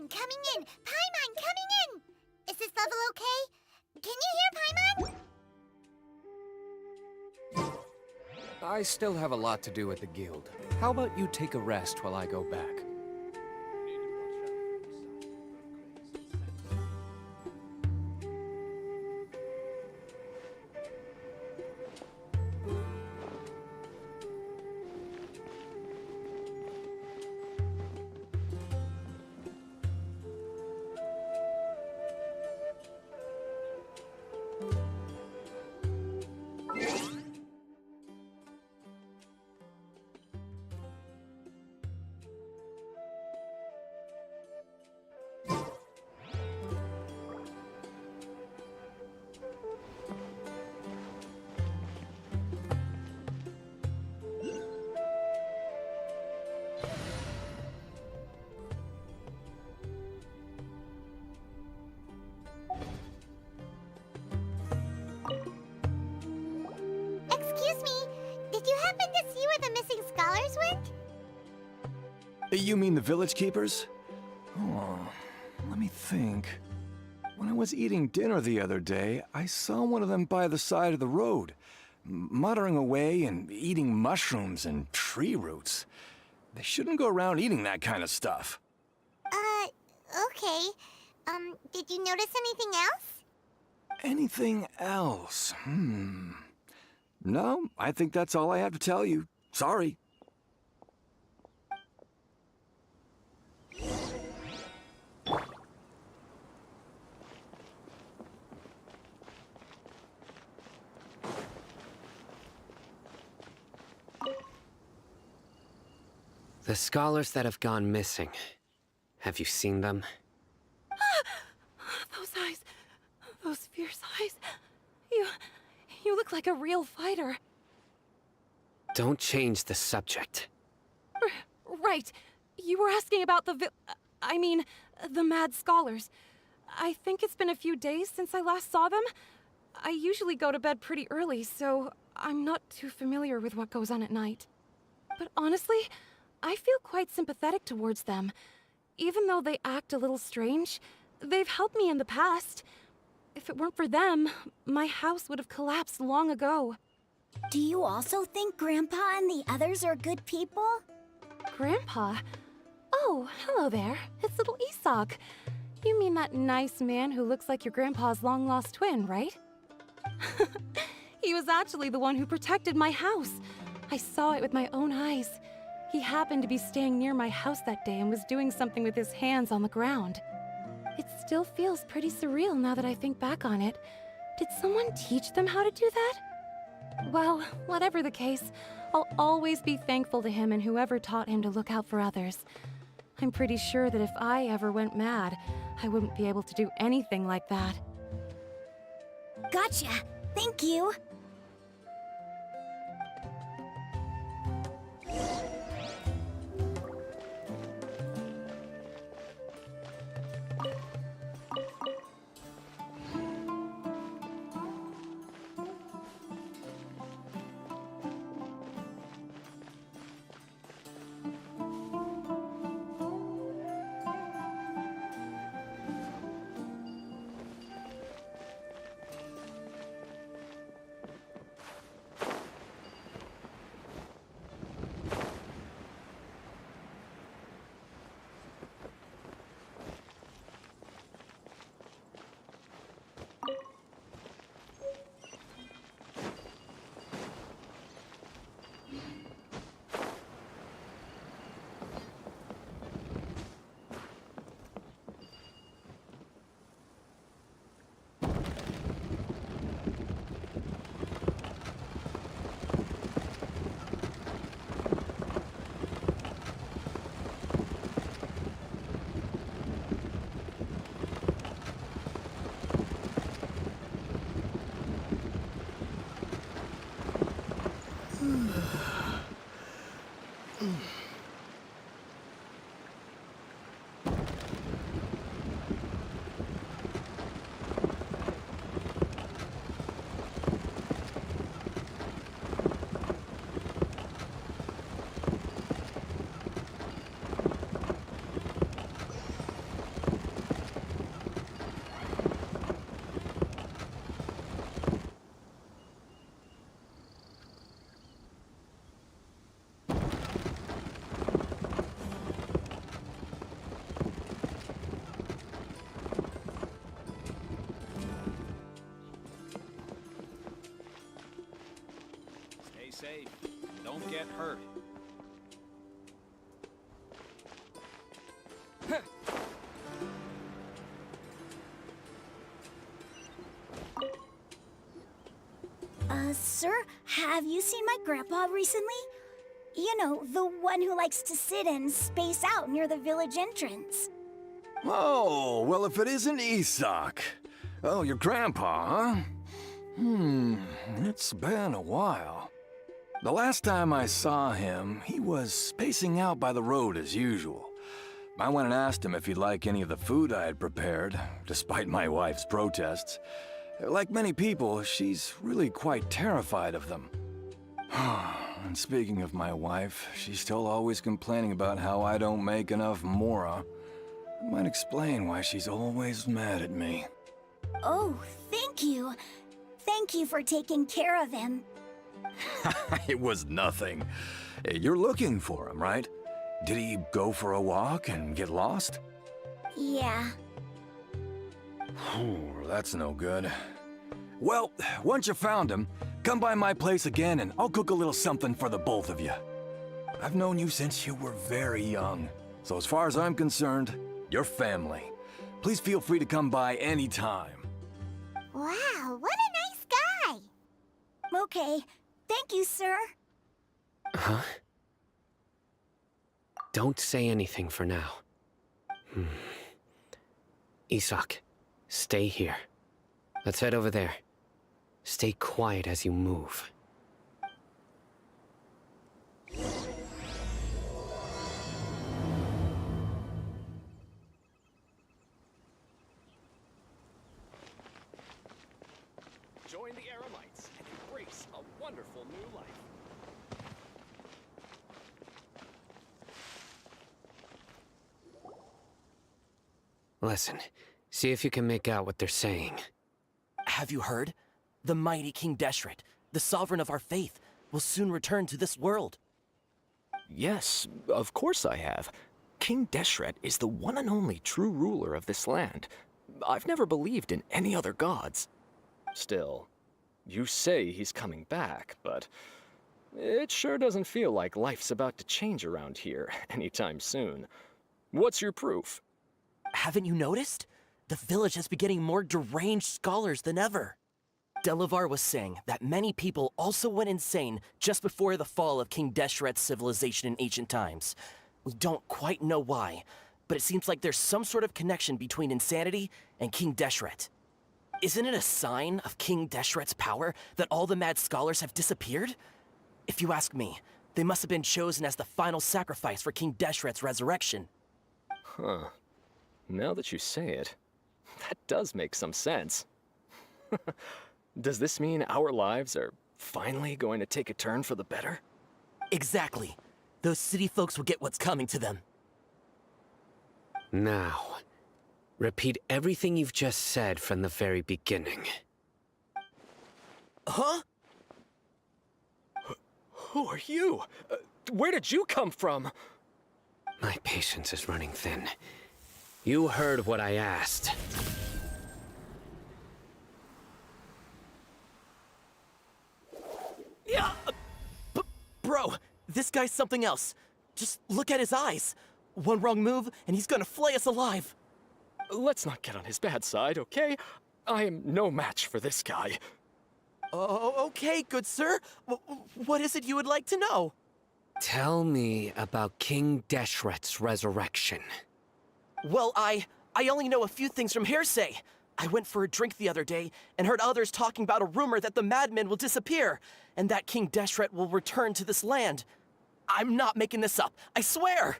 Paimon coming in! Paimon coming in! Is this level okay? Can you hear Paimon? I still have a lot to do at the guild. How about you take a rest while I go back? Excuse me, did you happen to see where the missing scholars went? You mean the village keepers? Oh, let me think. When I was eating dinner the other day, I saw one of them by the side of the road, muttering away and eating mushrooms and tree roots. They shouldn't go around eating that kind of stuff. Okay. Did you notice anything else? Anything else? No, I think that's all I have to tell you. Sorry. The scholars that have gone missing. Have you seen them? Those eyes. Those fierce eyes. You look like a real fighter. Don't change the subject. Right. You were asking about the the mad scholars. I think it's been a few days since I last saw them. I usually go to bed pretty early, so I'm not too familiar with what goes on at night. But honestly, I feel quite sympathetic towards them. Even though they act a little strange, they've helped me in the past. If it weren't for them, my house would have collapsed long ago. Do you also think Grandpa and the others are good people? Grandpa? Oh, hello there. It's little Isak. You mean that nice man who looks like your grandpa's long-lost twin, right? He was actually the one who protected my house. I saw it with my own eyes. He happened to be staying near my house that day and was doing something with his hands on the ground. It still feels pretty surreal now that I think back on it. Did someone teach them how to do that? Well, whatever the case, I'll always be thankful to him and whoever taught him to look out for others. I'm pretty sure that if I ever went mad, I wouldn't be able to do anything like that. Gotcha. Thank you. Don't get hurt. Sir, have you seen my grandpa recently? You know, the one who likes to sit and space out near the village entrance. Oh, well, if it isn't Isak. Oh, your grandpa, huh? It's been a while. The last time I saw him, he was spacing out by the road as usual. I went and asked him if he'd like any of the food I had prepared, despite my wife's protests. Like many people, she's really quite terrified of them. And speaking of my wife, she's still always complaining about how I don't make enough mora. That might explain why she's always mad at me. Oh, thank you. Thank you for taking care of him. It was nothing. You're looking for him, right? Did he go for a walk and get lost? Yeah. That's no good. Well, once you found him, come by my place again and I'll cook a little something for the both of you. I've known you since you were very young, so as far as I'm concerned, you're family. Please feel free to come by anytime. Wow, what a nice guy. Okay, thank you, sir. Huh? Don't say anything for now. Isak, stay here. Let's head over there. Stay quiet as you move. Join the Aramites and embrace a wonderful new life. Listen, see if you can make out what they're saying. Have you heard? The mighty King Deshret, the sovereign of our faith, will soon return to this world. Yes, of course I have. King Deshret is the one and only true ruler of this land. I've never believed in any other gods. Still, you say he's coming back, but it sure doesn't feel like life's about to change around here anytime soon. What's your proof? Haven't you noticed? The village has been getting more deranged scholars than ever. Delavar was saying that many people also went insane just before the fall of King Deshret's civilization in ancient times. We don't quite know why, but it seems like there's some sort of connection between insanity and King Deshret. Isn't it a sign of King Deshret's power that all the mad scholars have disappeared? If you ask me, they must have been chosen as the final sacrifice for King Deshret's resurrection. Huh. Now that you say it, that does make some sense. Does this mean our lives are finally going to take a turn for the better? Exactly. Those city folks will get what's coming to them. Now, repeat everything you've just said from the very beginning. Huh? Who are you? Where did you come from? My patience is running thin. You heard what I asked. Yeah, bro, this guy's something else. Just look at his eyes. One wrong move, and he's gonna flay us alive. Let's not get on his bad side, okay? I am no match for this guy. Oh, okay, good sir. What is it you would like to know? Tell me about King Deshret's resurrection. Well, I only know a few things from hearsay. I went for a drink the other day and heard others talking about a rumor that the madmen will disappear and that King Deshret will return to this land. I'm not making this up, I swear!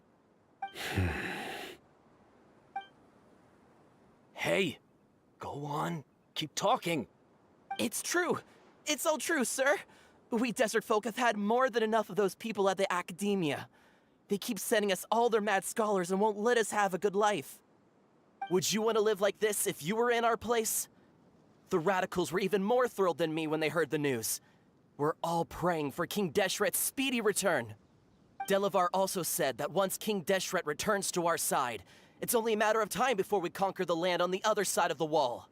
Hey, go on. Keep talking. It's true. It's all true, sir. We desert folk have had more than enough of those people at the academia. They keep sending us all their mad scholars and won't let us have a good life. Would you want to live like this if you were in our place? The radicals were even more thrilled than me when they heard the news. We're all praying for King Deshret's speedy return. Delavar also said that once King Deshret returns to our side, it's only a matter of time before we conquer the land on the other side of the wall.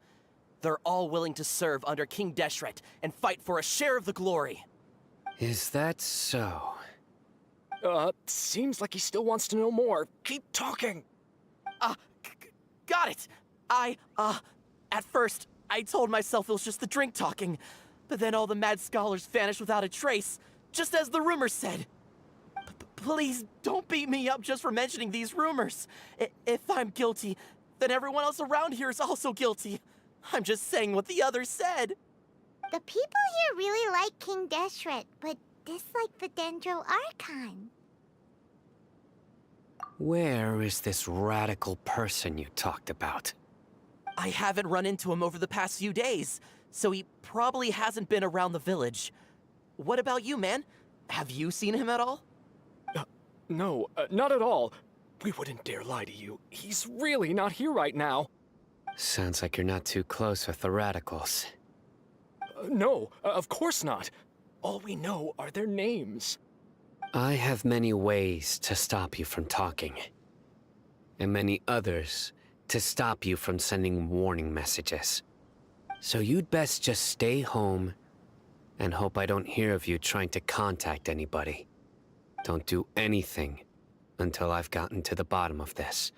They're all willing to serve under King Deshret and fight for a share of the glory. Is that so? Seems like he still wants to know more. Keep talking. Got it! At first, I told myself it was just the drink talking, but then all the mad scholars vanished without a trace, just as the rumors said. Please don't beat me up just for mentioning these rumors. If I'm guilty, then everyone else around here is also guilty. I'm just saying what the others said. The people here really like King Deshret, but dislike the Dendro Archon. Where is this radical person you talked about? I haven't run into him over the past few days, so he probably hasn't been around the village. What about you, man? Have you seen him at all? No, not at all. We wouldn't dare lie to you. He's really not here right now. Sounds like you're not too close with the radicals. No, of course not. All we know are their names. I have many ways to stop you from talking. And many others to stop you from sending warning messages. So you'd best just stay home and hope I don't hear of you trying to contact anybody. Don't do anything until I've gotten to the bottom of this.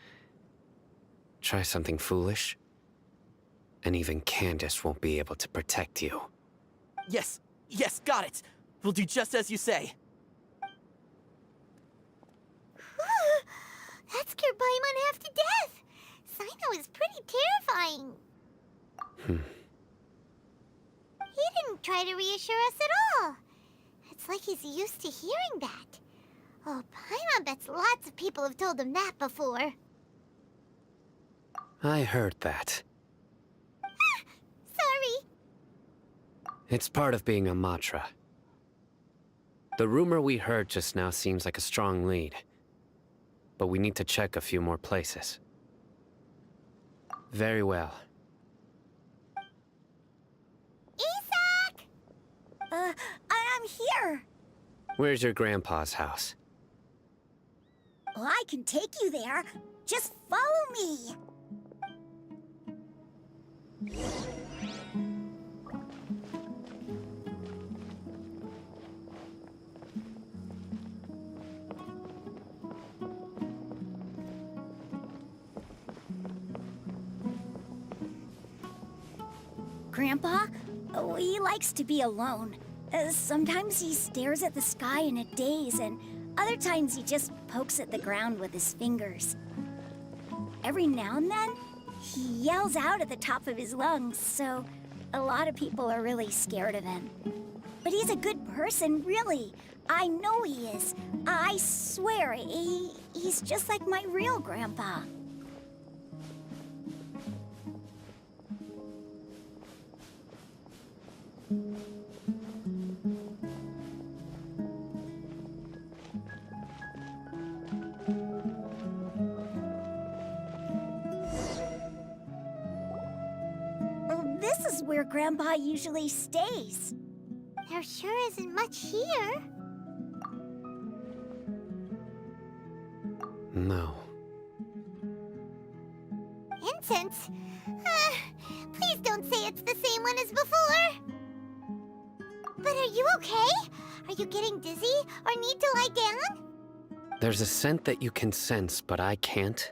Try something foolish, and even Candace won't be able to protect you. Yes, got it. We'll do just as you say. That scared Paimon half to death. Sino is pretty terrifying. He didn't try to reassure us at all. It's like he's used to hearing that. Oh, Paimon bets lots of people have told him that before. I heard that. Sorry. It's part of being a Matra. The rumor we heard just now seems like a strong lead. But we need to check a few more places. Very well. Isak! I'm here. Where's your grandpa's house? Well, I can take you there. Just follow me. Grandpa, he likes to be alone. Sometimes he stares at the sky in a daze, and other times he just pokes at the ground with his fingers. Every now and then, he yells out at the top of his lungs, so a lot of people are really scared of him. But he's a good person, really. I know he is. I swear, he's just like my real grandpa. This is where Grandpa usually stays. There sure isn't much here. No. Incense? Please don't say it's the same one as before. But are you okay? Are you getting dizzy or need to lie down? There's a scent that you can sense, but I can't.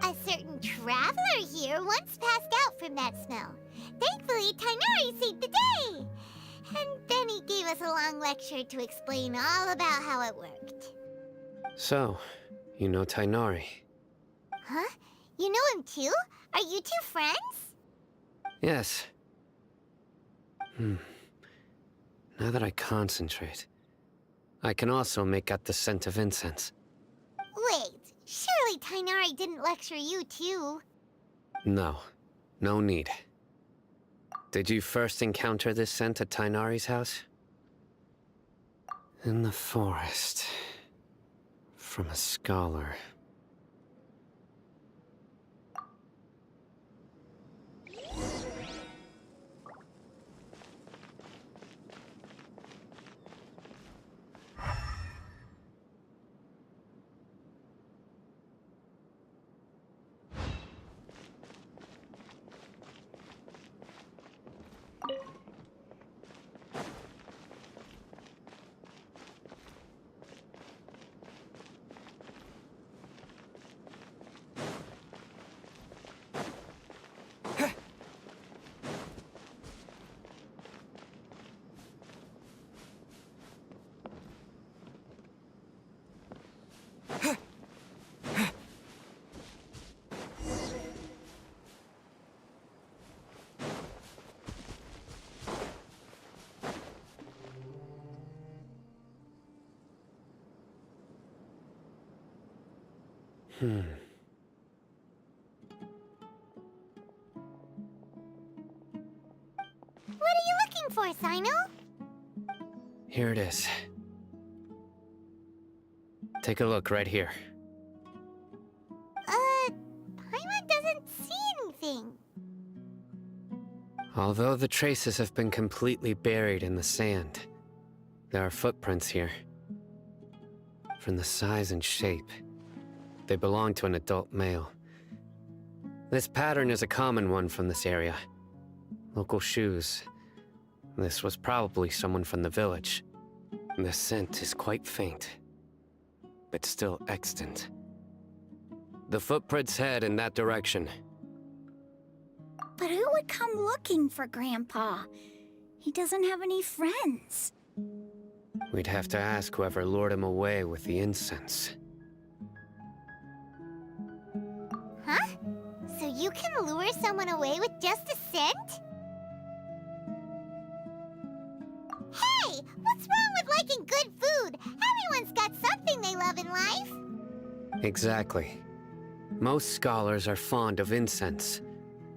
A certain traveler here once passed out from that smell. Thankfully, Tainari saved the day. And then he gave us a long lecture to explain all about how it worked. So, you know Tainari? Huh? You know him too? Are you two friends? Yes. Now that I concentrate, I can also make out the scent of incense. Wait, surely Tainari didn't lecture you too? No. No need. Did you first encounter this scent at Tainari's house? In the forest. From a scholar. What are you looking for, Sino? Here it is. Take a look right here. Paimon doesn't see anything. Although the traces have been completely buried in the sand, there are footprints here. From the size and shape, they belong to an adult male. This pattern is a common one from this area. Local shoes. This was probably someone from the village. The scent is quite faint, but still extant. The footprints head in that direction. But who would come looking for Grandpa? He doesn't have any friends. We'd have to ask whoever lured him away with the incense. Huh? So you can lure someone away with just a scent? Hey! What's wrong with liking good food? Everyone's got something they love in life. Exactly. Most scholars are fond of incense,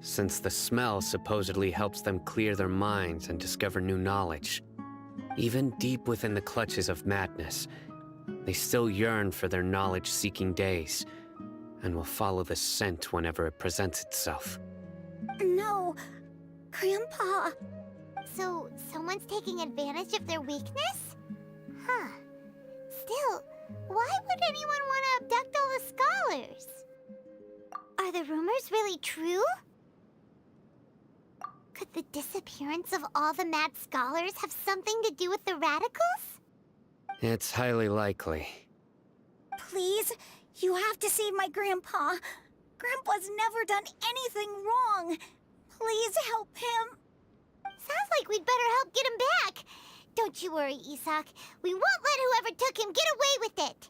since the smell supposedly helps them clear their minds and discover new knowledge. Even deep within the clutches of madness, they still yearn for their knowledge-seeking days, and will follow the scent whenever it presents itself. No, Grandpa. So, someone's taking advantage of their weakness? Huh. Still, why would anyone want to abduct all the scholars? Are the rumors really true? Could the disappearance of all the mad scholars have something to do with the radicals? It's highly likely. Please, you have to save my Grandpa. Grandpa's never done anything wrong. Please help him. Sounds like we'd better help get him back. Don't you worry, Isak. We won't let whoever took him get away with it.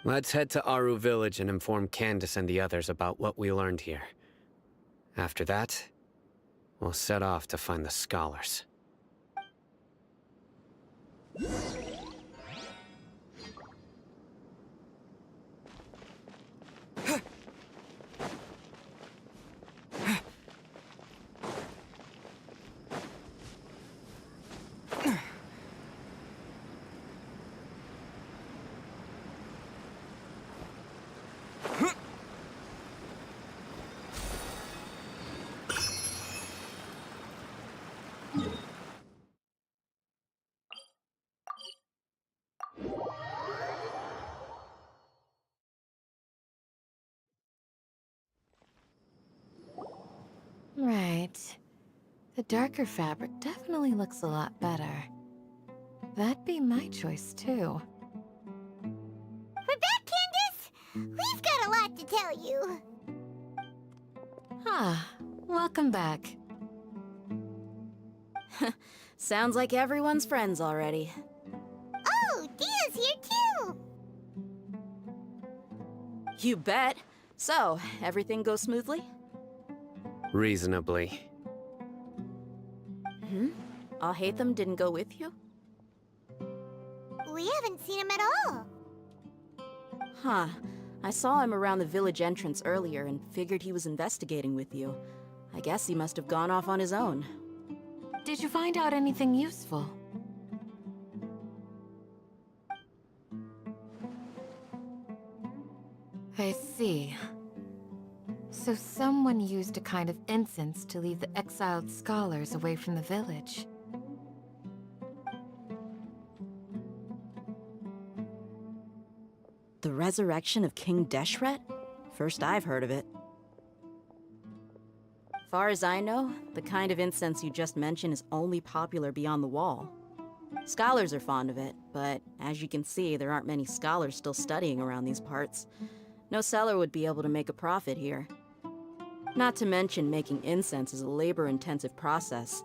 Let's head to Aru Village and inform Candace and the others about what we learned here. After that, we'll set off to find the scholars. Right. The darker fabric definitely looks a lot better. That'd be my choice, too. We're back, Candace! We've got a lot to tell you. Ah, welcome back. Sounds like everyone's friends already. Oh, Dia's here too! You bet. So, everything goes smoothly? Reasonably. Alhaitham didn't go with you? We haven't seen him at all. Huh. I saw him around the village entrance earlier and figured he was investigating with you. I guess he must have gone off on his own. Did you find out anything useful? I see. So someone used a kind of incense to lead the exiled scholars away from the village. The resurrection of King Deshret? First I've heard of it. Far as I know, the kind of incense you just mentioned is only popular beyond the wall. Scholars are fond of it, but as you can see, there aren't many scholars still studying around these parts. No seller would be able to make a profit here. Not to mention, making incense is a labor-intensive process.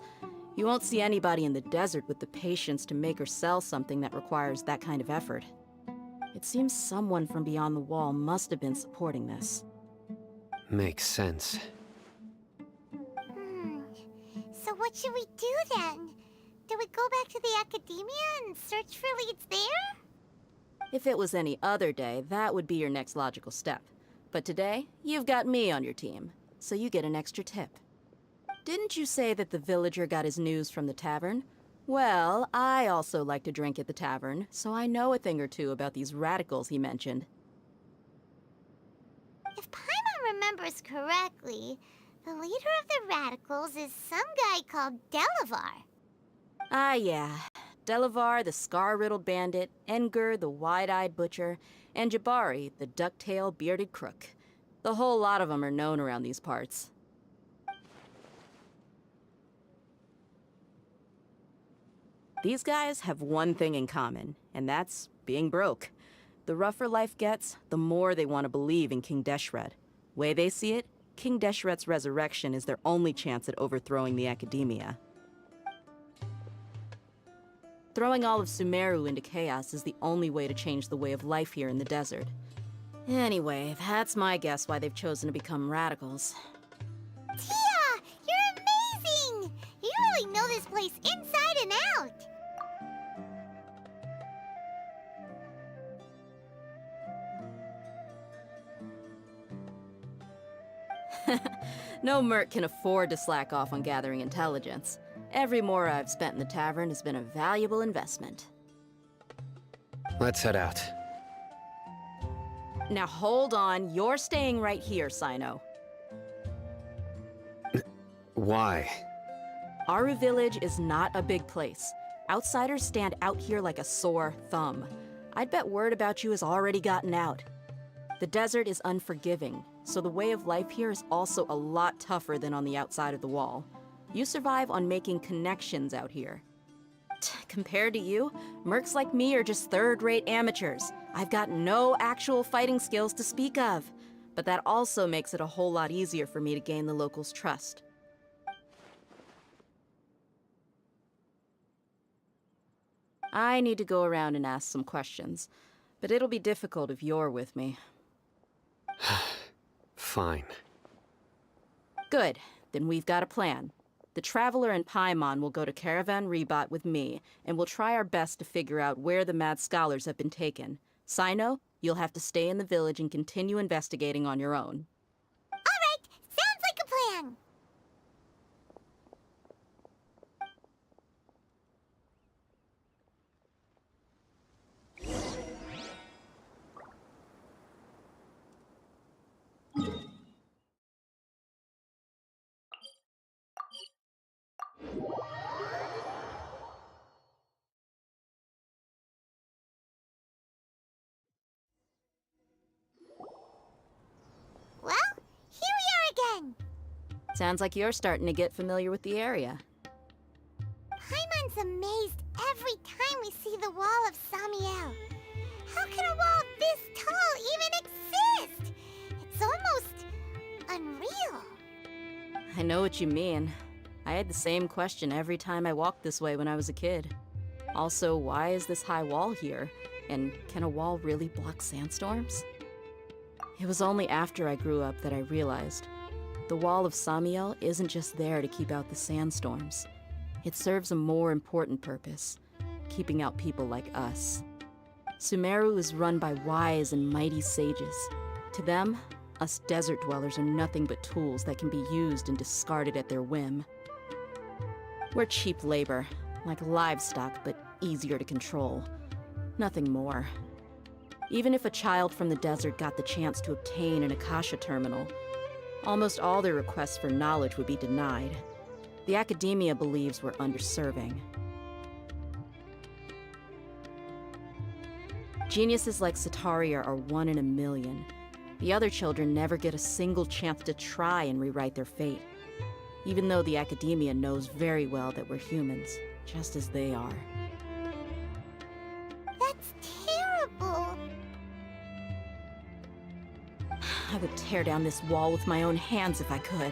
You won't see anybody in the desert with the patience to make or sell something that requires that kind of effort. It seems someone from beyond the wall must have been supporting this. Makes sense. So what should we do then? Do we go back to the academia and search for leads there? If it was any other day, that would be your next logical step. But today, you've got me on your team, so you get an extra tip. Didn't you say that the villager got his news from the tavern? Well, I also like to drink at the tavern, so I know a thing or two about these radicals he mentioned. If Paimon remembers correctly, the leader of the radicals is some guy called Delavar. Ah, yeah. Delavar, the scar-riddled bandit, Engur, the wide-eyed butcher, and Jabari, the duck-tailed bearded crook. The whole lot of them are known around these parts. These guys have one thing in common, and that's being broke. The rougher life gets, the more they want to believe in King Deshret. Way they see it, King Deshret's resurrection is their only chance at overthrowing the Academia. Throwing all of Sumeru into chaos is the only way to change the way of life here in the desert. Anyway, that's my guess why they've chosen to become radicals. Tia! You're amazing! You really know this place inside and out! No merc can afford to slack off on gathering intelligence. Every mora I've spent in the tavern has been a valuable investment. Let's head out. Now hold on, you're staying right here, Sino. Why? Aru Village is not a big place. Outsiders stand out here like a sore thumb. I'd bet word about you has already gotten out. The desert is unforgiving, so the way of life here is also a lot tougher than on the outside of the wall. You survive on making connections out here. Compared to you, mercs like me are just third-rate amateurs. I've got no actual fighting skills to speak of. But that also makes it a whole lot easier for me to gain the locals' trust. I need to go around and ask some questions, but it'll be difficult if you're with me. Fine. Good. Then we've got a plan. The Traveler and Paimon will go to Caravan Rebat with me, and we'll try our best to figure out where the mad scholars have been taken. Sino, you'll have to stay in the village and continue investigating on your own. All right! Sounds like a plan! Well, here we are again! Sounds like you're starting to get familiar with the area. Paimon's amazed every time we see the wall of Samiel. How can a wall this tall even exist? It's almost unreal. I know what you mean. I had the same question every time I walked this way when I was a kid. Also, why is this high wall here? And can a wall really block sandstorms? It was only after I grew up that I realized the wall of Samiel isn't just there to keep out the sandstorms. It serves a more important purpose, keeping out people like us. Sumeru is run by wise and mighty sages. To them, us desert dwellers are nothing but tools that can be used and discarded at their whim. We're cheap labor, like livestock, but easier to control. Nothing more. Even if a child from the desert got the chance to obtain an Akasha terminal, almost all their requests for knowledge would be denied. The Academia believes we're underserving. Geniuses like Sataria are one in a million. The other children never get a single chance to try and rewrite their fate, even though the Academia knows very well that we're humans, just as they are. That's terrible. I would tear down this wall with my own hands if I could.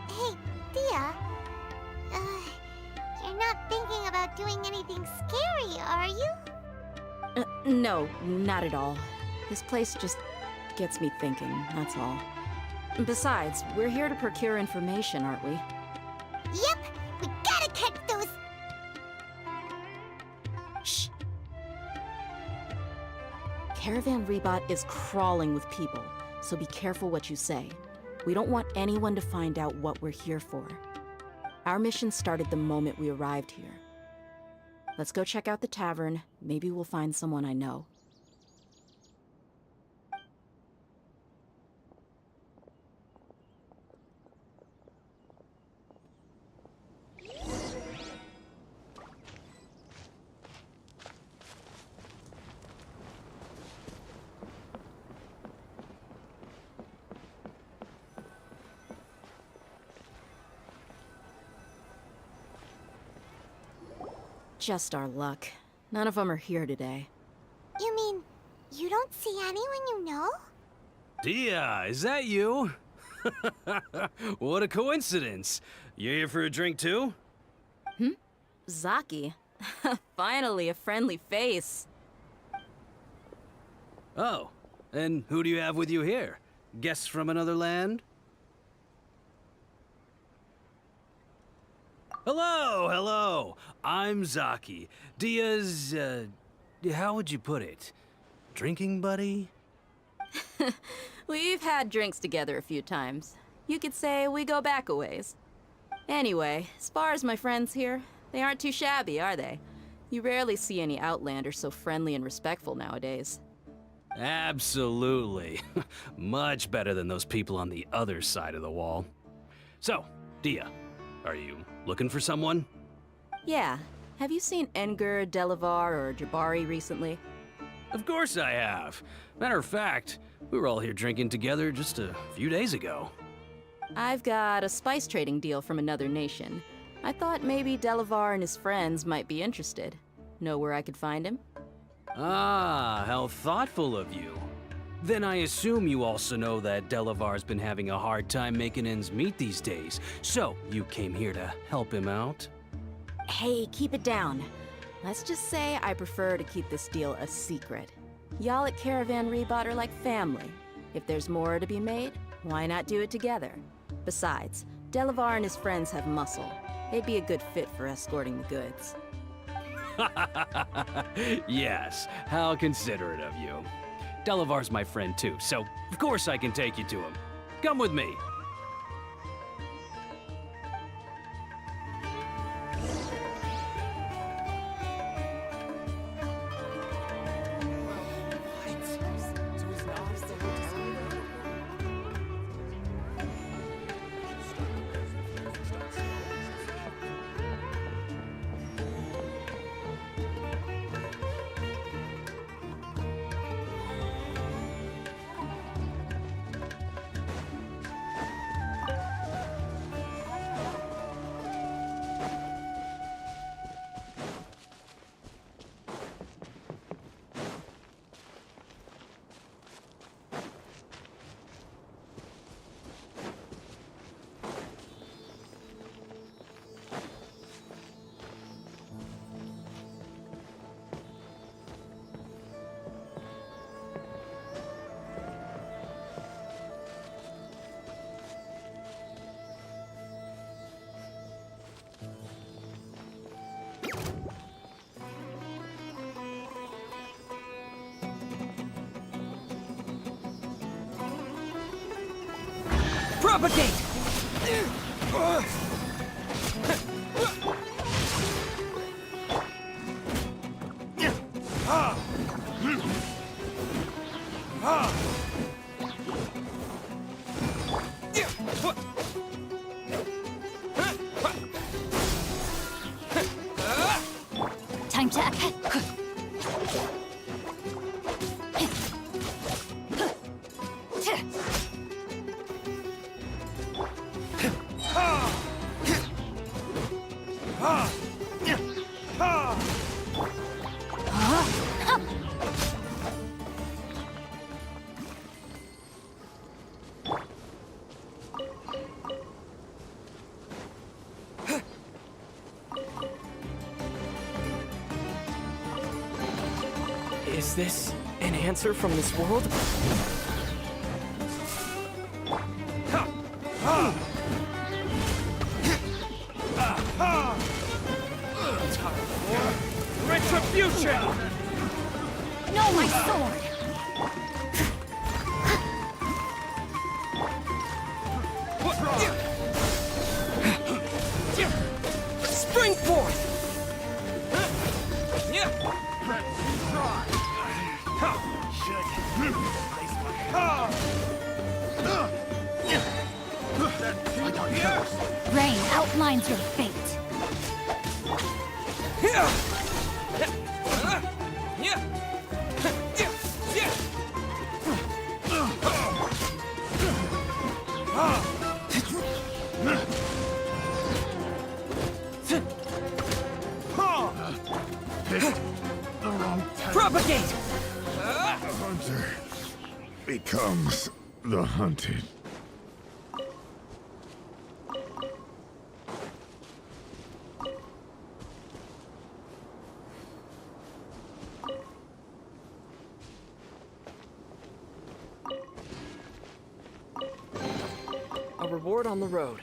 Hey, Thea. You're not thinking about doing anything scary, are you? No, not at all. This place just gets me thinking, that's all. Besides, we're here to procure information, aren't we? Yep, we gotta catch those... Caravan Rebot is crawling with people, so be careful what you say. We don't want anyone to find out what we're here for. Our mission started the moment we arrived here. Let's go check out the tavern. Maybe we'll find someone I know. Just our luck. None of them are here today. You mean, you don't see anyone you know? Dia, is that you? What a coincidence. You here for a drink too? Zaki. Finally, a friendly face. Oh, and who do you have with you here? Guests from another land? Hello, hello. I'm Zaki. Dia's, how would you put it? Drinking buddy? We've had drinks together a few times. You could say we go back a ways. Anyway, as far as my friends here, they aren't too shabby, are they? You rarely see any Outlanders so friendly and respectful nowadays. Absolutely. Much better than those people on the other side of the wall. So, Dia, are you looking for someone? Yeah. Have you seen Enger, Delavar, or Jabari recently? Of course I have. Matter of fact, we were all here drinking together just a few days ago. I've got a spice trading deal from another nation. I thought maybe Delavar and his friends might be interested. Know where I could find him? Ah, how thoughtful of you. Then I assume you also know that Delavar's been having a hard time making ends meet these days, so you came here to help him out? Hey, keep it down. Let's just say I prefer to keep this deal a secret. Y'all at Caravan Rebot are like family. If there's more to be made, why not do it together? Besides, Delavar and his friends have muscle. They'd be a good fit for escorting the goods. Yes, how considerate of you. Delavar's my friend too, so of course I can take you to him. Come with me. Propagate! Time to act. Is this an answer from this world? Retribution! No, my sword! Bring forth! Rain outlines your fate. Propagate! The hunter becomes the hunted. A reward on the road.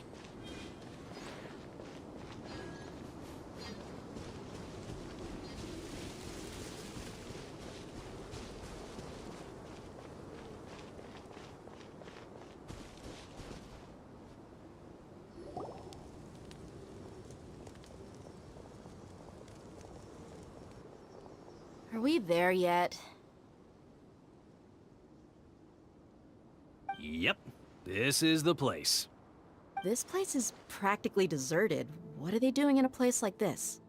Are we there yet? Yep, this is the place. This place is practically deserted. What are they doing in a place like this?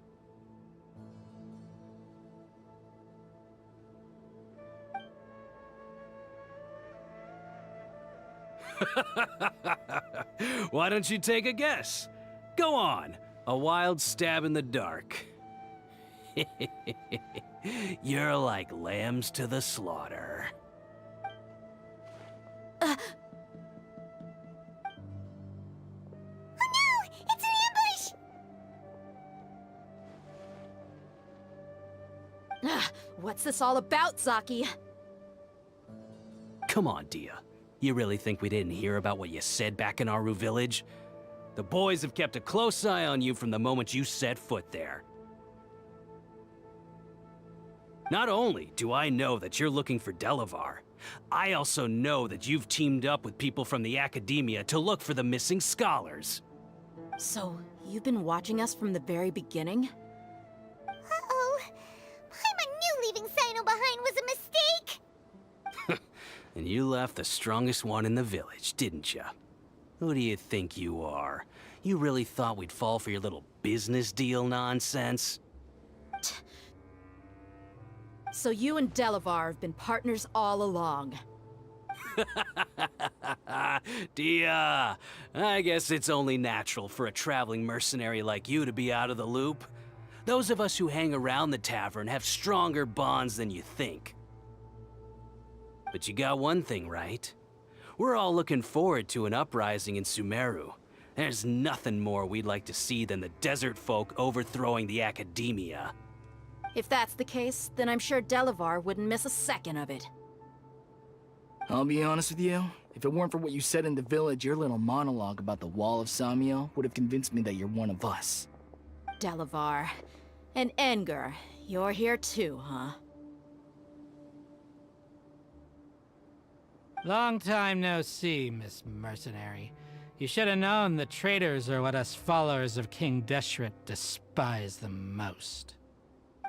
Why don't you take a guess? Go on, a wild stab in the dark. You're like lambs to the slaughter. It's an ambush! What's this all about, Zaki? Come on, Dia. You really think we didn't hear about what you said back in Aru village? The boys have kept a close eye on you from the moment you set foot there. Not only do I know that you're looking for Delavar, I also know that you've teamed up with people from the academia to look for the missing scholars. So, you've been watching us from the very beginning? Uh-oh. Paimon knew leaving Sino behind was a mistake! And you left the strongest one in the village, didn't you? Who do you think you are? You really thought we'd fall for your little business deal nonsense? So you and Delavar have been partners all along. Dia, I guess it's only natural for a traveling mercenary like you to be out of the loop. Those of us who hang around the tavern have stronger bonds than you think. But you got one thing right. We're all looking forward to an uprising in Sumeru. There's nothing more we'd like to see than the desert folk overthrowing the academia. If that's the case, then I'm sure Delavar wouldn't miss a second of it. I'll be honest with you. If it weren't for what you said in the village, your little monologue about the Wall of Samiel would have convinced me that you're one of us. Delavar. And Engar, you're here too, huh? Long time no see, Miss Mercenary. You should have known the traitors are what us followers of King Deshret despise the most.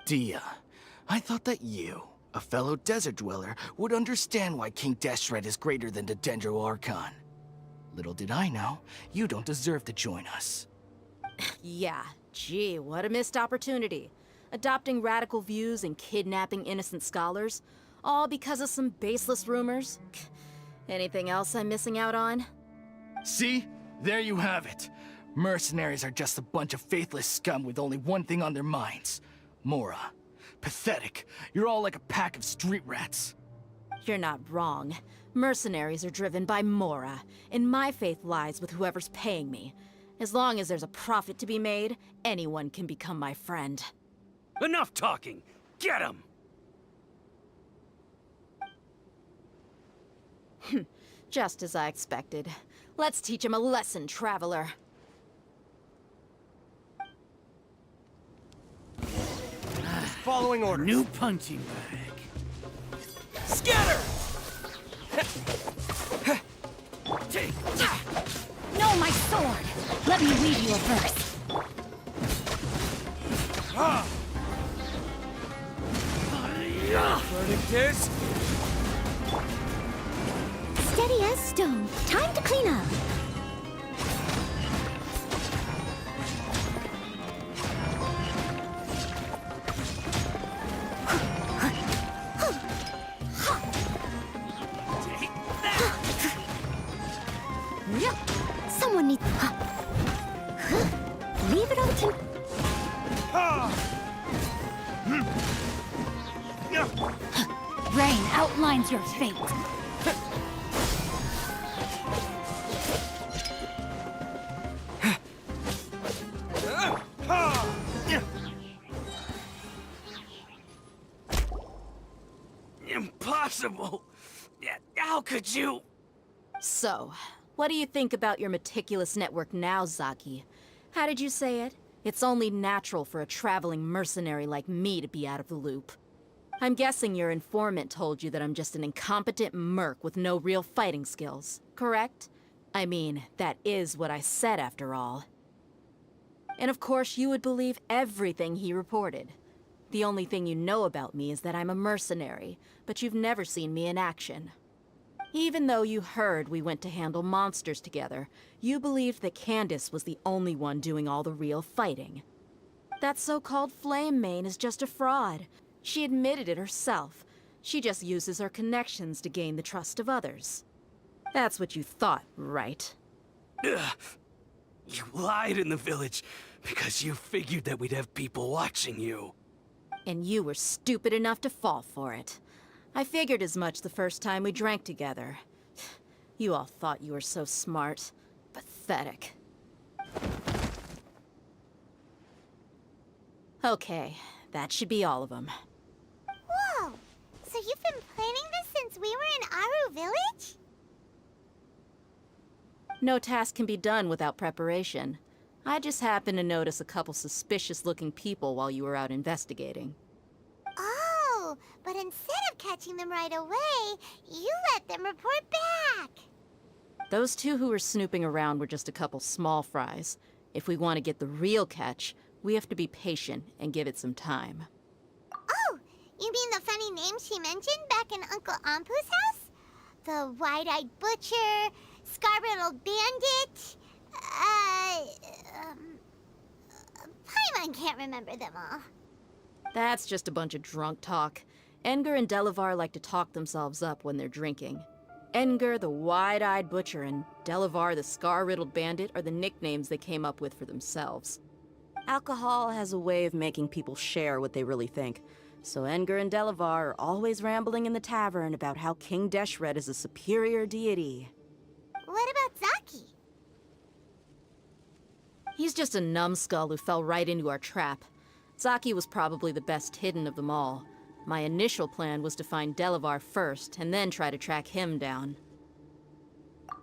Dia, I thought that you, a fellow desert dweller, would understand why King Deshret is greater than the Dendro Archon. Little did I know, you don't deserve to join us. Yeah, gee, what a missed opportunity. Adopting radical views and kidnapping innocent scholars, all because of some baseless rumors. Anything else I'm missing out on? See? There you have it. Mercenaries are just a bunch of faithless scum with only one thing on their minds. Mora. Pathetic. You're all like a pack of street rats. You're not wrong. Mercenaries are driven by Mora, and my faith lies with whoever's paying me. As long as there's a profit to be made, anyone can become my friend. Enough talking! Get him! Just as I expected. Let's teach him a lesson, traveler. Following orders. New punching bag. Scatter! No, my sword! Let me read you a verse. Verdict is... Steady as stone. Time to clean up. Someone needs... Leave it up to... Rain outlines your fate. Impossible! How could you? So, what do you think about your meticulous network now, Zaki? How did you say it? It's only natural for a traveling mercenary like me to be out of the loop. I'm guessing your informant told you that I'm just an incompetent merc with no real fighting skills, correct? I mean, that is what I said after all. And of course you would believe everything he reported. The only thing you know about me is that I'm a mercenary, but you've never seen me in action. Even though you heard we went to handle monsters together, you believed that Candace was the only one doing all the real fighting. That so-called Flame Mane is just a fraud. She admitted it herself. She just uses her connections to gain the trust of others. That's what you thought, right? Ugh. You lied in the village because you figured that we'd have people watching you. And you were stupid enough to fall for it. I figured as much the first time we drank together. You all thought you were so smart. Pathetic. Okay, that should be all of them. Whoa! So you've been planning this since we were in Aru Village? No task can be done without preparation. I just happened to notice a couple suspicious-looking people while you were out investigating. Oh, but instead of catching them right away, you let them report back. Those two who were snooping around were just a couple small fries. If we want to get the real catch, we have to be patient and give it some time. Oh, you mean the funny name she mentioned back in Uncle Ampu's house? The wide-eyed butcher, scar-riddled bandit, Paimon can't remember them all. That's just a bunch of drunk talk. Engar and Delavar like to talk themselves up when they're drinking. Engar, the wide-eyed butcher, and Delavar, the scar-riddled bandit, are the nicknames they came up with for themselves. Alcohol has a way of making people share what they really think, so Engar and Delavar are always rambling in the tavern about how King Deshret is a superior deity. What about Zaki? He's just a numbskull who fell right into our trap. Zaki was probably the best hidden of them all. My initial plan was to find Delavar first, and then try to track him down.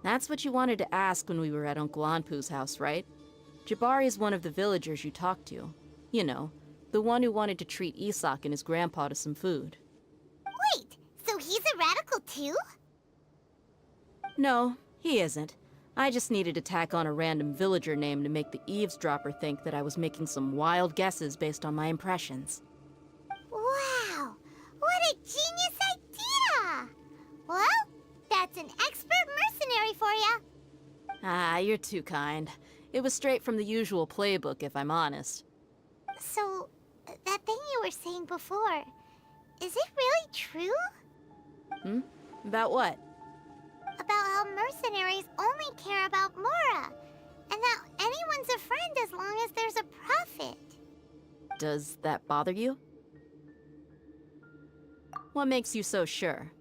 That's what you wanted to ask when we were at Uncle Anpu's house, right? Jabari is one of the villagers you talked to. You know, the one who wanted to treat Isak and his grandpa to some food. Wait, so he's a radical too? No, he isn't. I just needed to tack on a random villager name to make the eavesdropper think that I was making some wild guesses based on my impressions. Wow, what a genius idea! Well, that's an expert mercenary for ya. Ah, you're too kind. It was straight from the usual playbook, if I'm honest. So, that thing you were saying before, is it really true? About what? About how mercenaries only care about Mora, and that anyone's a friend as long as there's a profit. Does that bother you? What makes you so sure?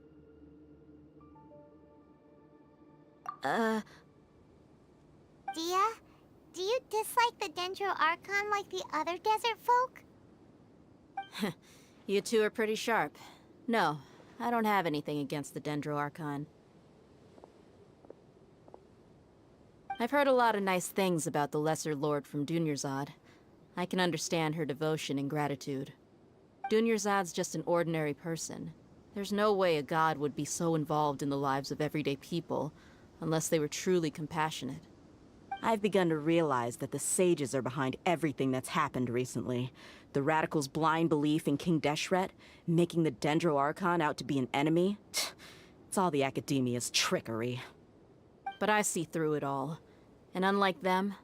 Dia, do you dislike the Dendro Archon like the other desert folk? You two are pretty sharp. No, I don't have anything against the Dendro Archon. I've heard a lot of nice things about the Lesser Lord from Dunyarzad. I can understand her devotion and gratitude. Dunyarzad's just an ordinary person. There's no way a god would be so involved in the lives of everyday people, unless they were truly compassionate. I've begun to realize that the sages are behind everything that's happened recently. The radicals' blind belief in King Deshret, making the Dendro Archon out to be an enemy. It's all the academia's trickery. But I see through it all. And unlike them,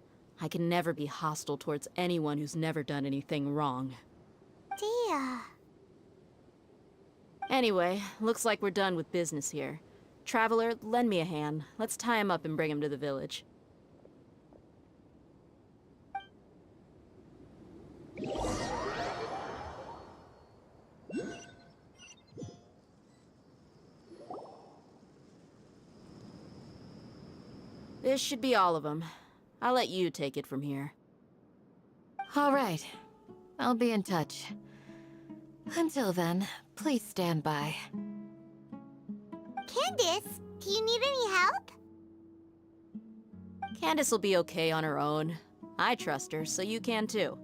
I can never be hostile towards anyone who's never done anything wrong. Dear. Anyway, looks like we're done with business here. Traveler, lend me a hand. Let's tie him up and bring him to the village. This should be all of them. I'll let you take it from here. All right. I'll be in touch. Until then, please stand by. Candace, do you need any help? Candace will be okay on her own. I trust her, so you can too.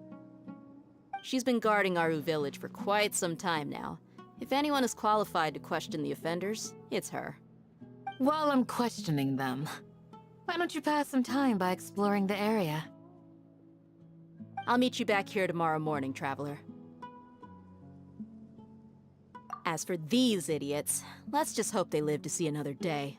She's been guarding Aru village for quite some time now. If anyone is qualified to question the offenders, it's her. While I'm questioning them, why don't you pass some time by exploring the area? I'll meet you back here tomorrow morning, Traveler. As for these idiots, let's just hope they live to see another day.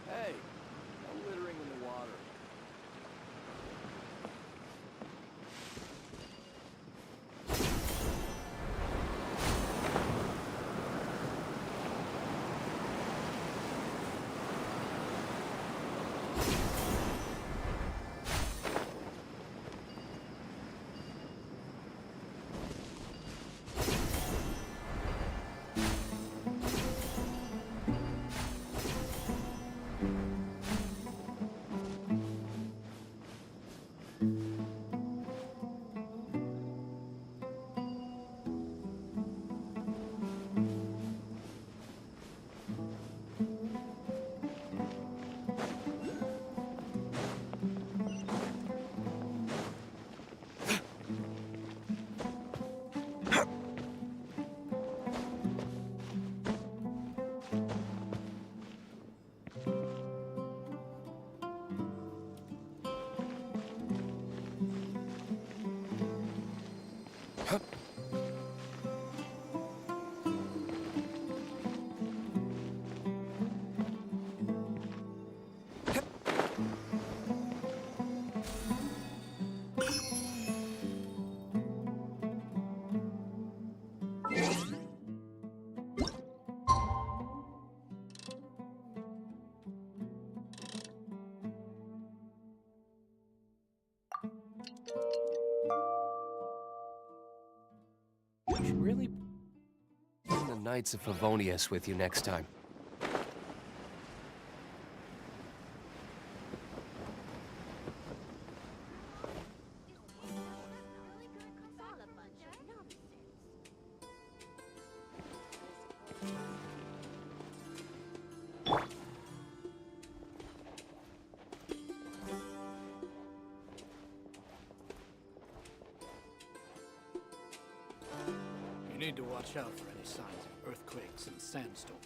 Hey, no littering in the water. You should really bring the Knights of Favonius with you next time. You need to watch out for any signs of earthquakes and sandstorms.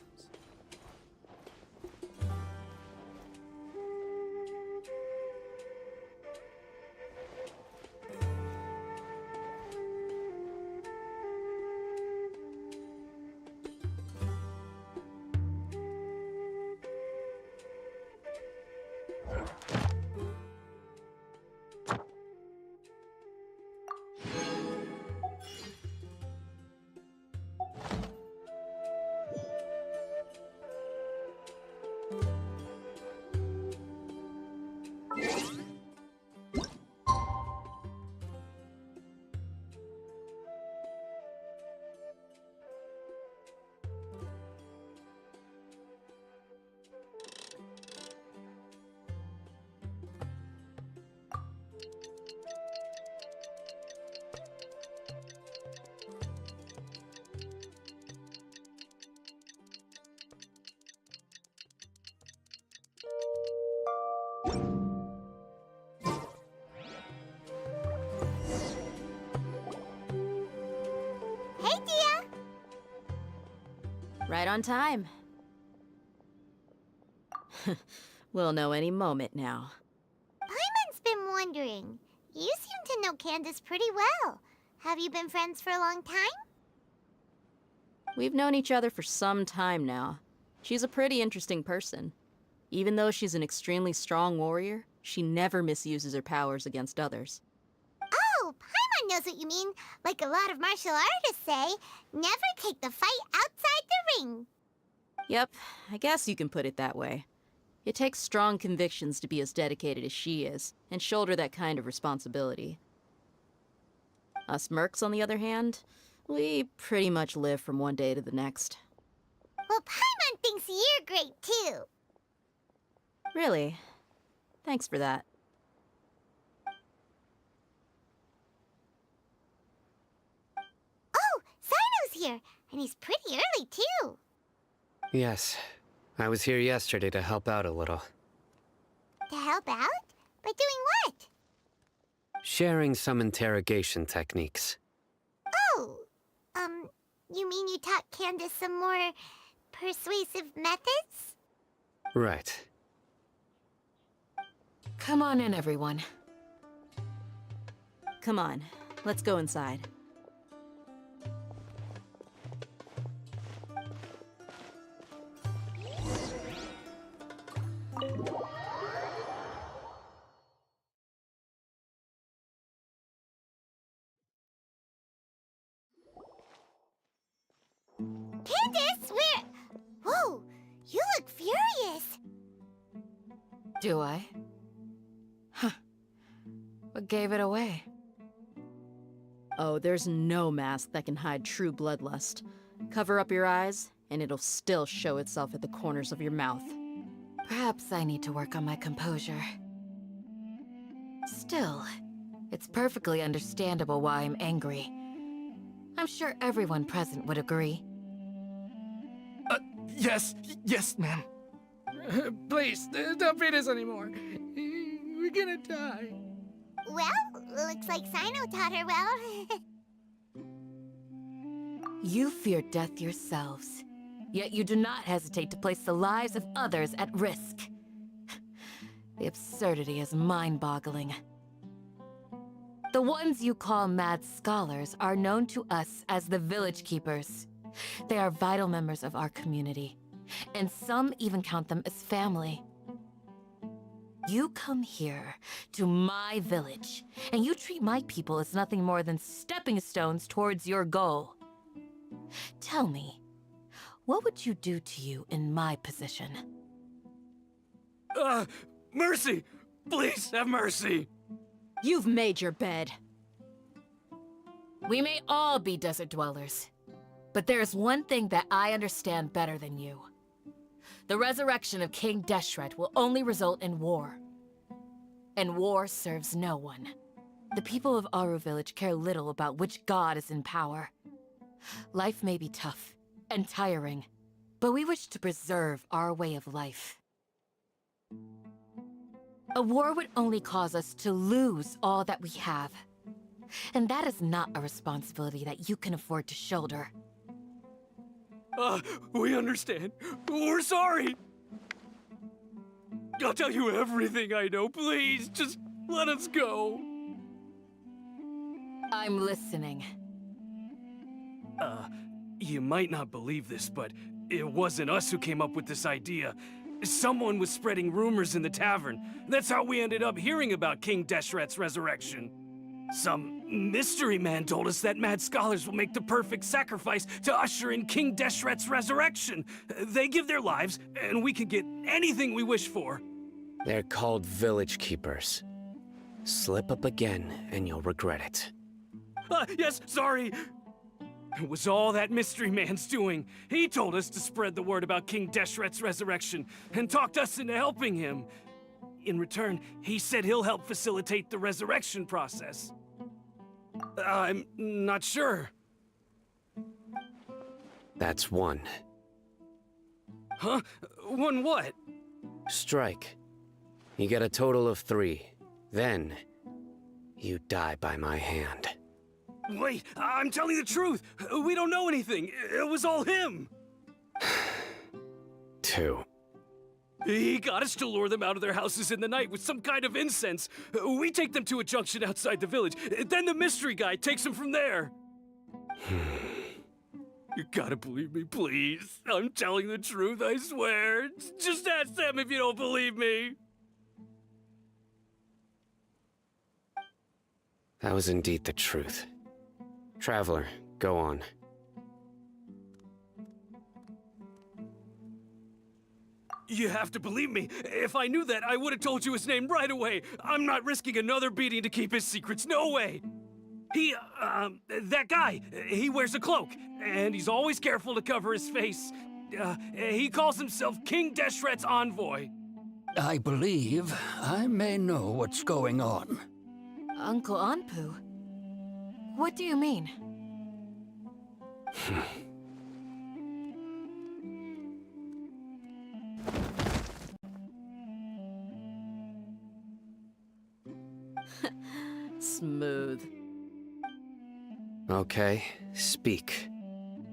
Hey, Dia! Right on time. We'll know any moment now. Paimon's been wondering. You seem to know Candace pretty well. Have you been friends for a long time? We've known each other for some time now. She's a pretty interesting person. Even though she's an extremely strong warrior, she never misuses her powers against others. Oh, Paimon knows what you mean. Like a lot of martial artists say, never take the fight outside the ring. Yep, I guess you can put it that way. It takes strong convictions to be as dedicated as she is, and shoulder that kind of responsibility. Us mercs, on the other hand, we pretty much live from one day to the next. Well, Paimon thinks you're great, too. Really? Thanks for that. Oh, Sino's here, and he's pretty early, too. Yes. I was here yesterday to help out a little. To help out? By doing what? Sharing some interrogation techniques. Oh, you mean you taught Candace some more persuasive methods? Right. Come on in, everyone. Come on, let's go inside. Candace, where? Whoa, you look furious. Do I? Huh. What gave it away? Oh, there's no mask that can hide true bloodlust. Cover up your eyes, and it'll still show itself at the corners of your mouth. Perhaps I need to work on my composure. Still, it's perfectly understandable why I'm angry. I'm sure everyone present would agree. Yes, ma'am. Please, don't beat us anymore. We're gonna die. Well, looks like Sino taught her well. You fear death yourselves, yet you do not hesitate to place the lives of others at risk. The absurdity is mind-boggling. The ones you call mad scholars are known to us as the Village Keepers. They are vital members of our community, and some even count them as family. You come here, to my village, and you treat my people as nothing more than stepping stones towards your goal. Tell me, what would you do to you in my position? Mercy! Please have mercy! You've made your bed. We may all be desert dwellers, but there's one thing that I understand better than you. The resurrection of King Deshret will only result in war. And war serves no one. The people of Aru Village care little about which god is in power. Life may be tough and tiring, but we wish to preserve our way of life. A war would only cause us to lose all that we have. And that is not a responsibility that you can afford to shoulder. We understand. We're sorry. I'll tell you everything I know. Please, just let us go. I'm listening. You might not believe this, but it wasn't us who came up with this idea. Someone was spreading rumors in the tavern. That's how we ended up hearing about King Deshret's resurrection. Some mystery man told us that mad scholars will make the perfect sacrifice to usher in King Deshret's resurrection. They give their lives, and we can get anything we wish for. They're called village keepers. Slip up again, and you'll regret it. Yes, sorry. It was all that mystery man's doing. He told us to spread the word about King Deshret's resurrection, and talked us into helping him. In return, he said he'll help facilitate the resurrection process. I'm not sure. That's one. Huh? One what? Strike. You get a total of 3. Then, you die by my hand. Wait, I'm telling the truth. We don't know anything. It was all him. 2. He got us to lure them out of their houses in the night with some kind of incense. We take them to a junction outside the village. Then the mystery guy takes them from there. You gotta believe me, please. I'm telling the truth, I swear. Just ask them if you don't believe me. That was indeed the truth. Traveler, go on. You have to believe me. If I knew that, I would have told you his name right away. I'm not risking another beating to keep his secrets. No way. That guy, he wears a cloak, and he's always careful to cover his face. He calls himself King Deshret's envoy. I believe I may know what's going on. Uncle Anpu? What do you mean? Smooth. Okay, speak.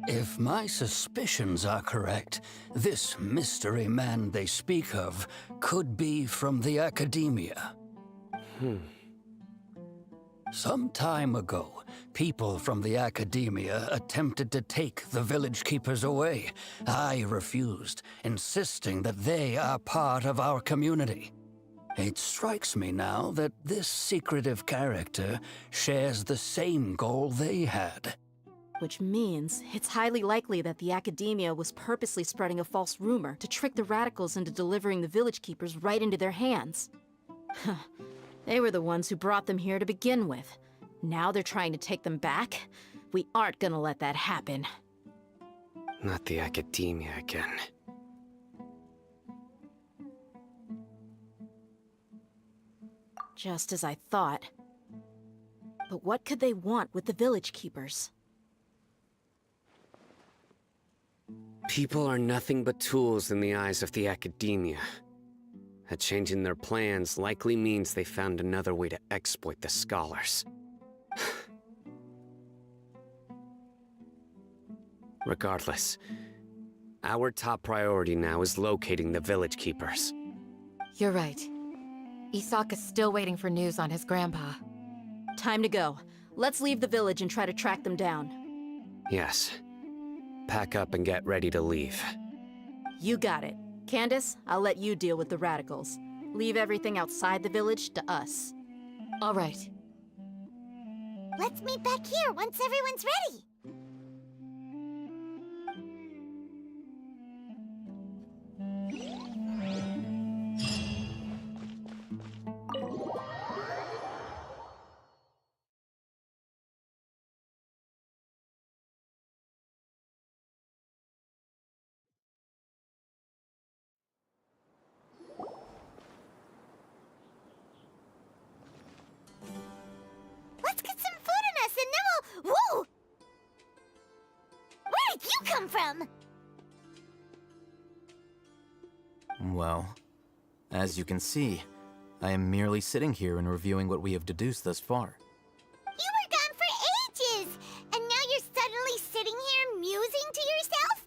If my suspicions are correct, this mystery man they speak of could be from the academia. Some time ago, people from the academia attempted to take the village keepers away. I refused, insisting that they are part of our community. It strikes me now that this secretive character shares the same goal they had. Which means it's highly likely that the academia was purposely spreading a false rumor to trick the radicals into delivering the village keepers right into their hands. They were the ones who brought them here to begin with. Now they're trying to take them back? We aren't gonna let that happen. Not the academia again. Just as I thought. But what could they want with the village keepers? People are nothing but tools in the eyes of the academia. A change in their plans likely means they found another way to exploit the scholars. Regardless, our top priority now is locating the village keepers. You're right. Isak is still waiting for news on his grandpa. Time to go. Let's leave the village and try to track them down. Yes. Pack up and get ready to leave. You got it. Candace, I'll let you deal with the radicals. Leave everything outside the village to us. All right. Let's meet back here once everyone's ready. come from? Well, as you can see, I am merely sitting here and reviewing what we have deduced thus far. You were gone for ages, and now you're suddenly sitting here musing to yourself?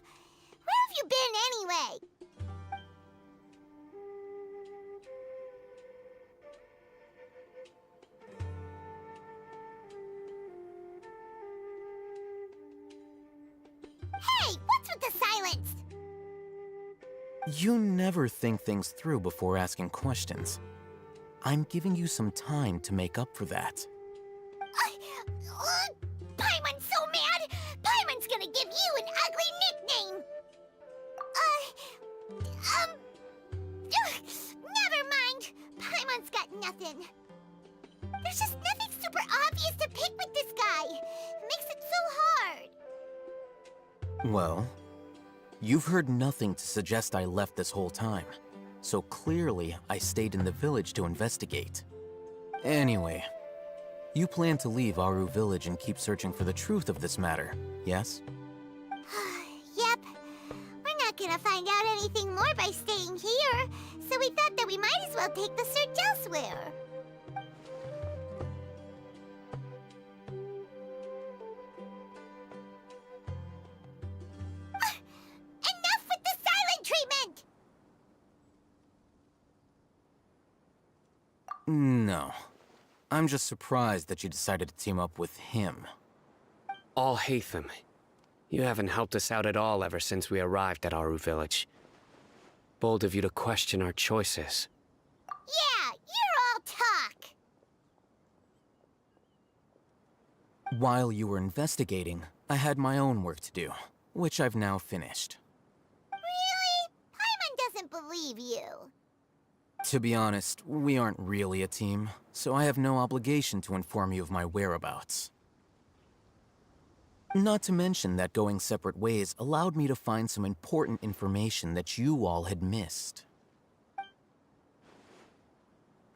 Where have you been anyway? Hey, what's with the silence? You never think things through before asking questions. I'm giving you some time to make up for that. Paimon's so mad! Paimon's gonna give you an ugly nickname! Never mind. Paimon's got nothing. There's just nothing super obvious to pick with this guy. It makes it so hard. Well, you've heard nothing to suggest I left this whole time, so clearly I stayed in the village to investigate. Anyway, you plan to leave Aru village and keep searching for the truth of this matter, yes? Yep. We're not gonna find out anything more by staying here, so we thought that we might as well take the search elsewhere. Enough with the silent treatment! No. I'm just surprised that you decided to team up with him. Al-Haytham, you haven't helped us out at all ever since we arrived at Aru village. Bold of you to question our choices. Yeah, you're all talk! While you were investigating, I had my own work to do, which I've now finished. Really? Paimon doesn't believe you. To be honest, we aren't really a team, so I have no obligation to inform you of my whereabouts. Not to mention that going separate ways allowed me to find some important information that you all had missed.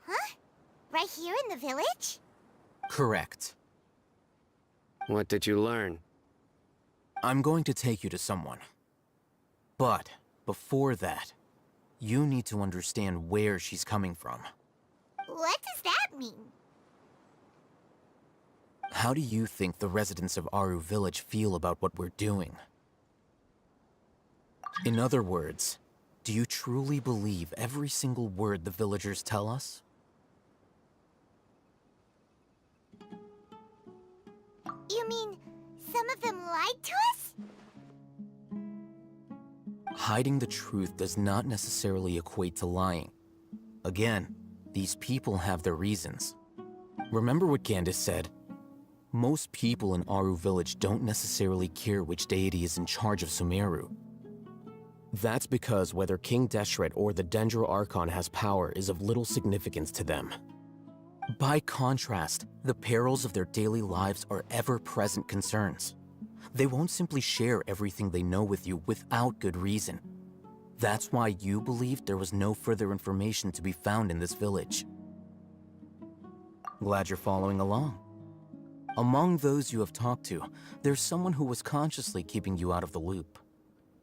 Huh? Right here in the village? Correct. What did you learn? I'm going to take you to someone. But before that, you need to understand where she's coming from. What does that mean? How do you think the residents of Aru village feel about what we're doing? In other words, do you truly believe every single word the villagers tell us? You mean some of them lied to us? Hiding the truth does not necessarily equate to lying. Again, these people have their reasons. Remember what Candace said? Most people in Aru village don't necessarily care which deity is in charge of Sumeru. That's because whether King Deshret or the Dendro Archon has power is of little significance to them. By contrast, the perils of their daily lives are ever-present concerns. They won't simply share everything they know with you without good reason. That's why you believed there was no further information to be found in this village. Glad you're following along. Among those you have talked to, there's someone who was consciously keeping you out of the loop.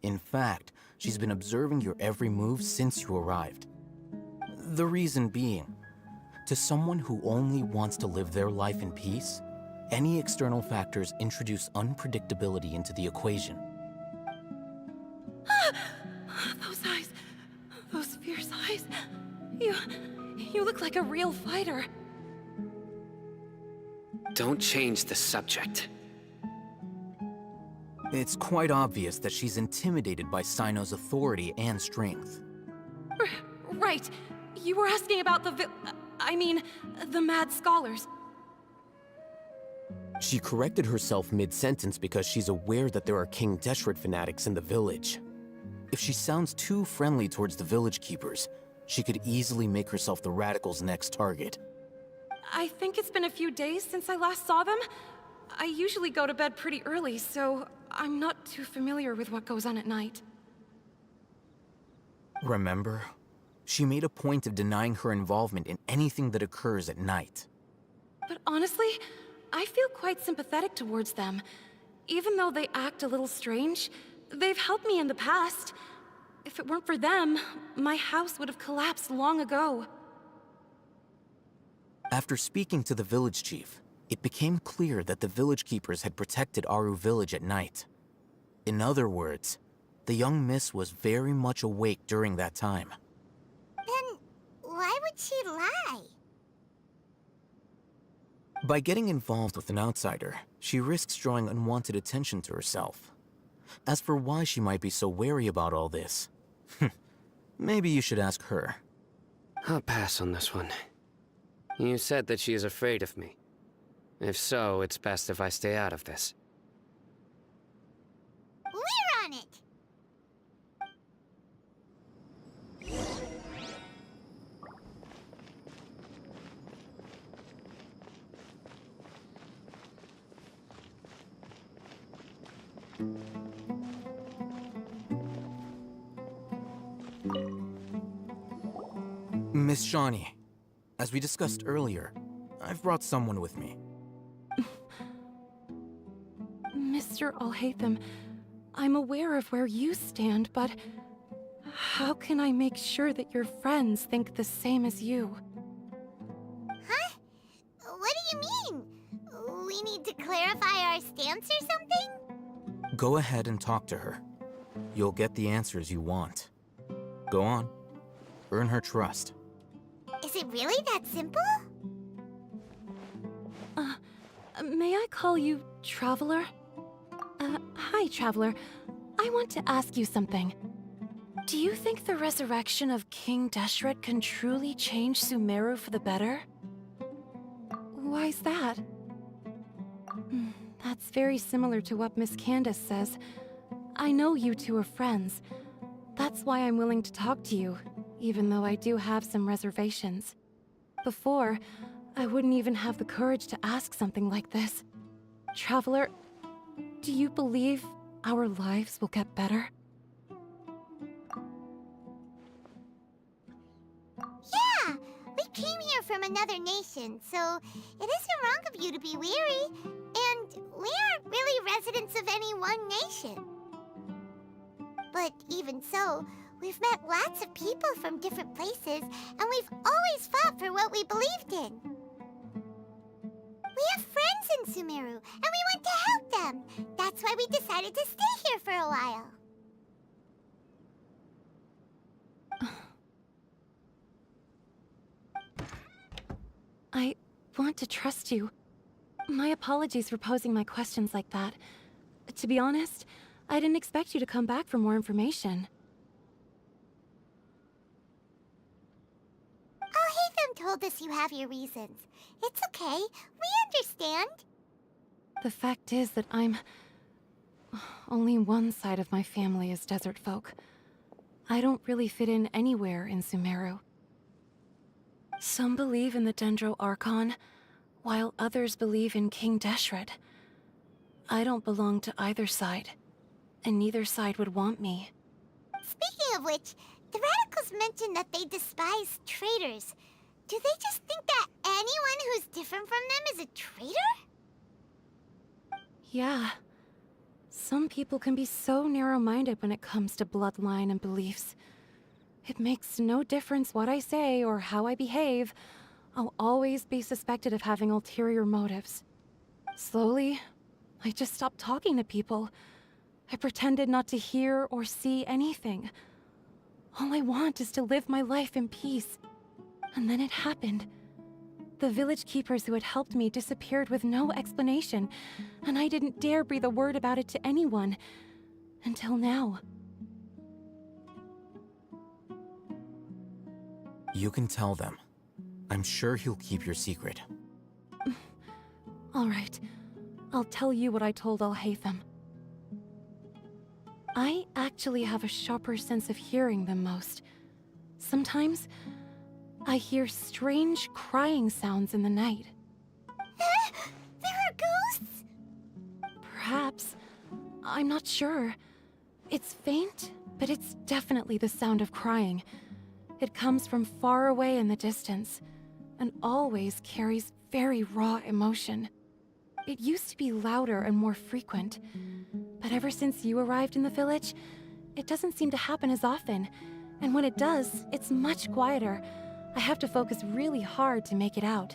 In fact, she's been observing your every move since you arrived. The reason being, to someone who only wants to live their life in peace, any external factors introduce unpredictability into the equation. Those eyes. Those fierce eyes. You look like a real fighter. Don't change the subject. It's quite obvious that she's intimidated by Sino's authority and strength. Right. You were asking about the the mad scholars. She corrected herself mid-sentence because she's aware that there are King Deshret fanatics in the village. If she sounds too friendly towards the village keepers, she could easily make herself the radicals' next target. I think it's been a few days since I last saw them. I usually go to bed pretty early, so I'm not too familiar with what goes on at night. Remember? She made a point of denying her involvement in anything that occurs at night. But honestly, I feel quite sympathetic towards them. Even though they act a little strange, They've helped me in the past. If it weren't for them, my house would have collapsed long ago. After speaking to the village chief, it became clear that the village keepers had protected Aru village at night. In other words, the young miss was very much awake during that time. Then why would she lie? By getting involved with an outsider, she risks drawing unwanted attention to herself. As for why she might be so wary about all this, maybe you should ask her. I'll pass on this one. You said that she is afraid of me. If so, it's best if I stay out of this. We're on it! Miss Shawnee, as we discussed earlier, I've brought someone with me. Mr. Alhaitham, I'm aware of where you stand, but how can I make sure that your friends think the same as you? Huh? What do you mean? We need to clarify our stance or something? Go ahead and talk to her. You'll get the answers you want. Go on. Earn her trust. Is it really that simple? May I call you Traveler? Hi, Traveler. I want to ask you something. Do you think the resurrection of King Deshret can truly change Sumeru for the better? Why's that? That's very similar to what Miss Candace says. I know you two are friends. That's why I'm willing to talk to you, even though I do have some reservations. Before, I wouldn't even have the courage to ask something like this. Traveler, do you believe our lives will get better? Yeah! We came here from another nation, so it isn't wrong of you to be weary. And we aren't really residents of any one nation. But even so, we've met lots of people from different places, and we've always fought for what we believed in. We have friends in Sumeru, and we want to help them. That's why we decided to stay here for a while. I want to trust you. My apologies for posing my questions like that. To be honest, I didn't expect you to come back for more information. Alhaitham told us you have your reasons. It's okay. We understand. The fact is that only one side of my family is desert folk. I don't really fit in anywhere in Sumeru. Some believe in the Dendro Archon, while others believe in King Deshret. I don't belong to either side, and neither side would want me. Speaking of which, the Radicals mentioned that they despise traitors. Do they just think that anyone who's different from them is a traitor? Yeah. Some people can be so narrow-minded when it comes to bloodline and beliefs. It makes no difference what I say or how I behave. I'll always be suspected of having ulterior motives. Slowly, I just stopped talking to people. I pretended not to hear or see anything. All I want is to live my life in peace. And then it happened. The village keepers who had helped me disappeared with no explanation, and I didn't dare breathe a word about it to anyone. Until now. You can tell them. I'm sure he'll keep your secret. All right. I'll tell you what I told Alhaitham. I actually have a sharper sense of hearing than most. Sometimes, I hear strange crying sounds in the night. There are ghosts? Perhaps. I'm not sure. It's faint, but it's definitely the sound of crying. It comes from far away in the distance, and always carries very raw emotion. It used to be louder and more frequent. But ever since you arrived in the village, it doesn't seem to happen as often. And when it does, it's much quieter. I have to focus really hard to make it out.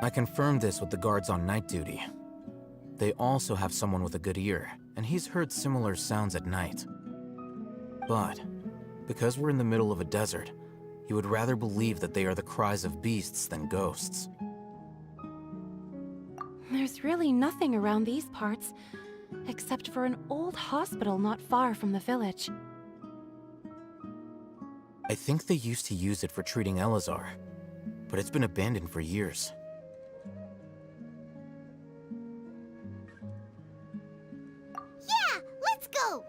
I confirmed this with the guards on night duty. They also have someone with a good ear, and he's heard similar sounds at night. But, because we're in the middle of a desert, he would rather believe that they are the cries of beasts than ghosts. There's really nothing around these parts, except for an old hospital not far from the village. I think they used to use it for treating Elazar, but it's been abandoned for years. Yeah, let's go!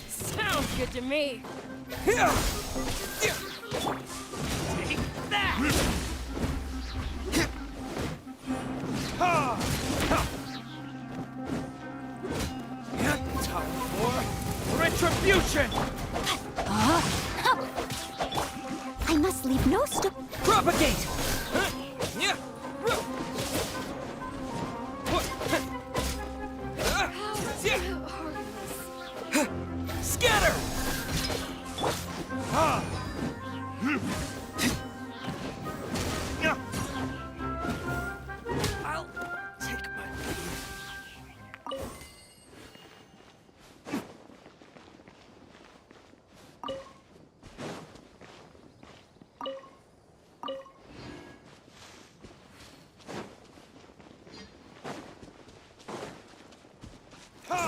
Sounds good to me. Take that! Time for retribution! I must leave no stone. Propagate! Scatter! I'll take my leave.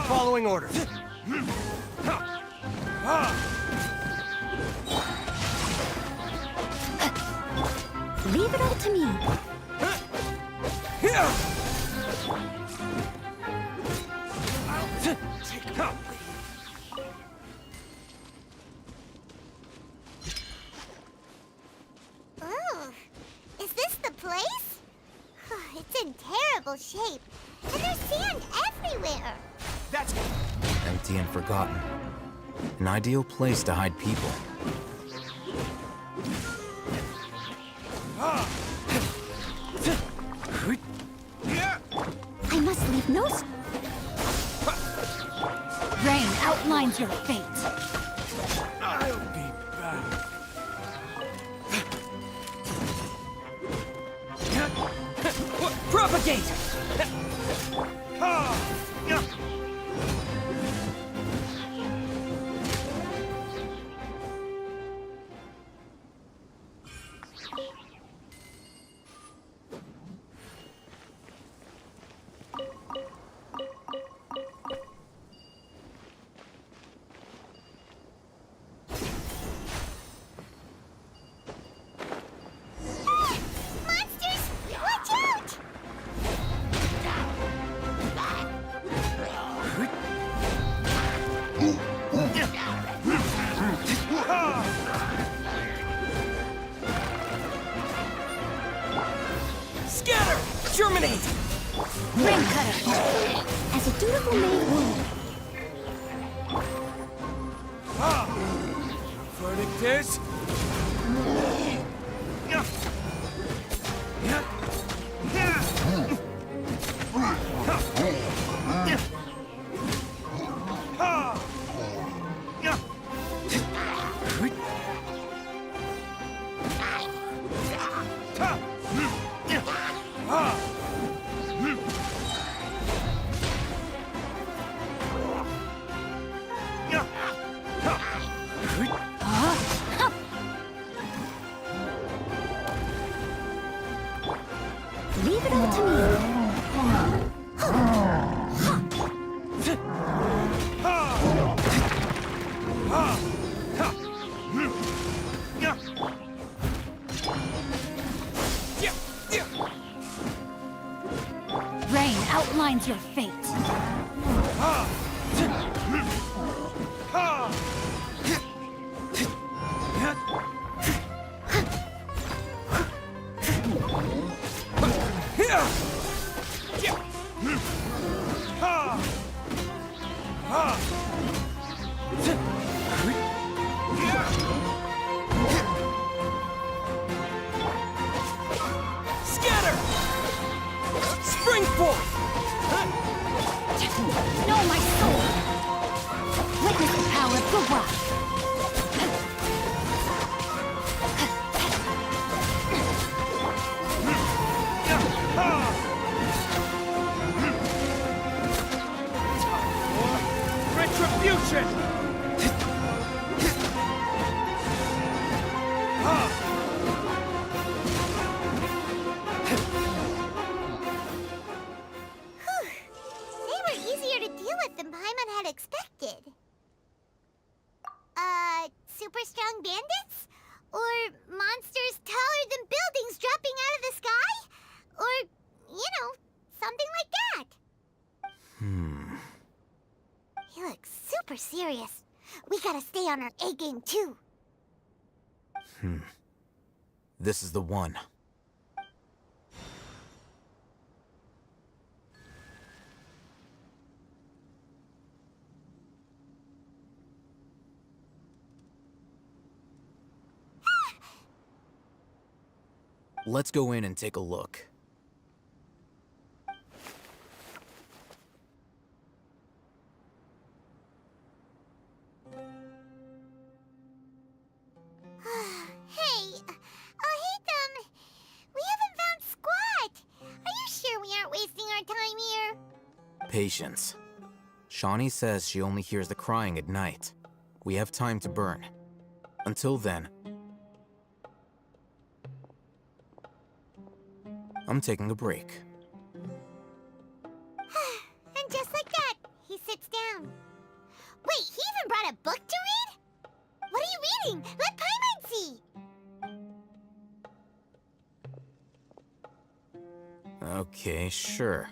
Following orders. Leave it all to me. Ooh, is this the place? It's in terrible shape, and there's sand everywhere. That's Empty and forgotten. An ideal place to hide people. I must leave no Rain outlines your fate. I'll be back. Propagate! Monsters! Watch out! Scatter! Germinate! Rain cutter. As a dutiful maid would. Verdict is... Leave it all to me. Rain outlines your fate. Scatter! Spring forth! Know my soul! Witness the power of the rock! Retribution! They were easier to deal with than Paimon had expected. Super strong bandits? Or monsters taller than buildings dropping out of the sky? Or, something like that. He looks super serious. We gotta stay on our A game too. This is the one. Let's go in and take a look. Hey, we haven't found squat. Are you sure we aren't wasting our time here? Patience. Shawnee says she only hears the crying at night. We have time to burn. Until then, I'm taking a break. And just like that, he sits down. Wait, he even brought a book to read? What are you reading? Let Paimon see! Okay, sure.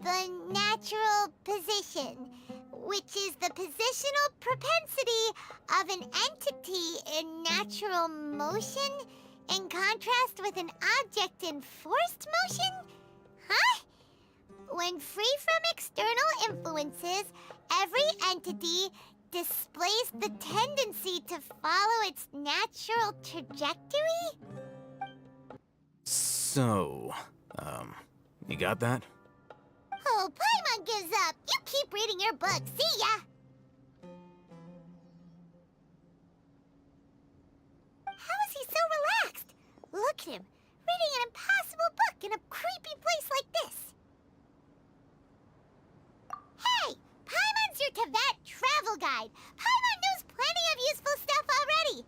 The natural position, which is the positional propensity of an entity in natural motion in contrast with an object in forced motion? Huh? When free from external influences, every entity displays the tendency to follow its natural trajectory? So, you got that? Oh, Paimon gives up. You keep reading your book. See ya! How is he so relaxed? Look at him, reading an impossible book in a creepy place like this. Hey! Paimon's your Tibet travel guide. Paimon knows plenty of useful stuff already.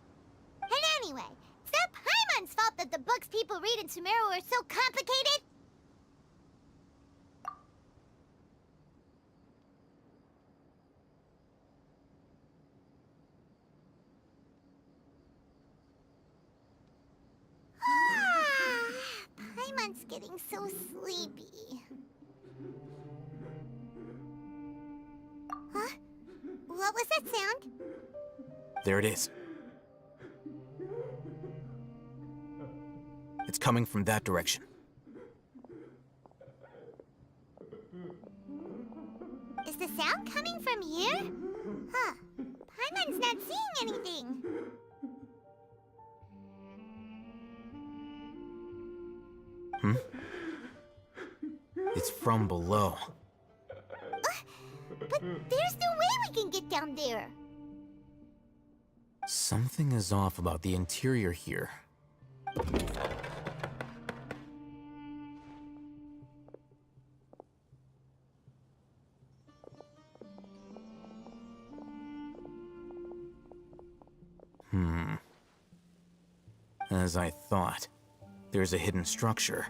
And anyway, it's not Paimon's fault that the books people read in Sumeru are so complicated. Paimon's getting so sleepy. Huh? What was that sound? There it is. It's coming from that direction. Is the sound coming from here? Huh. Paimon's not seeing anything. It's from below. But there's no way we can get down there. Something is off about the interior here. As I thought, there's a hidden structure.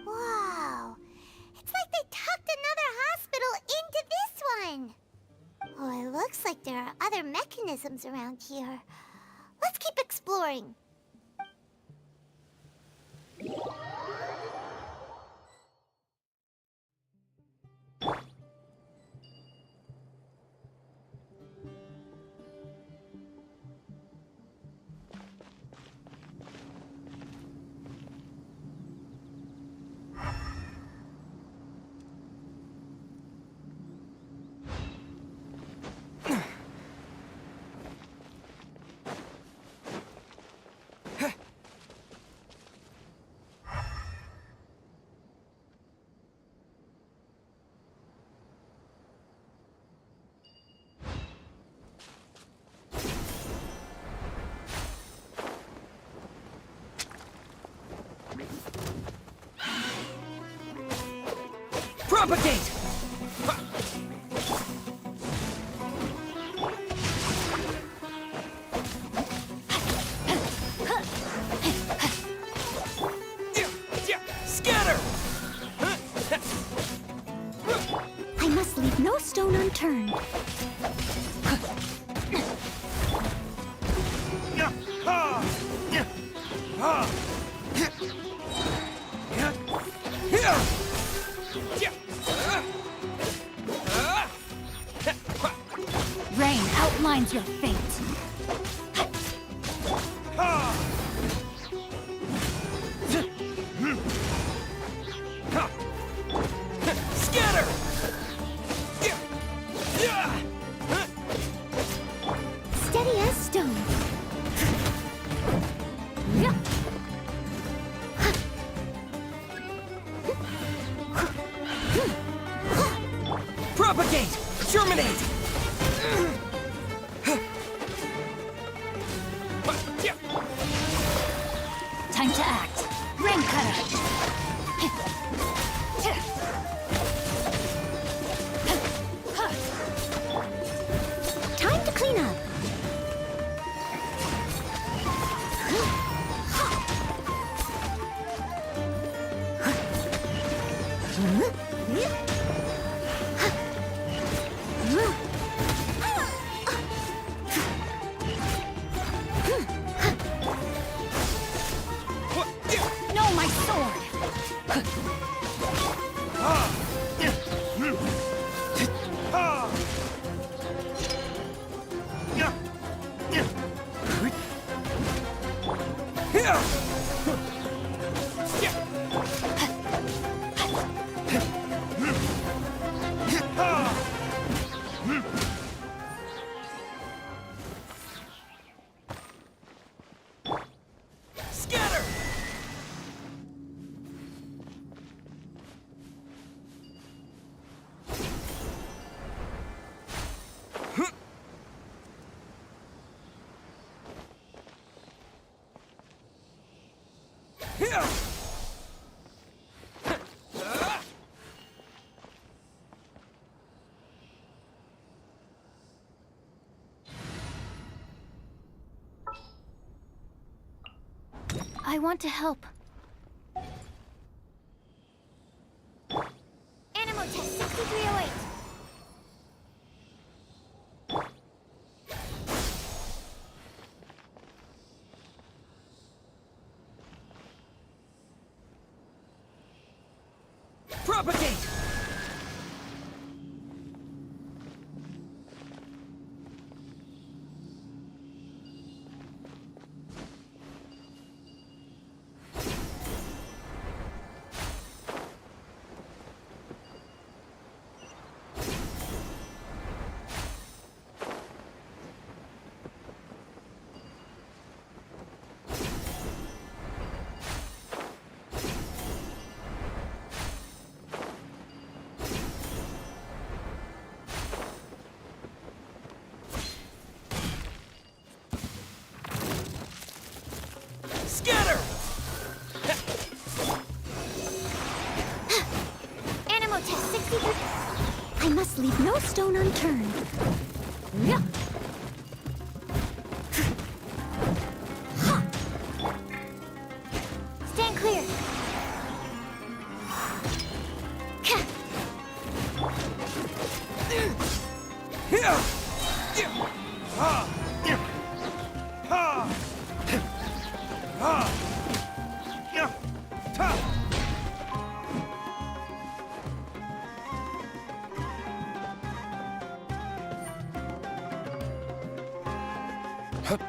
Wow. It's like they mechanisms around here. Let's keep exploring. Propagate! Scatter! I must leave no stone unturned. Rain outlines your fate. Scatter! Steady as stone. Propagate! Germinate! Time to act. Rain cutter. Time to clean up. No, my sword. Scatter! I want to help. Animal test 6308. Propagate! Scatter! Animal test 63. I must leave no stone unturned. Stand clear. Propagate!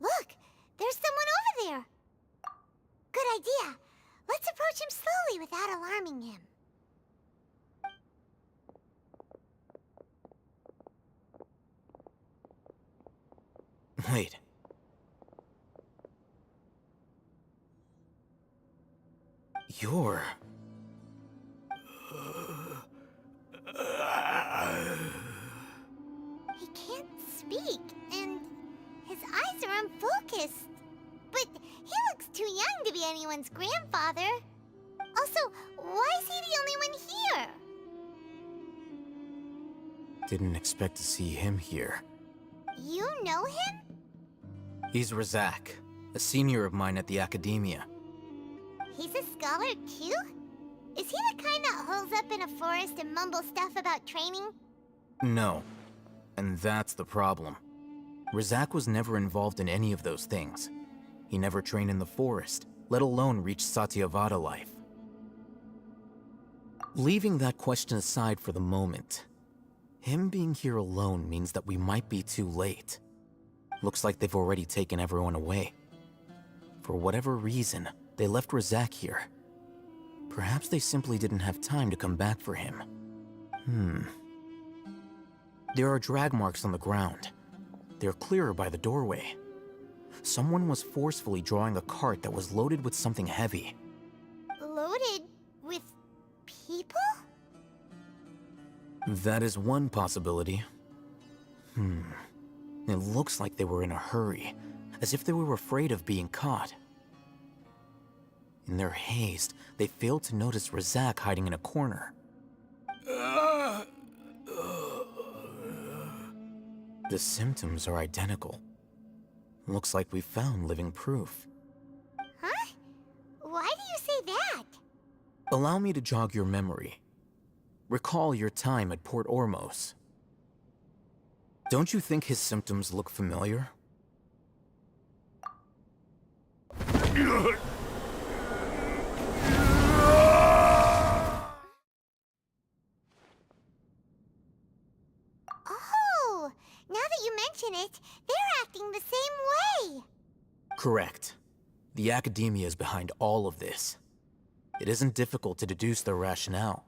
Look! There's someone over there! Good idea. Let's approach him slowly without alarming him. Wait. You're... He can't speak, and his eyes are unfocused. But he looks too young to be anyone's grandfather. Also, why is he the only one here? Didn't expect to see him here. You know him? He's Razak, a senior of mine at the Academia. He's a scholar too? Is he the kind that holes up in a forest and mumbles stuff about training? No. And that's the problem. Razak was never involved in any of those things. He never trained in the forest, let alone reach Satyavada life. Leaving that question aside for the moment, him being here alone means that we might be too late. Looks like they've already taken everyone away. For whatever reason, they left Razak here. Perhaps they simply didn't have time to come back for him. There are drag marks on the ground. They're clearer by the doorway. Someone was forcefully drawing a cart that was loaded with something heavy. Loaded with people? That is one possibility. It looks like they were in a hurry, as if they were afraid of being caught. In their haste, they failed to notice Razak hiding in a corner. The symptoms are identical. Looks like we found living proof. Huh? Why do you say that? Allow me to jog your memory. Recall your time at Port Ormos. Don't you think his symptoms look familiar? Oh, now that you mention it, they're acting the same way. Correct. The Academia is behind all of this. It isn't difficult to deduce their rationale.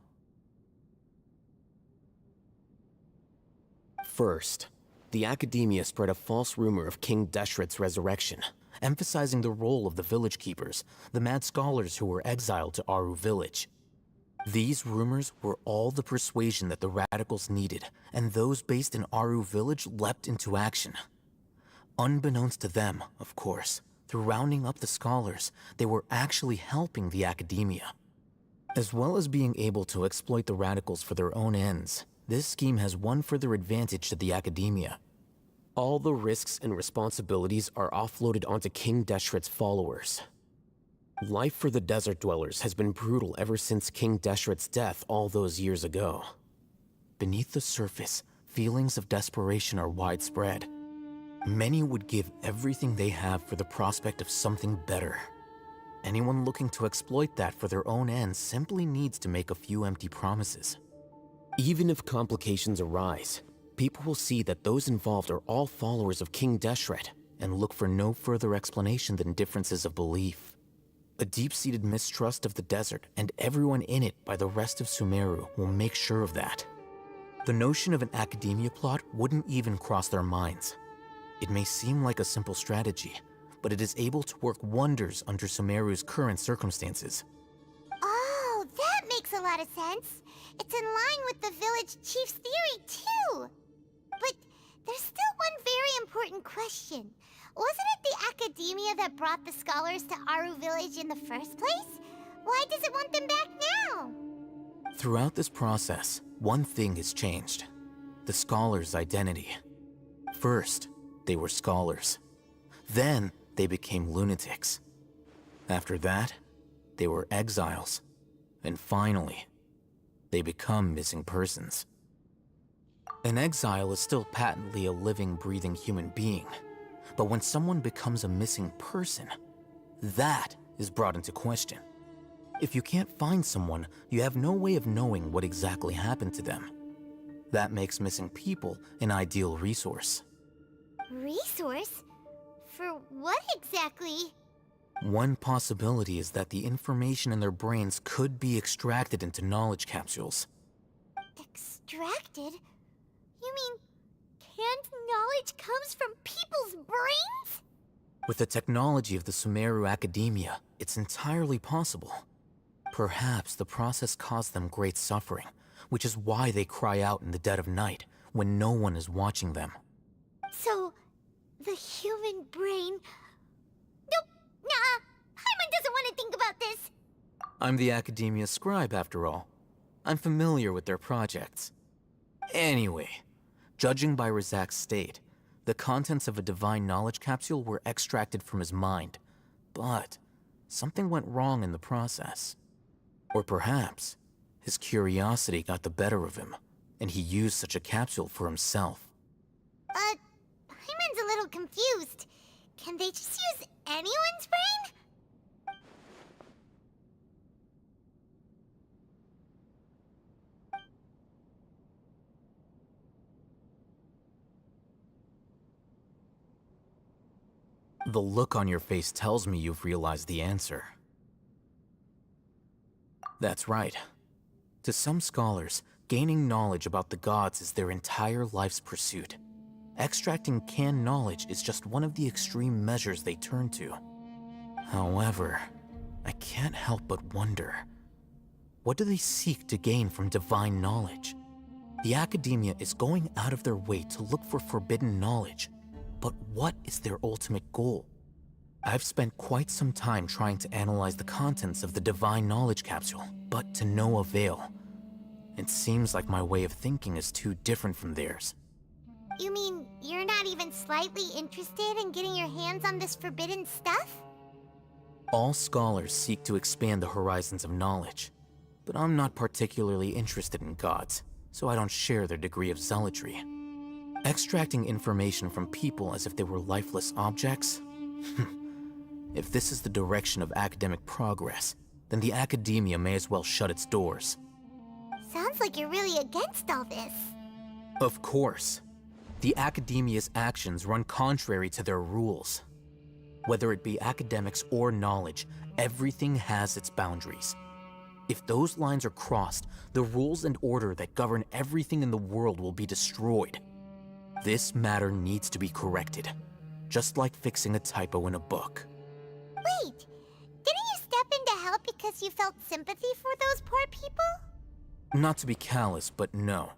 First, the Academia spread a false rumor of King Deshret's resurrection, emphasizing the role of the village keepers, the mad scholars who were exiled to Aru village. These rumors were all the persuasion that the radicals needed, and those based in Aru village leapt into action. Unbeknownst to them, of course, through rounding up the scholars, they were actually helping the academia. As well as being able to exploit the radicals for their own ends, this scheme has one further advantage to the academia. All the risks and responsibilities are offloaded onto King Deshret's followers. Life for the desert dwellers has been brutal ever since King Deshret's death all those years ago. Beneath the surface, feelings of desperation are widespread. Many would give everything they have for the prospect of something better. Anyone looking to exploit that for their own ends simply needs to make a few empty promises. Even if complications arise, people will see that those involved are all followers of King Deshret, and look for no further explanation than differences of belief. A deep-seated mistrust of the desert and everyone in it by the rest of Sumeru will make sure of that. The notion of an academia plot wouldn't even cross their minds. It may seem like a simple strategy, but it is able to work wonders under Sumeru's current circumstances. Oh, that makes a lot of sense. It's in line with the village chief's theory, too. But there's still one very important question. Wasn't it the academia that brought the scholars to Aru village in the first place? Why does it want them back now? Throughout this process, one thing has changed: the scholars' identity. First, they were scholars. Then, they became lunatics. After that, they were exiles. And finally, they become missing persons. An exile is still patently a living, breathing human being. But when someone becomes a missing person, that is brought into question. If you can't find someone, you have no way of knowing what exactly happened to them. That makes missing people an ideal resource. Resource? For what exactly? One possibility is that the information in their brains could be extracted into knowledge capsules. Extracted? You mean canned knowledge comes from people's brains? With the technology of the Sumeru Academia, it's entirely possible. Perhaps the process caused them great suffering, which is why they cry out in the dead of night when no one is watching them. So, the human brain... Nope, nah, Paimon doesn't want to think about this. I'm the Academia scribe, after all. I'm familiar with their projects. Anyway, judging by Razak's state, the contents of a divine knowledge capsule were extracted from his mind. But something went wrong in the process. Or perhaps his curiosity got the better of him, and he used such a capsule for himself. Paimon's a little confused. Can they just use anyone's brain? The look on your face tells me you've realized the answer. That's right. To some scholars, gaining knowledge about the gods is their entire life's pursuit. Extracting canned knowledge is just one of the extreme measures they turn to. However, I can't help but wonder, what do they seek to gain from divine knowledge? The Academia is going out of their way to look for forbidden knowledge, but what is their ultimate goal? I've spent quite some time trying to analyze the contents of the divine knowledge capsule, but to no avail. It seems like my way of thinking is too different from theirs. You mean you're not even slightly interested in getting your hands on this forbidden stuff? All scholars seek to expand the horizons of knowledge, but I'm not particularly interested in gods, so I don't share their degree of zealotry. Extracting information from people as if they were lifeless objects? If this is the direction of academic progress, then the Academia may as well shut its doors. Sounds like you're really against all this. Of course. The Academia's actions run contrary to their rules. Whether it be academics or knowledge, everything has its boundaries. If those lines are crossed, the rules and order that govern everything in the world will be destroyed. This matter needs to be corrected, just like fixing a typo in a book. Wait, didn't you step in to help because you felt sympathy for those poor people? Not to be callous, but no.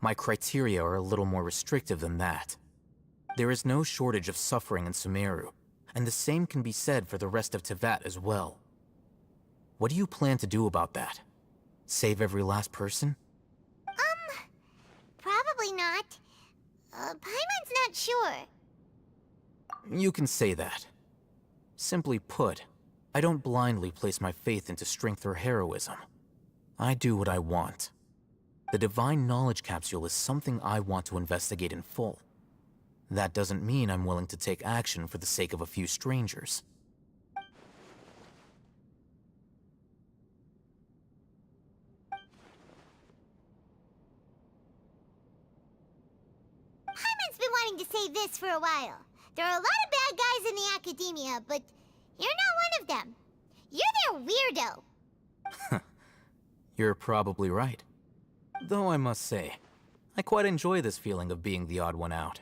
My criteria are a little more restrictive than that. There is no shortage of suffering in Sumeru, and the same can be said for the rest of Teyvat as well. What do you plan to do about that? Save every last person? Probably not. Paimon's not sure. You can say that. Simply put, I don't blindly place my faith into strength or heroism. I do what I want. The Divine Knowledge Capsule is something I want to investigate in full. That doesn't mean I'm willing to take action for the sake of a few strangers. Paimon's been wanting to say this for a while. There are a lot of bad guys in the academia, but you're not one of them. You're their weirdo. You're probably right. Though I must say, I quite enjoy this feeling of being the odd one out.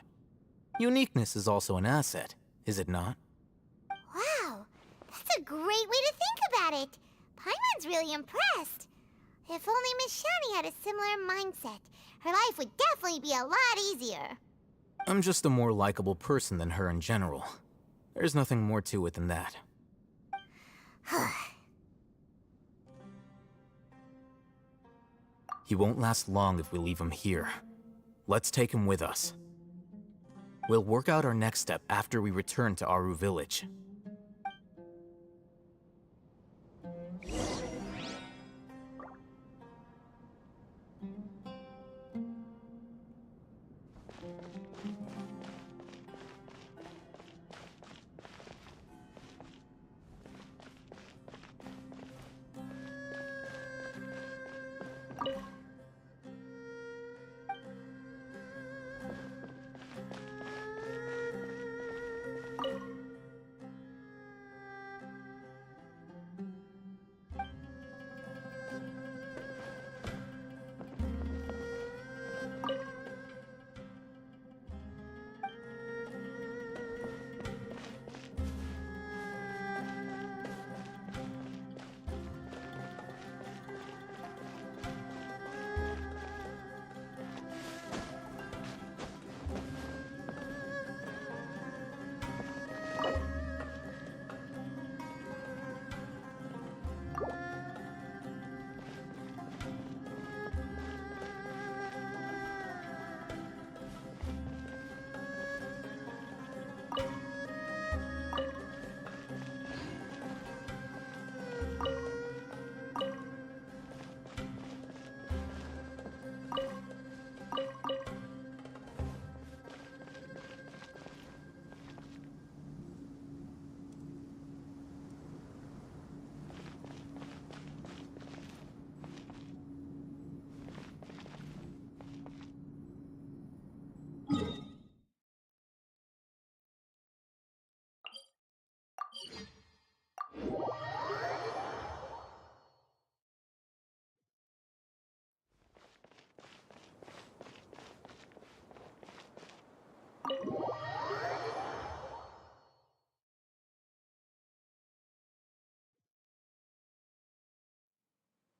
Uniqueness is also an asset, is it not? Wow, that's a great way to think about it. Paimon's really impressed. If only Miss Shani had a similar mindset, her life would definitely be a lot easier. I'm just a more likable person than her in general. There's nothing more to it than that. He won't last long if we leave him here. Let's take him with us. We'll work out our next step after we return to Aru Village.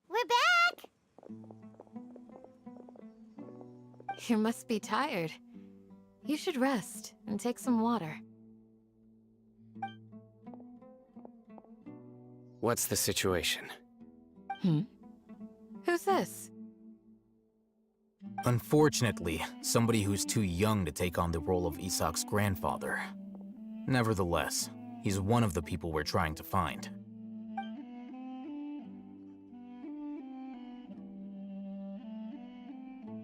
We're back! You must be tired. You should rest and take some water. What's the situation? Who's this? Unfortunately, somebody who's too young to take on the role of Isak's grandfather. Nevertheless, he's one of the people we're trying to find.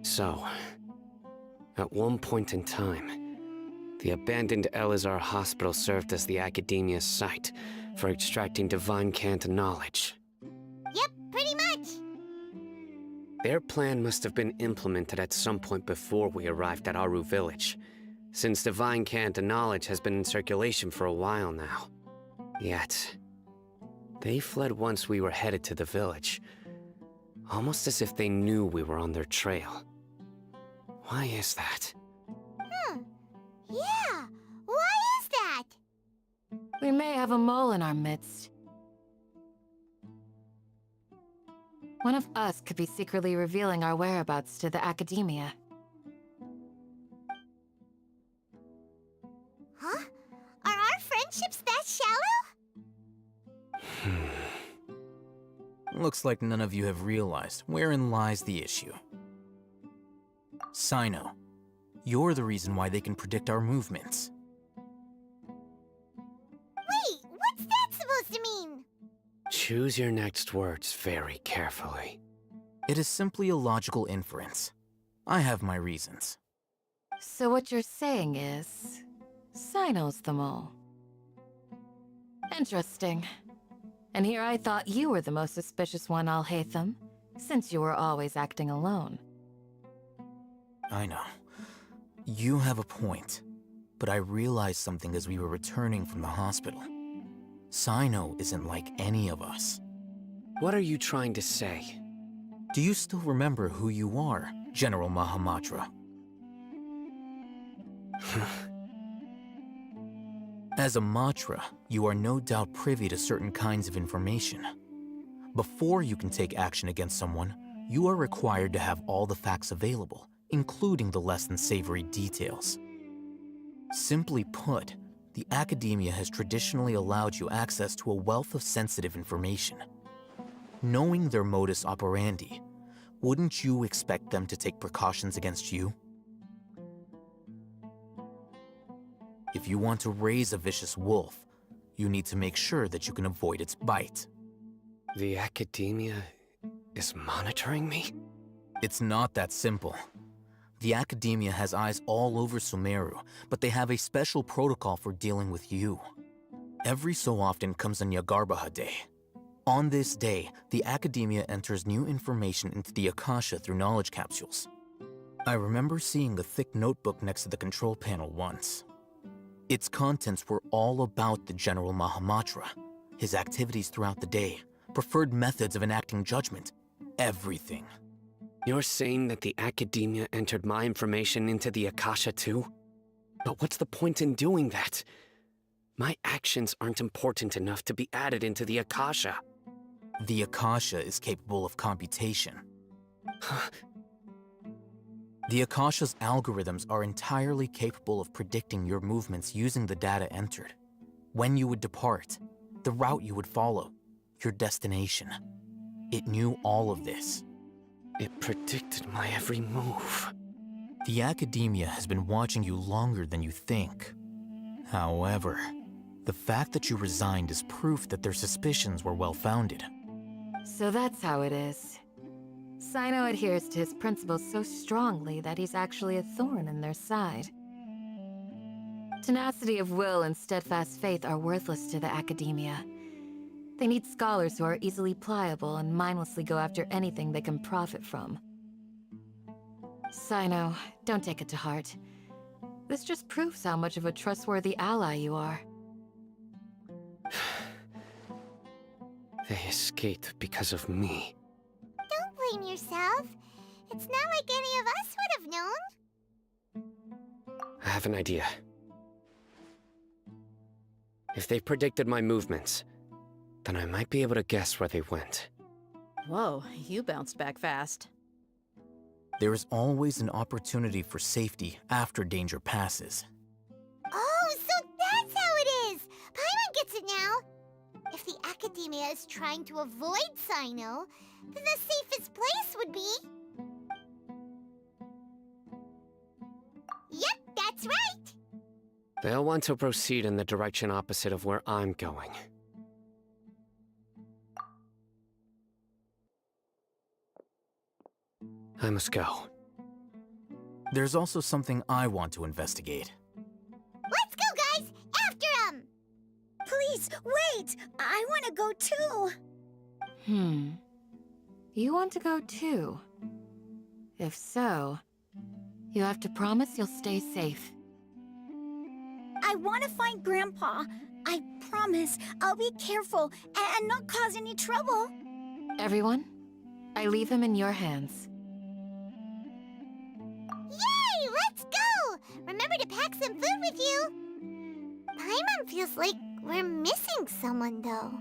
So, at one point in time, the abandoned Elazar Hospital served as the Academia's site for extracting divine cant knowledge. Yep, pretty much. Their plan must have been implemented at some point before we arrived at Aru Village, since divine cant knowledge has been in circulation for a while now. Yet, they fled once we were headed to the village, almost as if they knew we were on their trail. Why is that? Yeah, why is that? We may have a mole in our midst. One of us could be secretly revealing our whereabouts to the Academia. Huh? Are our friendships that shallow? Looks like none of you have realized wherein lies the issue. Sino, you're the reason why they can predict our movements. Wait, what's that supposed to mean? Choose your next words very carefully. It is simply a logical inference. I have my reasons. So what you're saying is, Sino's the mole. Interesting. And here I thought you were the most suspicious one, Alhaitham, since you were always acting alone. I know. You have a point, but I realized something as we were returning from the hospital. Sino isn't like any of us. What are you trying to say? Do you still remember who you are, General Mahamatra? As a Matra, you are no doubt privy to certain kinds of information. Before you can take action against someone, you are required to have all the facts available, including the less than savory details. Simply put, the academia has traditionally allowed you access to a wealth of sensitive information. Knowing their modus operandi, wouldn't you expect them to take precautions against you? If you want to raise a vicious wolf, you need to make sure that you can avoid its bite. The academia is monitoring me? It's not that simple. The academia has eyes all over Sumeru, but they have a special protocol for dealing with you. Every so often comes a Nyagarbaha Day. On this day, the academia enters new information into the Akasha through knowledge capsules. I remember seeing a thick notebook next to the control panel once. Its contents were all about the General Mahamatra, his activities throughout the day, preferred methods of enacting judgment, everything. You're saying that the academia entered my information into the Akasha too? But what's the point in doing that? My actions aren't important enough to be added into the Akasha. The Akasha is capable of computation. The Akasha's algorithms are entirely capable of predicting your movements using the data entered. When you would depart, the route you would follow, your destination. It knew all of this. It predicted my every move. The academia has been watching you longer than you think. However, the fact that you resigned is proof that their suspicions were well-founded. So that's how it is. Sino adheres to his principles so strongly that he's actually a thorn in their side. Tenacity of will and steadfast faith are worthless to the academia. They need scholars who are easily pliable and mindlessly go after anything they can profit from. Sino, don't take it to heart. This just proves how much of a trustworthy ally you are. They escaped because of me. Don't blame yourself. It's not like any of us would have known. I have an idea. If they predicted my movements, then I might be able to guess where they went. Whoa, you bounced back fast. There is always an opportunity for safety after danger passes. Oh, so that's how it is! Paimon gets it now! If the academia is trying to avoid Sino, then the safest place would be... Yep, that's right! They'll want to proceed in the direction opposite of where I'm going. I must go. There's also something I want to investigate. Let's go, guys! After him! Please, wait! I want to go too! You want to go too? If so, you have to promise you'll stay safe. I want to find Grandpa. I promise I'll be careful and not cause any trouble. Everyone, I leave him in your hands. Yay! Let's go! Remember to pack some food with you! Paimon feels like we're missing someone, though.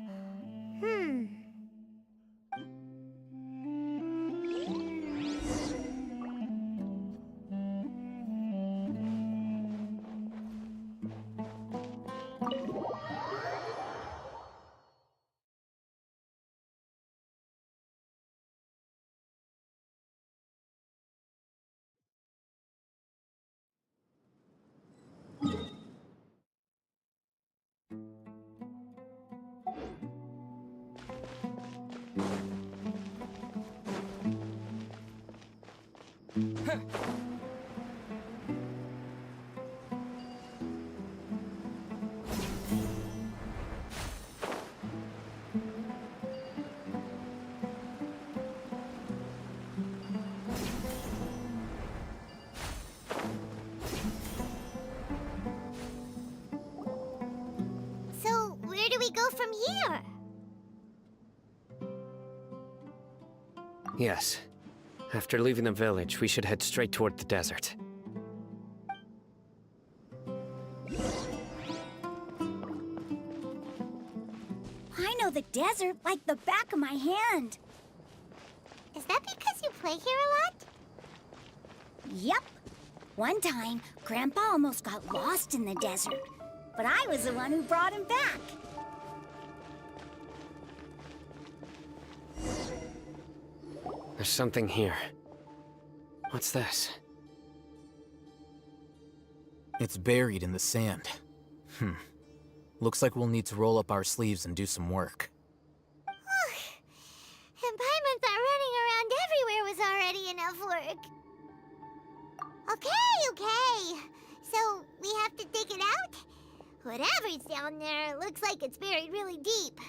So, where do we go from here? Yes. After leaving the village, we should head straight toward the desert. I know the desert like the back of my hand. Is that because you play here a lot? Yep. One time, Grandpa almost got lost in the desert, but I was the one who brought him back. There's something here. What's this? It's buried in the sand. Looks like we'll need to roll up our sleeves and do some work. And Paimon thought running around everywhere was already enough work. Okay. So, we have to dig it out? Whatever's down there looks like it's buried really deep.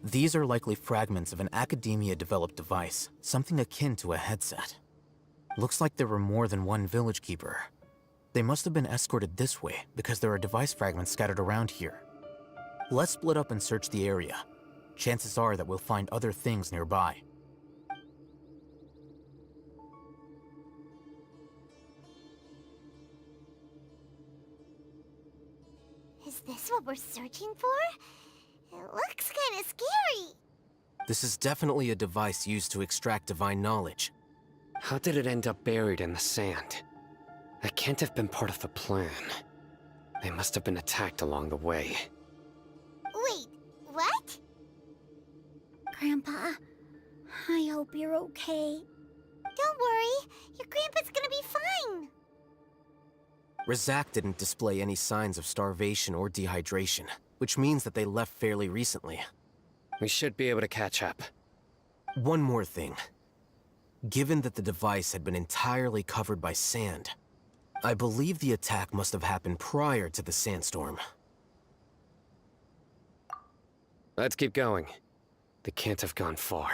These are likely fragments of an Academia-developed device, something akin to a headset. Looks like there were more than one village keeper. They must have been escorted this way because there are device fragments scattered around here. Let's split up and search the area. Chances are that we'll find other things nearby. Is this what we're searching for? It looks kinda scary. This is definitely a device used to extract divine knowledge. How did it end up buried in the sand? That can't have been part of the plan. They must have been attacked along the way. Wait, what? Grandpa, I hope you're okay. Don't worry, your grandpa's gonna be fine. Razak didn't display any signs of starvation or dehydration, which means that they left fairly recently. We should be able to catch up. One more thing. Given that the device had been entirely covered by sand, I believe the attack must have happened prior to the sandstorm. Let's keep going. They can't have gone far.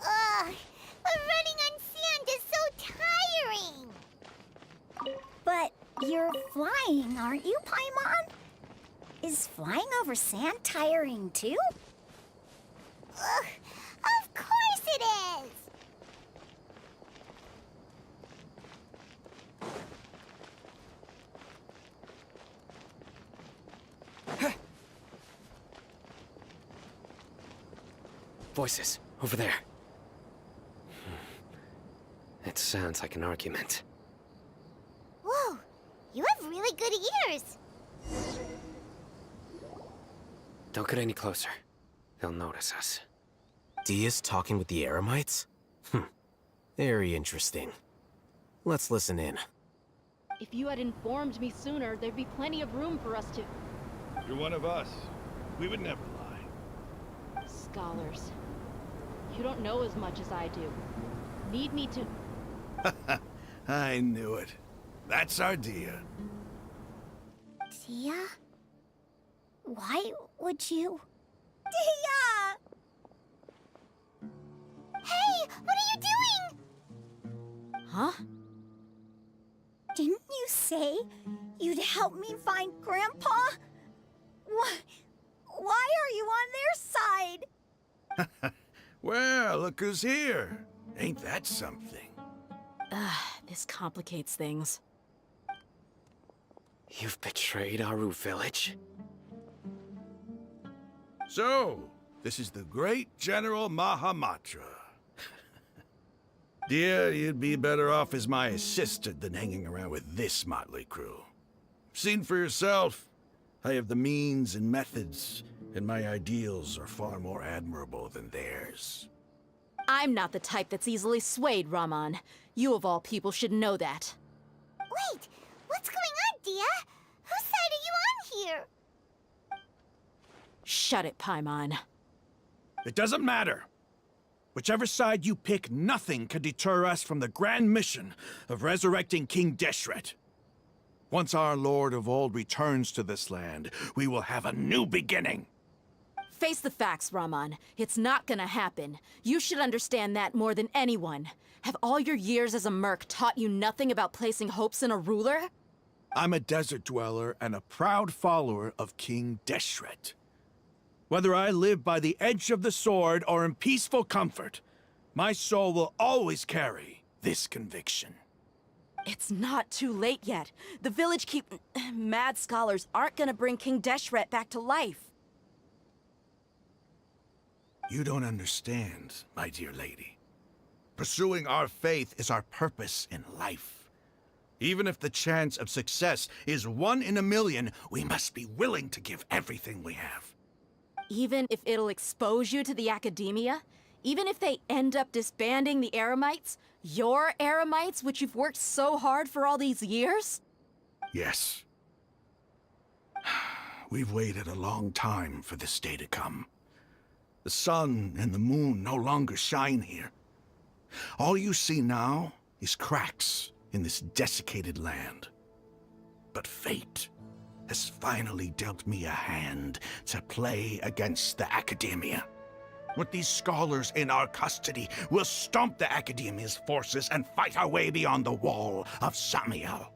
Ugh, but running on sand is so tiring. But you're flying, aren't you, Paimon? Is flying over sand tiring too? Ugh, of course it is. Voices, over there. It sounds like an argument. Whoa, you have really good ears. Don't get any closer. They'll notice us. Dia's talking with the Eremites? Very interesting. Let's listen in. If you had informed me sooner, there'd be plenty of room for us to... You're one of us. We would never lie. Scholars. You don't know as much as I do. Need me to... I knew it. That's our Dia. Dia? Why would you... Dia! Hey, what are you doing? Huh? Didn't you say you'd help me find Grandpa? Why are you on their side? Well, look who's here. Ain't that something? This complicates things. You've betrayed Aru village? So, this is the great General Mahamatra. Dear, you'd be better off as my assistant than hanging around with this motley crew. Seen for yourself, I have the means and methods, and my ideals are far more admirable than theirs. I'm not the type that's easily swayed, Raman. You of all people should know that. Wait, what's going on, Dia? Whose side Shut it, Paimon. It doesn't matter. Whichever side you pick, nothing can deter us from the grand mission of resurrecting King Deshret. Once our Lord of Old returns to this land, we will have a new beginning. Face the facts, Raman. It's not gonna happen. You should understand that more than anyone. Have all your years as a merc taught you nothing about placing hopes in a ruler? I'm a desert dweller and a proud follower of King Deshret. Whether I live by the edge of the sword or in peaceful comfort, my soul will always carry this conviction. It's not too late yet. The village mad scholars aren't gonna bring King Deshret back to life. You don't understand, my dear lady. Pursuing our faith is our purpose in life. Even if the chance of success is 1 in a million, we must be willing to give everything we have. Even if it'll expose you to the academia? Even if they end up disbanding the Eremites? Your Eremites, which you've worked so hard for all these years? Yes. We've waited a long time for this day to come. The sun and the moon no longer shine here. All you see now is cracks in this desiccated land. But fate has finally dealt me a hand to play against the Academia. With these scholars in our custody, we'll stomp the Academia's forces and fight our way beyond the wall of Samiel.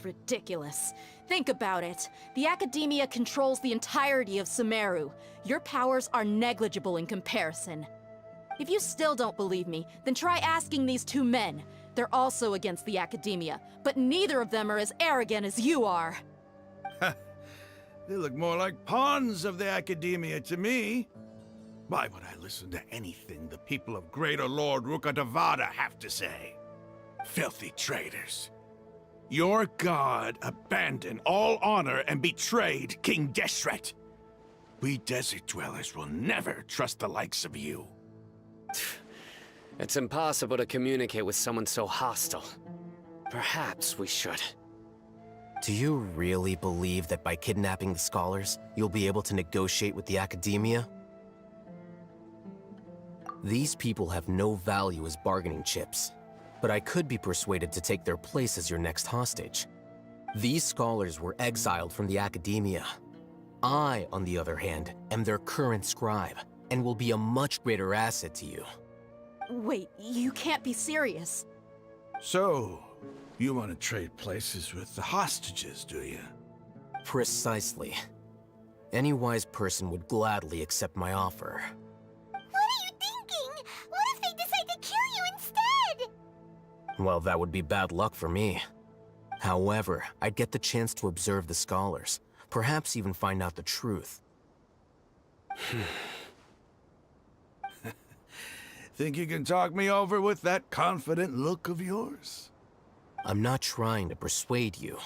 Ridiculous. Think about it. The Academia controls the entirety of Sumeru. Your powers are negligible in comparison. If you still don't believe me, then try asking these 2 men. They're also against the Academia, but neither of them are as arrogant as you are. They look more like pawns of the Academia to me. Why would I listen to anything the people of Greater Lord Rukkhadevada have to say? Filthy traitors. Your god abandoned all honor and betrayed King Deshret. We desert dwellers will never trust the likes of you. It's impossible to communicate with someone so hostile. Perhaps we should. Do you really believe that by kidnapping the scholars, you'll be able to negotiate with the Academia? These people have no value as bargaining chips, but I could be persuaded to take their place as your next hostage. These scholars were exiled from the Academia. I, on the other hand, am their current scribe, and will be a much greater asset to you. Wait, you can't be serious. So, you want to trade places with the hostages, do you? Precisely. Any wise person would gladly accept my offer. What are you thinking? What if they decide to kill you instead? Well, that would be bad luck for me. However, I'd get the chance to observe the scholars, perhaps even find out the truth. Think you can talk me over with that confident look of yours? I'm not trying to persuade you.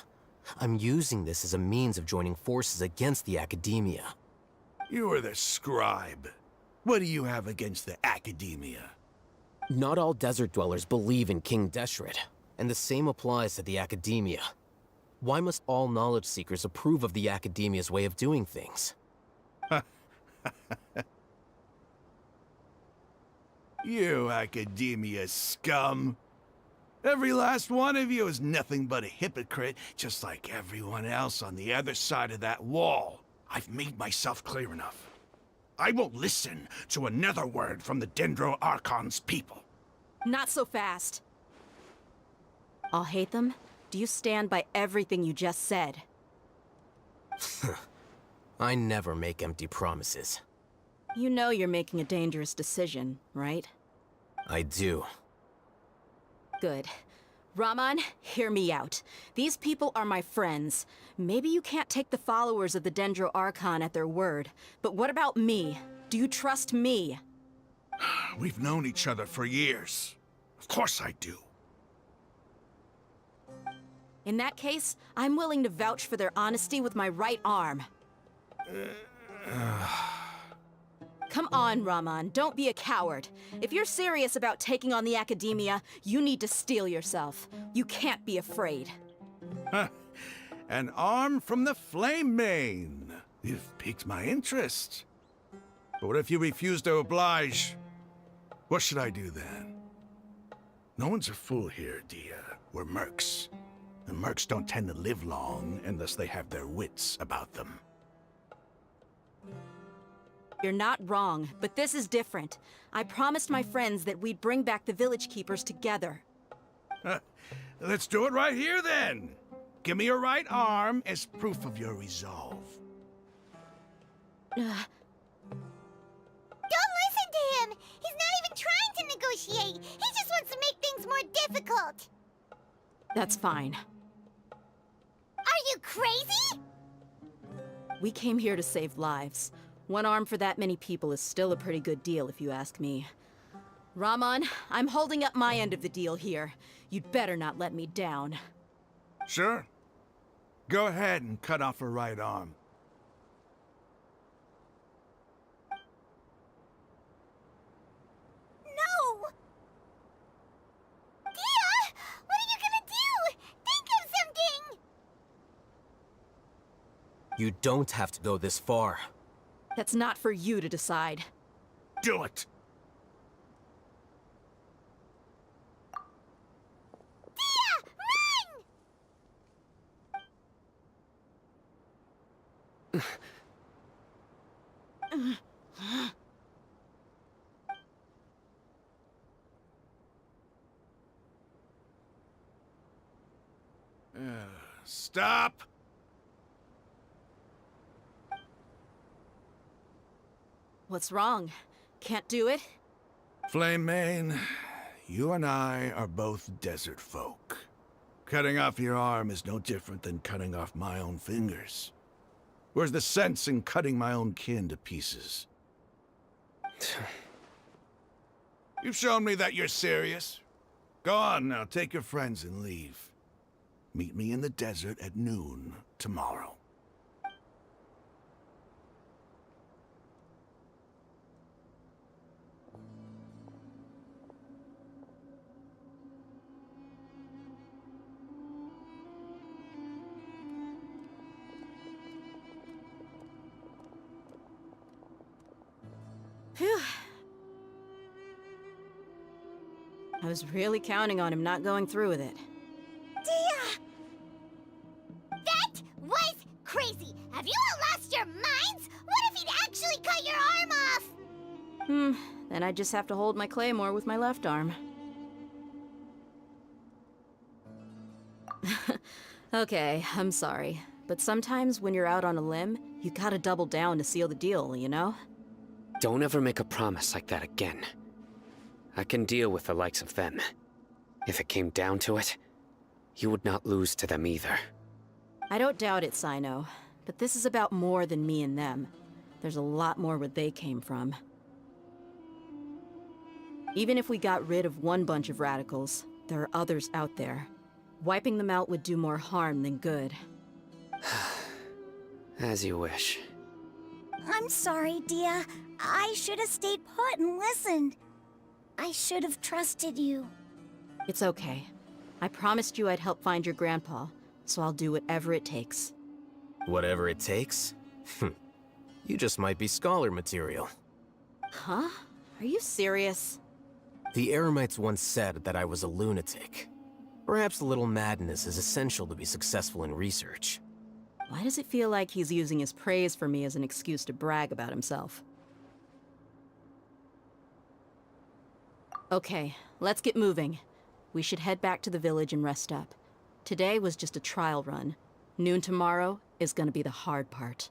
I'm using this as a means of joining forces against the Academia. You are the scribe. What do you have against the Academia? Not all desert dwellers believe in King Deshret, and the same applies to the Academia. Why must all knowledge seekers approve of the Academia's way of doing things? You Academia scum. Every last one of you is nothing but a hypocrite, just like everyone else on the other side of that wall. I've made myself clear enough. I won't listen to another word from the Dendro Archon's people. Not so fast. I'll hate them. Do you stand by everything you just said? I never make empty promises. You know you're making a dangerous decision, right? I do. Good. Raman, hear me out. These people are my friends. Maybe you can't take the followers of the Dendro Archon at their word, but what about me? Do you trust me? We've known each other for years. Of course I do. In that case, I'm willing to vouch for their honesty with my right arm. Come on, Raman, don't be a coward. If you're serious about taking on the Academia, you need to steel yourself. You can't be afraid. An arm from the Flame Mane. You've piqued my interest. But what if you refuse to oblige? What should I do then? No one's a fool here, Dia. We're mercs. And mercs don't tend to live long unless they have their wits about them. You're not wrong, but this is different. I promised my friends that we'd bring back the village keepers together. Let's do it right here, then. Give me your right arm as proof of your resolve. Don't listen to him! He's not even trying to negotiate! He just wants to make things more difficult! That's fine. Are you crazy? We came here to save lives. One arm for that many people is still a pretty good deal, if you ask me. Rahman, I'm holding up my end of the deal here. You'd better not let me down. Sure. Go ahead and cut off her right arm. No! Dia! What are you gonna do? Think of something! You don't have to go this far. That's not for you to decide. Do it! Stop! What's wrong? Can't do it? Flame Mane, you and I are both desert folk. Cutting off your arm is no different than cutting off my own fingers. Where's the sense in cutting my own kin to pieces? You've shown me that you're serious. Go on now, take your friends and leave. Meet me in the desert at noon tomorrow. Phew. I was really counting on him not going through with it. Dia! That was crazy! Have you all lost your minds? What if he'd actually cut your arm off? Then I just have to hold my claymore with my left arm. Okay, I'm sorry. But sometimes when you're out on a limb, you gotta double down to seal the deal, you know? Don't ever make a promise like that again. I can deal with the likes of them. If it came down to it, you would not lose to them either. I don't doubt it, Sino. But this is about more than me and them. There's a lot more where they came from. Even if we got rid of one bunch of radicals, there are others out there. Wiping them out would do more harm than good. As you wish. I'm sorry, Dia. I should have stayed put and listened. I should have trusted you. It's okay. I promised you I'd help find your grandpa, so I'll do whatever it takes. Whatever it takes? You just might be scholar material. Huh? Are you serious? The Eremites once said that I was a lunatic. Perhaps a little madness is essential to be successful in research. Why does it feel like he's using his praise for me as an excuse to brag about himself? Okay, let's get moving. We should head back to the village and rest up. Today was just a trial run. Noon tomorrow is gonna be the hard part.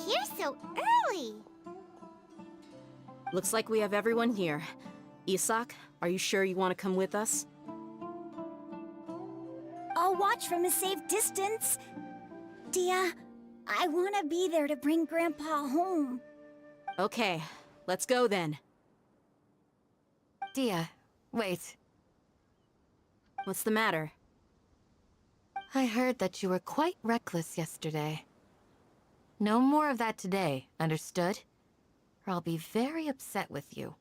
here so early? Looks like we have everyone here. Isak, are you sure you want to come with us? I'll watch from a safe distance. Dia, I want to be there to bring Grandpa home. Okay, let's go then. Dia, wait. What's the matter? I heard that you were quite reckless yesterday. No more of that today, understood? Or I'll be very upset with you.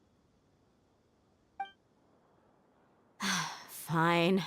Fine.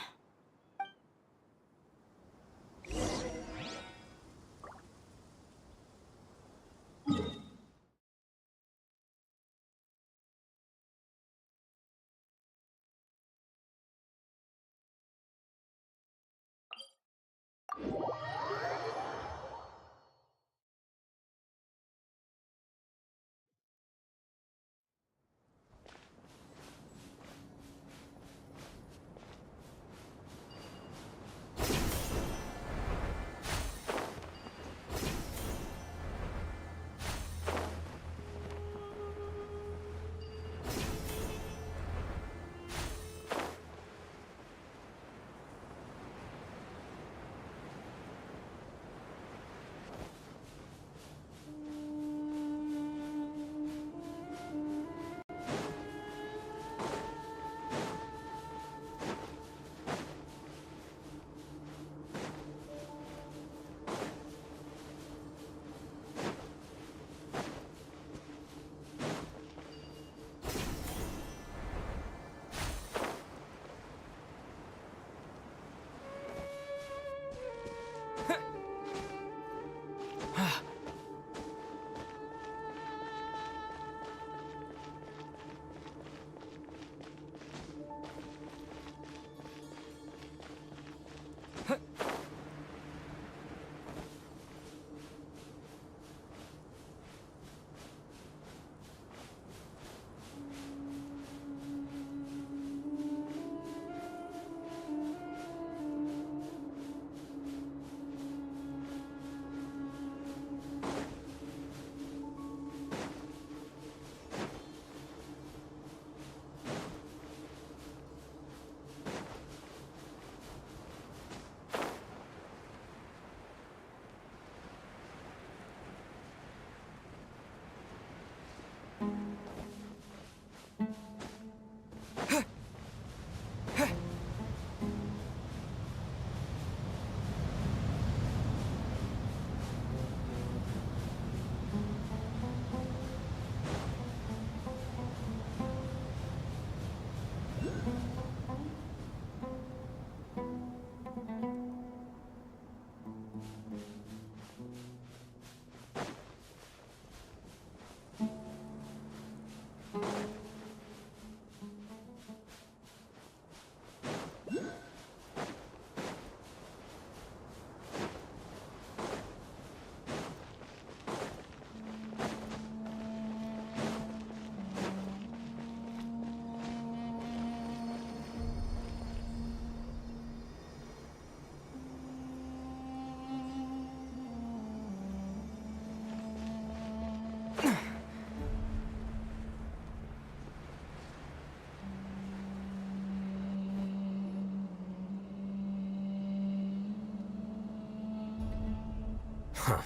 Huh.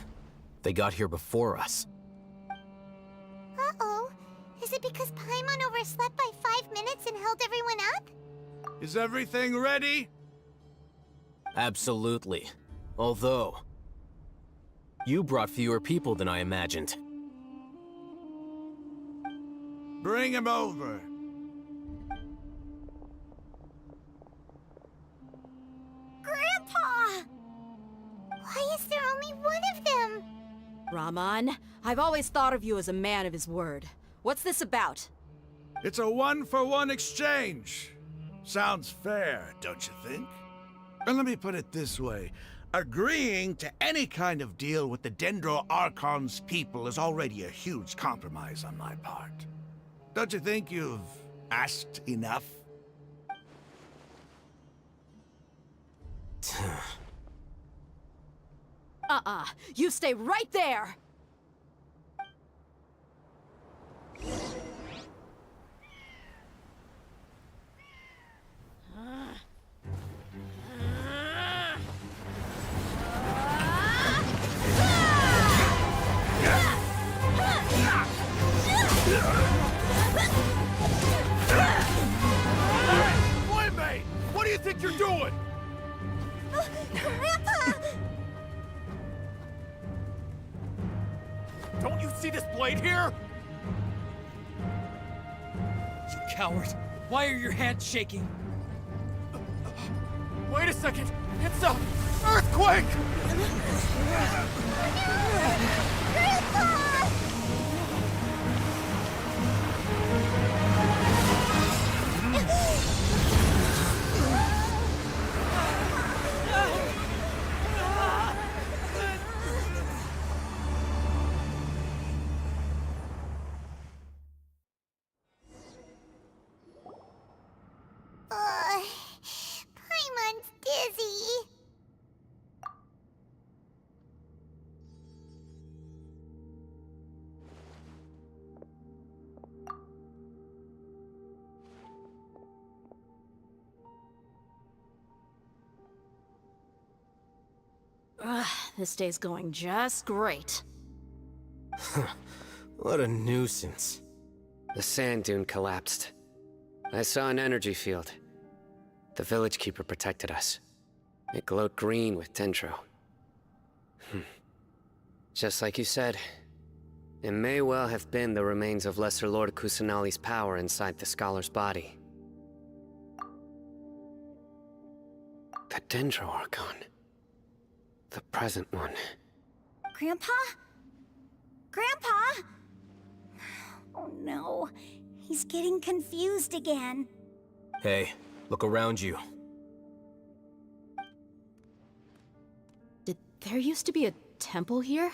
They got here before us. Uh-oh. Is it because Paimon overslept by 5 minutes and held everyone up? Is everything ready? Absolutely. Although, you brought fewer people than I imagined. Bring him over. Grandpa! Why is there only one of them? Rahman, I've always thought of you as a man of his word. What's this about? It's a one-for-one exchange. Sounds fair, don't you think? And let me put it this way. Agreeing to any kind of deal with the Dendro Archon's people is already a huge compromise on my part. Don't you think you've asked enough? You stay right there! see this blade here? You coward! Why are your hands shaking? Wait a second! It's a earthquake! Paimon's dizzy. Ugh, this day's going just great. What a nuisance. The sand dune collapsed. I saw an energy field. The village keeper protected us. It glowed green with dendro. Just like you said, it may well have been the remains of Lesser Lord Kusanali's power inside the scholar's body. The dendro archon. The present one. Grandpa? Grandpa? Oh no, he's getting confused again. Hey, look around you. Did there used to be a temple here?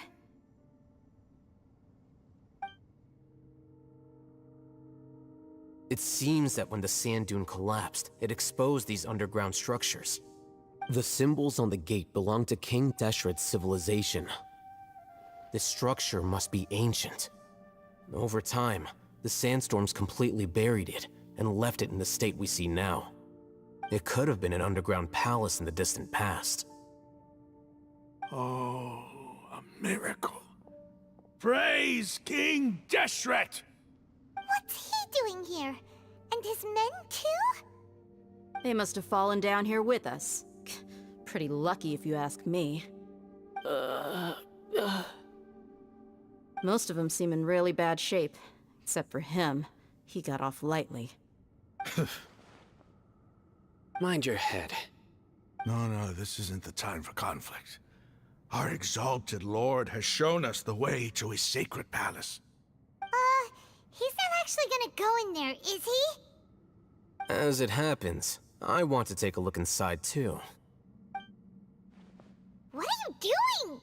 It seems that when the sand dune collapsed, it exposed these underground structures. The symbols on the gate belong to King Deshret's civilization. This structure must be ancient. Over time, the sandstorms completely buried it and left it in the state we see now. It could have been an underground palace in the distant past. Oh, a miracle. Praise King Deshret! What's he doing here? And his men too? They must have fallen down here with us. Pretty lucky if you ask me. Most of them seem in really bad shape. Except for him. He got off lightly. Mind your head. No, this isn't the time for conflict. Our exalted lord has shown us the way to his sacred palace. He's not actually gonna go in there, is he? As it happens, I want to take a look inside too. What are you doing?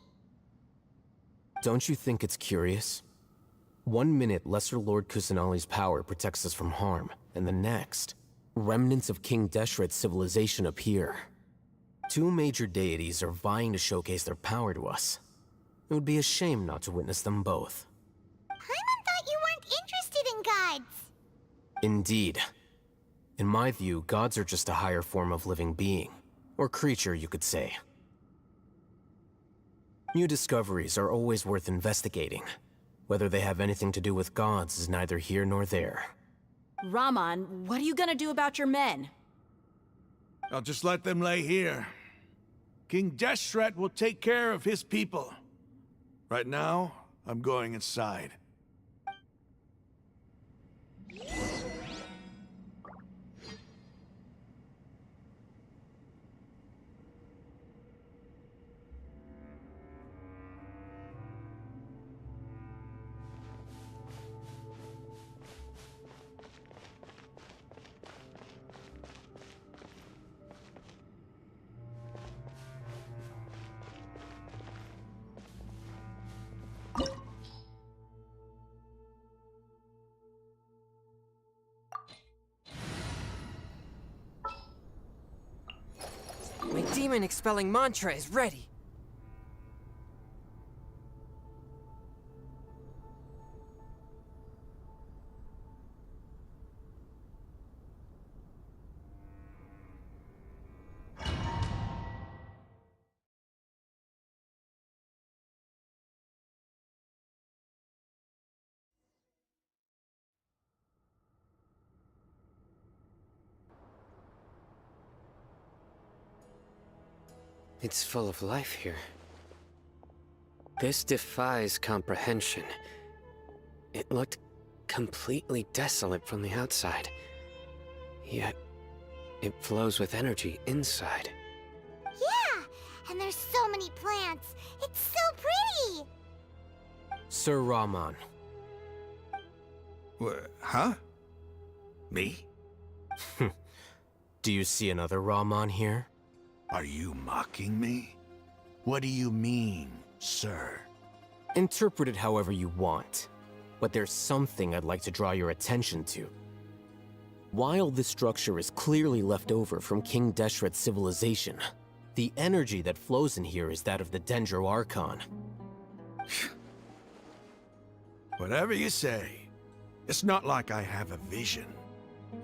Don't you think it's curious? 1 minute, Lesser Lord Kusanali's power protects us from harm, and the next, remnants of King Deshret's civilization appear. 2 major deities are vying to showcase their power to us. It would be a shame not to witness them both. Paimon thought you weren't interested in gods. Indeed. In my view, gods are just a higher form of living being, or creature, you could say. New discoveries are always worth investigating. Whether they have anything to do with gods is neither here nor there. Raman, what are you gonna do about your men? I'll just let them lay here. King Deshret will take care of his people. Right now, I'm going inside. My demon-expelling mantra is ready. It's full of life here. This defies comprehension. It looked completely desolate from the outside. Yet, it flows with energy inside. Yeah, and there's so many plants. It's so pretty. Sir Rahman. Huh? Me? Do you see another Rahman here? Are you mocking me? What do you mean, sir? Interpret it however you want, but there's something I'd like to draw your attention to. While this structure is clearly left over from King Deshret's civilization, the energy that flows in here is that of the Dendro Archon. Whatever you say. It's not like I have a vision.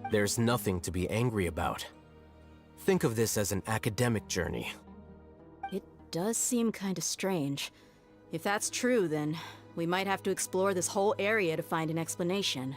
There's nothing to be angry about. Think of this as an academic journey. It does seem kinda strange. If that's true, then we might have to explore this whole area to find an explanation.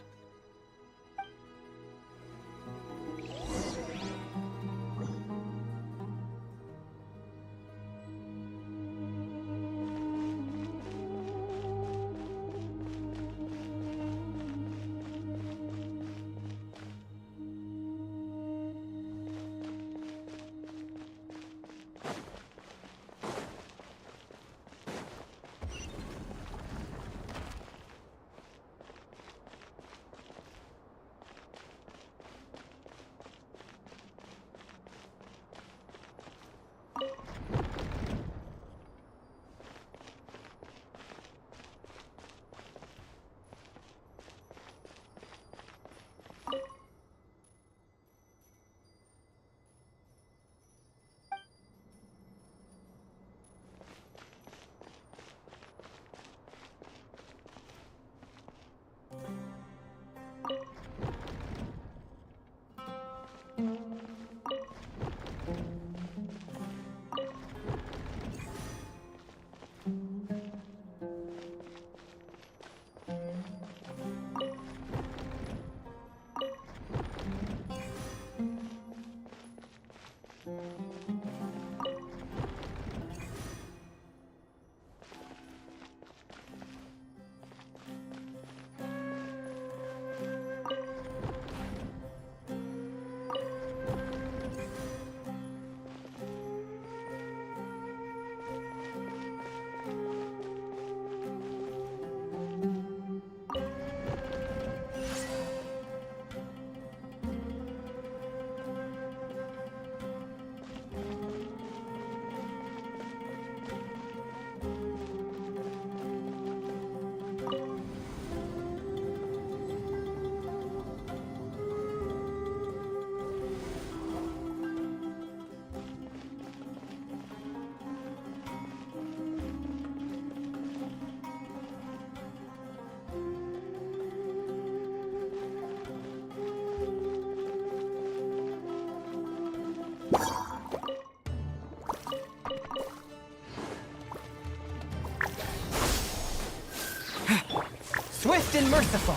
Swift and merciful.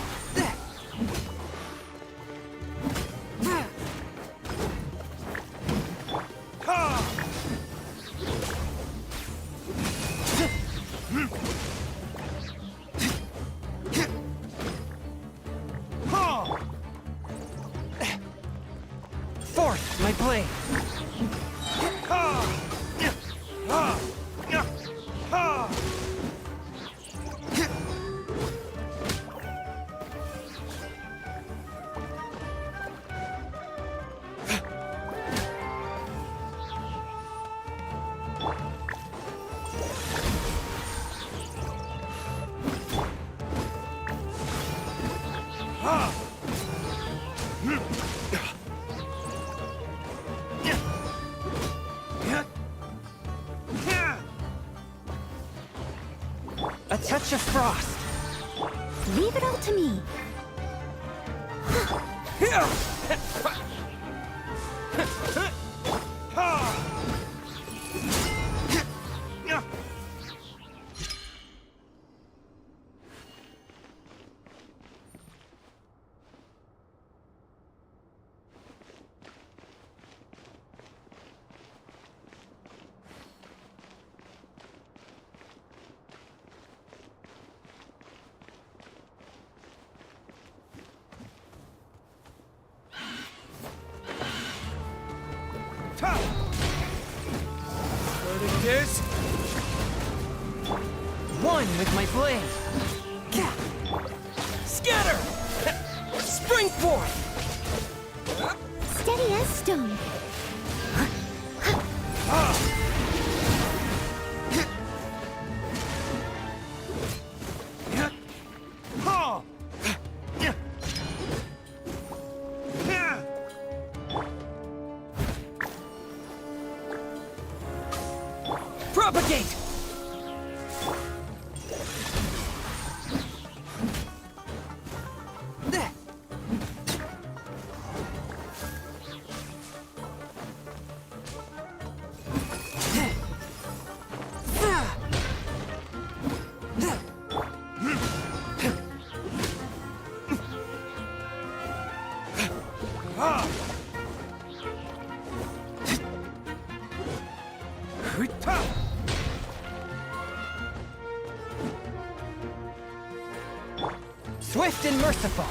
Forth, my blade. A touch of frost. Leave it all to me. One with my blade. Scatter! Spring forth! Steady as stone. Propagate! Swift and merciful.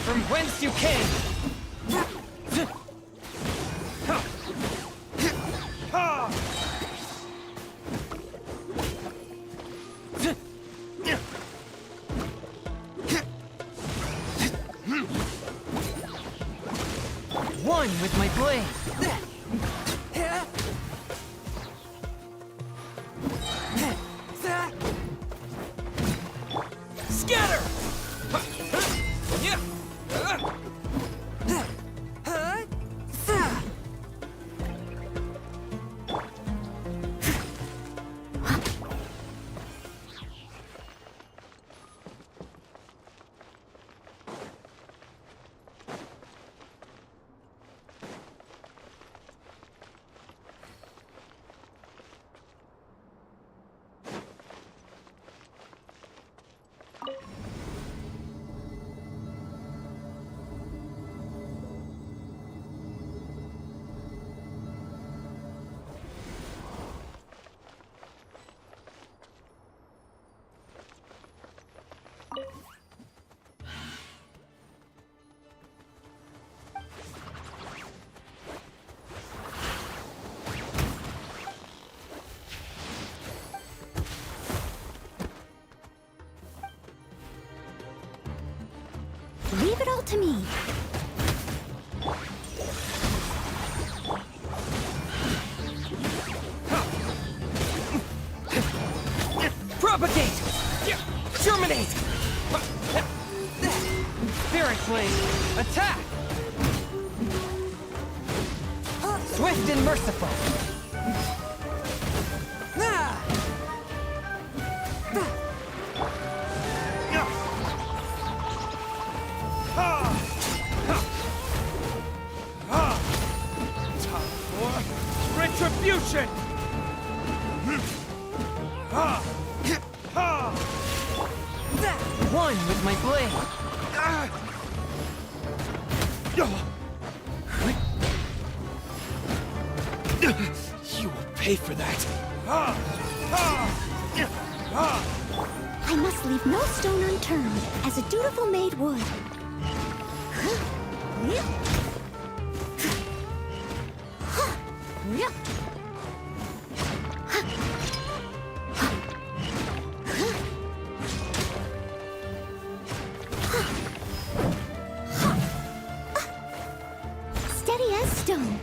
From whence you came! One with my blade! Scatter! Leave it all to me. Propagate! Germinate! Spirit Blade! Attack! Swift and merciful! Retribution! One with my blade! You will pay for that! I must leave no stone unturned, as a dutiful maid would. Steady as stone.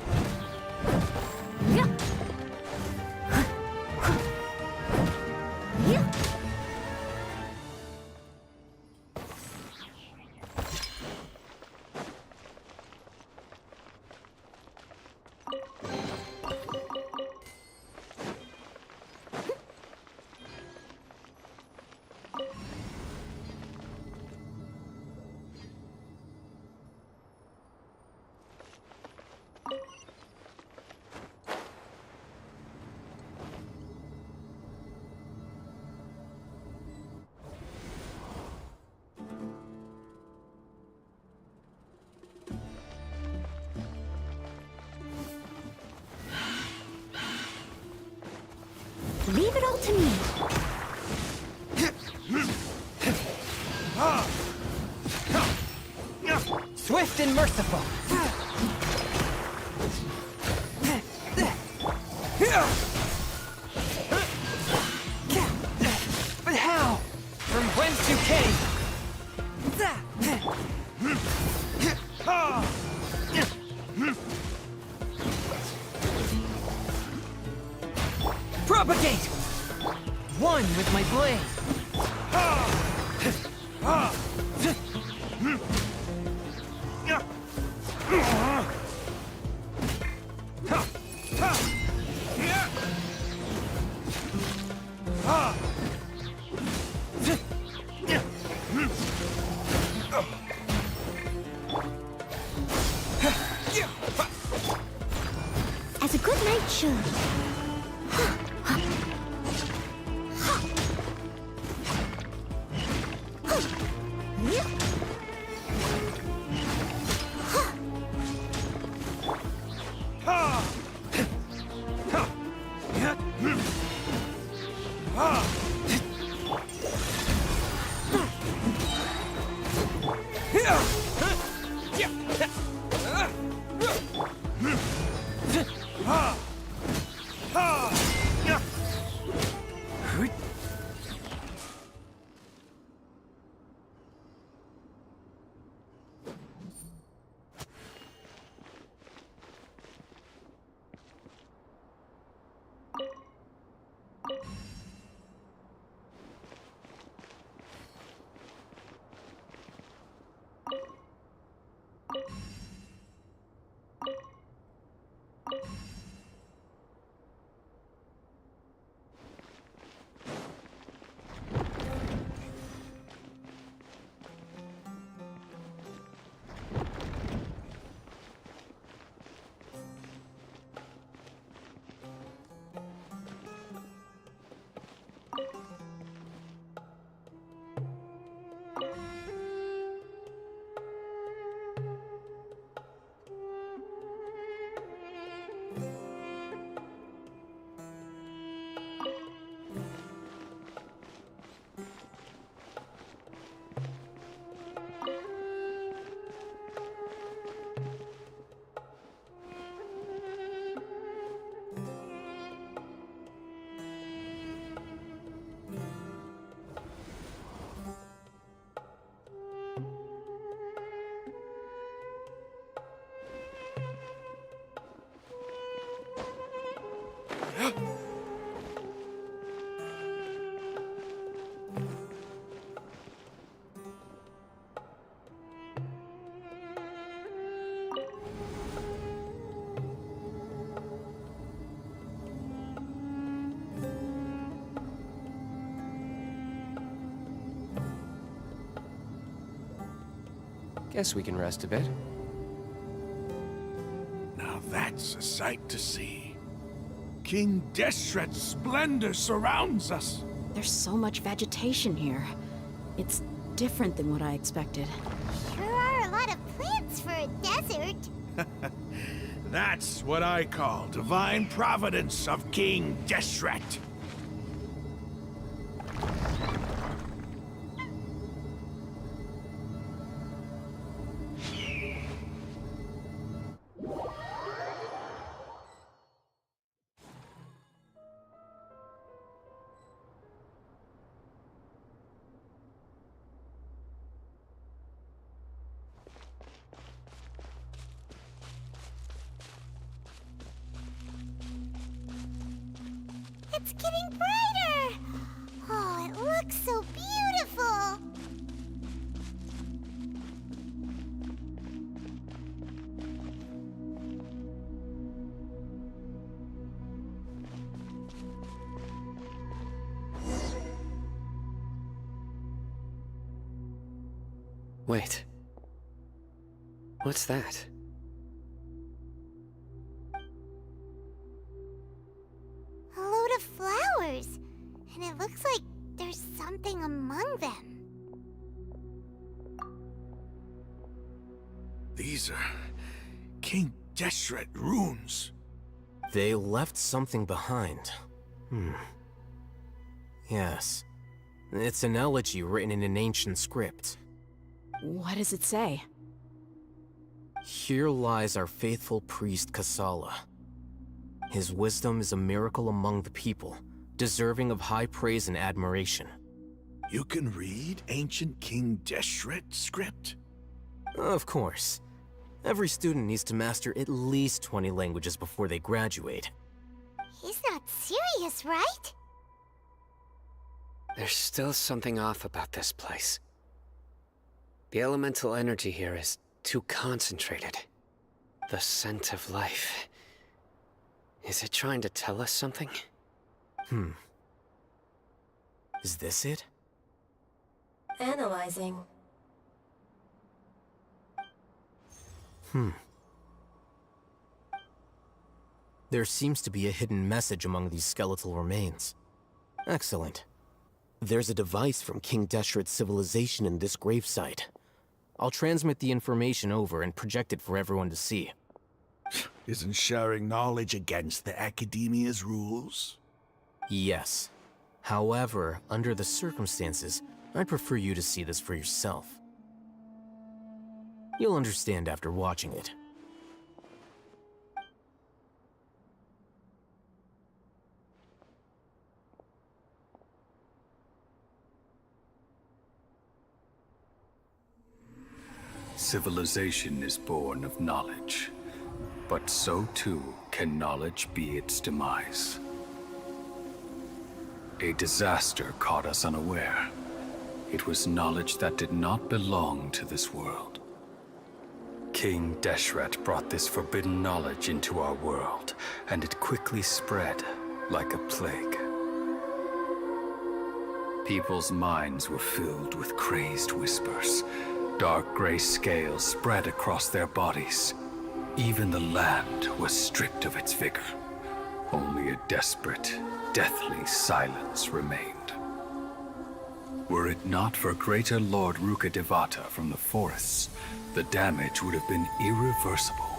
Leave it all to me. Swift and merciful. But how? From whence you came? Propagate! One with my blade. As a good knight should. Guess we can rest a bit. Now that's a sight to see. King Deshret's splendor surrounds us. There's so much vegetation here. It's different than what I expected. Sure are a lot of plants for a desert. That's what I call divine providence of King Deshret. It's getting brighter! Oh, it looks so beautiful! Wait. What's that? A load of flowers, and it looks like there's something among them. These are King Deshret runes. They left something behind. Yes. It's an elegy written in an ancient script. What does it say? Here lies our faithful priest Kasala. His wisdom is a miracle among the people, deserving of high praise and admiration. You can read ancient King Deshret script? Of course. Every student needs to master at least 20 languages before they graduate. He's not serious, right? There's still something off about this place. The elemental energy here is too concentrated. The scent of life. Is it trying to tell us something? Is this it? Analyzing. There seems to be a hidden message among these skeletal remains. Excellent. There's a device from King Deshret's civilization in this gravesite. I'll transmit the information over and project it for everyone to see. Isn't sharing knowledge against the Academia's rules? Yes. However, under the circumstances, I'd prefer you to see this for yourself. You'll understand after watching it. Civilization is born of knowledge, but so too can knowledge be its demise. A disaster caught us unaware. It was knowledge that did not belong to this world. King Deshret brought this forbidden knowledge into our world, and it quickly spread like a plague. People's minds were filled with crazed whispers. Dark gray scales spread across their bodies. Even the land was stripped of its vigor. Only a desperate, deathly silence remained. Were it not for greater Lord Ruka Devata from the forests, the damage would have been irreversible.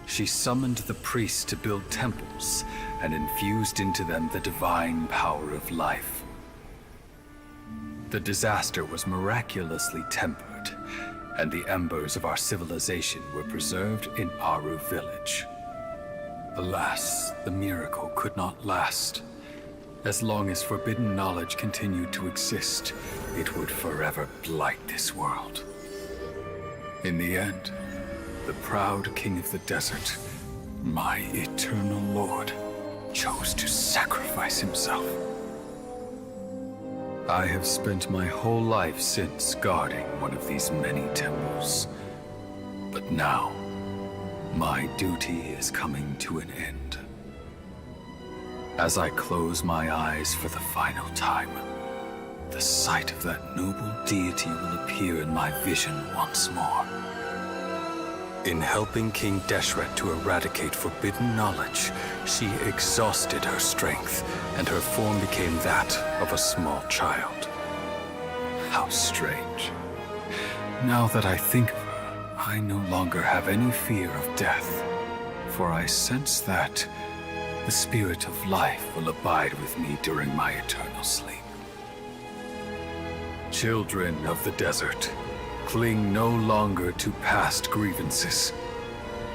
She summoned the priests to build temples and infused into them the divine power of life. The disaster was miraculously tempered, and the embers of our civilization were preserved in Aru village. Alas, the miracle could not last. As long as forbidden knowledge continued to exist, it would forever blight this world. In the end, the proud king of the desert, my eternal lord, chose to sacrifice himself. I have spent my whole life since guarding one of these many temples. But now, my duty is coming to an end. As I close my eyes for the final time, the sight of that noble deity will appear in my vision once more. In helping King Deshret to eradicate forbidden knowledge, she exhausted her strength, and her form became that of a small child. How strange. Now that I think of her, I no longer have any fear of death, for I sense that the spirit of life will abide with me during my eternal sleep. Children of the desert, cling no longer to past grievances,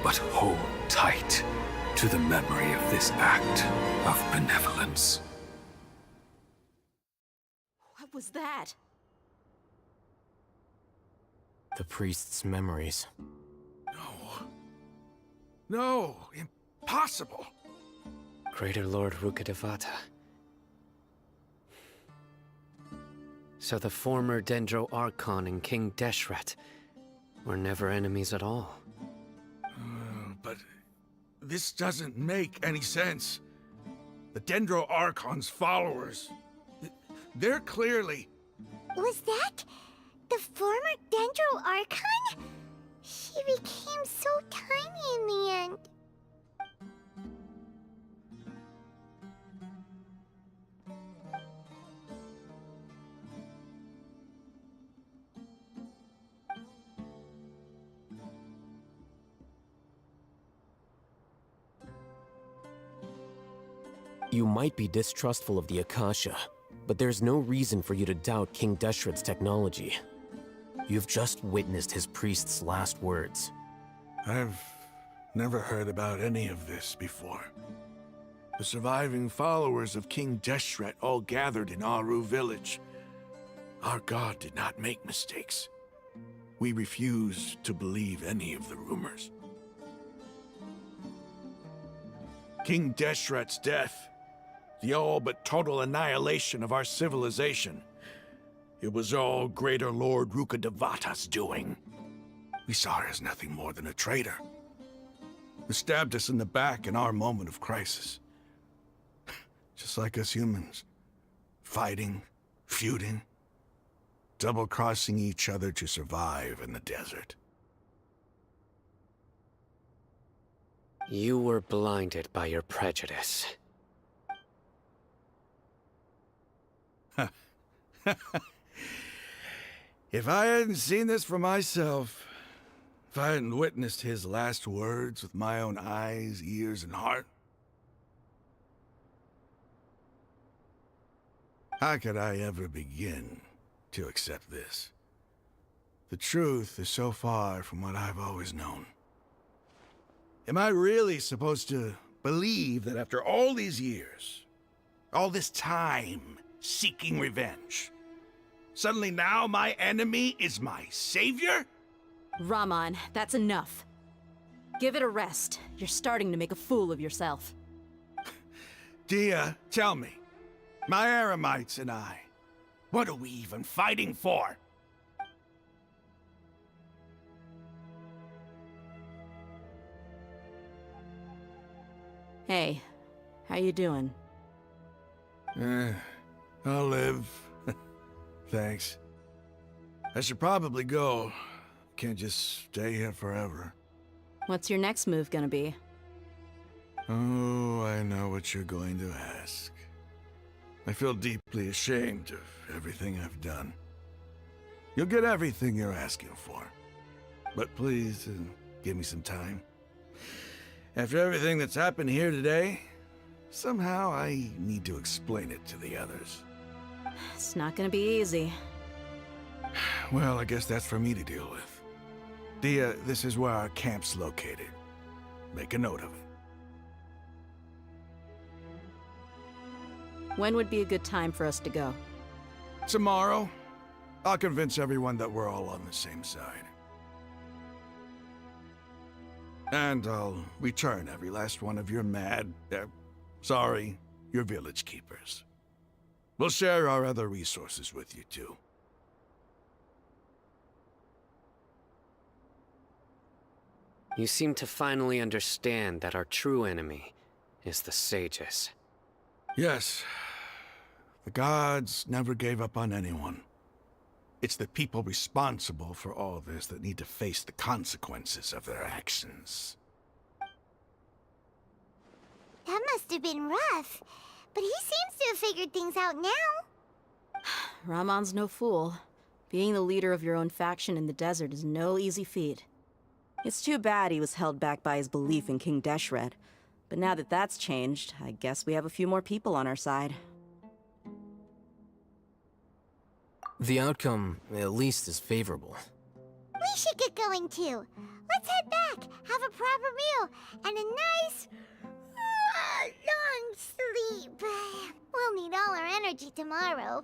but hold tight to the memory of this act of benevolence. What was that? The priest's memories. No, impossible. Greater Lord Rukkhadevata. So the former Dendro Archon and King Deshret were never enemies at all. But this doesn't make any sense. The Dendro Archon's followers, they're clearly... Was that the former Dendro Archon? She became so tiny in the end. You might be distrustful of the Akasha, but there's no reason for you to doubt King Deshret's technology. You've just witnessed his priest's last words. I've never heard about any of this before. The surviving followers of King Deshret all gathered in Aru village. Our god did not make mistakes. We refused to believe any of the rumors. King Deshret's death, the all but total annihilation of our civilization, it was all Greater Lord Rukkhadevata's doing. We saw her as nothing more than a traitor, who stabbed us in the back in our moment of crisis. Just like us humans, fighting, feuding, double-crossing each other to survive in the desert. You were blinded by your prejudice. If I hadn't seen this for myself, if I hadn't witnessed his last words with my own eyes, ears, and heart, how could I ever begin to accept this? The truth is so far from what I've always known. Am I really supposed to believe that after all these years, all this time seeking revenge, suddenly now my enemy is my savior? Raman, that's enough. Give it a rest. You're starting to make a fool of yourself. Dia, tell me, my Aramites and I, what are we even fighting for? Hey, how you doing? I'll live. Thanks. I should probably go. Can't just stay here forever. What's your next move gonna be? Oh, I know what you're going to ask. I feel deeply ashamed of everything I've done. You'll get everything you're asking for. But please, give me some time. After everything that's happened here today, somehow I need to explain it to the others. It's not gonna be easy. Well, I guess that's for me to deal with. Dia, this is where our camp's located. Make a note of it. When would be a good time for us to go? Tomorrow, I'll convince everyone that we're all on the same side. And I'll return every last one of your your village keepers. We'll share our other resources with you, too. You seem to finally understand that our true enemy is the sages. Yes. The gods never gave up on anyone. It's the people responsible for all this that need to face the consequences of their actions. That must have been rough, but he seems to have figured things out now. Raman's no fool. Being the leader of your own faction in the desert is no easy feat. It's too bad he was held back by his belief in King Deshret. But now that that's changed, I guess we have a few more people on our side. The outcome, at least, is favorable. We should get going too. Let's head back, have a proper meal, and a nice, long sleep. We'll need all our energy tomorrow.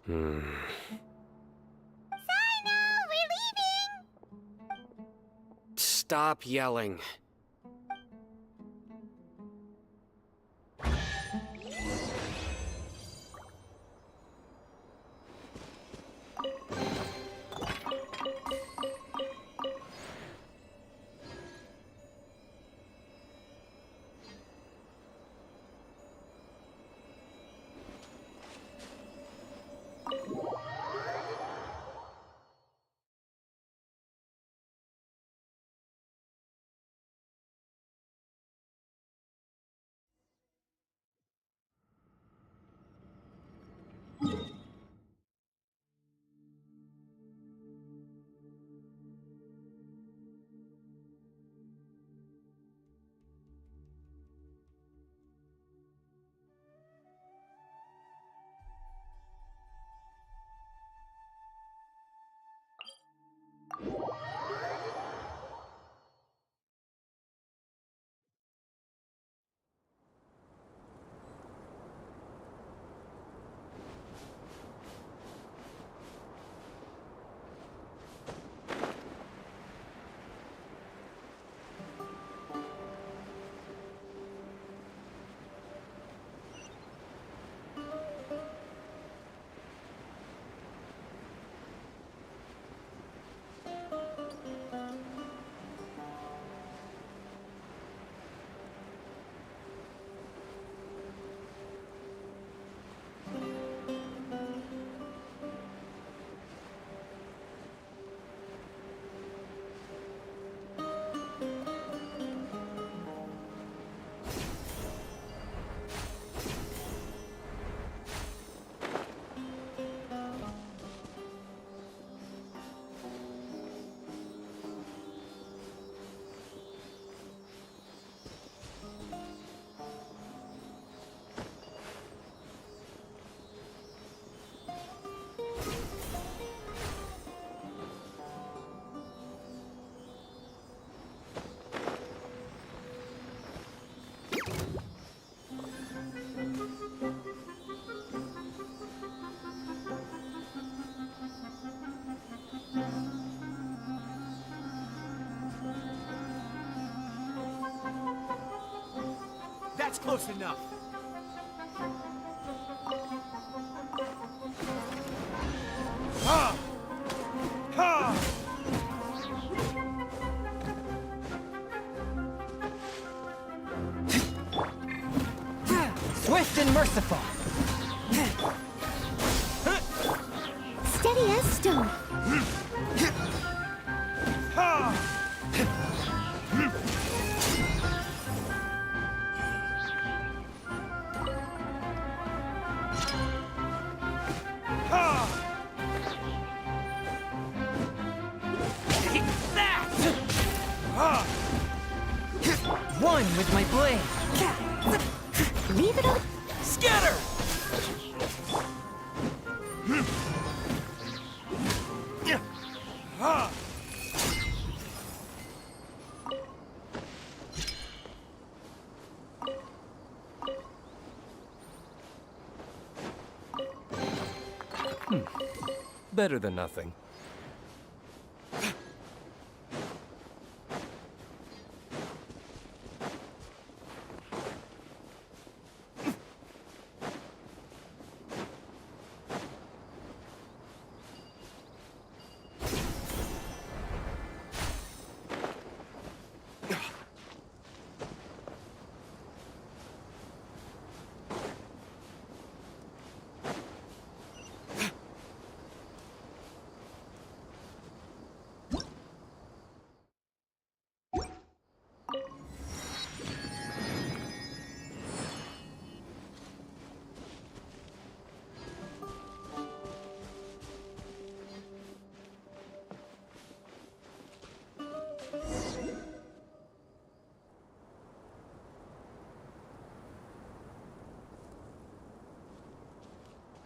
Hmm. Sino, we're leaving! stop yelling. That's close enough. Ha! Ha! Swift and merciful. Steady as stone. One with my blade. Leave it up. Scatter! Better than nothing.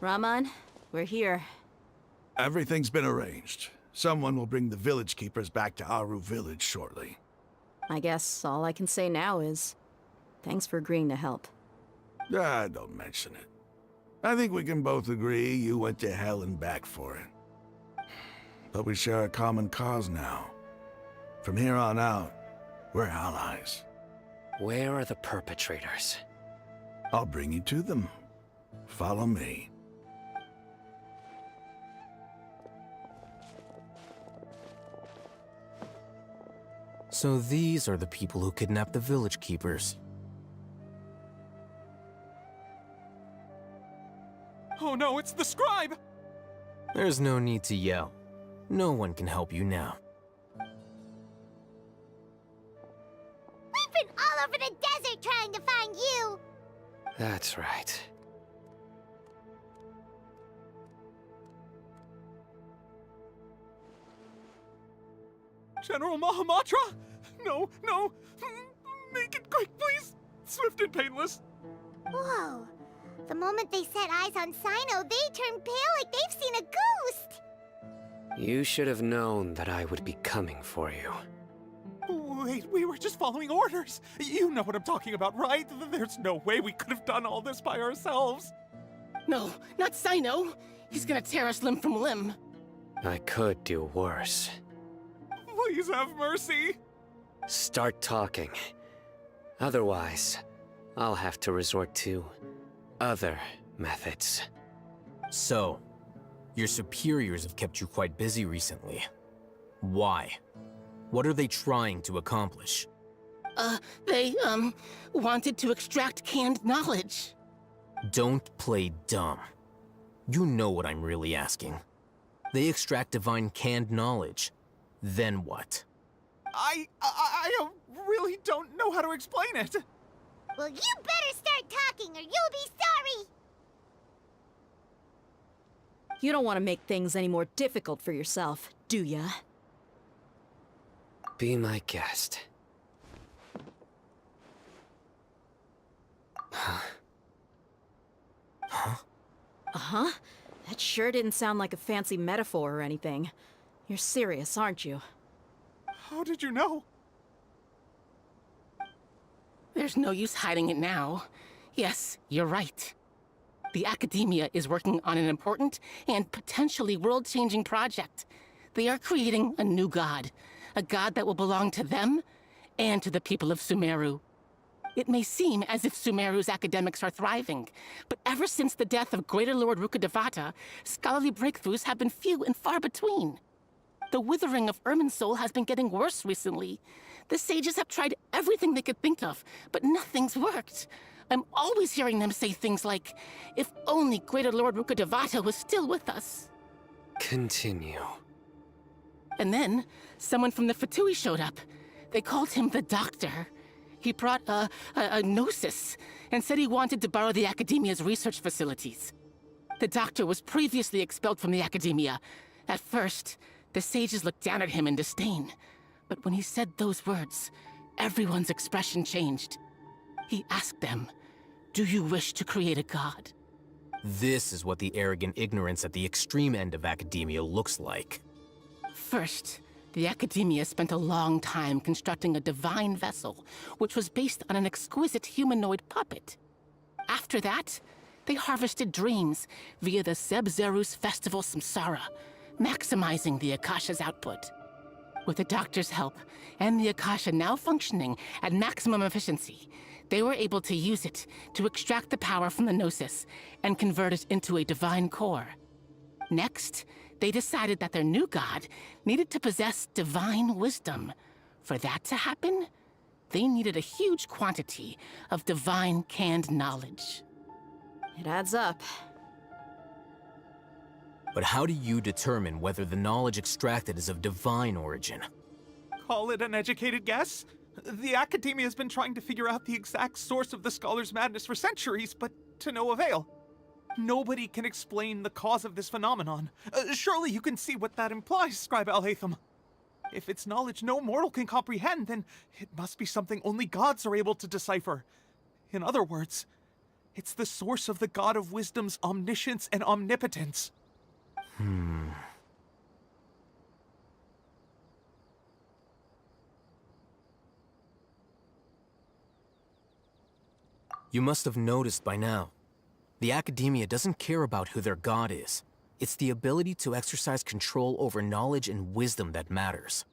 Raman, we're here. Everything's been arranged. Someone will bring the village keepers back to Aru village shortly. I guess all I can say now is thanks for agreeing to help. Ah, don't mention it. I think we can both agree you went to hell and back for it. But we share a common cause now. From here on out, we're allies. Where are the perpetrators? I'll bring you to them. Follow me. So these are the people who kidnapped the village keepers. Oh no, it's the scribe! There's no need to yell. No one can help you now. We've been all over the desert trying to find you! That's right. General Mahamatra? No, no! Make it quick, please! Swift and painless! Whoa. The moment they set eyes on Sino, they turned pale like they've seen a ghost! You should have known that I would be coming for you. Wait, we were just following orders! You know what I'm talking about, right? There's no way we could have done all this by ourselves! No, not Sino! He's gonna tear us limb from limb. I could do worse. Please have mercy! Start talking. Otherwise, I'll have to resort to other methods. So, your superiors have kept you quite busy recently. Why? What are they trying to accomplish? They wanted to extract canned knowledge. Don't play dumb. You know what I'm really asking. They extract divine canned knowledge. Then what? I really don't know how to explain it. Well, you better start talking or you'll be sorry! You don't want to make things any more difficult for yourself, do ya? Be my guest. Uh-huh. That sure didn't sound like a fancy metaphor or anything. You're serious, aren't you? How did you know? There's no use hiding it now. Yes, you're right. The Academia is working on an important and potentially world-changing project. They are creating a new god. A god that will belong to them and to the people of Sumeru. It may seem as if Sumeru's academics are thriving, but ever since the death of Greater Lord Rukkhadevata, scholarly breakthroughs have been few and far between. The withering of Irminsul has been getting worse recently. The sages have tried everything they could think of, but nothing's worked. I'm always hearing them say things like, if only Greater Lord Rukkhadevata was still with us. Continue. And then, someone from the Fatui showed up. They called him the Doctor. He brought a gnosis and said he wanted to borrow the Academia's research facilities. The Doctor was previously expelled from the Academia. At first, the sages looked down at him in disdain. But when he said those words, everyone's expression changed. He asked them, "Do you wish to create a god?" This is what the arrogant ignorance at the extreme end of academia looks like. First, the Academia spent a long time constructing a divine vessel, which was based on an exquisite humanoid puppet. After that, they harvested dreams via the Zeb-Zerus Festival Samsara, maximizing the Akasha's output. With the Doctor's help, and the Akasha now functioning at maximum efficiency, they were able to use it to extract the power from the Gnosis and convert it into a divine core. Next, they decided that their new god needed to possess divine wisdom. For that to happen, they needed a huge quantity of divine canned knowledge. It adds up. But how do you determine whether the knowledge extracted is of divine origin? Call it an educated guess? The Academia has been trying to figure out the exact source of the Scholar's madness for centuries, but to no avail. Nobody can explain the cause of this phenomenon. Surely you can see what that implies, Scribe Al-Haytham. If it's knowledge no mortal can comprehend, then it must be something only gods are able to decipher. In other words, it's the source of the God of Wisdom's omniscience and omnipotence. You must have noticed by now. The Academia doesn't care about who their god is. It's the ability to exercise control over knowledge and wisdom that matters.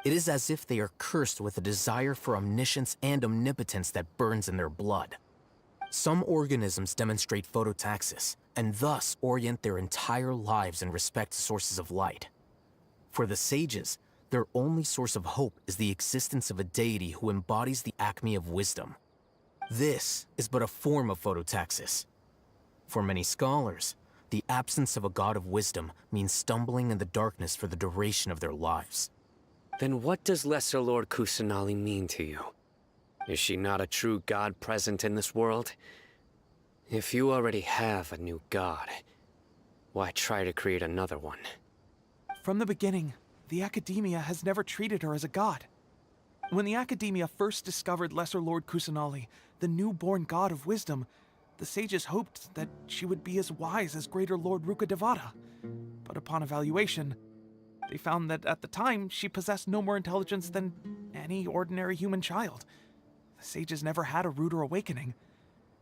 It is as if they are cursed with a desire for omniscience and omnipotence that burns in their blood. Some organisms demonstrate phototaxis, and thus orient their entire lives in respect to sources of light. For the sages, their only source of hope is the existence of a deity who embodies the acme of wisdom. This is but a form of phototaxis. For many scholars, the absence of a god of wisdom means stumbling in the darkness for the duration of their lives. Then what does Lesser Lord Kusanali mean to you? Is she not a true god present in this world? If you already have a new god, why try to create another one? From the beginning, the Academia has never treated her as a god. When the Academia first discovered Lesser Lord Kusanali, the newborn god of wisdom, the sages hoped that she would be as wise as Greater Lord Rukkhadevata. But upon evaluation, they found that at the time she possessed no more intelligence than any ordinary human child. The sages never had a ruder awakening.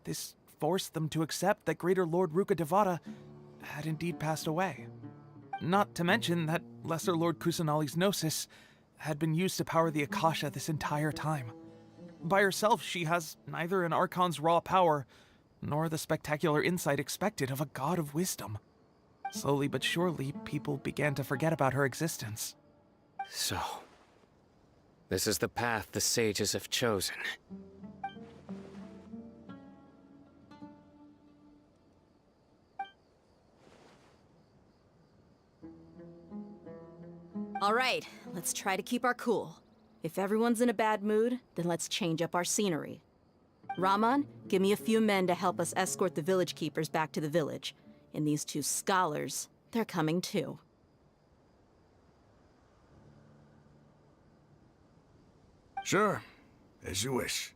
This forced them to accept that Greater Lord Rukkhadevata had indeed passed away. Not to mention that Lesser Lord Kusanali's gnosis had been used to power the Akasha this entire time. By herself, she has neither an Archon's raw power, nor the spectacular insight expected of a god of wisdom. Slowly but surely, people began to forget about her existence. So, this is the path the sages have chosen. All right, let's try to keep our cool. If everyone's in a bad mood, then let's change up our scenery. Rahman, give me a few men to help us escort the village keepers back to the village. And these two scholars, they're coming too. Sure, as you wish.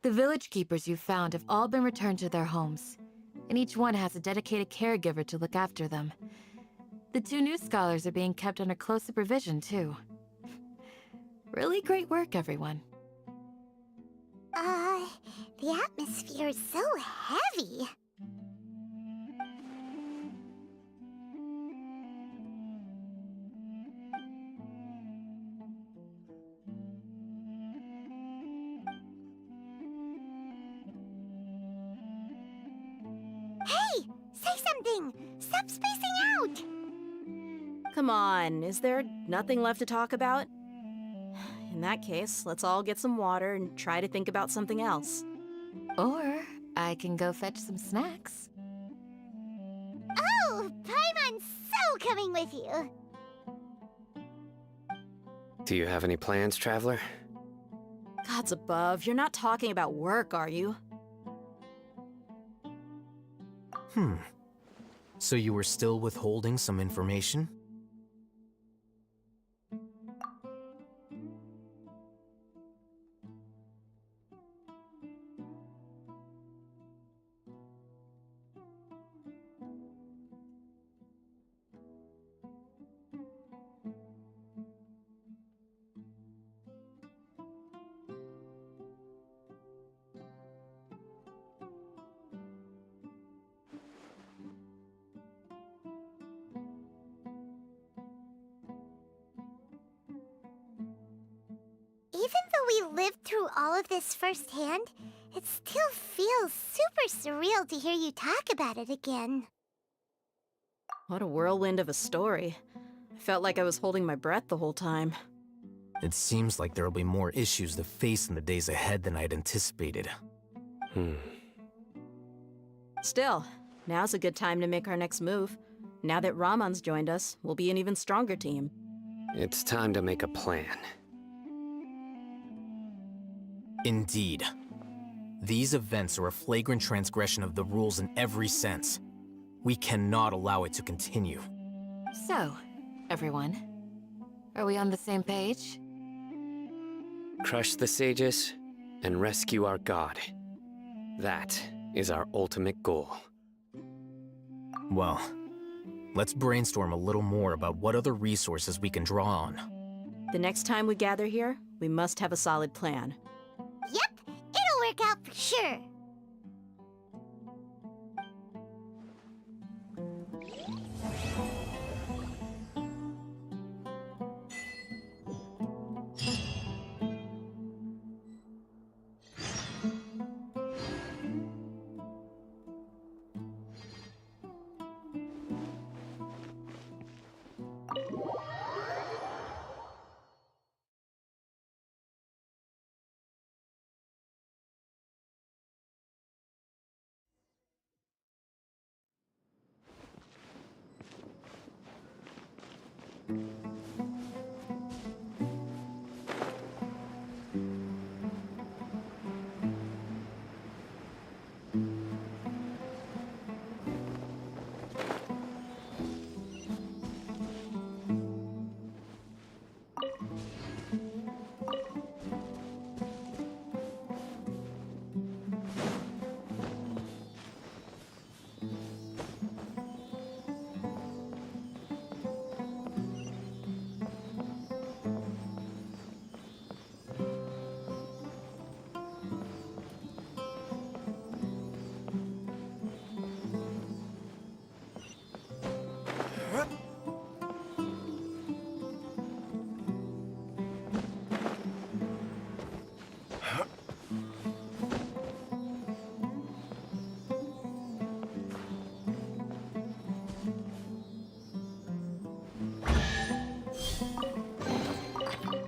The village keepers you found have all been returned to their homes, and each one has a dedicated caregiver to look after them. The two new scholars are being kept under close supervision, too. Really great work, everyone. The atmosphere is so heavy. something! Stop spacing out! Come on, is there nothing left to talk about? In that case, let's all get some water and try to think about something else. Or I can go fetch some snacks. Oh, Paimon's so coming with you! Do you have any plans, traveler? Gods above, you're not talking about work, are you? So you were still withholding some information? Even though we lived through all of this firsthand, it still feels super surreal to hear you talk about it again. What a whirlwind of a story. I felt like I was holding my breath the whole time. It seems like there'll be more issues to face in the days ahead than I'd anticipated. Still, now's a good time to make our next move. Now that Ramon's joined us, we'll be an even stronger team. It's time to make a plan. Indeed. These events are a flagrant transgression of the rules in every sense. We cannot allow it to continue. So, everyone, are we on the same page? Crush the sages and rescue our god. That is our ultimate goal. Well, let's brainstorm a little more about what other resources we can draw on. The next time we gather here, we must have a solid plan. Yep, it'll work out for sure.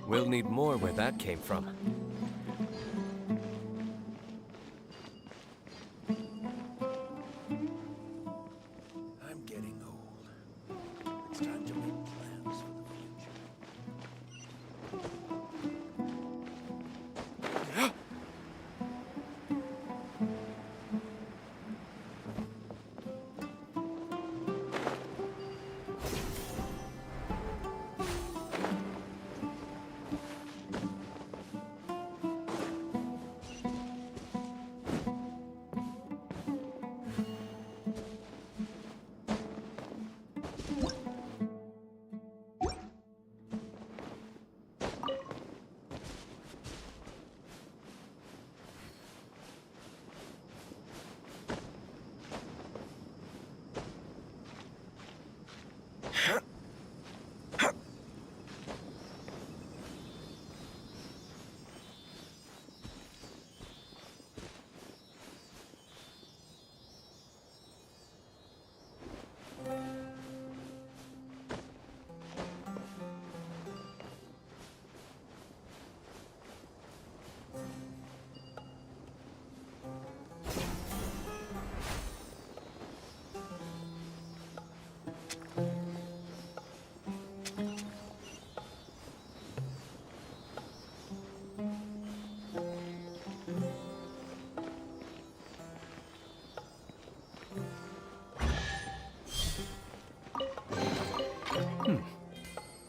We'll need more where that came from. I'm getting old. It's time to make plans for the future.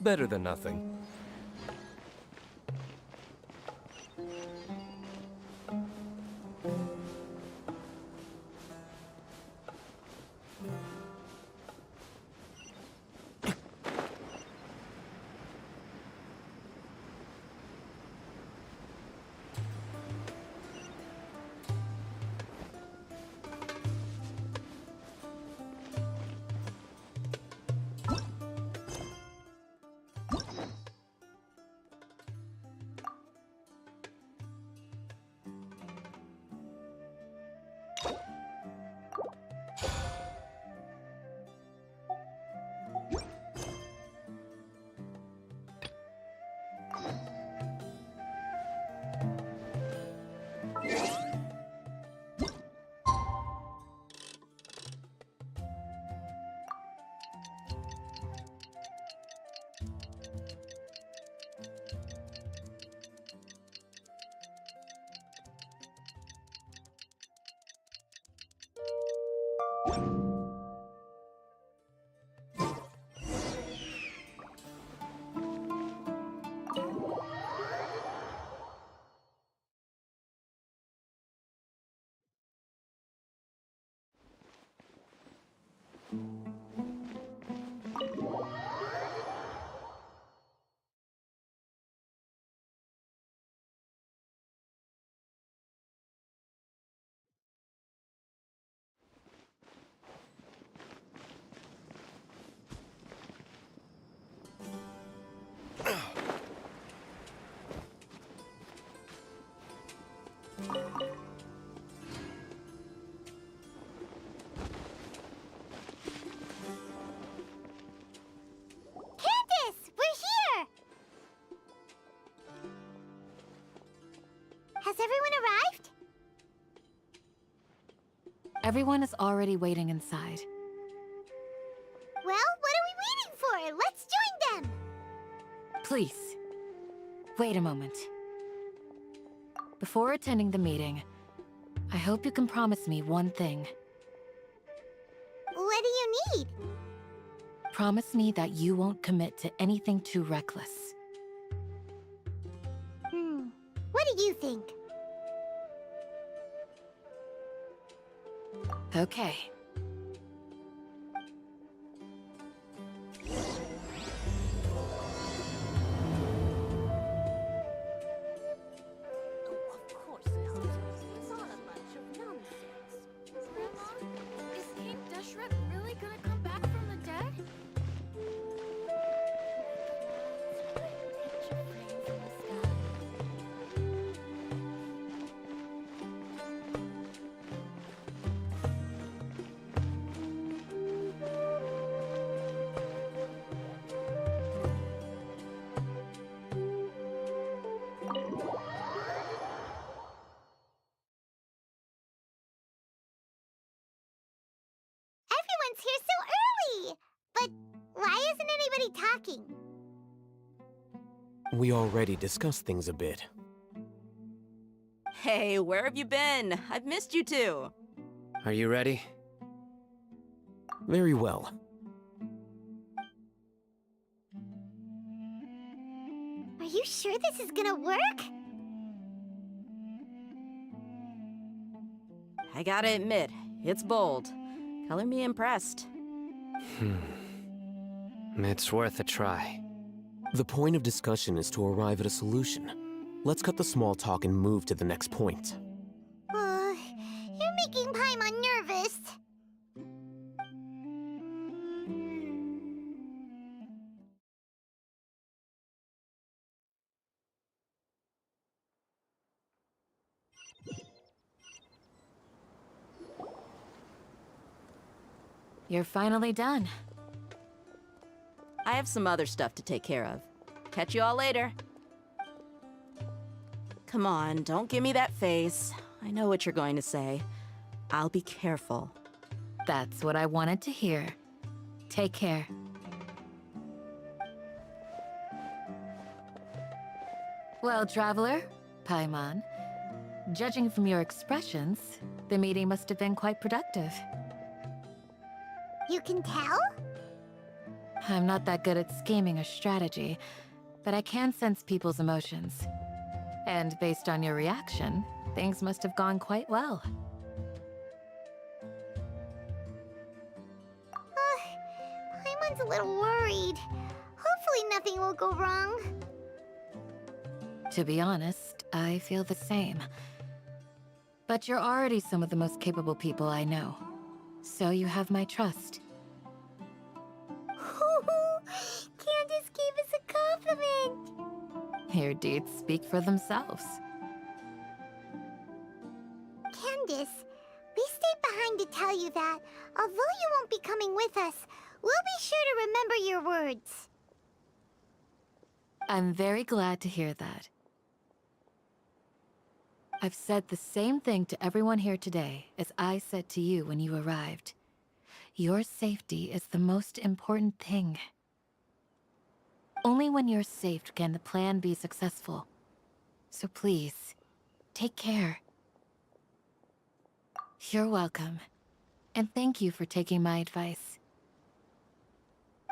Better than nothing. Has everyone arrived? Everyone is already waiting inside. Well, what are we waiting for? Let's join them! Please, wait a moment. Before attending the meeting, I hope you can promise me one thing. What do you need? Promise me that you won't commit to anything too reckless. What do you think? Okay. Is King Deshret really gonna come back from the dead? Everyone's here so early! But why isn't anybody talking? We already discussed things a bit. Hey, where have you been? I've missed you too. Are you ready? Very well. Are you sure this is gonna work? I gotta admit, it's bold. Color me impressed. It's worth a try. The point of discussion is to arrive at a solution. Let's cut the small talk and move to the next point. You're making Paimon nervous. You're finally done. I have some other stuff to take care of. Catch you all later. Come on, don't give me that face. I know what you're going to say. I'll be careful. That's what I wanted to hear. Take care. Well, traveler, Paimon, judging from your expressions, the meeting must have been quite productive. You can tell? I'm not that good at scheming or strategy, but I can sense people's emotions. And based on your reaction, things must have gone quite well. Paimon's a little worried. Hopefully nothing will go wrong. To be honest, I feel the same. But you're already some of the most capable people I know. So you have my trust. Candace gave us a compliment! Your deeds speak for themselves. Candace, we stayed behind to tell you that, although you won't be coming with us, we'll be sure to remember your words. I'm very glad to hear that. I've said the same thing to everyone here today as I said to you when you arrived. Your safety is the most important thing. Only when you're safe can the plan be successful. So please, take care. You're welcome. And thank you for taking my advice.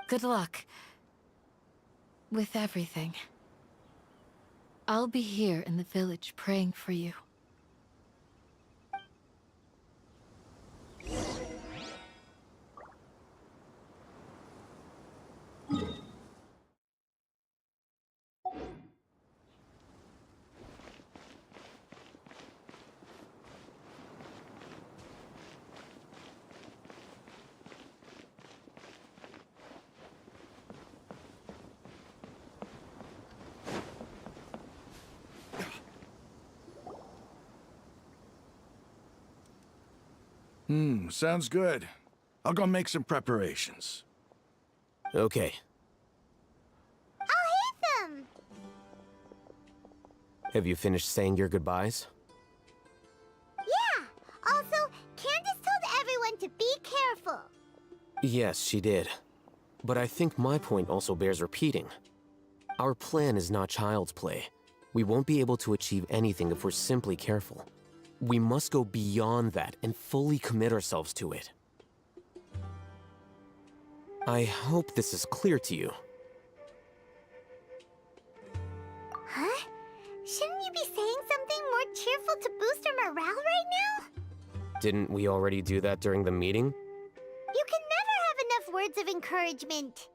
Good luck with everything. I'll be here in the village praying for you. Sounds good. I'll go make some preparations. Okay. I'll hit them! Have you finished saying your goodbyes? Yeah! Also, Candace told everyone to be careful. Yes, she did. But I think my point also bears repeating. Our plan is not child's play. We won't be able to achieve anything if we're simply careful. We must go beyond that and fully commit ourselves to it. I hope this is clear to you. Huh? Shouldn't you be saying something more cheerful to boost our morale right now? Didn't we already do that during the meeting? You can never have enough words of encouragement.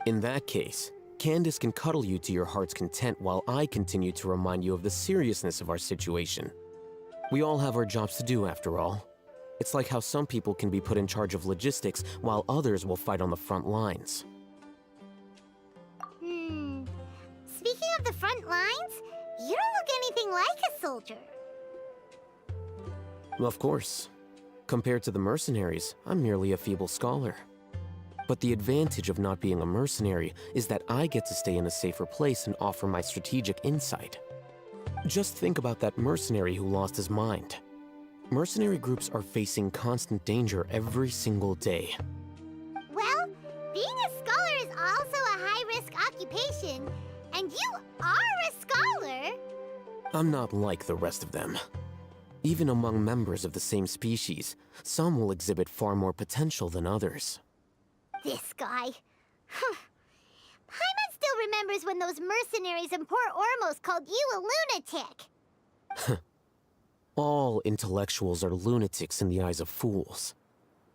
In that case, Candace can cuddle you to your heart's content while I continue to remind you of the seriousness of our situation. We all have our jobs to do after all. It's like how some people can be put in charge of logistics while others will fight on the front lines. Speaking of the front lines, you don't look anything like a soldier. Of course. Compared to the mercenaries, I'm merely a feeble scholar. But the advantage of not being a mercenary is that I get to stay in a safer place and offer my strategic insight. Just think about that mercenary who lost his mind. Mercenary groups are facing constant danger every single day. Well, being a scholar is also a high-risk occupation, and you are a scholar. I'm not like the rest of them. Even among members of the same species, some will exhibit far more potential than others. This guy. Paimon still remembers when those mercenaries in Port Ormos called you a lunatic. All intellectuals are lunatics in the eyes of fools.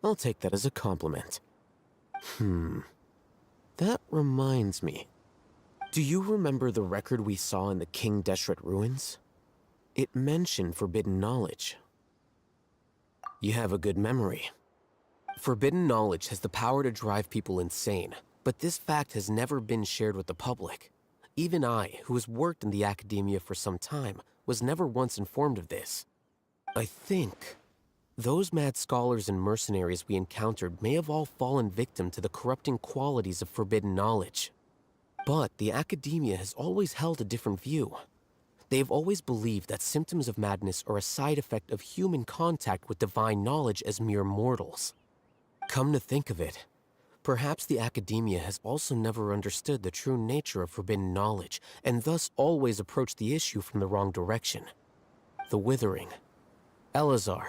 I'll take that as a compliment. That reminds me. Do you remember the record we saw in the King Deshret ruins? It mentioned forbidden knowledge. You have a good memory. Forbidden knowledge has the power to drive people insane, but this fact has never been shared with the public. Even I, who has worked in the academia for some time, was never once informed of this. I think those mad scholars and mercenaries we encountered may have all fallen victim to the corrupting qualities of forbidden knowledge. But the academia has always held a different view. They've always believed that symptoms of madness are a side effect of human contact with divine knowledge as mere mortals. Come to think of it, perhaps the academia has also never understood the true nature of forbidden knowledge, and thus always approached the issue from the wrong direction. The Withering, Elazar,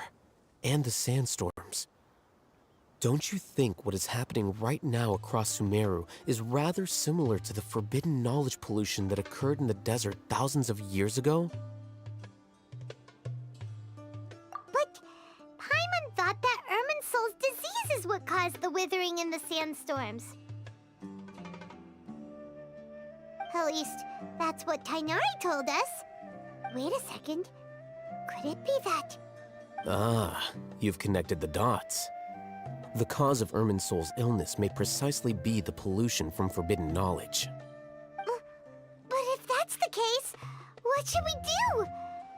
and the Sandstorms. Don't you think what is happening right now across Sumeru is rather similar to the forbidden knowledge pollution that occurred in the desert thousands of years ago? But Paimon thought that Irminsul's disease is what caused the withering and the sandstorms. At least, that's what Tighnari told us. Wait a second. Could it be that? Ah, you've connected the dots. The cause of Irminsul's illness may precisely be the pollution from forbidden knowledge. But if that's the case, what should we do?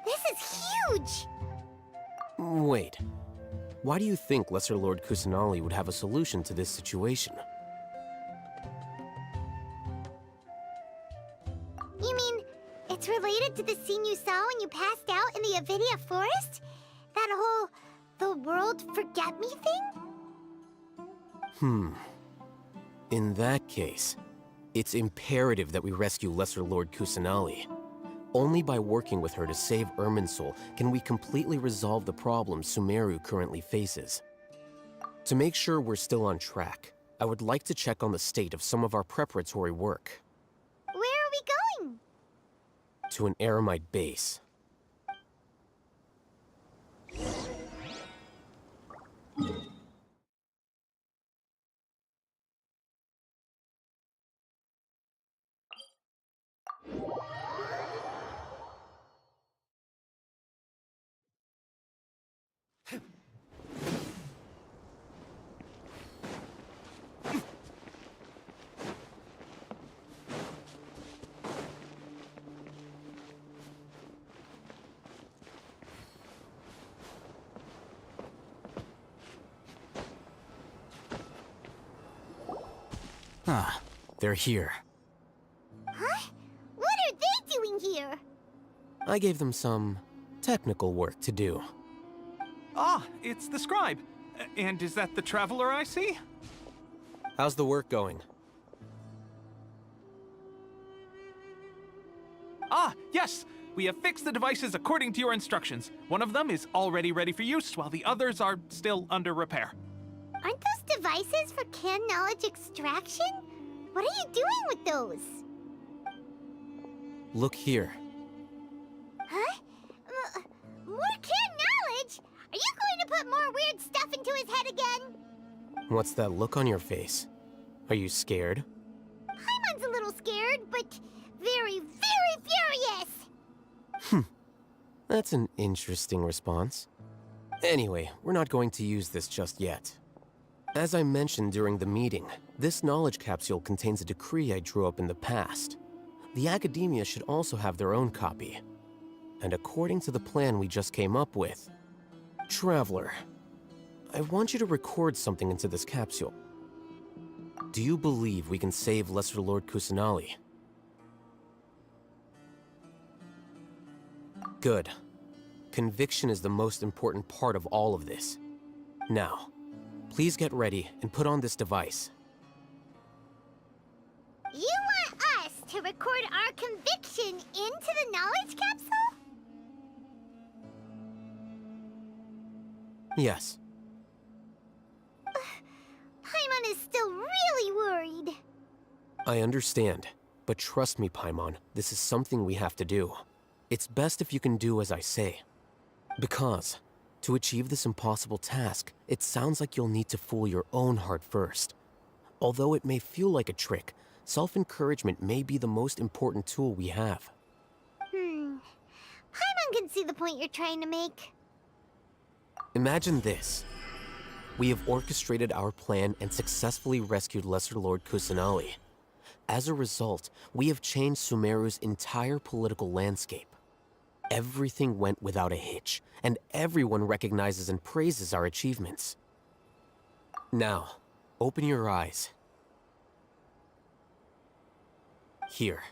This is huge! Wait. Why do you think Lesser Lord Kusanali would have a solution to this situation? You mean, it's related to the scene you saw when you passed out in the Avidia forest? That whole, the world forget me thing? In that case, it's imperative that we rescue Lesser Lord Kusanali. Only by working with her to save Irminsul can we completely resolve the problems Sumeru currently faces. To make sure we're still on track, I would like to check on the state of some of our preparatory work. Where are we going? To an Eremite base. Ah, they're here. Huh? What are they doing here? I gave them some technical work to do. Ah, it's the scribe. And is that the traveler I see? How's the work going? Ah, yes! We have fixed the devices according to your instructions. One of them is already ready for use, while the others are still under repair. Aren't those devices for canned knowledge extraction? What are you doing with those? Look here. Huh? More canned knowledge? Are you going to put more weird stuff into his head again? What's that look on your face? Are you scared? Paimon's a little scared, but very, very furious! That's an interesting response. Anyway, we're not going to use this just yet. As I mentioned during the meeting, this knowledge capsule contains a decree I drew up in the past. The academia should also have their own copy. And according to the plan we just came up with, Traveler, I want you to record something into this capsule. Do you believe we can save Lesser Lord Kusanali? Good. Conviction is the most important part of all of this. Now, please get ready and put on this device. You want us to record our conviction into the knowledge capsule? Yes. Paimon is still really worried. I understand, but trust me, Paimon, this is something we have to do. It's best if you can do as I say. Because, to achieve this impossible task, it sounds like you'll need to fool your own heart first. Although it may feel like a trick, self-encouragement may be the most important tool we have. Paimon can see the point you're trying to make. Imagine this. We have orchestrated our plan and successfully rescued Lesser Lord Kusanali. As a result, we have changed Sumeru's entire political landscape. Everything went without a hitch, and everyone recognizes and praises our achievements. Now, open your eyes. Here.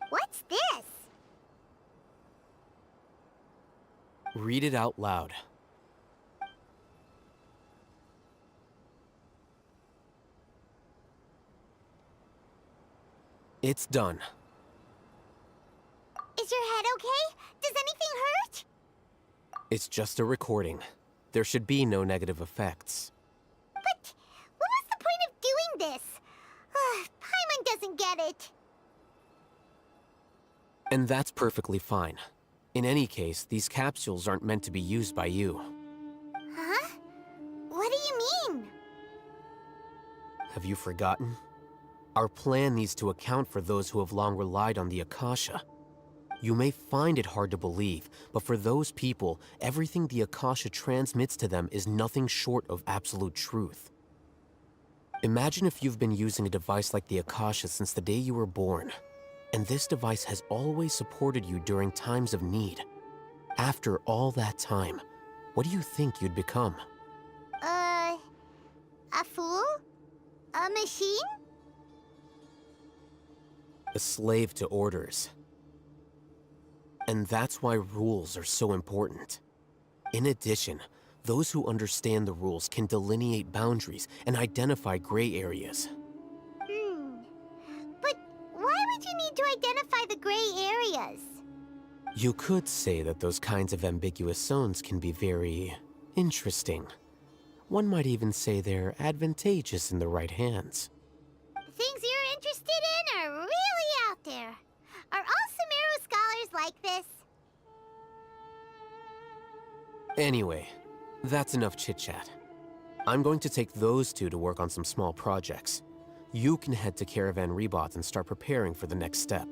What's this? Read it out loud. It's done. Is your head okay? Does anything hurt? It's just a recording. there should be no negative effects. But what was the point of doing this? Paimon doesn't get it. And that's perfectly fine. In any case, these capsules aren't meant to be used by you. Huh? What do you mean? Have you forgotten? Our plan needs to account for those who have long relied on the Akasha. You may find it hard to believe, but for those people, everything the Akasha transmits to them is nothing short of absolute truth. Imagine if you've been using a device like the Akasha since the day you were born, and this device has always supported you during times of need. After all that time, what do you think you'd become? A fool? A machine? A slave to orders. And that's why rules are so important. In addition, those who understand the rules can delineate boundaries and identify gray areas. But why would you need to identify the gray areas? You could say that those kinds of ambiguous zones can be very interesting. One might even say they're advantageous in the right hands. The things you're interested in are really out there. Are all Sumeru scholars like this? Anyway, that's enough chit-chat. I'm going to take those two to work on some small projects. You can head to Caravan Rebot and start preparing for the next step.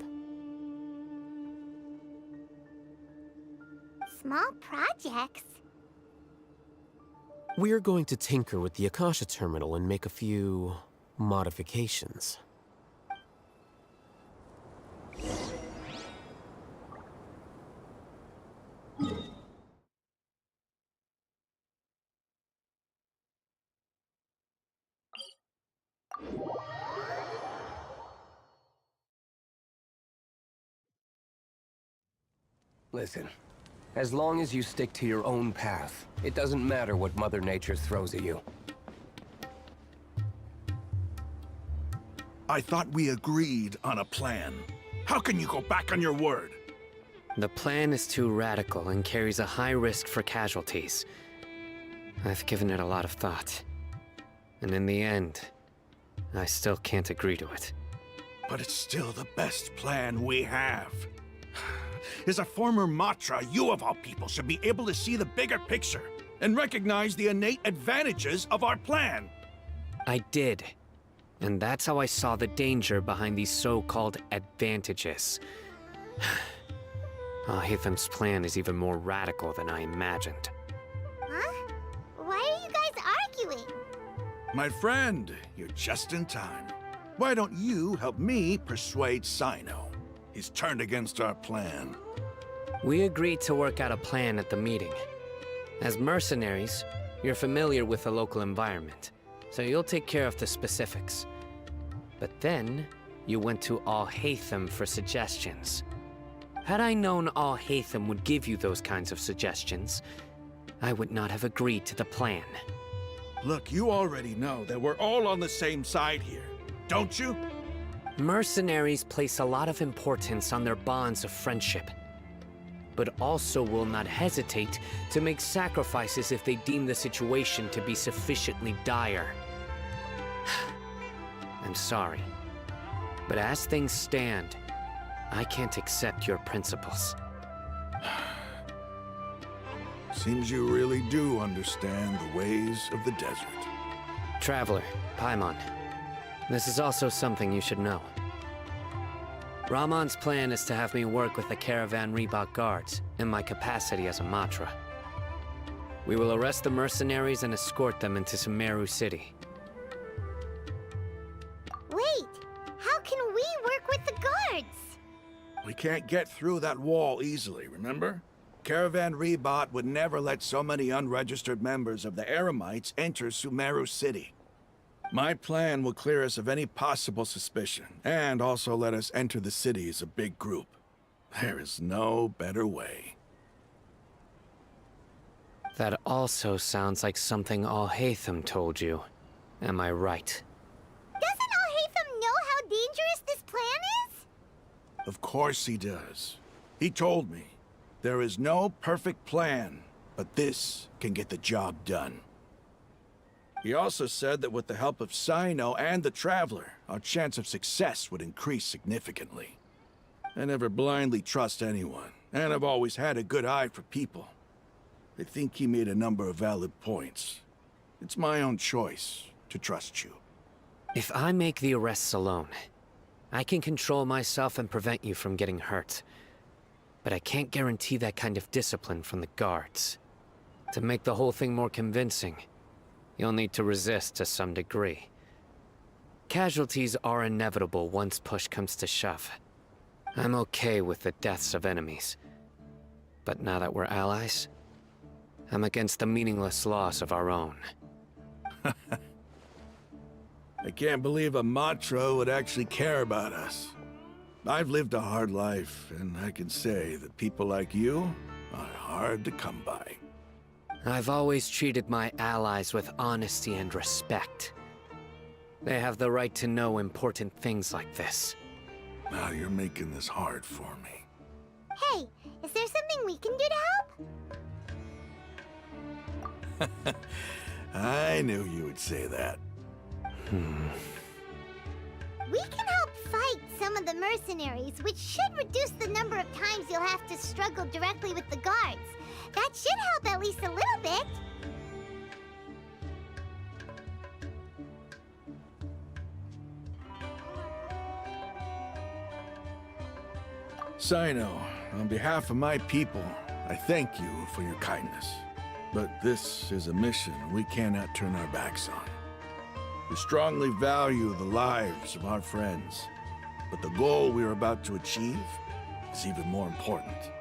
Small projects? We're going to tinker with the Akasha terminal and make a few modifications. Listen, as long as you stick to your own path, it doesn't matter what Mother Nature throws at you. I thought we agreed on a plan. How can you go back on your word? The plan is too radical and carries a high risk for casualties. I've given it a lot of thought. And in the end, I still can't agree to it. But it's still the best plan we have. As a former Matra, you of all people should be able to see the bigger picture and recognize the innate advantages of our plan. I did. And that's how I saw the danger behind these so-called advantages. Hitham's plan is even more radical than I imagined. Huh? Why are you guys arguing? My friend, you're just in time. Why don't you help me persuade Sino? He's turned against our plan. We agreed to work out a plan at the meeting. As mercenaries, you're familiar with the local environment, so you'll take care of the specifics. But then, you went to Al-Haytham for suggestions. Had I known Al-Haytham would give you those kinds of suggestions, I would not have agreed to the plan. Look, you already know that we're all on the same side here, don't you? Mercenaries place a lot of importance on their bonds of friendship, but also will not hesitate to make sacrifices if they deem the situation to be sufficiently dire. I'm sorry, but as things stand, I can't accept your principles. Seems you really do understand the ways of the desert. Traveler, Paimon, this is also something you should know. Ramon's plan is to have me work with the Caravan Rebot guards in my capacity as a Matra. We will arrest the mercenaries and escort them into Sumeru City. Wait, how can we work with the guards? We can't get through that wall easily, remember? Caravan Rebot would never let so many unregistered members of the Eremites enter Sumeru City. My plan will clear us of any possible suspicion, and also let us enter the city as a big group. There is no better way. That also sounds like something Al-Haytham told you. Am I right? Doesn't Al-Haytham know how dangerous this plan is? Of course he does. He told me, there is no perfect plan, but this can get the job done. He also said that with the help of Sino and the Traveler, our chance of success would increase significantly. I never blindly trust anyone, and I've always had a good eye for people. I think he made a number of valid points. It's my own choice to trust you. If I make the arrests alone, I can control myself and prevent you from getting hurt. But I can't guarantee that kind of discipline from the guards. To make the whole thing more convincing, you'll need to resist to some degree. Casualties are inevitable once push comes to shove. I'm okay with the deaths of enemies. But now that we're allies, I'm against the meaningless loss of our own. I can't believe a Matra would actually care about us. I've lived a hard life, and I can say that people like you are hard to come by. I've always treated my allies with honesty and respect. They have the right to know important things like this. Now you're making this hard for me. Hey, is there something we can do to help? I knew you would say that. We can help fight some of the mercenaries, which should reduce the number of times you'll have to struggle directly with the guards. That should help at least a little bit. Sino, on behalf of my people, I thank you for your kindness. But this is a mission we cannot turn our backs on. We strongly value the lives of our friends, but the goal we are about to achieve is even more important.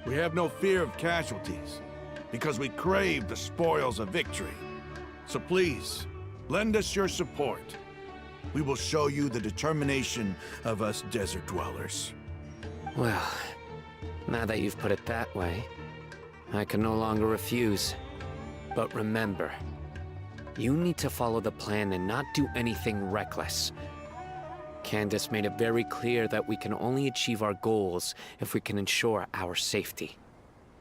We have no fear of casualties, because we crave the spoils of victory. So please, lend us your support. We will show you the determination of us desert dwellers. Well, now that you've put it that way, I can no longer refuse. But remember, you need to follow the plan and not do anything reckless. Candace made it very clear that we can only achieve our goals if we can ensure our safety.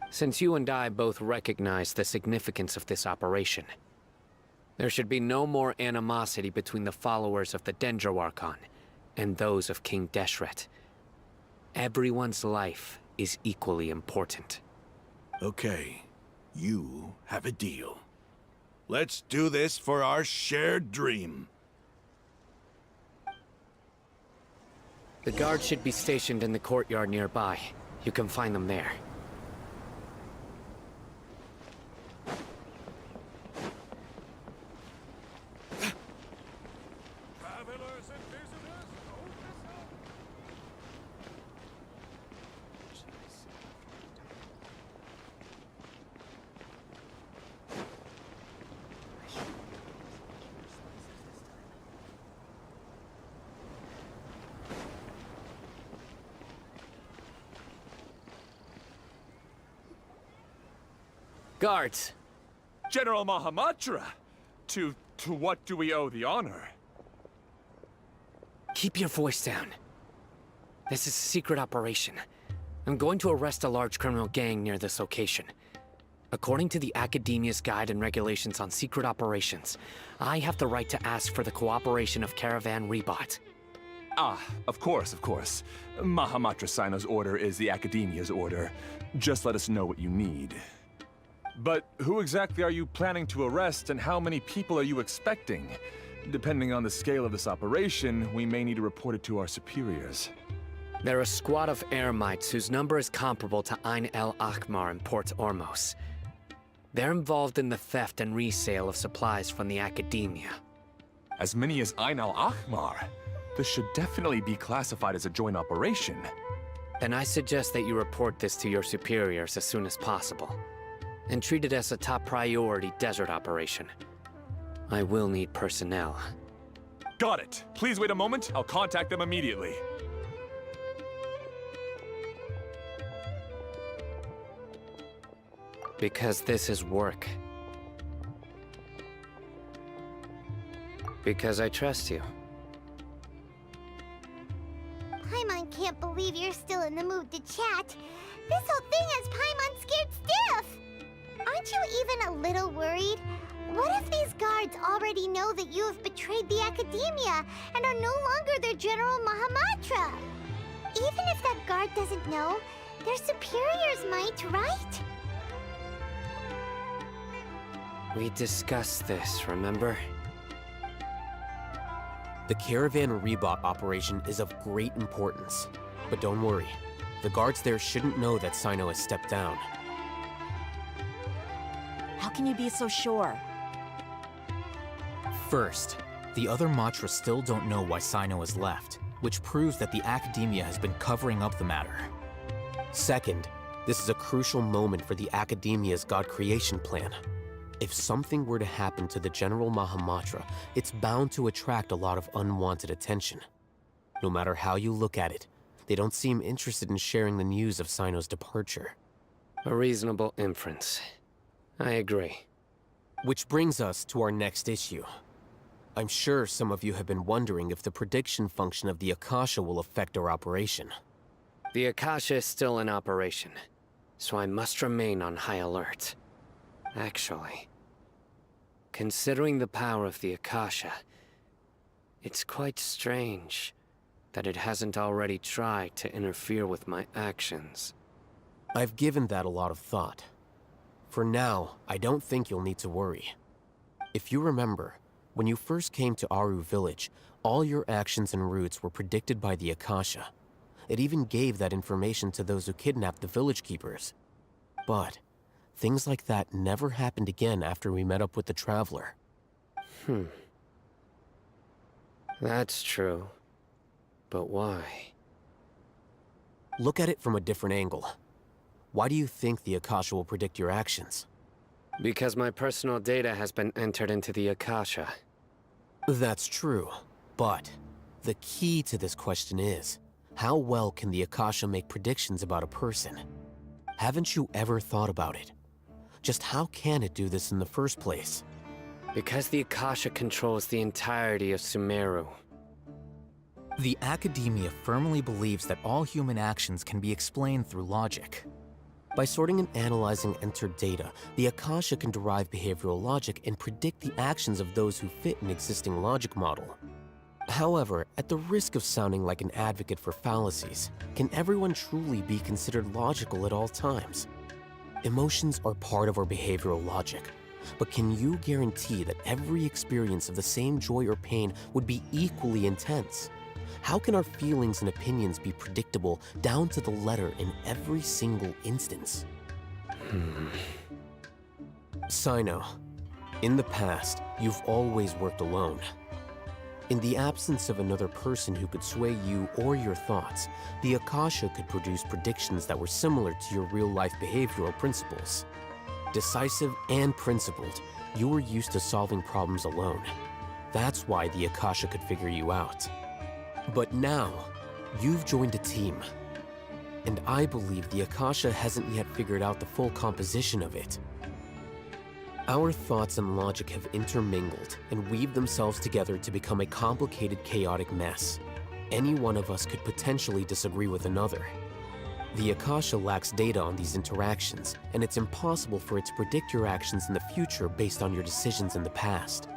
Since you and I both recognize the significance of this operation, there should be no more animosity between the followers of the Dendro Archon and those of King Deshret. Everyone's life is equally important. Okay, you have a deal. Let's do this for our shared dream. The guards should be stationed in the courtyard nearby. You can find them there. Guards! General Mahamatra! To what do we owe the honor? Keep your voice down. This is a secret operation. I'm going to arrest a large criminal gang near this location. According to the Academia's Guide and Regulations on Secret Operations, I have the right to ask for the cooperation of Caravan Rebot. Ah, of course, of course. Mahamatra Sino's order is the Academia's order. Just let us know what you need. But who exactly are you planning to arrest, and how many people are you expecting? Depending on the scale of this operation, we may need to report it to our superiors. They're a squad of Eremites whose number is comparable to Ain el Akhmar in Port Ormos. They're involved in the theft and resale of supplies from the Academia. As many as Ain el Akhmar? This should definitely be classified as a joint operation. Then I suggest that you report this to your superiors as soon as possible, and treat it as a top priority desert operation. I will need personnel. Got it. Please wait a moment. I'll contact them immediately. Because this is work. Because I trust you. Paimon can't believe you're still in the mood to chat. This whole thing has Paimon scared stiff. aren't you even a little worried? What if these guards already know that you have betrayed the Academia and are no longer their General Mahamatra? Even if that guard doesn't know, their superiors might, right? We discussed this, remember? The Caravan Rebot operation is of great importance. But don't worry, the guards there shouldn't know that Sino has stepped down. How can you be so sure? First, the other Matra still don't know why Sino has left, which proves that the Academia has been covering up the matter. Second, this is a crucial moment for the Academia's God creation plan. If something were to happen to the General Mahamatra, it's bound to attract a lot of unwanted attention. No matter how you look at it, they don't seem interested in sharing the news of Sino's departure. A reasonable inference. I agree. Which brings us to our next issue. I'm sure some of you have been wondering if the prediction function of the Akasha will affect our operation. The Akasha is still in operation, so I must remain on high alert. Actually, considering the power of the Akasha, it's quite strange that it hasn't already tried to interfere with my actions. I've given that a lot of thought. For now, I don't think you'll need to worry. If you remember, when you first came to Aru Village, all your actions and routes were predicted by the Akasha. It even gave that information to those who kidnapped the village keepers. But things like that never happened again after we met up with the Traveler. That's true. But why? Look at it from a different angle. Why do you think the Akasha will predict your actions? Because my personal data has been entered into the Akasha. That's true, but the key to this question is, how well can the Akasha make predictions about a person? Haven't you ever thought about it? Just how can it do this in the first place? Because the Akasha controls the entirety of Sumeru. The Academia firmly believes that all human actions can be explained through logic. By sorting and analyzing entered data, the Akasha can derive behavioral logic and predict the actions of those who fit an existing logic model. However, at the risk of sounding like an advocate for fallacies, can everyone truly be considered logical at all times? Emotions are part of our behavioral logic, but can you guarantee that every experience of the same joy or pain would be equally intense? How can our feelings and opinions be predictable down to the letter in every single instance? Sino, in the past, you've always worked alone. In the absence of another person who could sway you or your thoughts, the Akasha could produce predictions that were similar to your real-life behavioral principles. Decisive and principled, you were used to solving problems alone. That's why the Akasha could figure you out. But now, you've joined a team. And I believe the Akasha hasn't yet figured out the full composition of it. Our thoughts and logic have intermingled and weaved themselves together to become a complicated, chaotic mess. Any one of us could potentially disagree with another. The Akasha lacks data on these interactions, and it's impossible for it to predict your actions in the future based on your decisions in the past.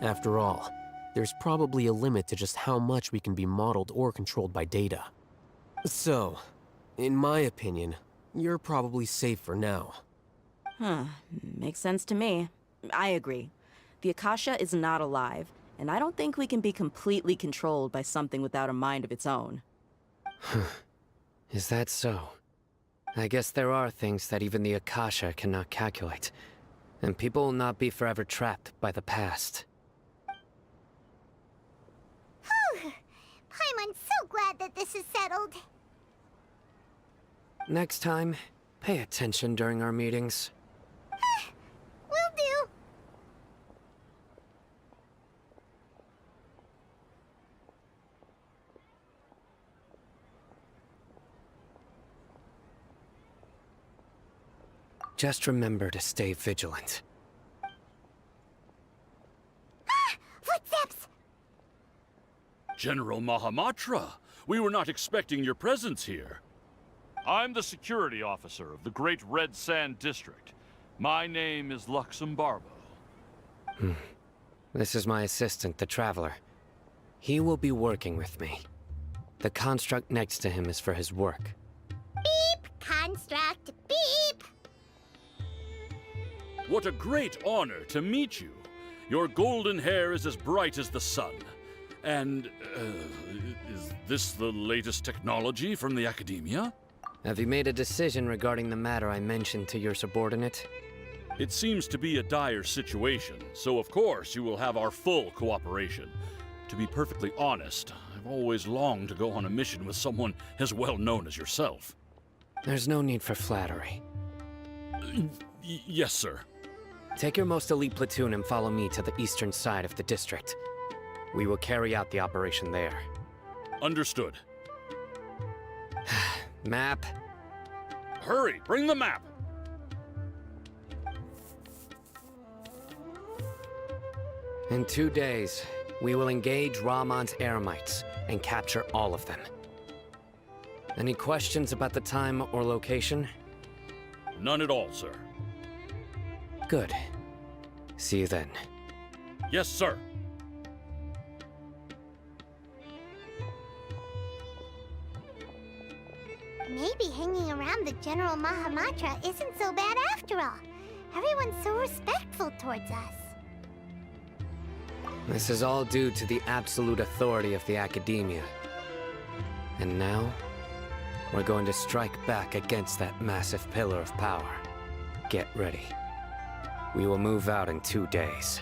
After all, there's probably a limit to just how much we can be modeled or controlled by data. So, in my opinion, you're probably safe for now. Makes sense to me. I agree. The Akasha is not alive, and I don't think we can be completely controlled by something without a mind of its own. Is that so? I guess there are things that even the Akasha cannot calculate, and people will not be forever trapped by the past. I'm so glad that this is settled. Next time, pay attention during our meetings. Will do. Just remember to stay vigilant. Footsteps! General Mahamatra, we were not expecting your presence here. I'm the security officer of the Great Red Sand District. My name is Luxembarbo. This is my assistant, the Traveler. He will be working with me. The construct next to him is for his work. Beep! Construct, beep! What a great honor to meet you. Your golden hair is as bright as the sun. And, is this the latest technology from the Academia? Have you made a decision regarding the matter I mentioned to your subordinate? It seems to be a dire situation, so of course you will have our full cooperation. To be perfectly honest, I've always longed to go on a mission with someone as well known as yourself. There's no need for flattery. Yes, sir. Take your most elite platoon and follow me to the eastern side of the district. We will carry out the operation there. Understood. Map. Hurry, bring the map! In 2 days, we will engage Rahman's Eremites and capture all of them. Any questions about the time or location? None at all, sir. Good. See you then. Yes, sir. Maybe hanging around the General Mahamatra isn't so bad after all. Everyone's so respectful towards us. This is all due to the absolute authority of the Academia. And now, we're going to strike back against that massive pillar of power. Get ready. We will move out in 2 days.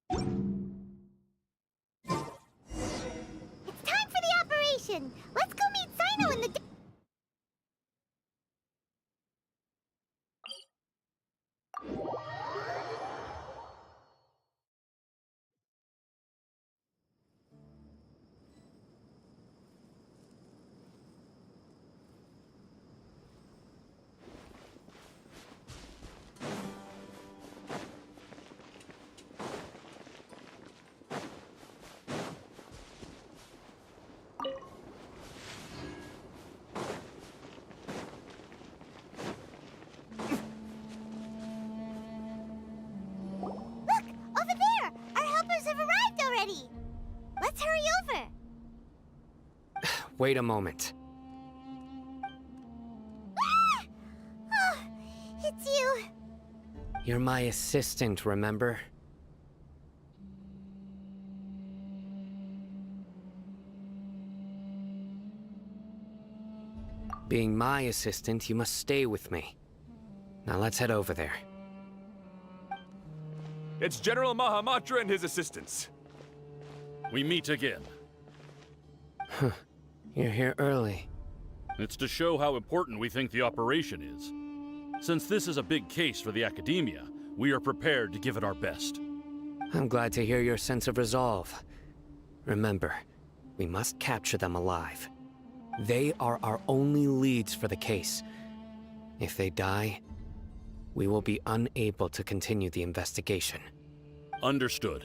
It's time for the operation! Let's go meet Sino in the... Let's hurry over! Wait a moment. Ah! Oh, it's you. You're my assistant, remember? Being my assistant, you must stay with me. Now let's head over there. It's General Mahamatra and his assistants. We meet again. Huh. You're here early. It's to show how important we think the operation is. Since this is a big case for the Academia, we are prepared to give it our best. I'm glad to hear your sense of resolve. Remember, we must capture them alive. They are our only leads for the case. If they die, we will be unable to continue the investigation. Understood.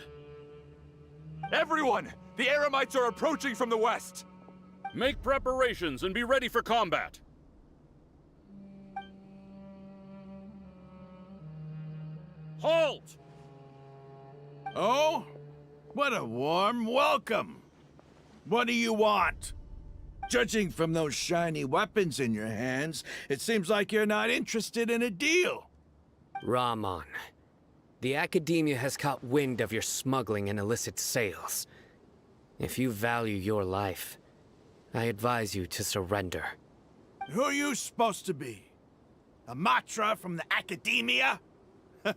Everyone! The Eremites are approaching from the west! Make preparations and be ready for combat. Halt! Oh? What a warm welcome! What do you want? Judging from those shiny weapons in your hands, it seems like you're not interested in a deal. Rahman, the Academia has caught wind of your smuggling and illicit sales. If you value your life, I advise you to surrender. Who are you supposed to be? A Matra from the Academia? I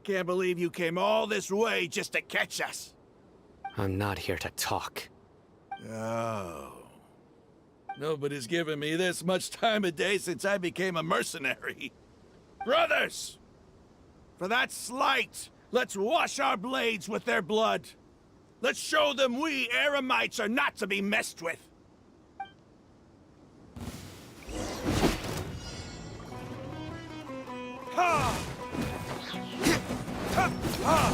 can't believe you came all this way just to catch us. I'm not here to talk. Oh. Nobody's given me this much time of day since I became a mercenary. Brothers! For that slight, let's wash our blades with their blood. Let's show them we Eremites are not to be messed with. Ha! Ha! Ha!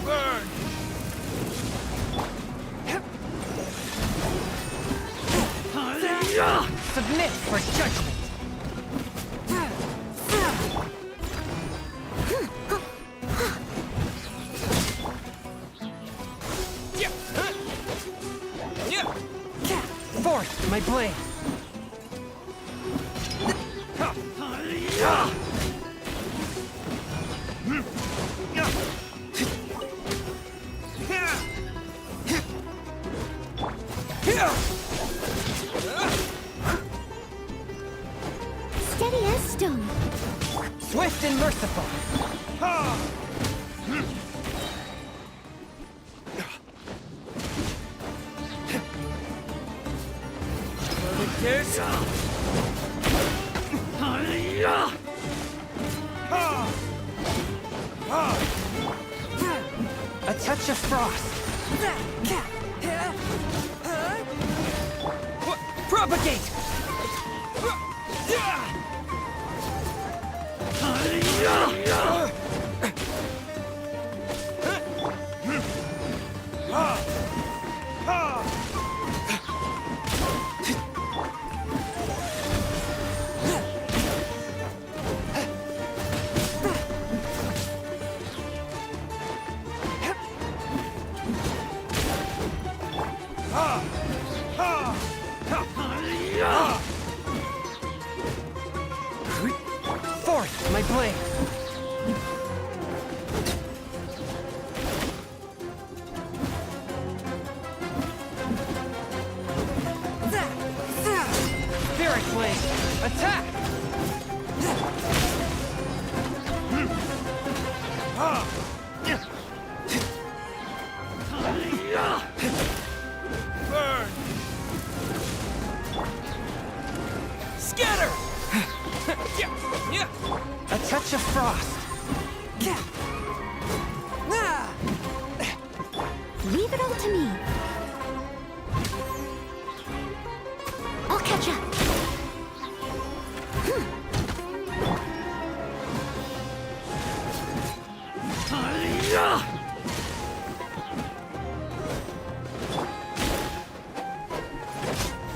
Burn! Submit for judgment. Forth my blade. Steady as stone. Swift and merciful. A touch of frost. Propagate! Forth my blade. Spirit blade, attack! Burn! Scatter! A touch of frost. Leave it all to me. I'll catch up.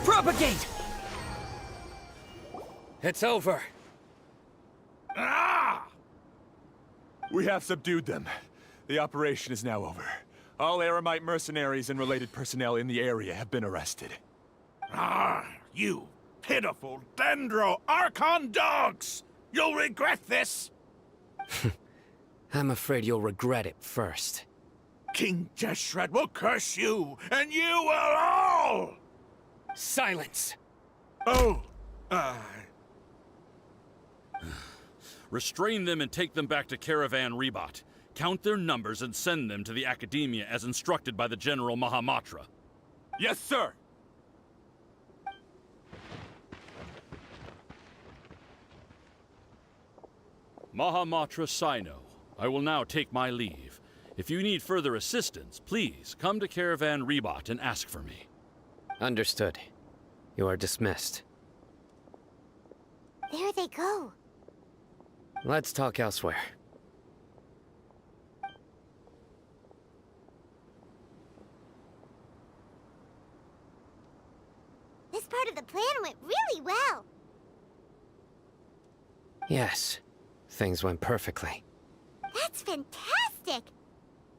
Propagate! It's over. We have subdued them. The operation is now over. All Eremite mercenaries and related personnel in the area have been arrested. You pitiful Dendro Archon dogs! You'll regret this! I'm afraid you'll regret it first. King Deshret will curse you, and you will all! Silence! Oh, Restrain them and take them back to Caravan Rebat. Count their numbers and send them to the Academia as instructed by the General Mahamatra. Yes, sir! Mahamatra Sino, I will now take my leave. If you need further assistance, please come to Caravan Rebat and ask for me. Understood. You are dismissed. There they go. Let's talk elsewhere. part of the plan went really well. Yes, things went perfectly. That's fantastic!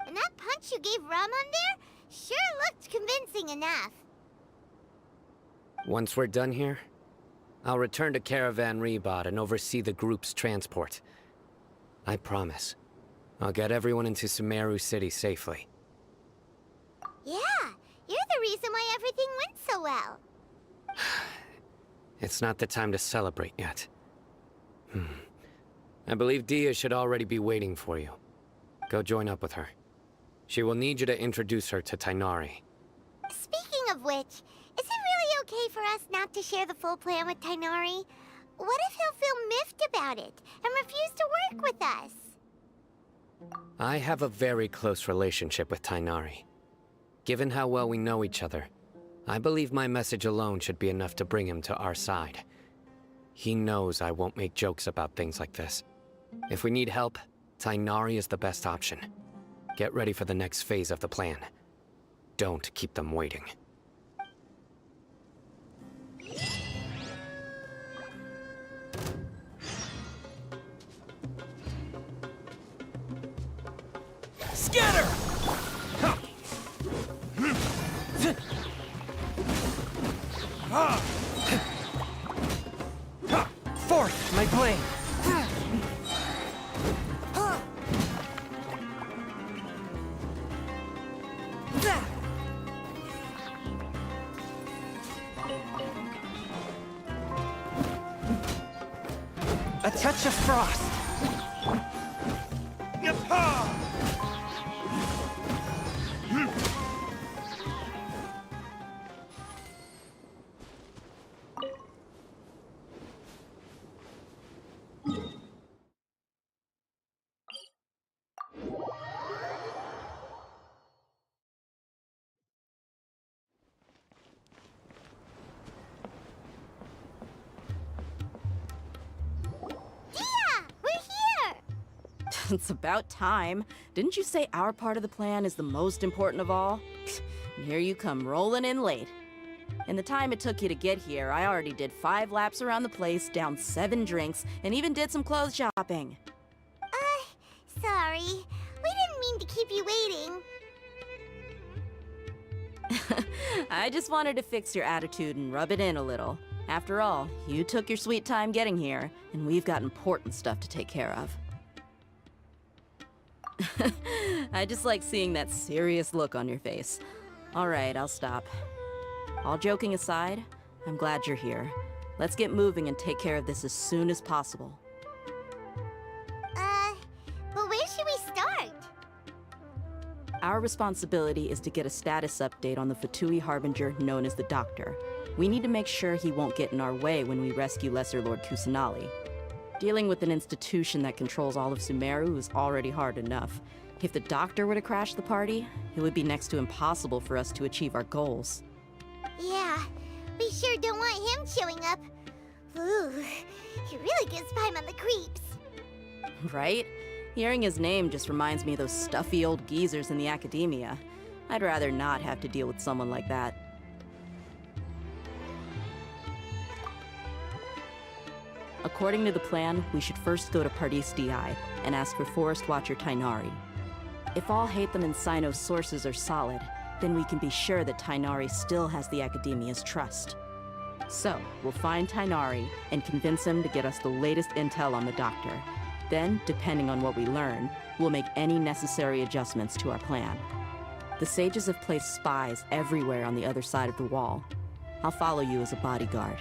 And that punch you gave Ramon there sure looked convincing enough. Once we're done here, I'll return to Caravan Rebot and oversee the group's transport. I promise. I'll get everyone into Sumeru City safely. Yeah, you're the reason why everything went so well. It's not the time to celebrate yet. I believe Dia should already be waiting for you. Go join up with her. She will need you to introduce her to Tighnari. Speaking of which, is it really okay for us not to share the full plan with Tighnari? What if he'll feel miffed about it and refuse to work with us? I have a very close relationship with Tighnari. Given how well we know each other, I believe my message alone should be enough to bring him to our side. He knows I won't make jokes about things like this. If we need help, Tighnari is the best option. Get ready for the next phase of the plan. Don't keep them waiting. Scatter! Fourth, my blade. A touch of frost. It's about time. Didn't you say our part of the plan is the most important of all? And here you come rolling in late. In the time it took you to get here, I already did 5 laps around the place, downed 7 drinks, and even did some clothes shopping. Sorry. We didn't mean to keep you waiting. I just wanted to fix your attitude and rub it in a little. After all, you took your sweet time getting here, and we've got important stuff to take care of. I just like seeing that serious look on your face. All right, I'll stop. All joking aside, I'm glad you're here. Let's get moving and take care of this as soon as possible. But where should we start? Our responsibility is to get a status update on the Fatui Harbinger known as the Doctor. We need to make sure he won't get in our way when we rescue Lesser Lord Kusanali. Dealing with an institution that controls all of Sumeru is already hard enough. If the Doctor were to crash the party, it would be next to impossible for us to achieve our goals. Yeah, we sure don't want him showing up. Ooh, he really gives Paimon the creeps. Right? Hearing his name just reminds me of those stuffy old geezers in the academia. I'd rather not have to deal with someone like that. According to the plan, we should first go to Pardis DI and ask for Forest Watcher Tighnari. If all Hatham and Sino's sources are solid, then we can be sure that Tighnari still has the Academia's trust. So, we'll find Tighnari and convince him to get us the latest intel on the Doctor. Then, depending on what we learn, we'll make any necessary adjustments to our plan. The sages have placed spies everywhere on the other side of the wall. I'll follow you as a bodyguard.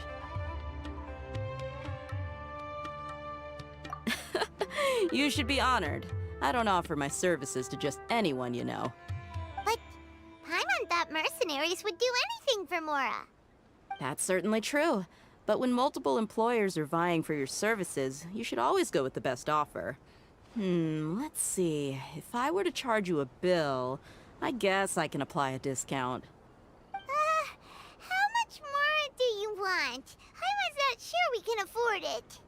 You should be honored. I don't offer my services to just anyone, you know. But Paimon thought mercenaries would do anything for Mora. That's certainly true. But when multiple employers are vying for your services, you should always go with the best offer. Let's see. If I were to charge you a bill, I guess I can apply a discount. How much more do you want? Paimon's not sure we can afford it.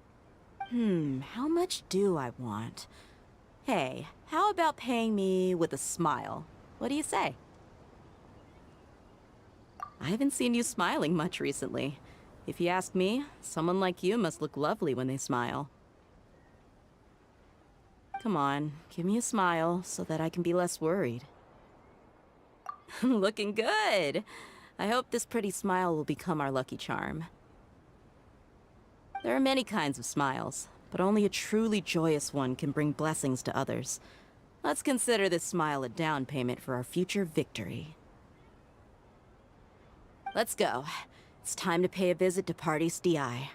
How much do I want? Hey, how about paying me with a smile? What do you say? I haven't seen you smiling much recently. If you ask me, someone like you must look lovely when they smile. Come on, give me a smile so that I can be less worried. Looking good! I hope this pretty smile will become our lucky charm. There are many kinds of smiles, but only a truly joyous one can bring blessings to others. Let's consider this smile a down payment for our future victory. Let's go. It's time to pay a visit to Party's DI.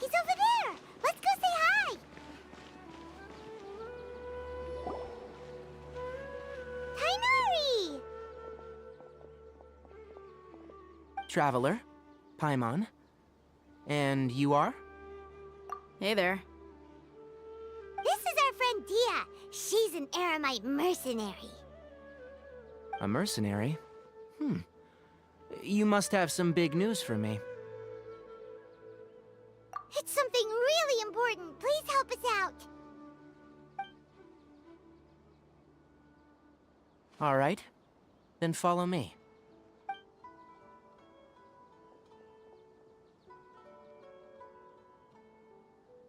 He's over there! Let's go say hi! Tainari! Traveler, Paimon. And you are? Hey there. This is our friend Dia. She's an Aramite mercenary. A mercenary? You must have some big news for me. It's something really important. Please help us out. All right. Then follow me.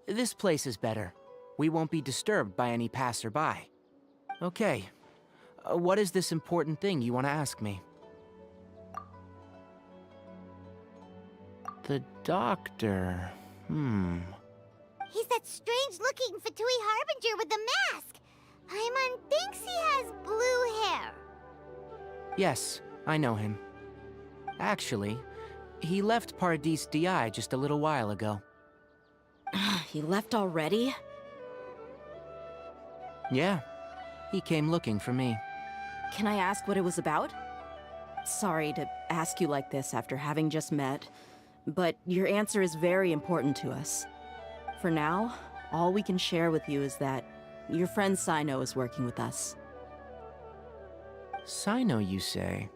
This place is better. We won't be disturbed by any passerby. Okay. What is this important thing you want to ask me? The doctor. He's that strange-looking Fatui Harbinger with the mask. Paimon thinks he has blue hair. Yes, I know him. Actually, he left Paradis DI just a little while ago. He left already? Yeah, he came looking for me. Can I ask what it was about? Sorry to ask you like this after having just met, but your answer is very important to us. For now, all we can share with you is that your friend Sino is working with us. Sino, you say?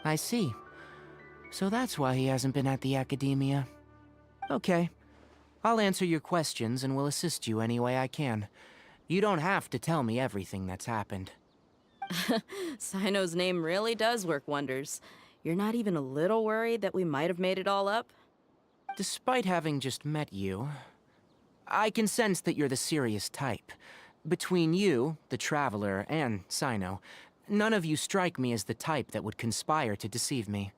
I see. So that's why he hasn't been at the Academia. Okay. I'll answer your questions and will assist you any way I can. You don't have to tell me everything that's happened. Sino's name really does work wonders. You're not even a little worried that we might have made it all up? Despite having just met you, I can sense that you're the serious type. Between you, the Traveler, and Sino, none of you strike me as the type that would conspire to deceive me.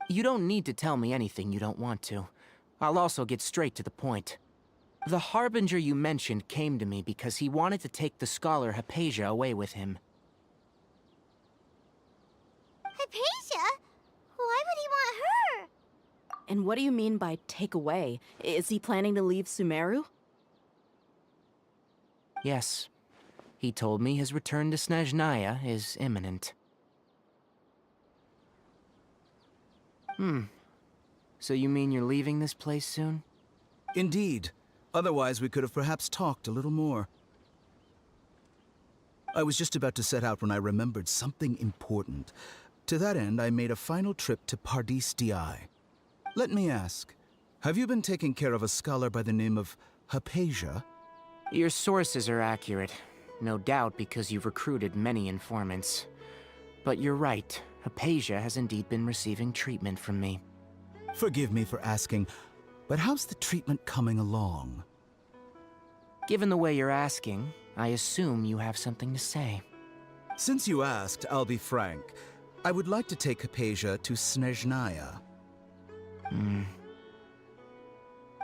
You don't need to tell me anything you don't want to. I'll also get straight to the point. The Harbinger you mentioned came to me because he wanted to take the scholar Hypatia away with him. Hypatia? Why would he want her? And what do you mean by take away? Is he planning to leave Sumeru? Yes. He told me his return to Snezhnaya is imminent. So you mean you're leaving this place soon? Indeed. Otherwise, we could have perhaps talked a little more. I was just about to set out when I remembered something important. To that end, I made a final trip to Paradis DI. Let me ask, have you been taking care of a scholar by the name of Hypatia? Your sources are accurate. No doubt because you've recruited many informants. But you're right, Hypatia has indeed been receiving treatment from me. Forgive me for asking, but how's the treatment coming along? Given the way you're asking, I assume you have something to say. Since you asked, I'll be frank. I would like to take Hypatia to Snezhnaya.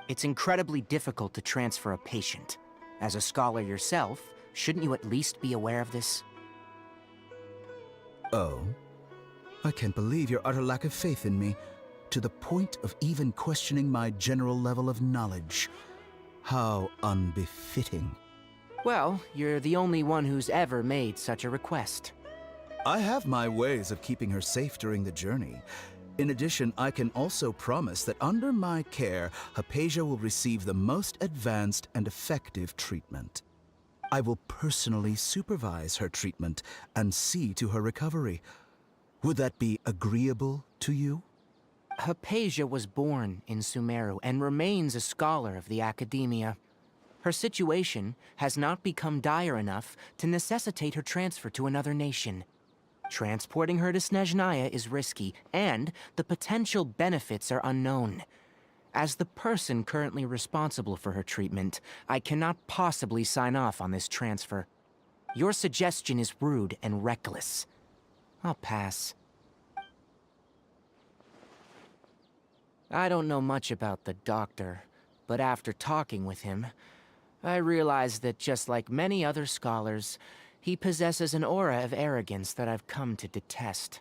It's incredibly difficult to transfer a patient. As a scholar yourself, shouldn't you at least be aware of this? Oh? I can't believe your utter lack of faith in me. to the point of even questioning my general level of knowledge. How unbefitting. Well, you're the only one who's ever made such a request. I have my ways of keeping her safe during the journey. In addition, I can also promise that under my care, Hypatia will receive the most advanced and effective treatment. I will personally supervise her treatment and see to her recovery. Would that be agreeable to you? Hypatia was born in Sumeru and remains a scholar of the academia. Her situation has not become dire enough to necessitate her transfer to another nation. Transporting her to Snezhnaya is risky, and the potential benefits are unknown. As the person currently responsible for her treatment, I cannot possibly sign off on this transfer. Your suggestion is rude and reckless. I'll pass. I don't know much about the doctor, but after talking with him, I realized that just like many other scholars, he possesses an aura of arrogance that I've come to detest.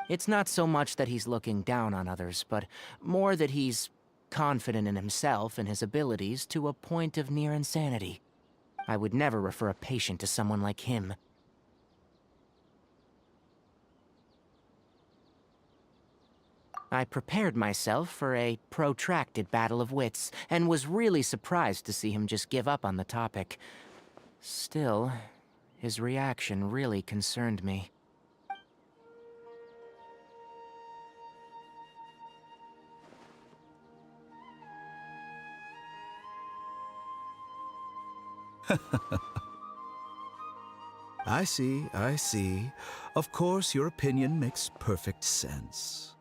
It's not so much that he's looking down on others, but more that he's confident in himself and his abilities to a point of near insanity. I would never refer a patient to someone like him. I prepared myself for a protracted battle of wits, and was really surprised to see him just give up on the topic. Still, his reaction really concerned me. I see, I see. Of course, your opinion makes perfect sense.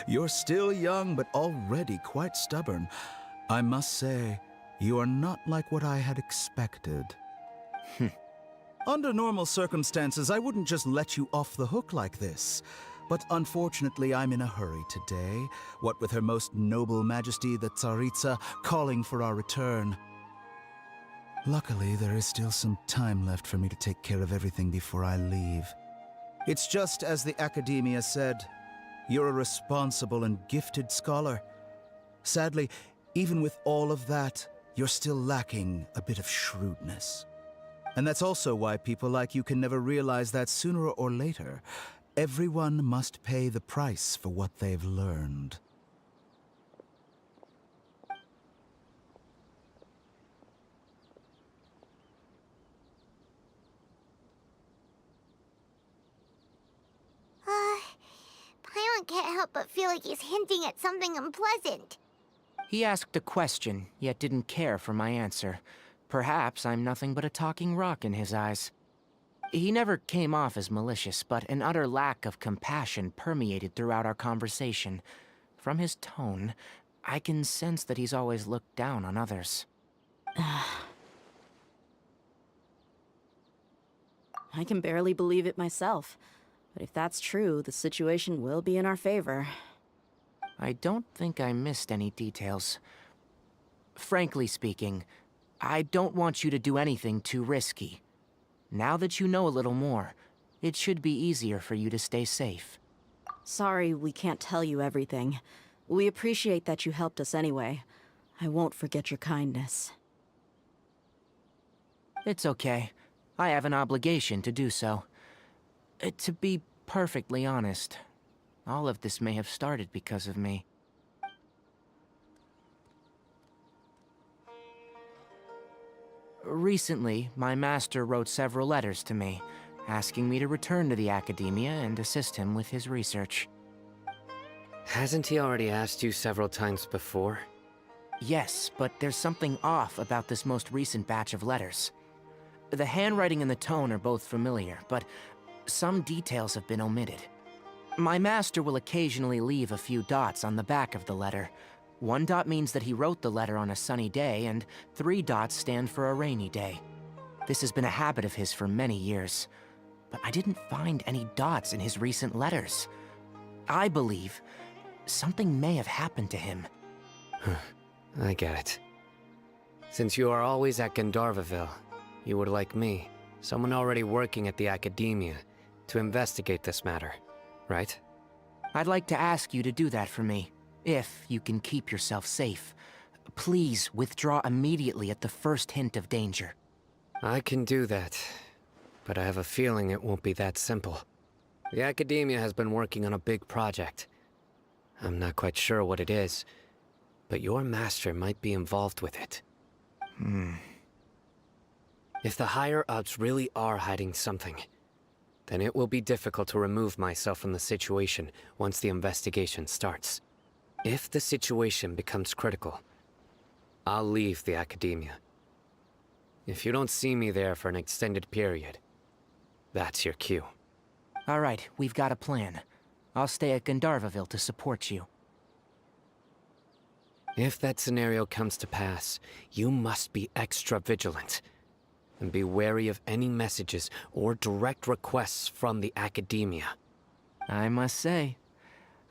You're still young, but already quite stubborn. I must say, you are not like what I had expected. Under normal circumstances, I wouldn't just let you off the hook like this. But unfortunately, I'm in a hurry today, what with Her Most Noble Majesty the Tsaritsa calling for our return. Luckily, there is still some time left for me to take care of everything before I leave. It's just as the Academia said, you're a responsible and gifted scholar. Sadly, even with all of that, you're still lacking a bit of shrewdness. And that's also why people like you can never realize that sooner or later, everyone must pay the price for what they've learned. Paimon can't help but feel like he's hinting at something unpleasant. He asked a question, yet didn't care for my answer. Perhaps I'm nothing but a talking rock in his eyes. He never came off as malicious, but an utter lack of compassion permeated throughout our conversation. From his tone, I can sense that he's always looked down on others. I can barely believe it myself. But if that's true, the situation will be in our favor. I don't think I missed any details. Frankly speaking, I don't want you to do anything too risky. Now that you know a little more, it should be easier for you to stay safe. Sorry we can't tell you everything. We appreciate that you helped us anyway. I won't forget your kindness. It's okay. I have an obligation to do so. To be perfectly honest, all of this may have started because of me. Recently, my master wrote several letters to me, asking me to return to the Academia and assist him with his research. Hasn't he already asked you several times before? Yes, but there's something off about this most recent batch of letters. The handwriting and the tone are both familiar, but some details have been omitted. My master will occasionally leave a few dots on the back of the letter. 1 dot means that he wrote the letter on a sunny day, and 3 dots stand for a rainy day. This has been a habit of his for many years, but I didn't find any dots in his recent letters. I believe something may have happened to him. I get it. Since you are always at Gandharvaville, you would like me, someone already working at the Academia, to investigate this matter, right? I'd like to ask you to do that for me, if you can keep yourself safe. Please withdraw immediately at the first hint of danger. I can do that, but I have a feeling it won't be that simple. The Academia has been working on a big project. I'm not quite sure what it is, but your master might be involved with it. If the higher-ups really are hiding something, then it will be difficult to remove myself from the situation once the investigation starts. If the situation becomes critical, I'll leave the Academia. If you don't see me there for an extended period, that's your cue. All right, we've got a plan. I'll stay at Gandharvaville to support you. If that scenario comes to pass, you must be extra vigilant. And be wary of any messages or direct requests from the Academia. I must say,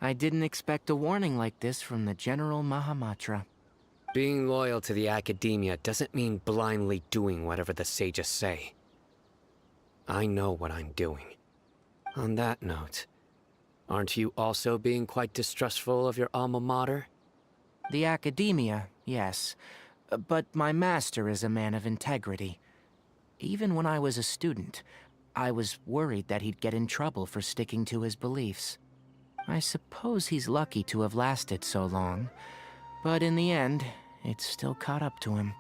I didn't expect a warning like this from the General Mahamatra. Being loyal to the Academia doesn't mean blindly doing whatever the sages say. I know what I'm doing. On that note, aren't you also being quite distrustful of your alma mater? The Academia, yes. But my master is a man of integrity. Even when I was a student, I was worried that he'd get in trouble for sticking to his beliefs. I suppose he's lucky to have lasted so long, but in the end, it's still caught up to him.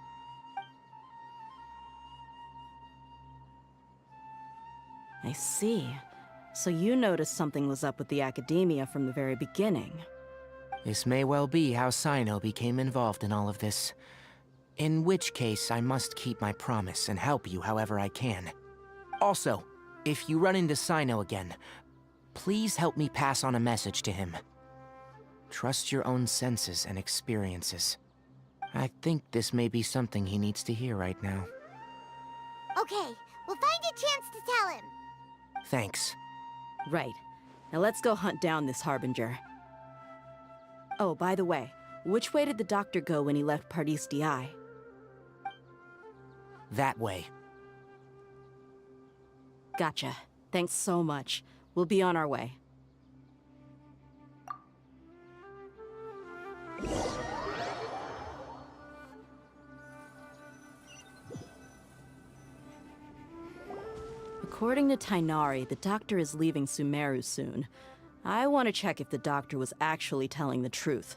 I see. So you noticed something was up with the Academia from the very beginning. This may well be how Sino became involved in all of this. In which case, I must keep my promise and help you however I can. Also, if you run into Sino again, please help me pass on a message to him. Trust your own senses and experiences. I think this may be something he needs to hear right now. Okay, we'll find a chance to tell him. Thanks. Right. Now let's go hunt down this Harbinger. Oh, by the way, which way did the doctor go when he left Pardes Di? That way. Gotcha. Thanks so much. We'll be on our way. According to Tainari, the doctor is leaving Sumeru soon. I want to check if the doctor was actually telling the truth.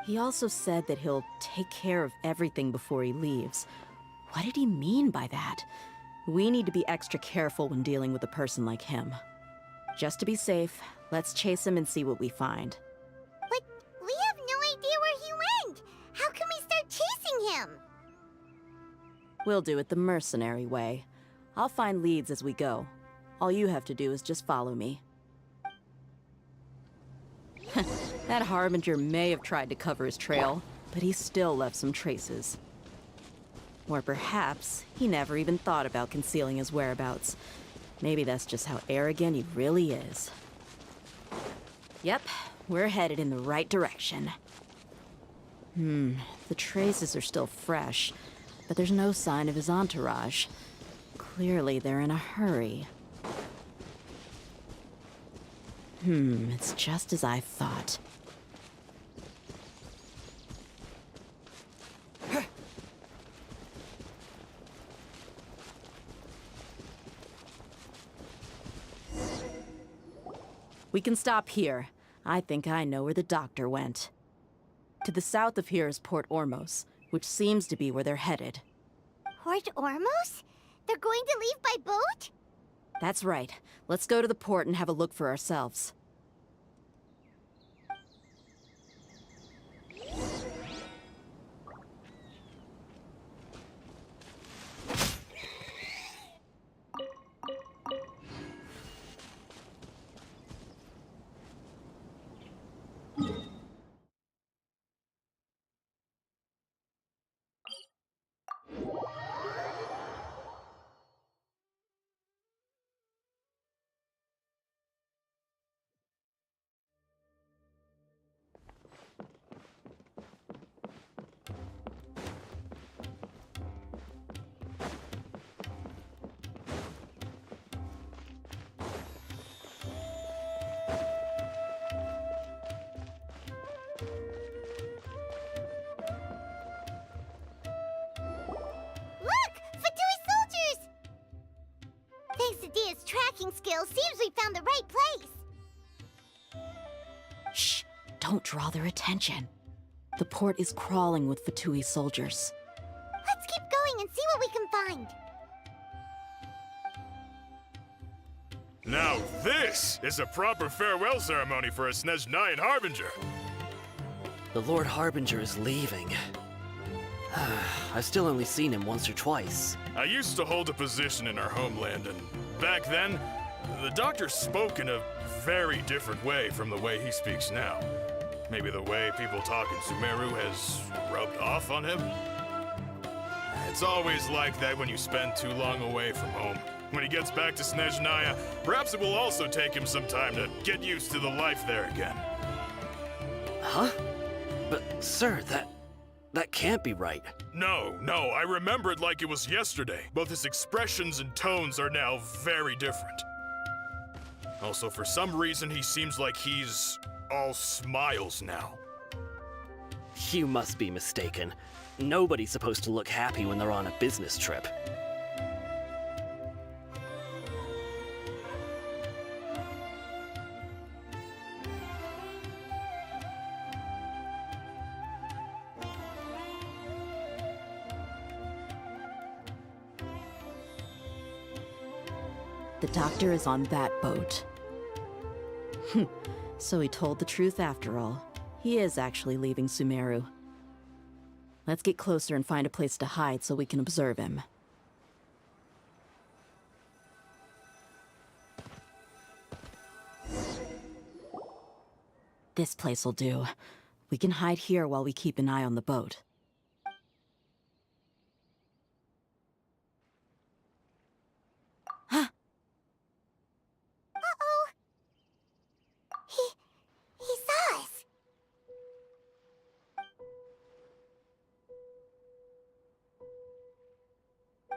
He also said that he'll take care of everything before he leaves. What did he mean by that? We need to be extra careful when dealing with a person like him. Just to be safe, let's chase him and see what we find. But we have no idea where he went! How can we start chasing him? We'll do it the mercenary way. I'll find leads as we go. All you have to do is just follow me. That Harbinger may have tried to cover his trail, but he still left some traces. Or perhaps he never even thought about concealing his whereabouts. Maybe that's just how arrogant he really is. Yep, we're headed in the right direction. The traces are still fresh, but there's no sign of his entourage. Clearly they're in a hurry. It's just as I thought. We can stop here. I think I know where the doctor went. To the south of here is Port Ormos, which seems to be where they're headed. Port Ormos? They're going to leave by boat? That's right. Let's go to the port and have a look for ourselves. talking skills, seems we found the right place. Shh! Don't draw their attention. The port is crawling with Fatui soldiers. Let's keep going and see what we can find. Now this is a proper farewell ceremony for a Snezhnayan Harbinger. The Lord Harbinger is leaving. I've still only seen him once or twice. I used to hold a position in our homeland, and back then, the doctor spoke in a very different way from the way he speaks now. Maybe the way people talk in Sumeru has rubbed off on him? It's always like that when you spend too long away from home. When he gets back to Snezhnaya, perhaps it will also take him some time to get used to the life there again. Huh? But, sir, that can't be right. No, I remember it like it was yesterday. Both his expressions and tones are now very different. Also, for some reason, he seems like he's all smiles now. You must be mistaken. Nobody's supposed to look happy when they're on a business trip. The doctor is on that boat. So he told the truth after all. He is actually leaving Sumeru. Let's get closer and find a place to hide so we can observe him. This place will do. We can hide here while we keep an eye on the boat. Uh-oh! He saw us.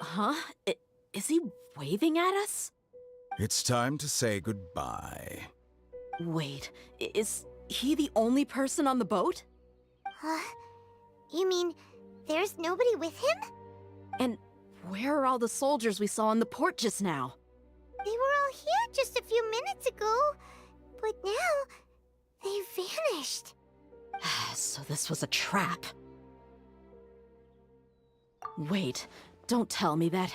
Huh? Is he waving at us? It's time to say goodbye. Wait, is he the only person on the boat? You mean there's nobody with him? And where are all the soldiers we saw in the port just now? They were all here just a few minutes ago, but now they vanished. So this was a trap. Wait, don't tell me that.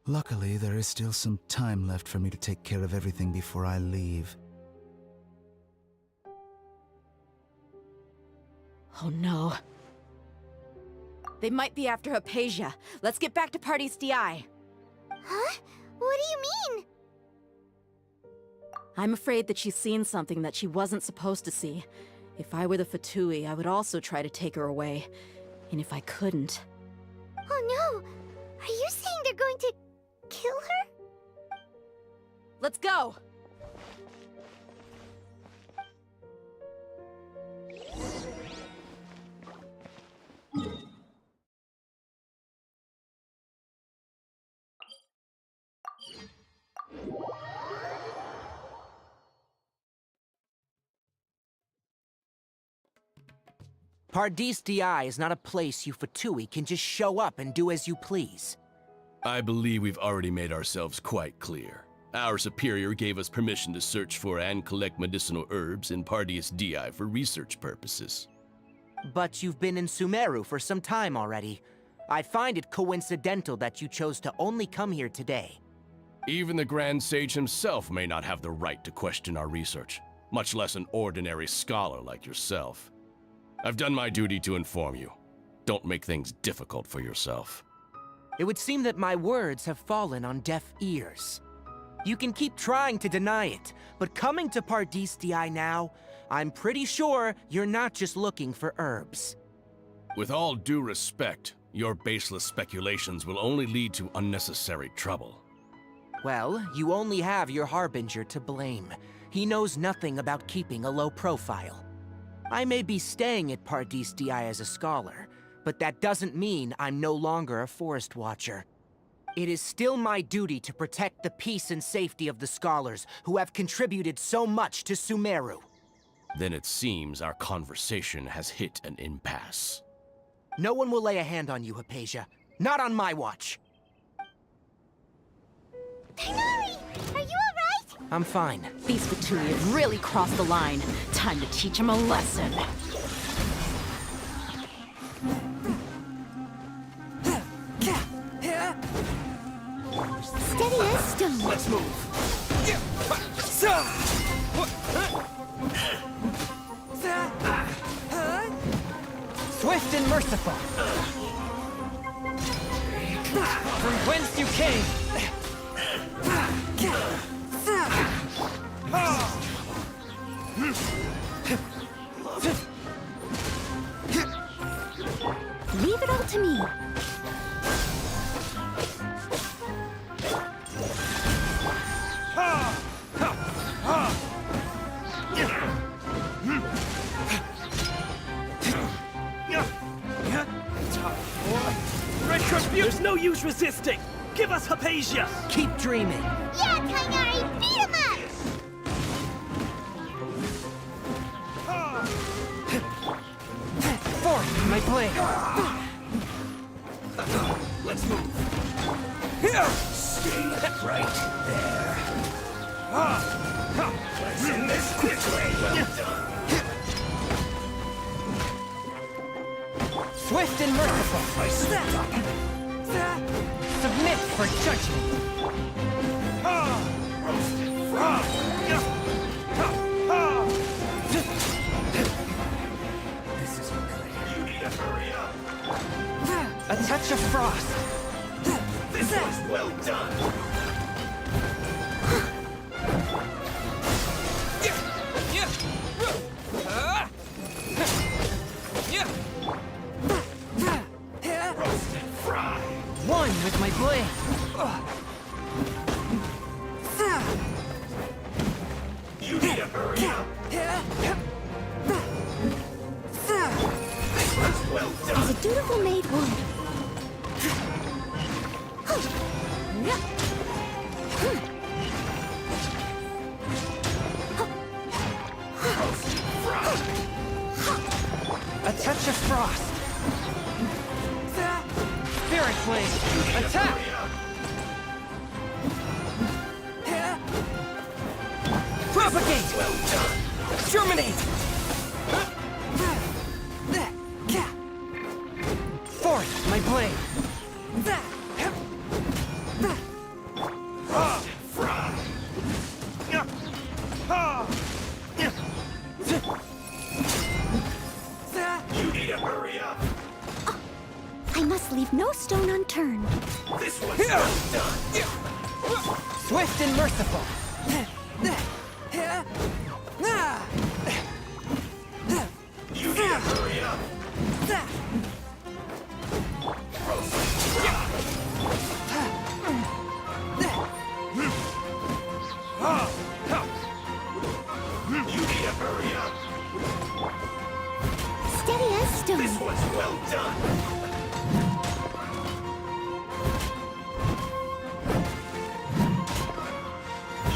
Luckily, there is still some time left for me to take care of everything before I leave. Oh no. They might be after Hypatia. Let's get back to Party's DI. Huh? What do you mean? I'm afraid that she's seen something that she wasn't supposed to see. If I were the Fatui, I would also try to take her away. And if I couldn't... Oh no! Are you saying they're going to kill her? Let's go! Pardees DI is not a place you Fatui can just show up and do as you please. I believe we've already made ourselves quite clear. Our superior gave us permission to search for and collect medicinal herbs in Pardees DI for research purposes. But you've been in Sumeru for some time already. I find it coincidental that you chose to only come here today. Even the Grand Sage himself may not have the right to question our research, much less an ordinary scholar like yourself. I've done my duty to inform you. Don't make things difficult for yourself. It would seem that my words have fallen on deaf ears. You can keep trying to deny it, but coming to Pardees DI now, I'm pretty sure you're not just looking for herbs. With all due respect, your baseless speculations will only lead to unnecessary trouble. Well, you only have your Harbinger to blame. He knows nothing about keeping a low profile. I may be staying at Pardees DI as a scholar, but that doesn't mean I'm no longer a forest watcher. It is still my duty to protect the peace and safety of the scholars who have contributed so much to Sumeru. Then it seems our conversation has hit an impasse. No one will lay a hand on you, Hypatia. Not on my watch. Tighnari, are you alright? I'm fine. These Fatui have really crossed the line. Time to teach them a lesson. Steady as stone. Let's move. Swift and merciful. From whence you came. Leave it all to me. There's no use resisting. Give us Hypatia. Keep dreaming. Yeah, Tighnari, beat him up! Forth, my blade. Let's move. Stay right there. Let's end this quickly. Well done. Swift and merciful. Submit for judgment. This isn't good. You need to hurry up. A touch of frost. This was well done. Roasted fry. One with my blade. You need to hurry up. This was well As done. a dutiful maid would. Roasted fry. A touch of frost. Spirit blade. Attack. Propagate. Well done. Germinate. Forth, my blade. Roasted fry. You need to hurry up. I must leave no stone unturned. This was well done. Swift and merciful. You need to hurry up. Roasted fry. You need to hurry up. Steady as stone. This was well done.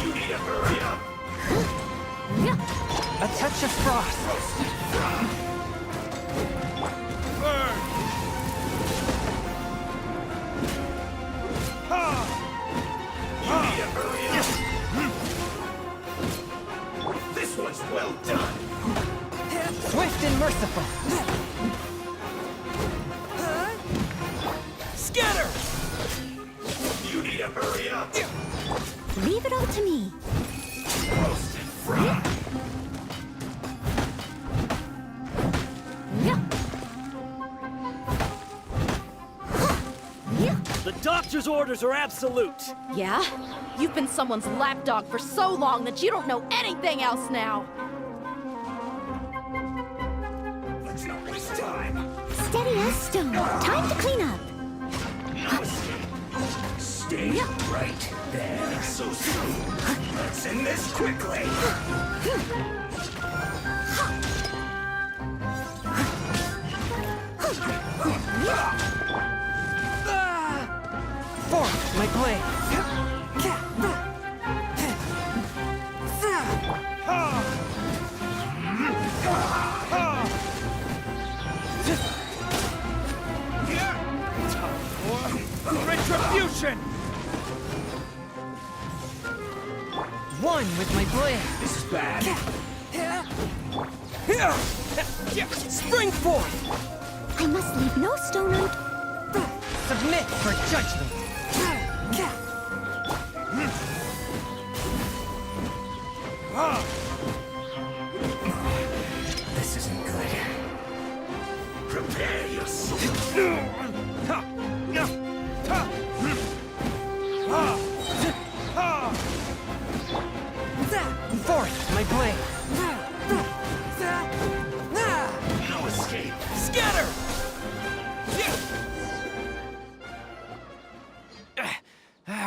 You need to hurry up. A touch of frost. Roasted fry. Burn. You need to hurry up. This was well done. Swift and merciful. Scatter! You need to hurry up. Leave it all to me. Roasted fry. The doctor's orders are absolute. Yeah? You've been someone's lapdog for so long that you don't know anything else now. Let's not waste time. Steady as stone. Time to clean up. Stay right there. So soon. Let's end this quickly. Forth, my blade. Retribution! One with my blade. This is bad. Spring forth! I must leave no stone Submit for judgment! This isn't good. Prepare yourself. Forth, my blade! No escape. Scatter!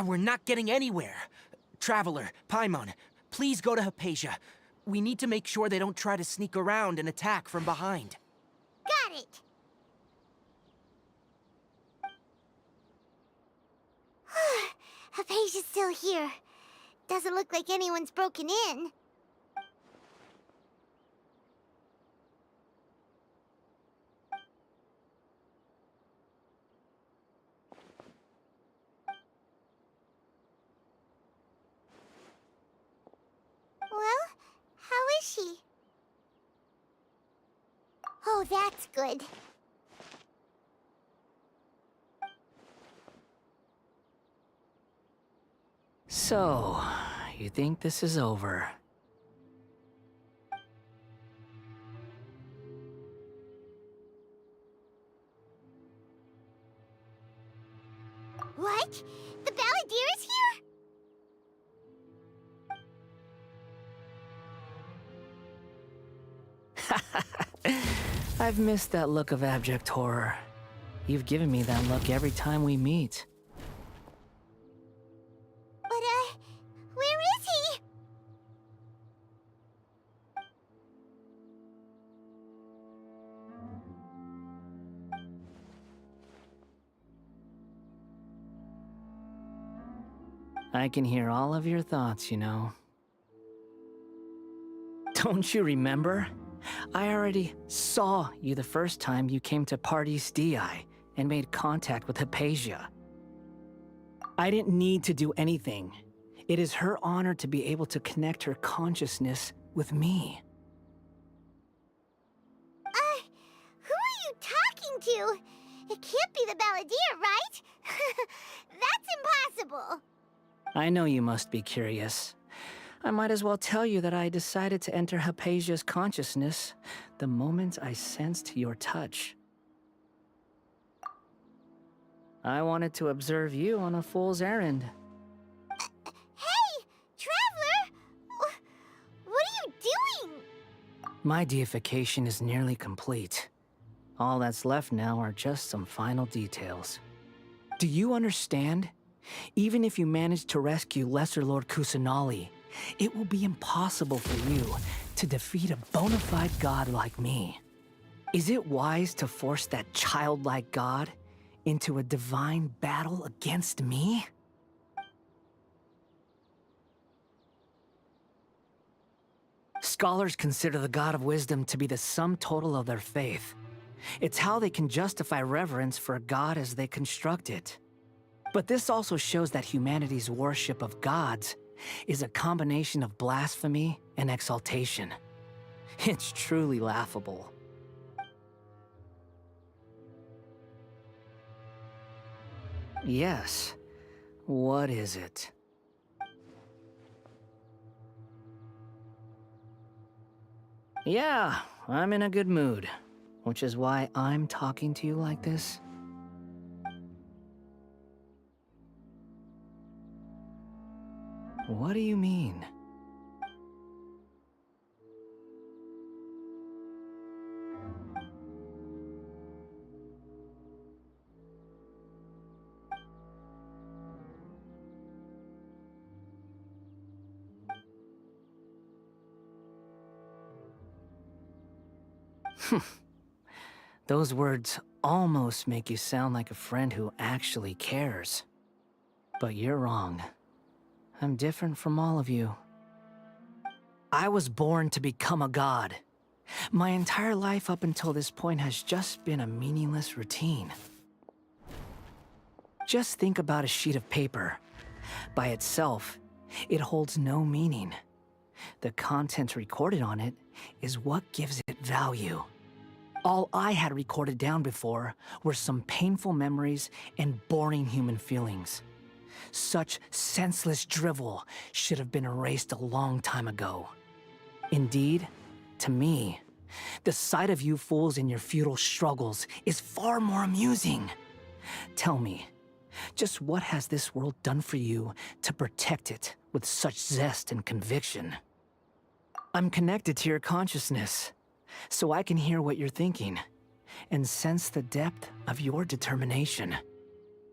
We're not getting anywhere. Traveler, Paimon, please go to Hypatia. We need to make sure they don't try to sneak around and attack from behind. Got it. Hypatia's still here. Doesn't look like anyone's broken in. Well, how is she? Oh, that's good. So, you think this is over? What? The Balladeer is here? I've missed that look of abject horror. You've given me that look every time we meet. But, where is he? I can hear all of your thoughts, you know. Don't you remember? I already saw you the first time you came to Parties DI and made contact with Hypatia. I didn't need to do anything. It is her honor to be able to connect her consciousness with me. Who are you talking to? It can't be the Balladeer, right? That's impossible. I know you must be curious. I might as well tell you that I decided to enter Hypatia's consciousness the moment I sensed your touch. I wanted to observe you on a fool's errand. Hey, Traveler! What are you doing? My deification is nearly complete. All that's left now are just some final details. Do you understand? Even if you manage to rescue Lesser Lord Kusanali, it will be impossible for you to defeat a bona fide god like me. Is it wise to force that childlike god into a divine battle against me? Scholars consider the god of wisdom to be the sum total of their faith. It's how they can justify reverence for a god as they construct it. But this also shows that humanity's worship of gods is a combination of blasphemy and exaltation. It's truly laughable. Yes. What is it? Yeah, I'm in a good mood, which is why I'm talking to you like this. What do you mean? Those words almost make you sound like a friend who actually cares. But you're wrong. I'm different from all of you. I was born to become a god. My entire life up until this point has just been a meaningless routine. Just think about a sheet of paper. By itself, It holds no meaning. The content recorded on it is what gives it value. All I had recorded down before were some painful memories and boring human feelings. Such senseless drivel should have been erased a long time ago. Indeed, to me, the sight of you fools in your futile struggles is far more amusing. Tell me, just what has this world done for you to protect it with such zest and conviction? I'm connected to your consciousness, so I can hear what you're thinking and sense the depth of your determination.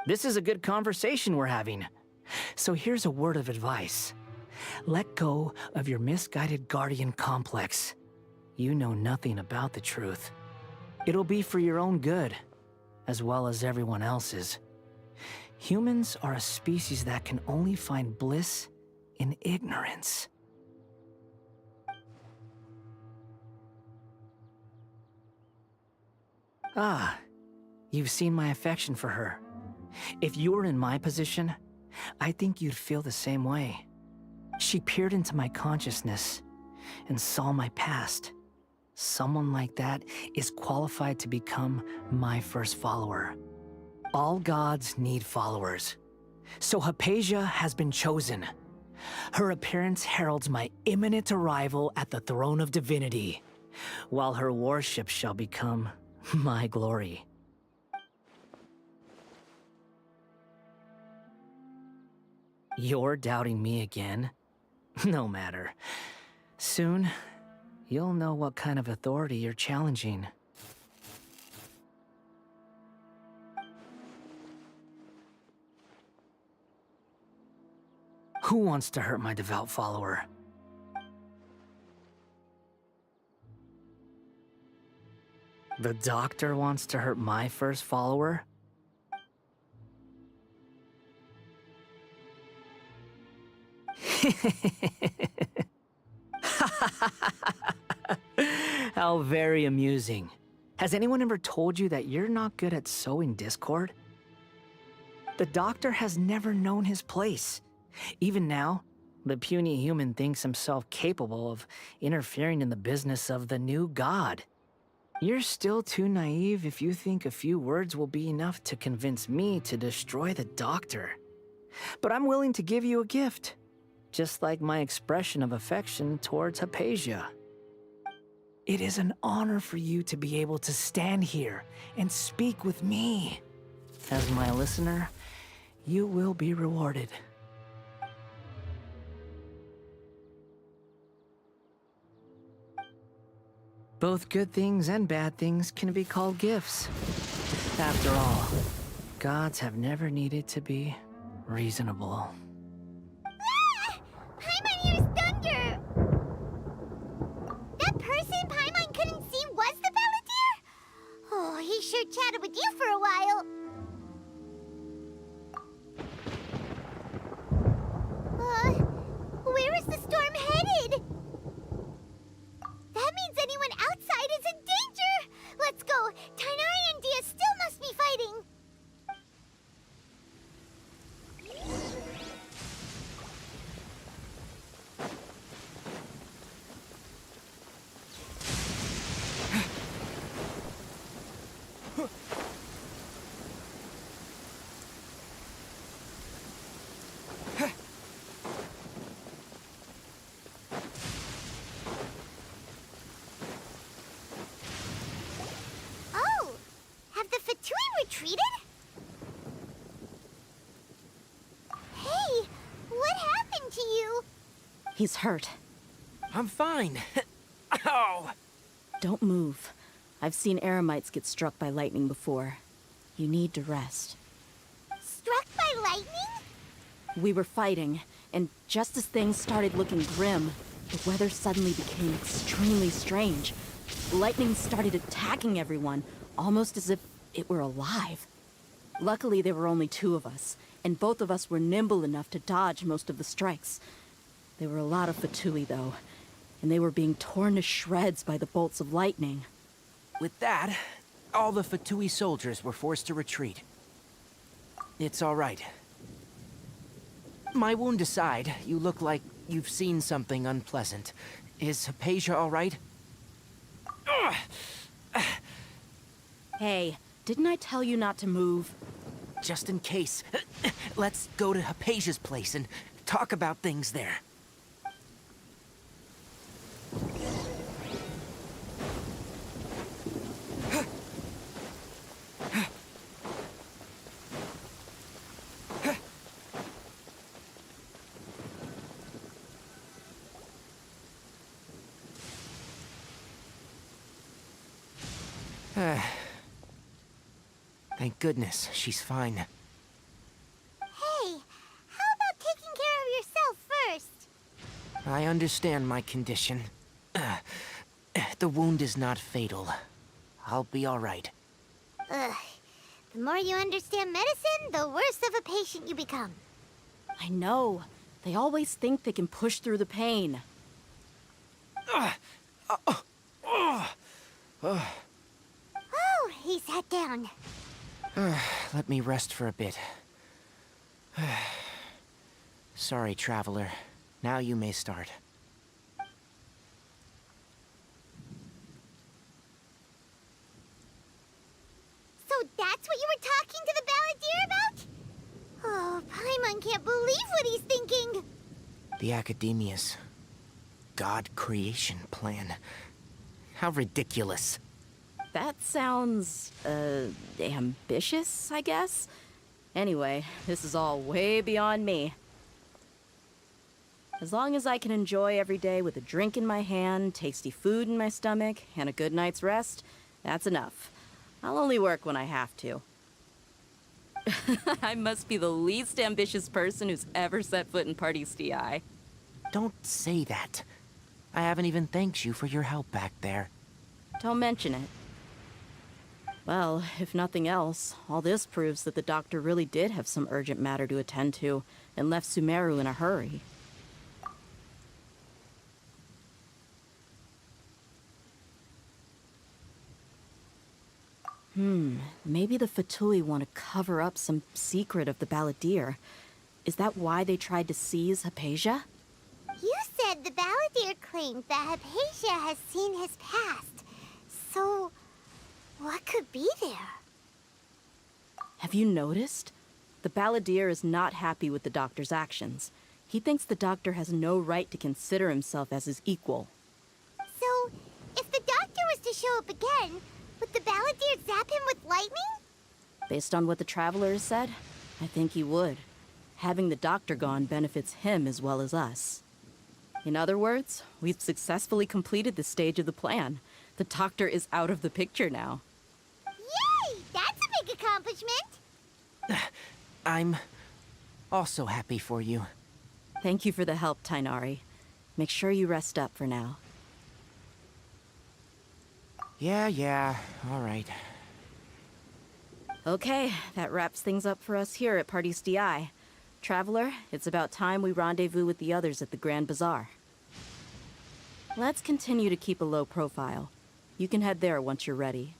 This is a good conversation we're having. So here's a word of advice. Let go of your misguided guardian complex. You know nothing about the truth. It'll be for your own good, as well as everyone else's. Humans are a species that can only find bliss in ignorance. Ah, you've seen my affection for her. If you were in my position, I think you'd feel the same way. She peered into my consciousness and saw my past. Someone like that is qualified to become my first follower. All gods need followers. So Hypatia has been chosen. Her appearance heralds my imminent arrival at the throne of divinity, while her worship shall become my glory. You're doubting me again? No matter. Soon, you'll know what kind of authority you're challenging. Who wants to hurt my devout follower? The doctor wants to hurt my first follower? How very amusing. Has anyone ever told you that you're not good at sowing discord? The doctor has never known his place. Even now, the puny human thinks himself capable of interfering in the business of the new god. You're still too naive if you think a few words will be enough to convince me to destroy the doctor. But I'm willing to give you a gift, just like my expression of affection towards Hypatia. It is an honor for you to be able to stand here and speak with me. As my listener, you will be rewarded. Both good things and bad things can be called gifts. After all, gods have never needed to be reasonable. Ah! Paimon hears thunder! That person Paimon couldn't see was the Palantir? Oh, he sure chatted with you for a while. Where is the storm headed? That means anyone outside is in danger! Let's go! Tighnari and Dia still must be fighting! Retreated? Hey, what happened to you? He's hurt. I'm fine. Ow! Don't move. I've seen eremites get struck by lightning before. You need to rest. Struck by lightning? We were fighting, and just as things started looking grim, the weather suddenly became extremely strange. Lightning started attacking everyone, almost as if it were alive. Luckily, there were only two of us, and both of us were nimble enough to dodge most of the strikes. There were a lot of Fatui, though, and they were being torn to shreds by the bolts of lightning. With that, all the Fatui soldiers were forced to retreat. It's all right. My wound aside, you look like you've seen something unpleasant. Is Hypatia all right? Hey, didn't I tell you not to move? Just in case, let's go to Hypatia's place and talk about things there. Thank goodness, she's fine. Hey, how about taking care of yourself first? I understand my condition. The wound is not fatal. I'll be all right. Ugh. The more you understand medicine, the worse of a patient you become. I know. They always think they can push through the pain. Oh, he sat down. Let me rest for a bit. Sorry, traveler. Now you may start. So that's what you were talking to the balladeer about? Oh, Paimon can't believe what he's thinking. The Academia's God creation plan. How ridiculous. That sounds, ambitious, I guess? Anyway, this is all way beyond me. As long as I can enjoy every day with a drink in my hand, tasty food in my stomach, and a good night's rest, that's enough. I'll only work when I have to. I must be the least ambitious person who's ever set foot in Party's DI. Don't say that. I haven't even thanked you for your help back there. Don't mention it. Well, if nothing else, all this proves that the doctor really did have some urgent matter to attend to, and left Sumeru in a hurry. Maybe the Fatui want to cover up some secret of the balladeer. Is that why they tried to seize Hypatia? You said the balladeer claimed that Hypatia has seen his past. So, what could be there? Have you noticed? The balladeer is not happy with the doctor's actions. He thinks the doctor has no right to consider himself as his equal. So, if the doctor was to show up again, would the balladeer zap him with lightning? Based on what the traveler has said, I think he would. Having the doctor gone benefits him as well as us. In other words, we've successfully completed this stage of the plan. The doctor is out of the picture now. Yay! That's a big accomplishment! I'm also happy for you. Thank you for the help, Tainari. Make sure you rest up for now. Yeah, all right. Okay, that wraps things up for us here at Party's DI. Traveler, it's about time we rendezvous with the others at the Grand Bazaar. Let's continue to keep a low profile. You can head there once you're ready.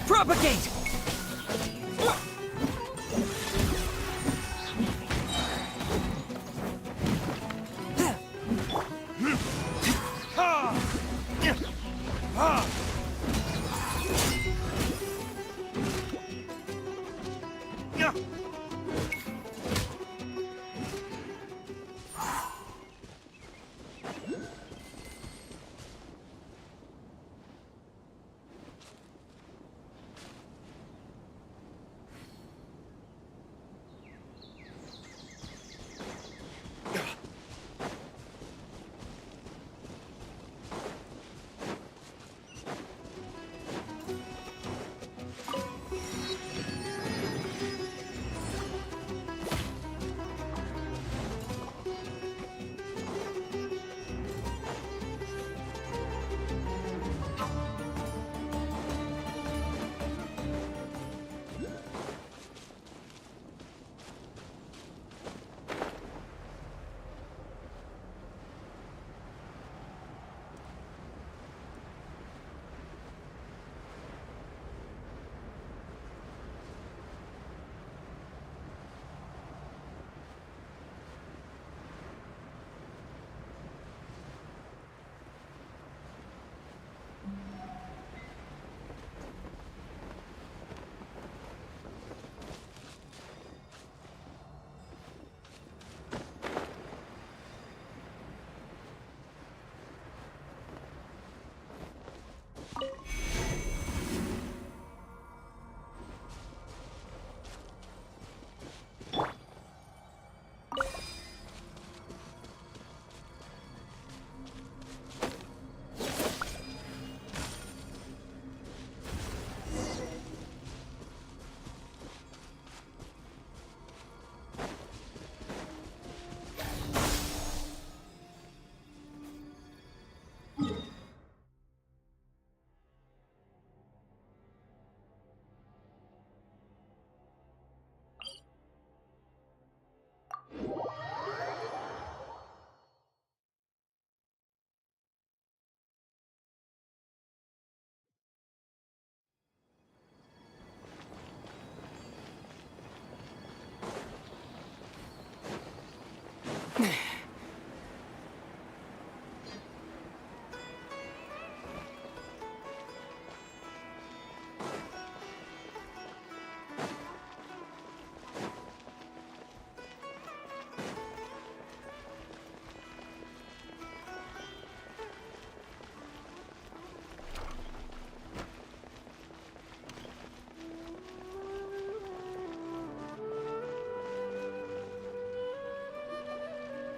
Propagate!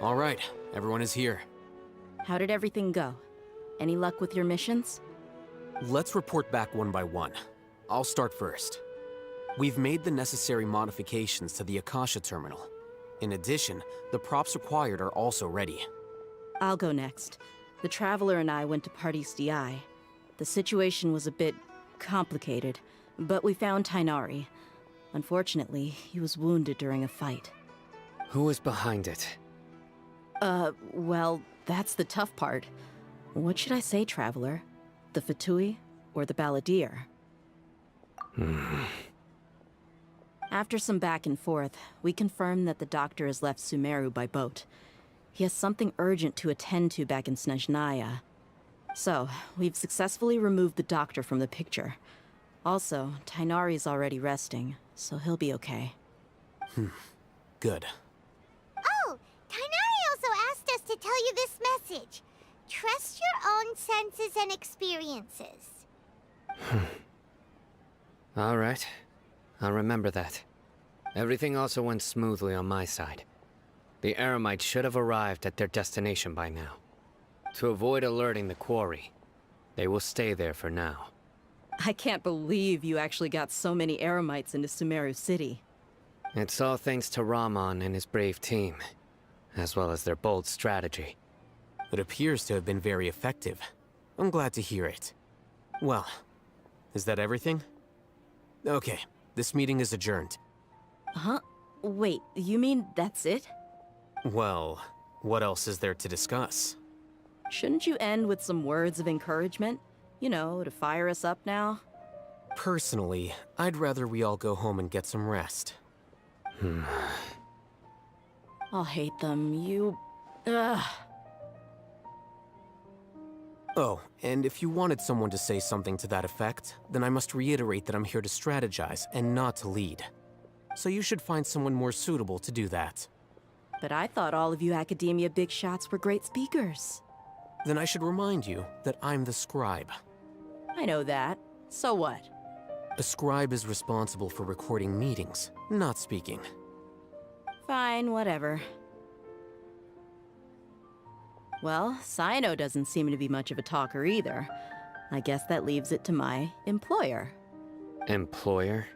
All right, everyone is here. How did everything go? Any luck with your missions? Let's report back one by one. I'll start first. We've made the necessary modifications to the Akasha terminal. In addition, the props required are also ready. I'll go next. The Traveler and I went to Party's DI. The situation was a bit complicated, but we found Tainari. Unfortunately, he was wounded during a fight. Who is behind it? Well, that's the tough part. What should I say, Traveler? The Fatui or the Balladeer? After some back and forth, we confirmed that the doctor has left Sumeru by boat. He has something urgent to attend to back in Snezhnaya. So, we've successfully removed the doctor from the picture. Also, Tainari's already resting, so he'll be okay. Good. Oh, Tainari also asked us to tell you this message. Trust your own senses and experiences. All right. I'll remember that. Everything also went smoothly on my side. The Eremites should have arrived at their destination by now. To avoid alerting the quarry, they will stay there for now. I can't believe you actually got so many Eremites into Sumeru City. It's all thanks to Rahman and his brave team, as well as their bold strategy. It appears to have been very effective. I'm glad to hear it. Well, is that everything? Okay, this meeting is adjourned. Huh? Wait, you mean that's it? Well, what else is there to discuss? Shouldn't you end with some words of encouragement? You know, to fire us up now? Personally, I'd rather we all go home and get some rest. I'll hate them. Ugh. Oh, and if you wanted someone to say something to that effect, then I must reiterate that I'm here to strategize and not to lead. So you should find someone more suitable to do that. But I thought all of you academia big shots were great speakers. Then I should remind you that I'm the scribe. I know that. So what? A scribe is responsible for recording meetings, not speaking. Fine, whatever. Well, Sino doesn't seem to be much of a talker either. I guess that leaves it to my employer. Employer?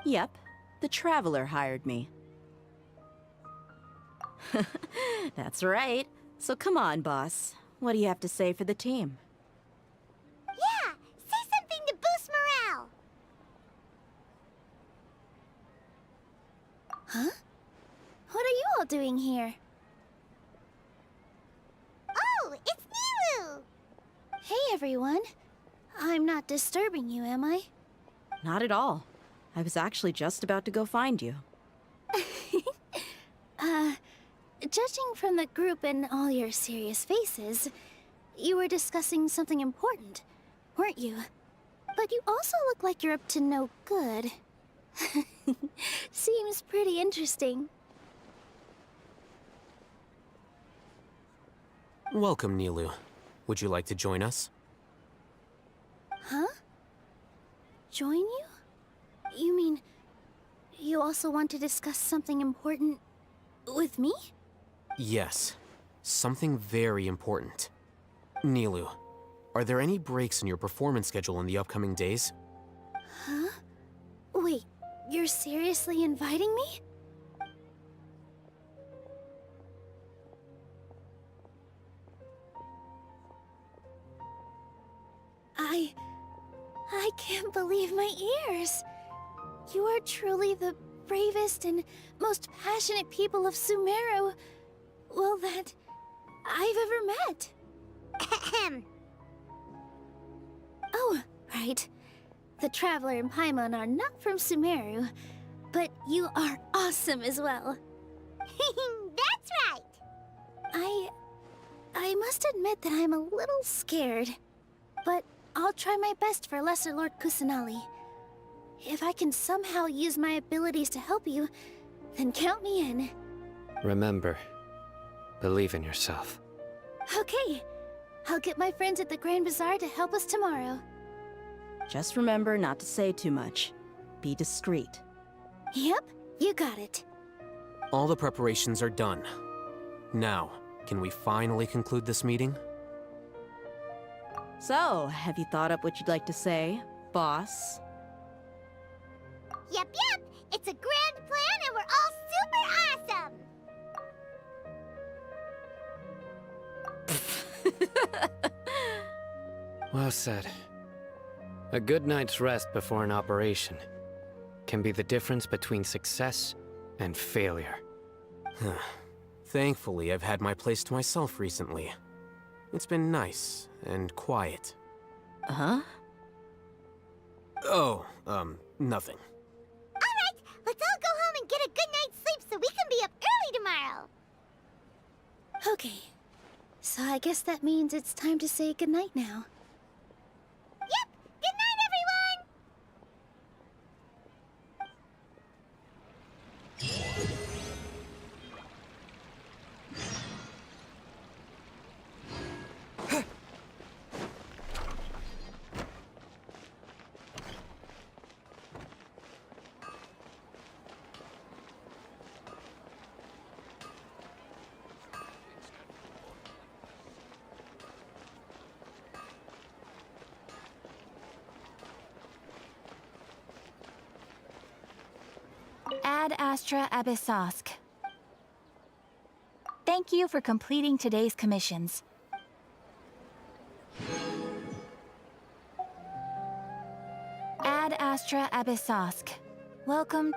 Yep, the Traveler hired me. That's right. So come on, boss. What do you have to say for the team? Yeah, say something to boost morale. Huh? What are you all doing here? Oh, it's Nilu! Hey, everyone. I'm not disturbing you, am I? Not at all. I was actually just about to go find you. Judging from the group and all your serious faces, you were discussing something important, weren't you? But you also look like you're up to no good. Seems pretty interesting. Welcome, Nilu. Would you like to join us? Huh? Join you? You mean, you also want to discuss something important with me? Yes. Something very important. Nilu, are there any breaks in your performance schedule in the upcoming days? Huh? Wait, you're seriously inviting me? I can't believe my ears. You are truly the bravest and most passionate people of Sumeru, well, that I've ever met. Ahem. Oh, right. The Traveler and Paimon are not from Sumeru, but you are awesome as well. That's right. I must admit that I'm a little scared, but I'll try my best for Lesser Lord Kusanali. If I can somehow use my abilities to help you, then count me in. Remember, believe in yourself. Okay, I'll get my friends at the Grand Bazaar to help us tomorrow. Just remember not to say too much. Be discreet. Yep, you got it. All the preparations are done. Now, can we finally conclude this meeting? So, have you thought up what you'd like to say, boss? Yep. It's a grand plan and we're all super awesome! Well said. A good night's rest before an operation can be the difference between success and failure. Thankfully, I've had my place to myself recently. It's been nice and quiet. Huh? Oh, nothing. Alright, let's all go home and get a good night's sleep so we can be up early tomorrow! Okay, so I guess that means it's time to say goodnight now. Yep! Good night, everyone! Ad Astra Abyssosk. Thank you for completing today's commissions. Ad Astra Abyssosk. Welcome.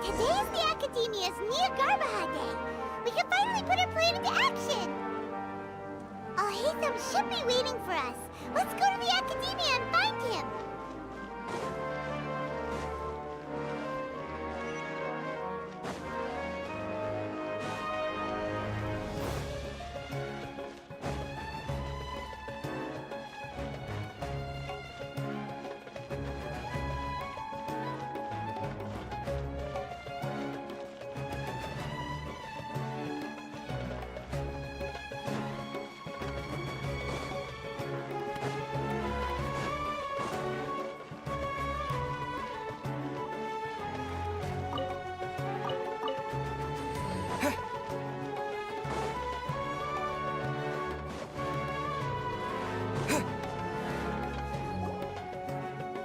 Today is the Academia's Niagarbaha Day. We can finally put our plan into action. Alhaitham should be waiting for us. Let's go to the Academia and find him.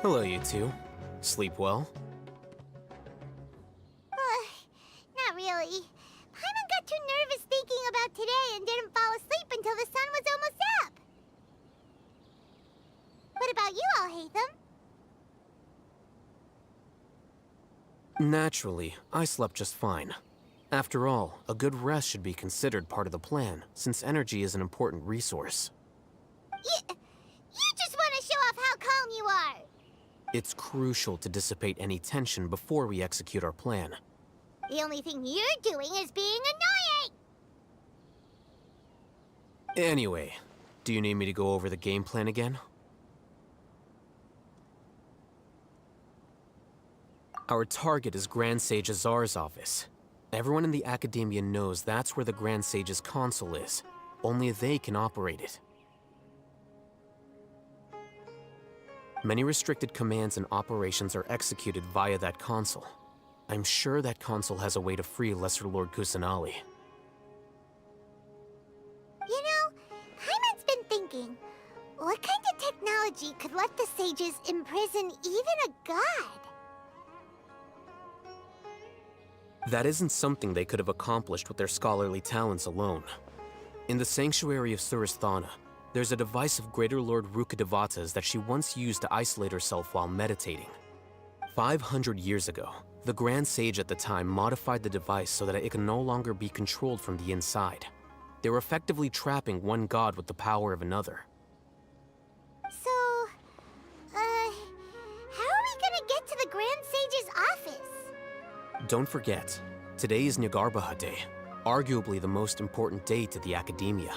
Hello, you two. Sleep well? Not really. Paimon got too nervous thinking about today and didn't fall asleep until the sun was almost up. What about you, Alhaitham? Naturally, I slept just fine. After all, a good rest should be considered part of the plan, since energy is an important resource. You just want to show off how calm you are. It's crucial to dissipate any tension before we execute our plan. The only thing you're doing is being annoying. Anyway, do you need me to go over the game plan again? Our target is Grand Sage Azar's office. Everyone in the Academia knows that's where the Grand Sage's console is. Only they can operate it. Many restricted commands and operations are executed via that console. I'm sure that console has a way to free Lesser Lord Kusanali. You know, Paimon's been thinking, what kind of technology could let the sages imprison even a god? That isn't something they could have accomplished with their scholarly talents alone. In the Sanctuary of Suristhana, there's a device of Greater Lord Rukkhadevata's that she once used to isolate herself while meditating. 500 years ago, the Grand Sage at the time modified the device so that it can no longer be controlled from the inside. They were effectively trapping one god with the power of another. So, how are we gonna get to the Grand Sage's office? Don't forget, today is Niagarbaha Day, arguably the most important day to the Academia.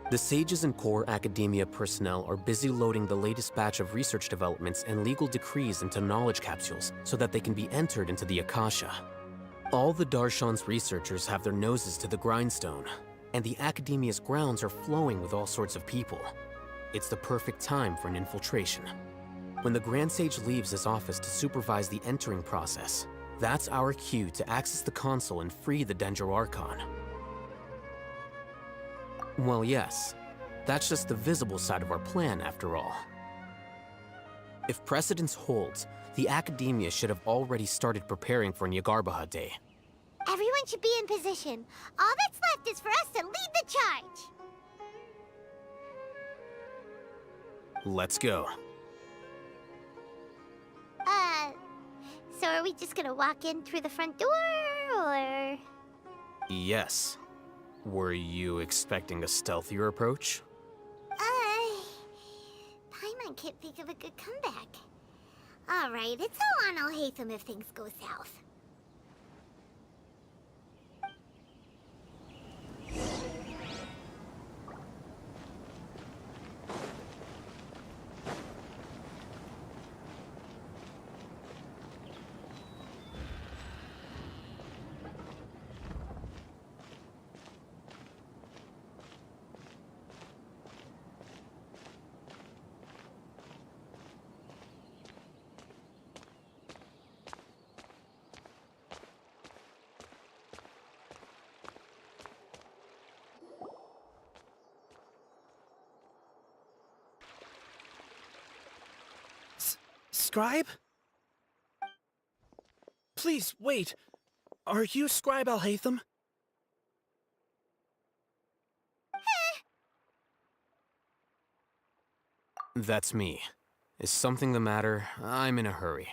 The sages and core Academia personnel are busy loading the latest batch of research developments and legal decrees into knowledge capsules so that they can be entered into the Akasha. All the Darshan's researchers have their noses to the grindstone, and the Academia's grounds are flowing with all sorts of people. It's the perfect time for an infiltration. When the Grand Sage leaves his office to supervise the entering process, that's our cue to access the console and free the Dendro Archon. Well, yes. That's just the visible side of our plan, after all. If precedence holds, the Academia should have already started preparing for Niagarbaha Day. Everyone should be in position. All that's left is for us to lead the charge. Let's go. So are we just gonna walk in through the front door, or...? Yes. Were you expecting a stealthier approach? Paimon can't think of a good comeback. Alright, it's all on Alhaitham if things go south. Scribe? Please, wait. Are you Scribe Alhaitham? That's me. Is something the matter? I'm in a hurry.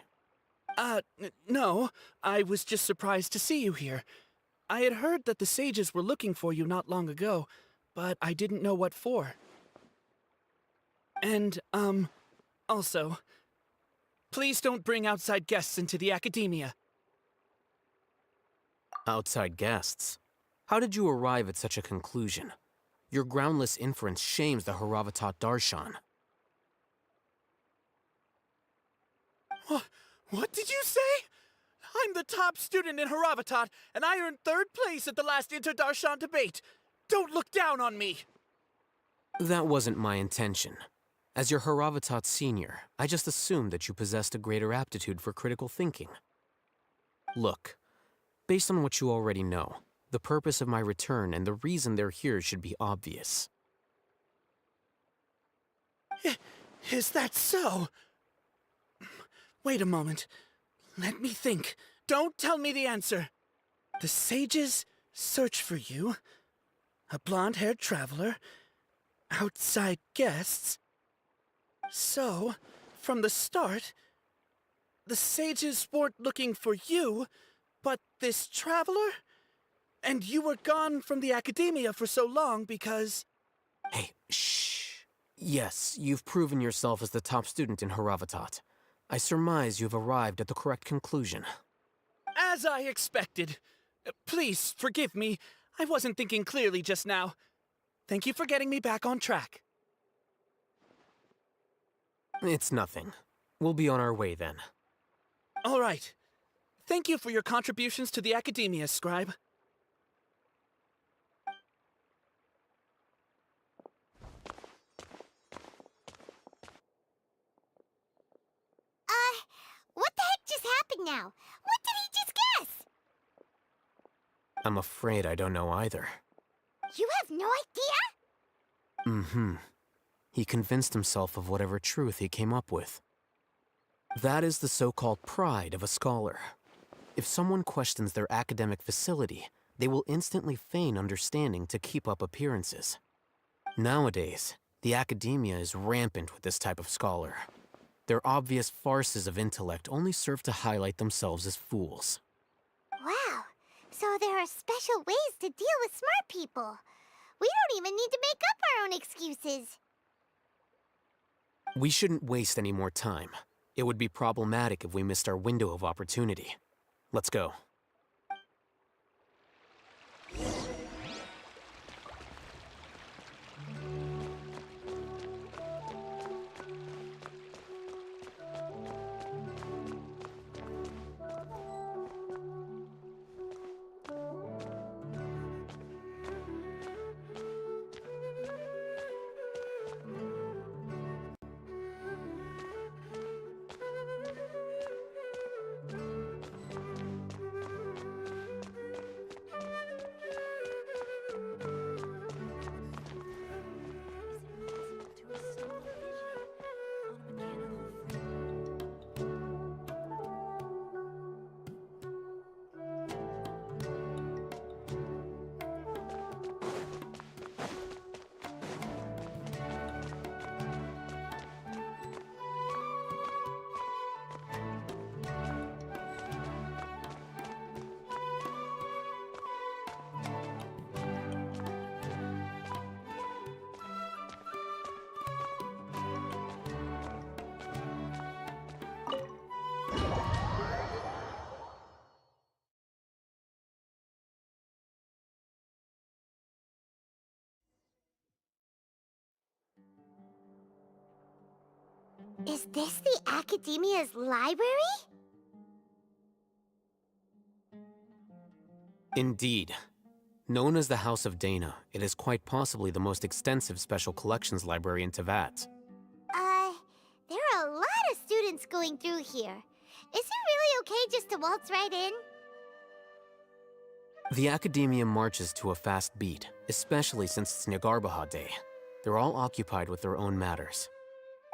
No. I was just surprised to see you here. I had heard that the sages were looking for you not long ago, but I didn't know what for. And, also, please don't bring outside guests into the academia. Outside guests? How did you arrive at such a conclusion? Your groundless inference shames the Haravatat Darshan. What did you say? I'm the top student in Haravatat, and I earned 3rd place at the last Inter-Darshan debate. Don't look down on me! That wasn't my intention. As your Haravatat senior, I just assumed that you possessed a greater aptitude for critical thinking. Look, based on what you already know, the purpose of my return and the reason they're here should be obvious. Is that so? Wait a moment. Let me think. Don't tell me the answer. The sages search for you. A blonde-haired traveler. Outside guests. So, from the start, the sages weren't looking for you, but this traveler? And you were gone from the academia for so long because... Hey, shh. Yes, you've proven yourself as the top student in Haravatat. I surmise you've arrived at the correct conclusion. As I expected. Please, forgive me. I wasn't thinking clearly just now. Thank you for getting me back on track. It's nothing. We'll be on our way then. All right. Thank you for your contributions to the academia, Scribe. What the heck just happened now? What did he just guess? I'm afraid I don't know either. You have no idea? Mm-hmm. He convinced himself of whatever truth he came up with. That is the so-called pride of a scholar. If someone questions their academic facility, they will instantly feign understanding to keep up appearances. Nowadays, the academia is rampant with this type of scholar. Their obvious farces of intellect only serve to highlight themselves as fools. Wow, so there are special ways to deal with smart people. We don't even need to make up our own excuses. We shouldn't waste any more time. It would be problematic if we missed our window of opportunity. Let's go. Is this the Academia's library? Indeed. Known as the House of Dana, it is quite possibly the most extensive special collections library in Teyvat. There are a lot of students going through here. Is it really okay just to waltz right in? The Academia marches to a fast beat, especially since it's Nagarbaha Day. They're all occupied with their own matters.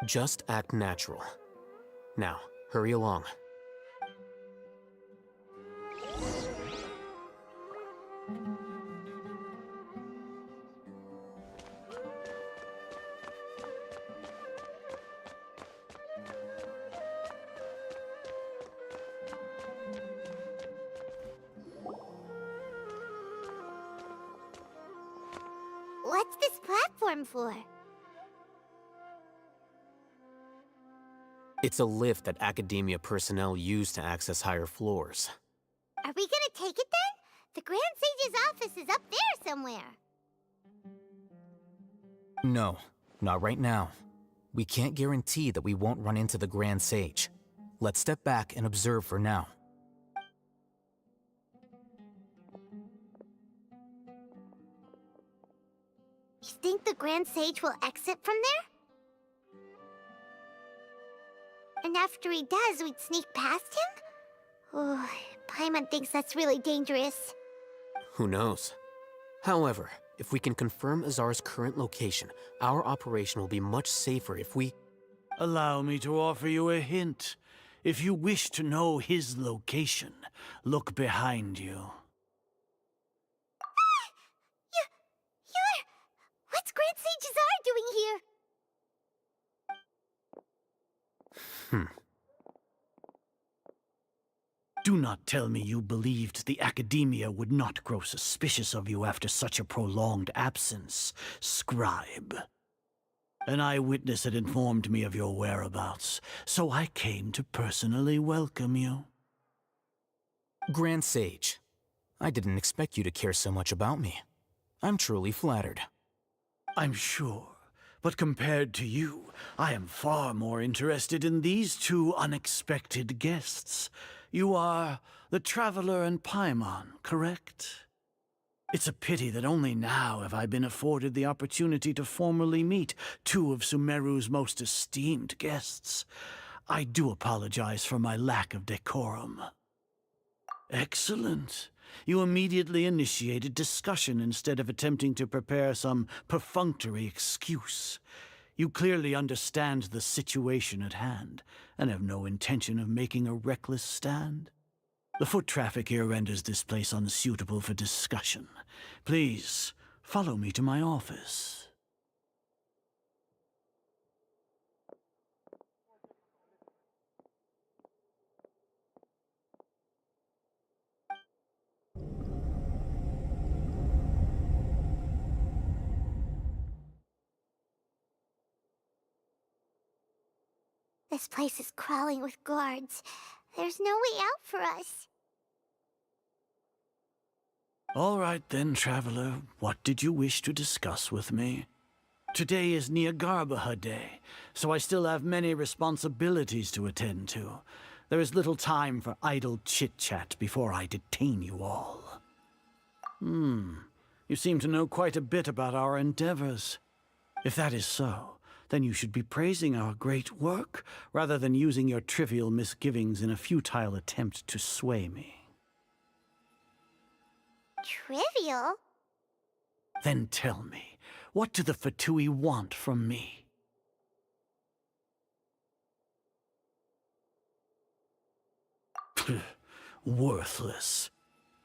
Just act natural. Now, hurry along. What's this platform for? It's a lift that Academia personnel use to access higher floors. Are we gonna take it then? The Grand Sage's office is up there somewhere. No, not right now. We can't guarantee that we won't run into the Grand Sage. Let's step back and observe for now. You think the Grand Sage will exit from there? And after he does, we'd sneak past him? Oh, Paimon thinks that's really dangerous. Who knows? However, if we can confirm Azar's current location, our operation will be much safer if we... Allow me to offer you a hint. If you wish to know his location, look behind you. What's Grand Sage Azar doing here? Do not tell me you believed the Academia would not grow suspicious of you after such a prolonged absence, scribe. An eyewitness had informed me of your whereabouts, so I came to personally welcome you. Grand Sage, I didn't expect you to care so much about me. I'm truly flattered. I'm sure, but compared to you, I am far more interested in these two unexpected guests. You are the Traveler and Paimon, correct? It's a pity that only now have I been afforded the opportunity to formally meet two of Sumeru's most esteemed guests. I do apologize for my lack of decorum. Excellent. You immediately initiated discussion instead of attempting to prepare some perfunctory excuse. You clearly understand the situation at hand, and have no intention of making a reckless stand. The foot traffic here renders this place unsuitable for discussion. Please, follow me to my office. This place is crawling with guards. There's no way out for us. All right then, Traveler. What did you wish to discuss with me? Today is Niagarbaha Day, so I still have many responsibilities to attend to. There is little time for idle chit-chat before I detain you all. You seem to know quite a bit about our endeavors. If that is so, then you should be praising our great work, rather than using your trivial misgivings in a futile attempt to sway me. Trivial? Then tell me, what do the Fatui want from me? Worthless.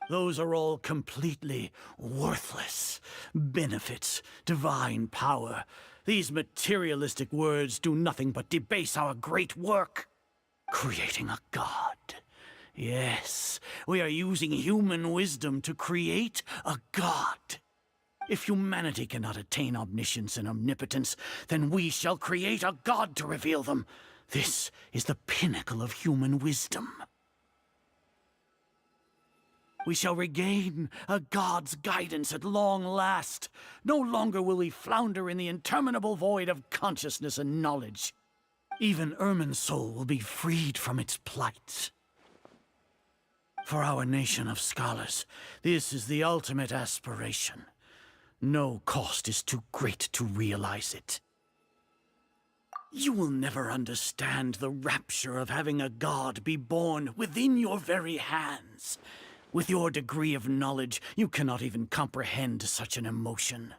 Those are all completely worthless. Benefits, divine power. These materialistic words do nothing but debase our great work. Creating a god. Yes, we are using human wisdom to create a god. If humanity cannot attain omniscience and omnipotence, then we shall create a god to reveal them. This is the pinnacle of human wisdom. We shall regain a god's guidance at long last. No longer will we flounder in the interminable void of consciousness and knowledge. Even Irminsul will be freed from its plight. For our nation of scholars, this is the ultimate aspiration. No cost is too great to realize it. You will never understand the rapture of having a god be born within your very hands. With your degree of knowledge, you cannot even comprehend such an emotion.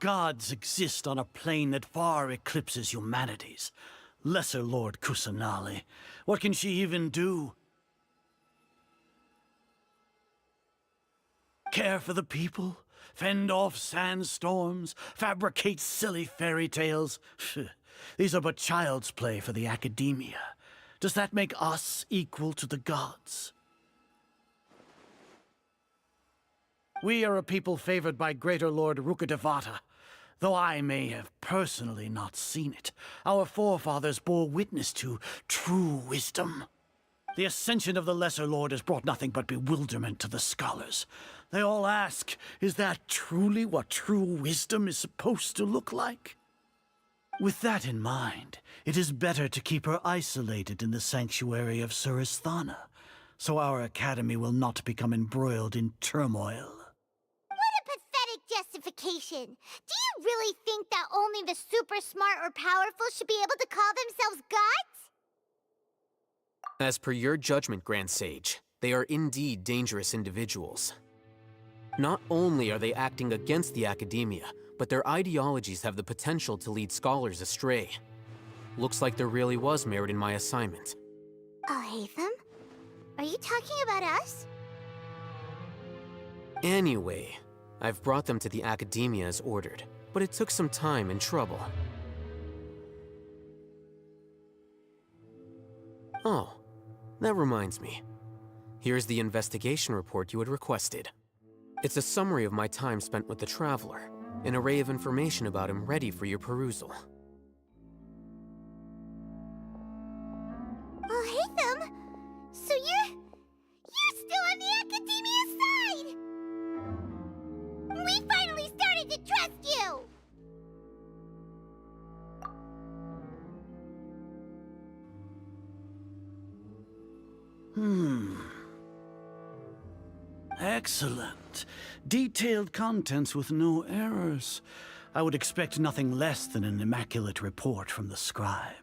Gods exist on a plane that far eclipses humanity's. Lesser Lord Kusanali, what can she even do? Care for the people? Fend off sandstorms? Fabricate silly fairy tales? These are but child's play for the Academia. Does that make us equal to the gods? We are a people favored by Greater Lord Rukkhadevata. Though I may have personally not seen it, our forefathers bore witness to true wisdom. The ascension of the Lesser Lord has brought nothing but bewilderment to the scholars. They all ask, is that truly what true wisdom is supposed to look like? With that in mind, it is better to keep her isolated in the sanctuary of Suristhana, so our academy will not become embroiled in turmoil. What a pathetic justification! Do you really think that only the super smart or powerful should be able to call themselves gods? As per your judgment, Grand Sage, they are indeed dangerous individuals. Not only are they acting against the academia, but their ideologies have the potential to lead scholars astray. Looks like there really was merit in my assignment. Alhaitham? Are you talking about us? Anyway, I've brought them to the academia as ordered, but it took some time and trouble. Oh, that reminds me. Here's the investigation report you had requested. It's a summary of my time spent with the Traveler, an array of information about him ready for your perusal. Alhaitham? So you're still on the academia side! We finally started to trust you! Excellent. Detailed contents with no errors. I would expect nothing less than an immaculate report from the scribe.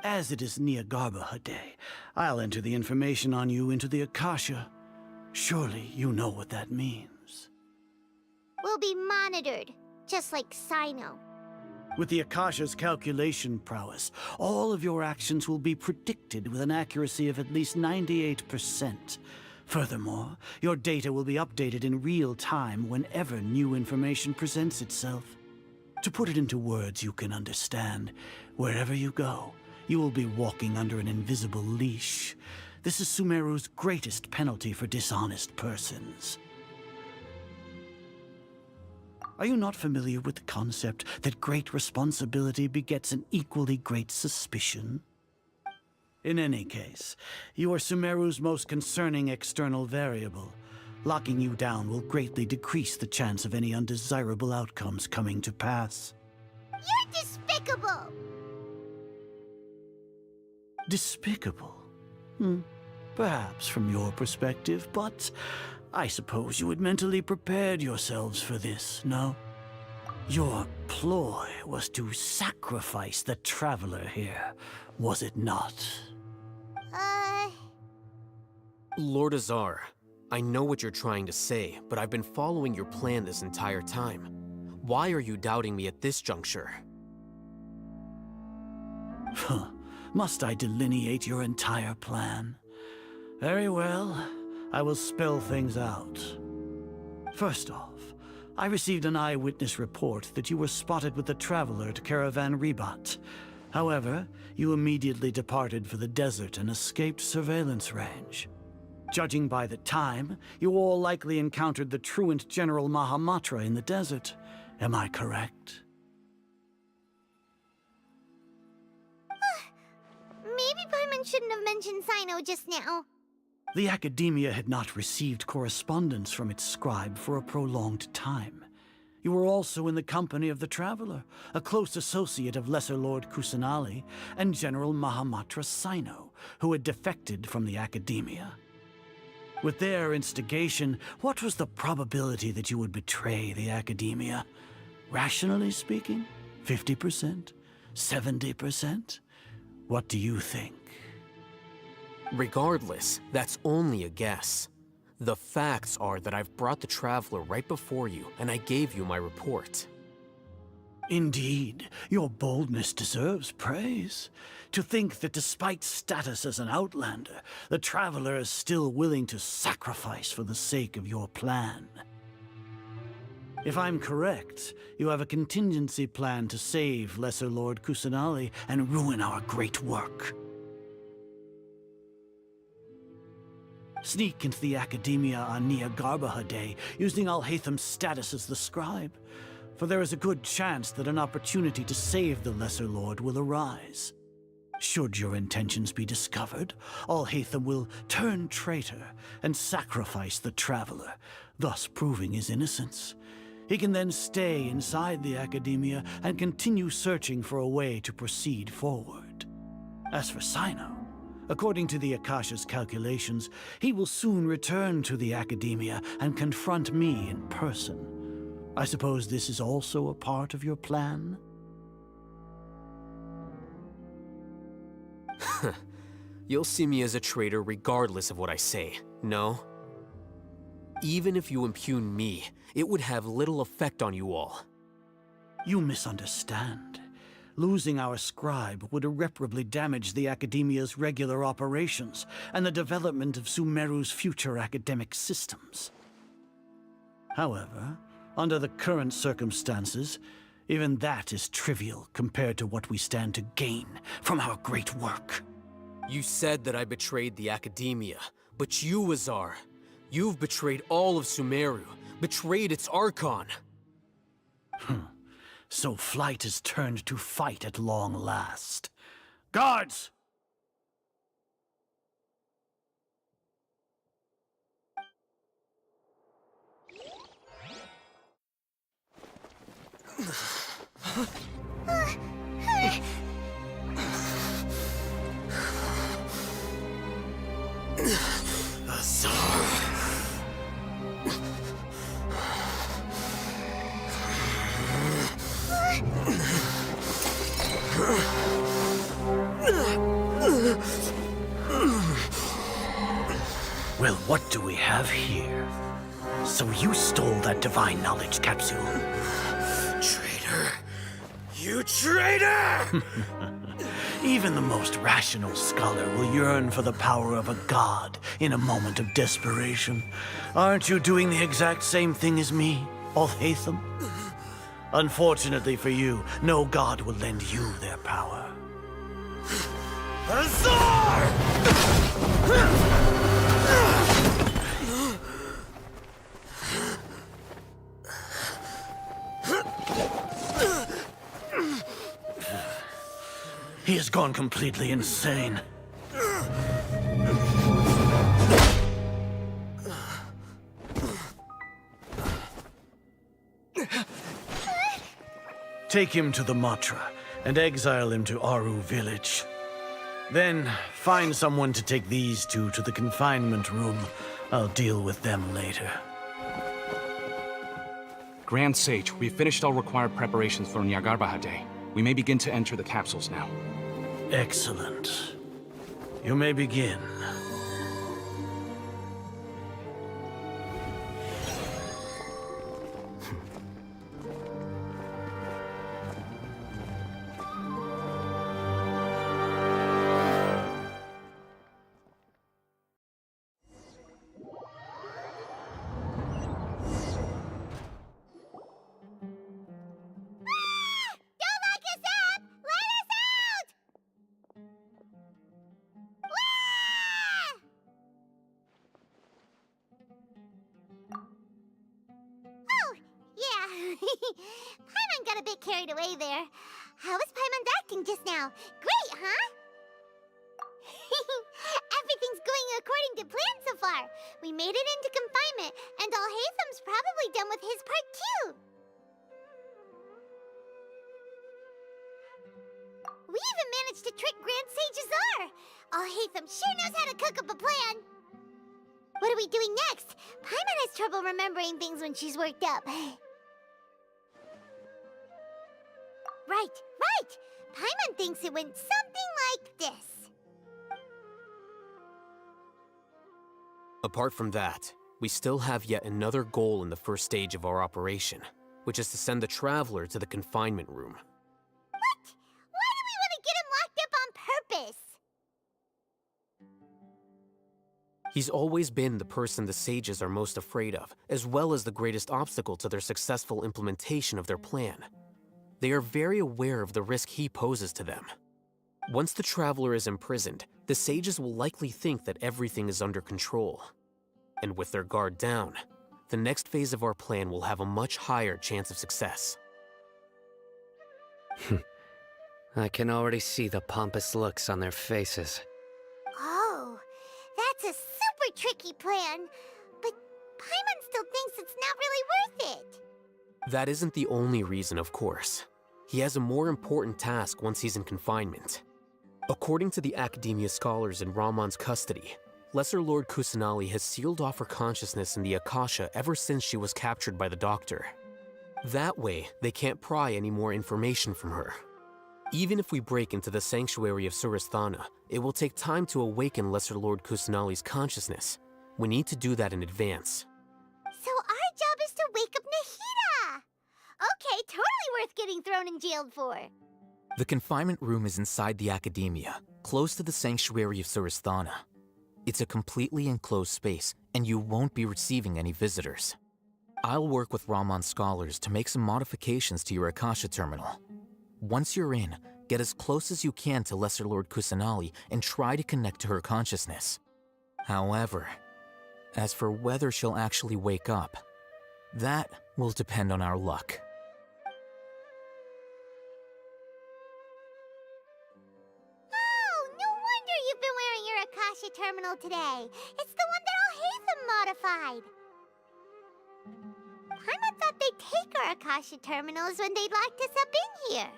As it is Niagarbha Day, I'll enter the information on you into the Akasha. Surely you know what that means. We'll be monitored, just like Sino. With the Akasha's calculation prowess, all of your actions will be predicted with an accuracy of at least 98%. Furthermore, your data will be updated in real time whenever new information presents itself. To put it into words you can understand, wherever you go, you will be walking under an invisible leash. This is Sumeru's greatest penalty for dishonest persons. Are you not familiar with the concept that great responsibility begets an equally great suspicion? In any case, you are Sumeru's most concerning external variable. Locking you down will greatly decrease the chance of any undesirable outcomes coming to pass. You're despicable! Despicable? Perhaps from your perspective, but I suppose you had mentally prepared yourselves for this, no? Your ploy was to sacrifice the Traveler here, was it not? Lord Azar, I know what you're trying to say, but I've been following your plan this entire time. Why are you doubting me at this juncture? Must I delineate your entire plan? Very well. I will spell things out. First off, I received an eyewitness report that you were spotted with the Traveler at Caravan Ribat. However, you immediately departed for the desert and escaped surveillance range. Judging by the time, you all likely encountered the truant General Mahamatra in the desert. Am I correct? Maybe Paimon shouldn't have mentioned Sino just now. The Academia had not received correspondence from its scribe for a prolonged time. You were also in the company of the Traveler, a close associate of Lesser Lord Kusanali and General Mahamatra Sino, who had defected from the Academia. With their instigation, what was the probability that you would betray the Academia? Rationally speaking, 50%? 70%? What do you think? Regardless, that's only a guess. The facts are that I've brought the Traveler right before you, and I gave you my report. Indeed, your boldness deserves praise. To think that despite status as an outlander, the Traveler is still willing to sacrifice for the sake of your plan. If I'm correct, you have a contingency plan to save Lesser Lord Kusanali and ruin our great work. Sneak into the Academia on Neagarbaha Day, using Alhaitham's status as the scribe, for there is a good chance that an opportunity to save the Lesser Lord will arise. Should your intentions be discovered, Alhaitham will turn traitor and sacrifice the Traveler, thus proving his innocence. He can then stay inside the Academia and continue searching for a way to proceed forward. As for Sino, according to the Akasha's calculations, he will soon return to the Academia and confront me in person. I suppose this is also a part of your plan? You'll see me as a traitor regardless of what I say, no? Even if you impugn me, it would have little effect on you all. You misunderstand. Losing our scribe would irreparably damage the Academia's regular operations and the development of Sumeru's future academic systems. However, under the current circumstances, even that is trivial compared to what we stand to gain from our great work. You said that I betrayed the Academia, but you, Azar, you've betrayed all of Sumeru, betrayed its Archon. So flight has turned to fight at long last. Guards! Well, what do we have here? So you stole that divine knowledge capsule? Traitor! You traitor! Even the most rational scholar will yearn for the power of a god in a moment of desperation. Aren't you doing the exact same thing as me, Alhaitham? Unfortunately for you, no god will lend you their power. Azar! He has gone completely insane. Take him to the Matra and exile him to Aru village. Then find someone to take these two to the confinement room. I'll deal with them later. Grand Sage, we've finished all required preparations for Nyagarbha Day. We may begin to enter the capsules now. Excellent. You may begin. Paimon got a bit carried away there. How was Paimon acting just now? Great, huh? Everything's going according to plan so far. We made it into confinement, and Alhaitham's probably done with his part too. We even managed to trick Grand Sage Azar. Alhaitham sure knows how to cook up a plan. What are we doing next? Paimon has trouble remembering things when she's worked up. Right! Paimon thinks it went something like this. Apart from that, we still have yet another goal in the first stage of our operation, which is to send the Traveler to the confinement room. What? Why do we want to get him locked up on purpose? He's always been the person the sages are most afraid of, as well as the greatest obstacle to their successful implementation of their plan. They are very aware of the risk he poses to them. Once the Traveler is imprisoned, the sages will likely think that everything is under control. And with their guard down, the next phase of our plan will have a much higher chance of success. I can already see the pompous looks on their faces. Oh, that's a super tricky plan. But Paimon still thinks it's not really worth it. That isn't the only reason, of course. He has a more important task once he's in confinement. According to the Academia scholars in Ramon's custody, Lesser Lord Kusanali has sealed off her consciousness in the Akasha ever since she was captured by the Doctor. That way, they can't pry any more information from her. Even if we break into the sanctuary of Surasthana, it will take time to awaken Lesser Lord Kusanali's consciousness. We need to do that in advance. So our job is to wake up Nahida! Okay, totally worth getting thrown in jail for. The confinement room is inside the Academia, close to the sanctuary of Surasthana. It's a completely enclosed space, and you won't be receiving any visitors. I'll work with Ramon's scholars to make some modifications to your Akasha terminal. Once you're in, get as close as you can to Lesser Lord Kusanali and try to connect to her consciousness. However, as for whether she'll actually wake up, that will depend on our luck. Oh, no wonder you've been wearing your Akasha terminal today. It's the one that Al-Haytham modified. Paimon thought they'd take our Akasha terminals when they locked us up in here.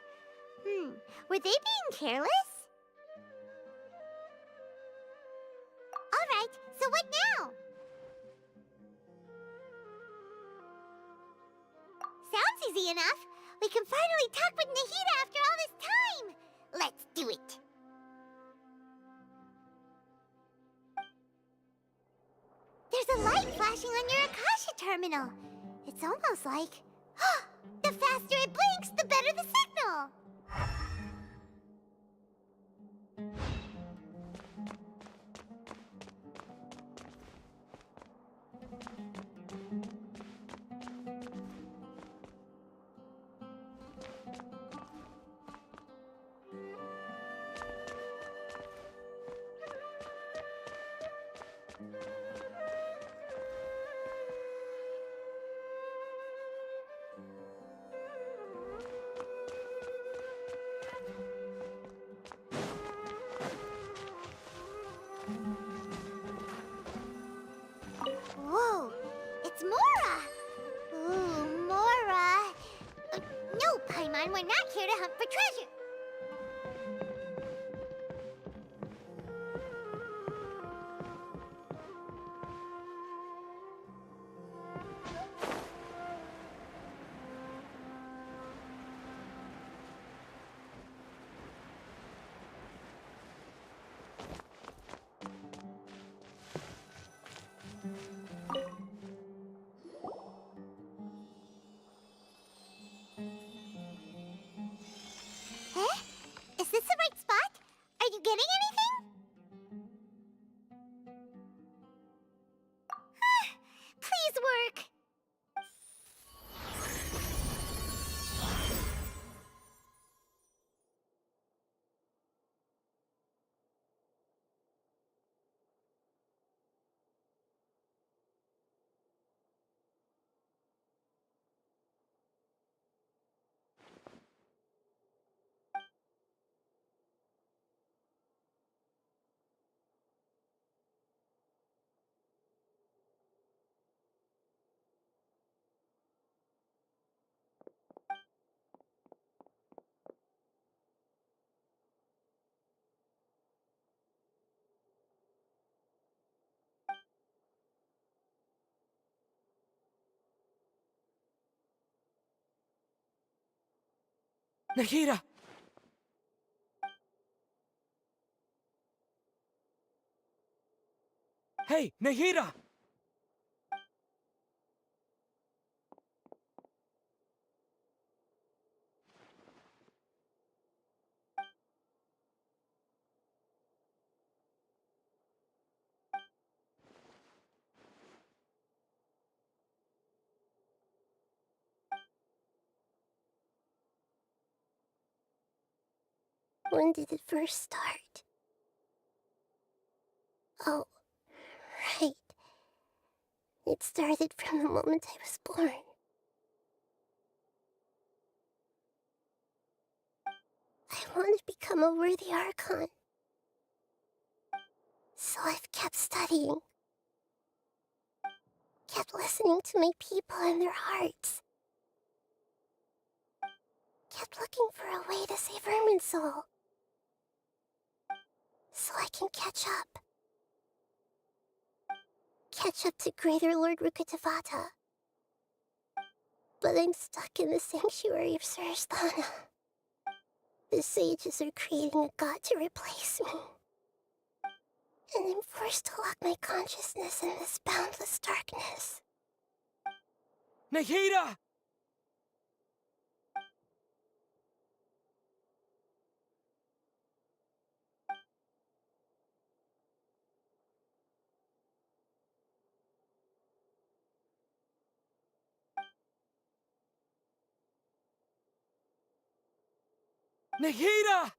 Were they being careless? Alright, so what now? Sounds easy enough. We can finally talk with Nahida after all this time. Let's do it. There's a light flashing on your Akasha terminal. It's almost like... the faster it blinks, the better the signal! Whoa, it's Mora! Ooh, Mora! No, Paimon, we're not here to hunt for treasure! Is this the right spot? Are you getting anything? Please work! Nahida! Hey, Nahida! When did it first start? Oh, right. It started from the moment I was born. I want to become a worthy Archon. So I've kept studying. Kept listening to my people and their hearts. Kept looking for a way to save Irminsul. So I can catch up. Catch up to Greater Lord Rukkhadevata. But I'm stuck in the sanctuary of Surasthana. The sages are creating a god to replace me. And I'm forced to lock my consciousness in this boundless darkness. Nahida! Nahida!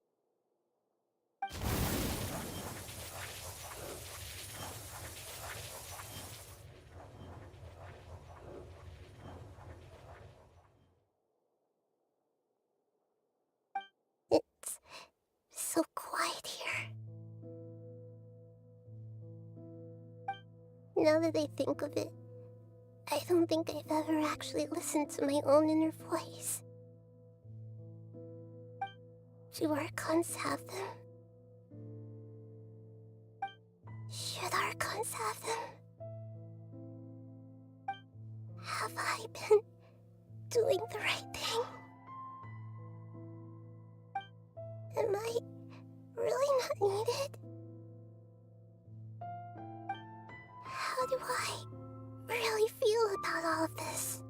It's so quiet here. Now that I think of it, I don't think I've ever actually listened to my own inner voice. Do Archons have them? Should Archons have them? Have I been doing the right thing? Am I really not needed? How do I really feel about all of this?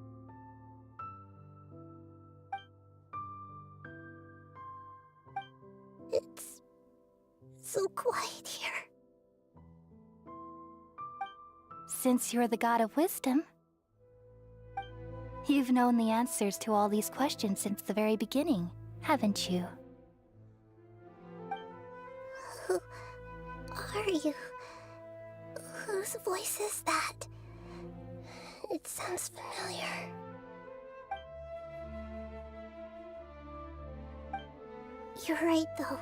It's so quiet here. Since you're the god of wisdom, you've known the answers to all these questions since the very beginning, haven't you? Who are you? Whose voice is that? It sounds familiar. You're right, though.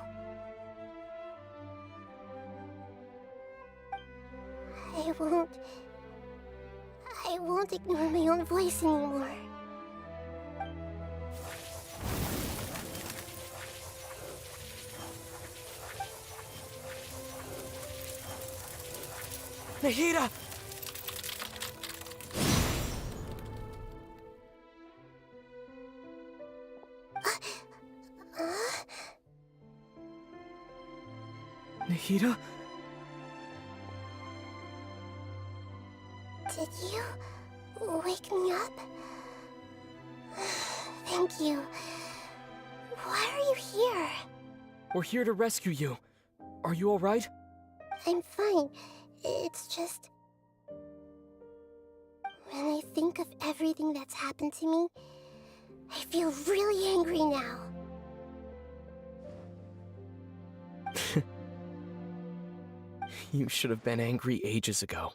I won't ignore my own voice anymore. Nahida! Nahida? Did you wake me up? Thank you. Why are you here? We're here to rescue you. Are you alright? I'm fine. It's just... when I think of everything that's happened to me, I feel really angry now. You should have been angry ages ago.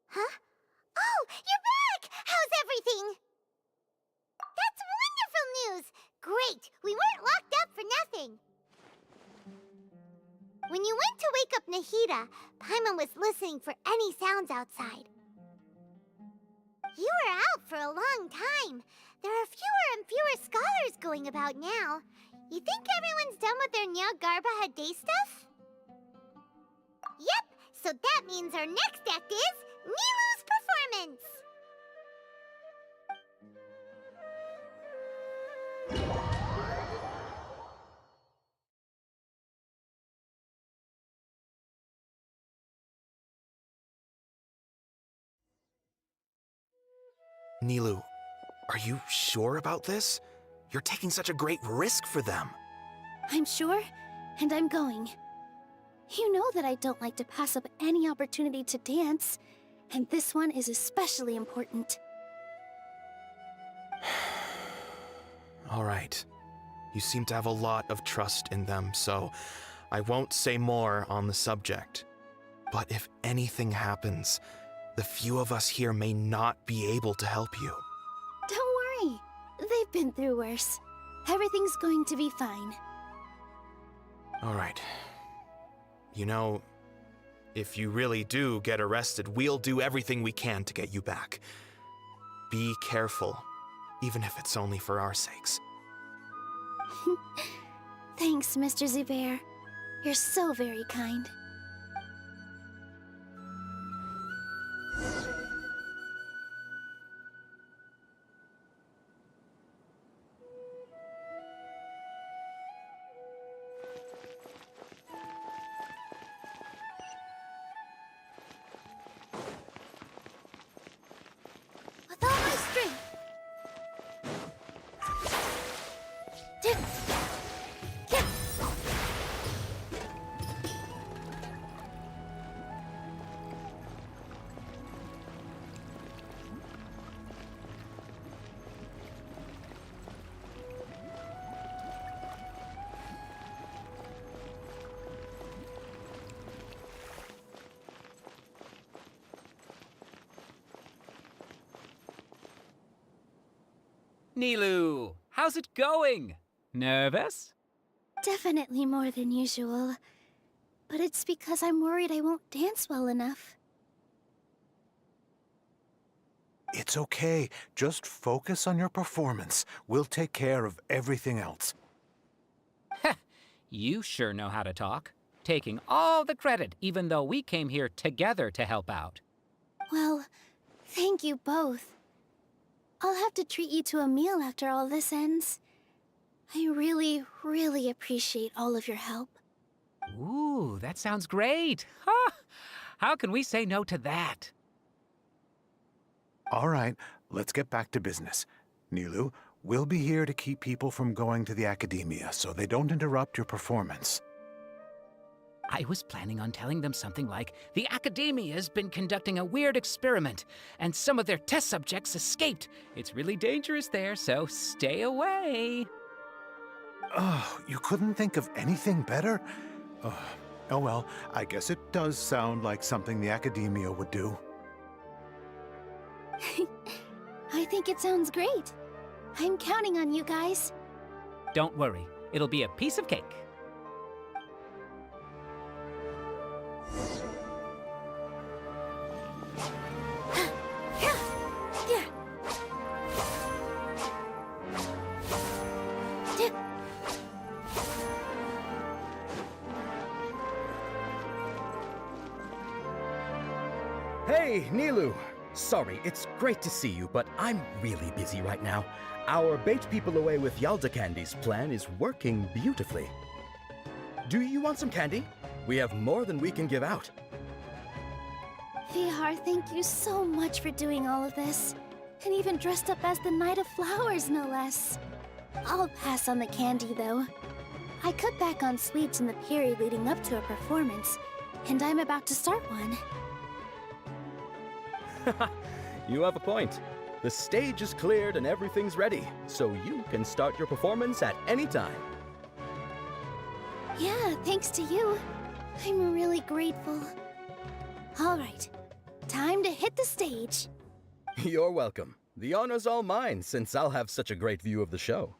Huh? Oh, you're back! How's everything? That's wonderful news! Great! We weren't locked up for nothing! When you went to wake up Nahida, Paimon was listening for any sounds outside. You were out for a long time. There are fewer and fewer scholars going about now. You think everyone's done with their Nyargarba day stuff? Yep, so that means our next act is Nilou's performance! Nilou, are you sure about this? You're taking such a great risk for them. I'm sure, and I'm going. You know that I don't like to pass up any opportunity to dance, and this one is especially important. All right. You seem to have a lot of trust in them, so I won't say more on the subject. But if anything happens, the few of us here may not be able to help you. Don't worry. They've been through worse. Everything's going to be fine. All right. You know, if you really do get arrested, we'll do everything we can to get you back. Be careful, even if it's only for our sakes. Thanks, Mr. Zubair. You're so very kind. With all my strength. Nilou, how's it going? Nervous? Definitely more than usual. But it's because I'm worried I won't dance well enough. It's okay. Just focus on your performance. We'll take care of everything else. You sure know how to talk. Taking all the credit, even though we came here together to help out. Well, thank you both. I'll have to treat you to a meal after all this ends. I really, really appreciate all of your help. Ooh, that sounds great. Huh? How can we say no to that? All right, let's get back to business. Nilou, we'll be here to keep people from going to the academia so they don't interrupt your performance. I was planning on telling them something like, the Academia's been conducting a weird experiment, and some of their test subjects escaped. It's really dangerous there, so stay away. Oh, you couldn't think of anything better? Oh well, I guess it does sound like something the Academia would do. I think it sounds great. I'm counting on you guys. Don't worry, it'll be a piece of cake. Hey, Nilou! Sorry, it's great to see you, but I'm really busy right now. Our Bait People Away with Yalda Candies plan is working beautifully. Do you want some candy? We have more than we can give out. Vihar, thank you so much for doing all of this. And even dressed up as the Knight of Flowers, no less. I'll pass on the candy, though. I cut back on sweets in the period leading up to a performance, and I'm about to start one. You have a point. The stage is cleared and everything's ready, so you can start your performance at any time. Yeah, thanks to you. I'm really grateful. All right, time to hit the stage. You're welcome. The honor's all mine, since I'll have such a great view of the show.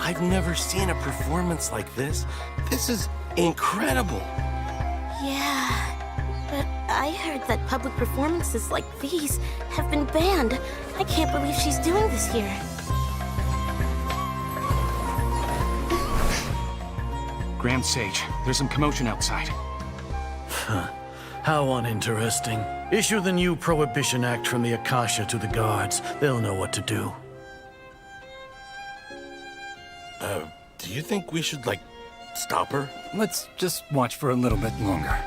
I've never seen a performance like this. This is incredible. Yeah, but I heard that public performances like these have been banned. I can't believe she's doing this here. Grand Sage, there's some commotion outside. How uninteresting. Issue the new Prohibition Act from the Akasha to the guards. They'll know what to do. Do you think we should, stop her? Let's just watch for a little bit longer.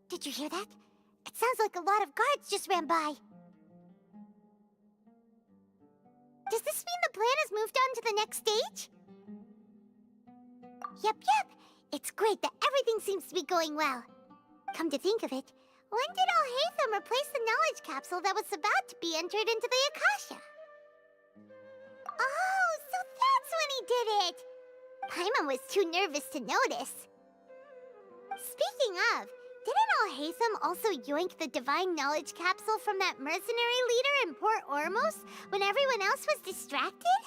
Did you hear that? It sounds like a lot of guards just ran by. Does this mean the plan has moved on to the next stage? Yep. It's great that everything seems to be going well. Come to think of it, when did Alhaitham replace the knowledge capsule that was about to be entered into the Akasha? Oh, so that's when he did it! Paimon was too nervous to notice. Speaking of, didn't Alhaitham also yoink the divine knowledge capsule from that mercenary leader in Port Ormos when everyone else was distracted?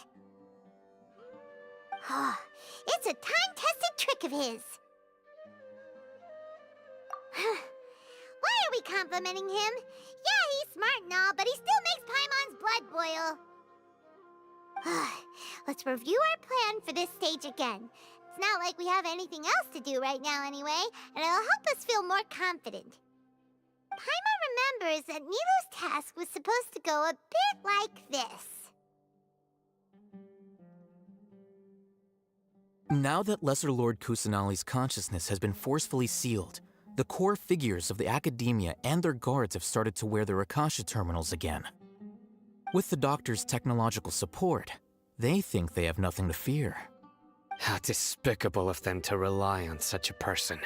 It's a time-tested trick of his. Why are we complimenting him? Yeah, he's smart and all, but he still makes Paimon's blood boil. Let's review our plan for this stage again. It's not like we have anything else to do right now anyway, and it'll help us feel more confident. Paimon remembers that Nilu's task was supposed to go a bit like this. Now that Lesser Lord Kusanali's consciousness has been forcefully sealed, the core figures of the academia and their guards have started to wear their Akasha terminals again. With the doctor's technological support, they think they have nothing to fear. How despicable of them to rely on such a person.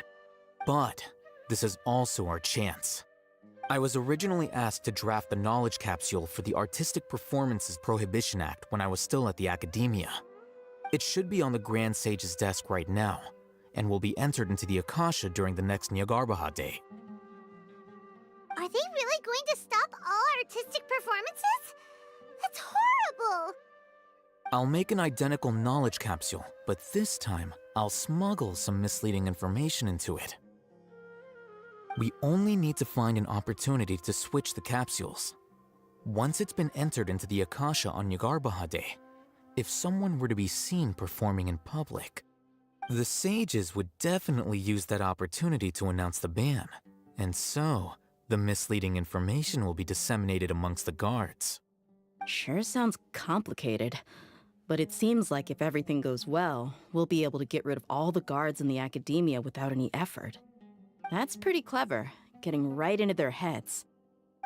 But this is also our chance. I was originally asked to draft the knowledge capsule for the Artistic Performances Prohibition Act when I was still at the academia. It should be on the Grand Sage's desk right now, and will be entered into the Akasha during the next Nyargarbaha Day. Are they really going to stop all artistic performances? That's horrible! I'll make an identical knowledge capsule, but this time, I'll smuggle some misleading information into it. We only need to find an opportunity to switch the capsules. Once it's been entered into the Akasha on Nyargarbaha Day, if someone were to be seen performing in public, the sages would definitely use that opportunity to announce the ban, and so the misleading information will be disseminated amongst the guards. Sure sounds complicated, but it seems like if everything goes well, we'll be able to get rid of all the guards in the academia without any effort. That's pretty clever, getting right into their heads.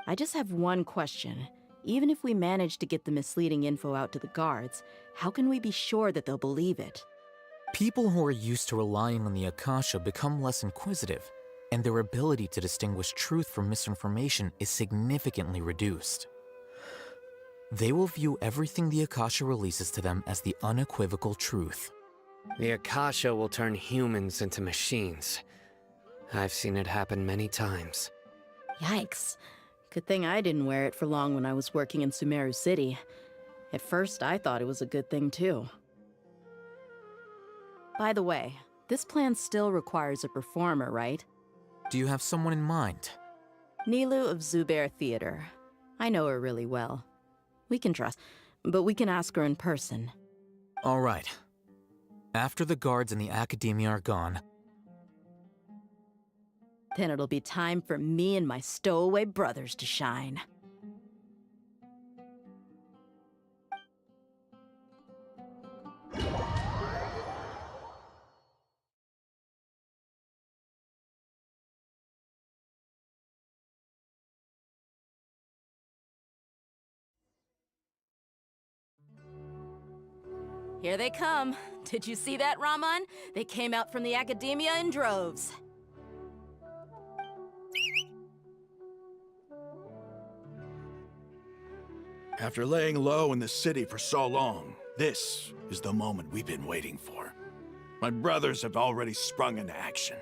I just have one question. Even if we manage to get the misleading info out to the guards, how can we be sure that they'll believe it? People who are used to relying on the Akasha become less inquisitive, and their ability to distinguish truth from misinformation is significantly reduced. They will view everything the Akasha releases to them as the unequivocal truth. The Akasha will turn humans into machines. I've seen it happen many times. Yikes. Good thing I didn't wear it for long when I was working in Sumeru City. At first, I thought it was a good thing too. By the way, this plan still requires a performer, right? Do you have someone in mind? Nilu of Zubair Theater. I know her really well. We can trust, but we can ask her in person. All right. After the guards and the academia are gone, then it'll be time for me and my stowaway brothers to shine. Here they come. Did you see that, Raman? They came out from the Academia in droves. After laying low in the city for so long, this is the moment we've been waiting for. My brothers have already sprung into action.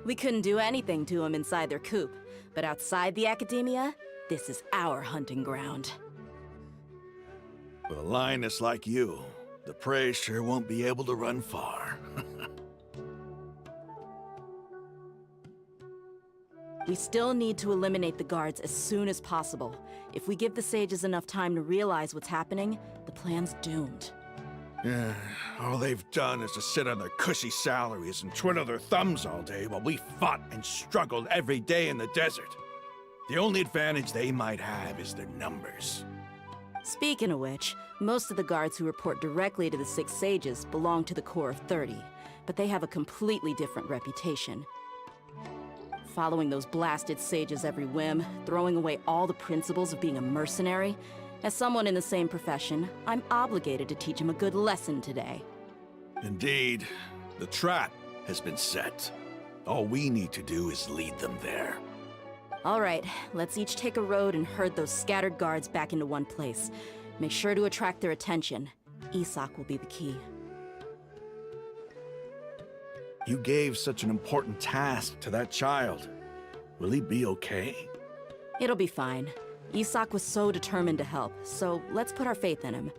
We couldn't do anything to them inside their coop, but outside the Academia, this is our hunting ground. With a lioness like you, the prey sure won't be able to run far. We still need to eliminate the guards as soon as possible. If we give the sages enough time to realize what's happening, the plan's doomed. Yeah, all they've done is to sit on their cushy salaries and twiddle their thumbs all day while we fought and struggled every day in the desert. The only advantage they might have is their numbers. Speaking of which, most of the guards who report directly to the Six Sages belong to the Corps of 30, but they have a completely different reputation. Following those blasted sages every whim, throwing away all the principles of being a mercenary. As someone in the same profession, I'm obligated to teach them a good lesson today. Indeed, the trap has been set. All we need to do is lead them there. All right, let's each take a road and herd those scattered guards back into one place. Make sure to attract their attention. Isak will be the key. You gave such an important task to that child. Will he be okay? It'll be fine. Isak was so determined to help, so let's put our faith in him.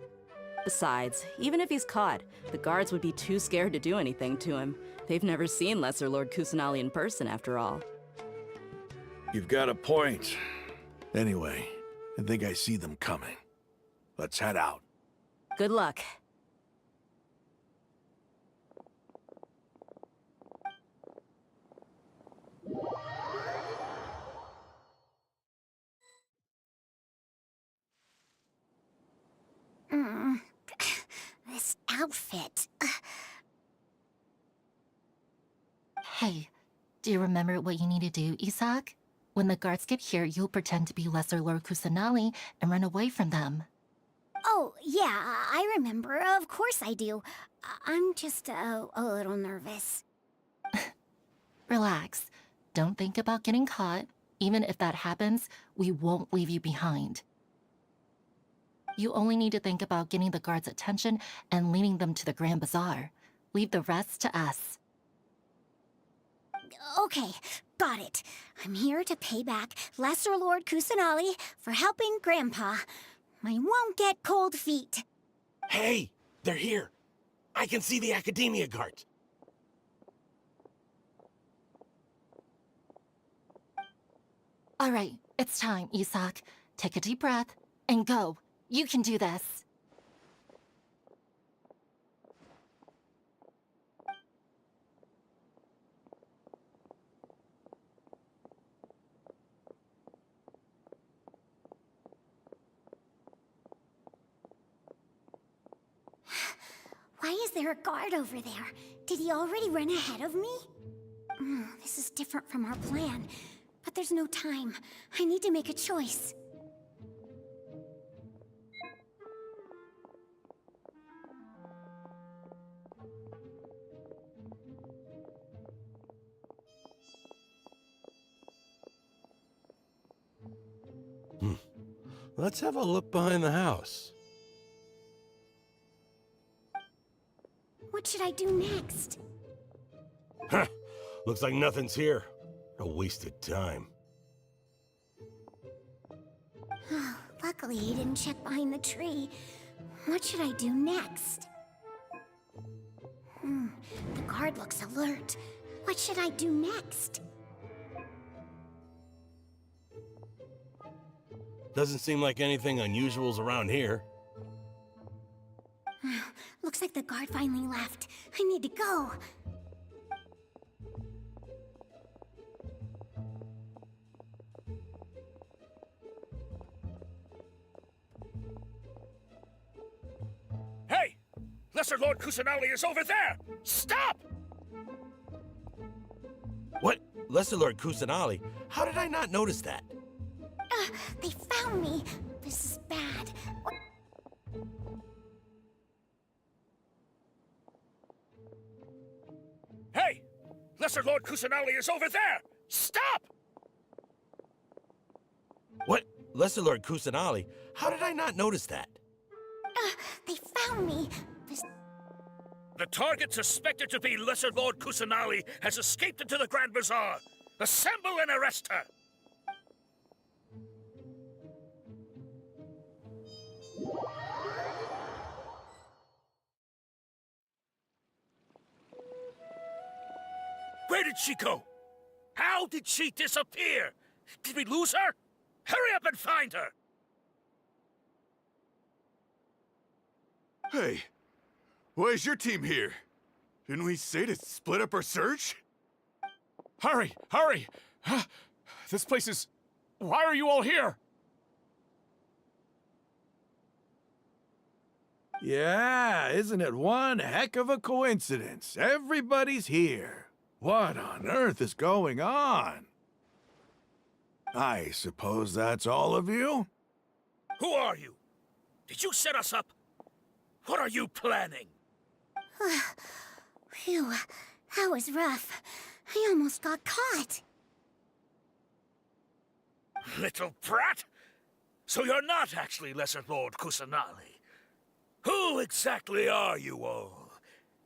Besides, even if he's caught, the guards would be too scared to do anything to him. They've never seen Lesser Lord Kusanali in person, after all. You've got a point. Anyway, I think I see them coming. Let's head out. Good luck. This outfit. Hey, do you remember what you need to do, Isak? When the guards get here, you'll pretend to be Lesser Lord Kusanali and run away from them. Oh, yeah, I remember. Of course I do. I'm just a little nervous. Relax. Don't think about getting caught. Even if that happens, we won't leave you behind. You only need to think about getting the guards' attention and leading them to the Grand Bazaar. Leave the rest to us. Okay, got it. I'm here to pay back Lesser Lord Kusanali for helping Grandpa. I won't get cold feet. Hey, they're here. I can see the Academia guards. All right, it's time, Isak. Take a deep breath and go. You can do this. Why is there a guard over there? Did he already run ahead of me? This is different from our plan. But there's no time. I need to make a choice. Let's have a look behind the house. What should I do next? Huh. Looks like nothing's here. A wasted time. Luckily, he didn't check behind the tree. What should I do next? The guard looks alert. What should I do next? Doesn't seem like anything unusual's around here. Looks like the guard finally left. I need to go. Hey! Lesser Lord Kusanali is over there! Stop! What? Lesser Lord Kusanali? How did I not notice that? They found me. This is bad. Lesser Lord Kusanali is over there! Stop! What? Lesser Lord Kusanali? How did I not notice that? They found me. The target suspected to be Lesser Lord Kusanali has escaped into the Grand Bazaar. Assemble and arrest her! Where did she go? How did she disappear? Did we lose her? Hurry up and find her! Hey, why is your team here? Didn't we say to split up our search? Hurry! Hurry! This place is... Why are you all here? Yeah, isn't it one heck of a coincidence? Everybody's here. What on earth is going on? I suppose that's all of you? Who are you? Did you set us up? What are you planning? Phew, that was rough. I almost got caught. Little brat! So you're not actually Lesser Lord Kusanali. Who exactly are you all?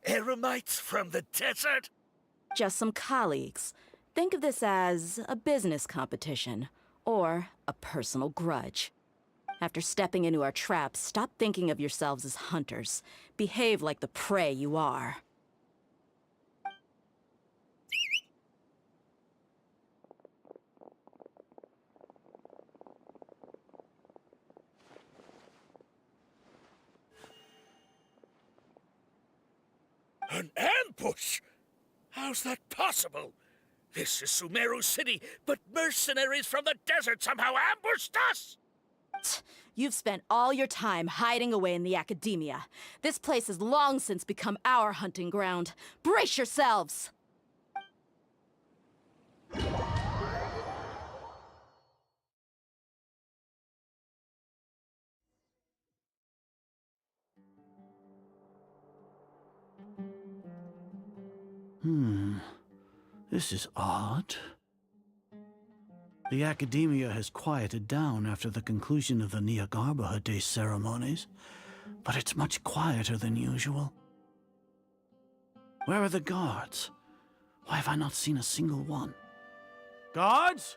Eremites from the desert? Just some colleagues. Think of this as a business competition, or a personal grudge. After stepping into our traps, stop thinking of yourselves as hunters. Behave like the prey you are. An ambush? How's that possible? This is Sumeru City, but mercenaries from the desert somehow ambushed us! You've spent all your time hiding away in the academia. This place has long since become our hunting ground. Brace yourselves! This is odd. The academia has quieted down after the conclusion of the Niagarbaha Day ceremonies, but it's much quieter than usual. Where are the guards? Why have I not seen a single one? Guards?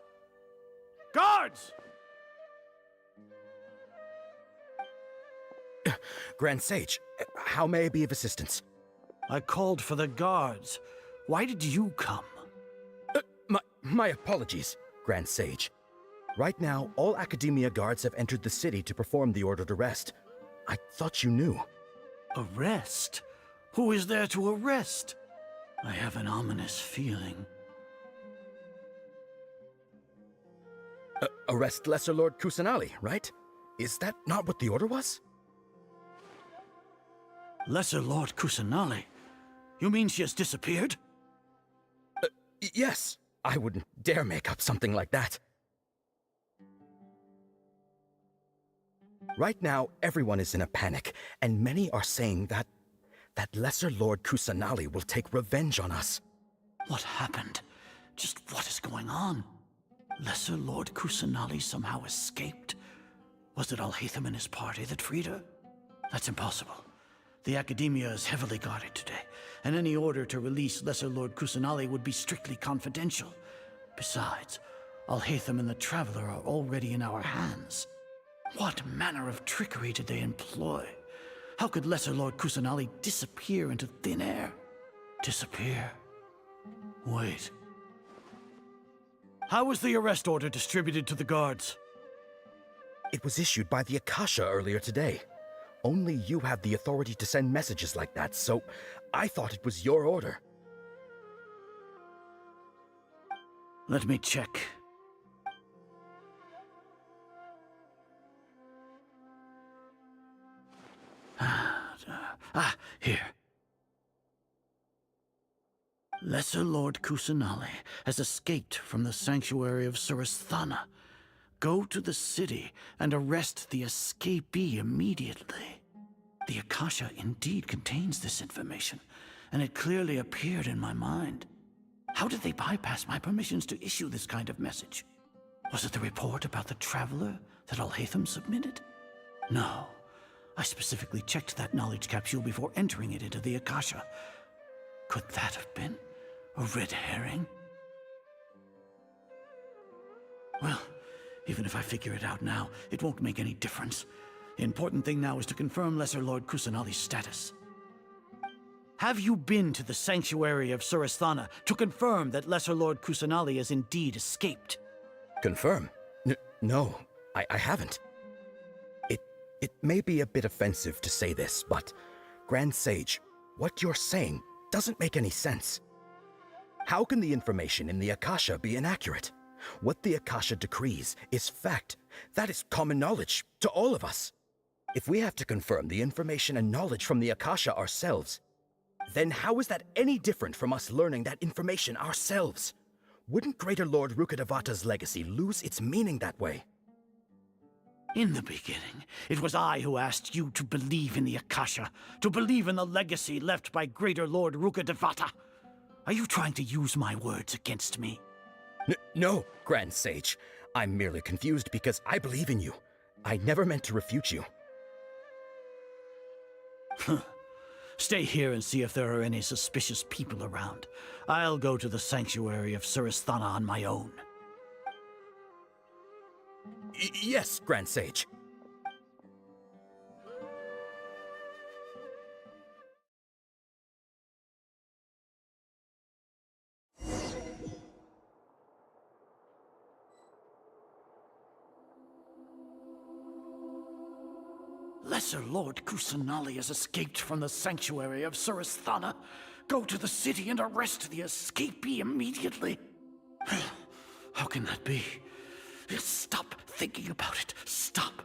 Guards! Grand Sage, how may I be of assistance? I called for the guards. Why did you come? My apologies, Grand Sage. Right now, all Academia guards have entered the city to perform the ordered arrest. I thought you knew. Arrest? Who is there to arrest? I have an ominous feeling. Arrest Lesser Lord Kusanali, right? Is that not what the order was? Lesser Lord Kusanali? You mean she has disappeared? Yes. I wouldn't dare make up something like that. Right now, everyone is in a panic, and many are saying that Lesser Lord Kusanali will take revenge on us. What happened? Just what is going on? Lesser Lord Kusanali somehow escaped? Was it Alhaitham and his party that freed her? That's impossible. The Academia is heavily guarded today, and any order to release Lesser Lord Kusanali would be strictly confidential. Besides, Alhaitham and the Traveler are already in our hands. What manner of trickery did they employ? How could Lesser Lord Kusanali disappear into thin air? Disappear? Wait. How was the arrest order distributed to the guards? It was issued by the Akasha earlier today. Only you have the authority to send messages like that, so I thought it was your order. Let me check. Here. Lesser Lord Kusanali has escaped from the sanctuary of Surasthana. Go to the city and arrest the escapee immediately. The Akasha indeed contains this information, and it clearly appeared in my mind. How did they bypass my permissions to issue this kind of message? Was it the report about the traveler that Alhaitham submitted? No. I specifically checked that knowledge capsule before entering it into the Akasha. Could that have been a red herring? Well, even if I figure it out now, it won't make any difference. The important thing now is to confirm Lesser Lord Kusanali's status. Have you been to the sanctuary of Suristhana to confirm that Lesser Lord Kusanali has indeed escaped? Confirm? No, I haven't. It may be a bit offensive to say this, but Grand Sage, what you're saying doesn't make any sense. How can the information in the Akasha be inaccurate? What the Akasha decrees is fact. That is common knowledge to all of us. If we have to confirm the information and knowledge from the Akasha ourselves, then how is that any different from us learning that information ourselves? Wouldn't Greater Lord Rukkhadevata's legacy lose its meaning that way? In the beginning, it was I who asked you to believe in the Akasha, to believe in the legacy left by Greater Lord Rukkhadevata. Are you trying to use my words against me? No, Grand Sage. I'm merely confused because I believe in you. I never meant to refute you. Stay here and see if there are any suspicious people around. I'll go to the sanctuary of Suristhana on my own. Yes, Grand Sage. Lesser Lord Kusanali has escaped from the sanctuary of Suristhana. Go to the city and arrest the escapee immediately. How can that be? Stop thinking about it. Stop.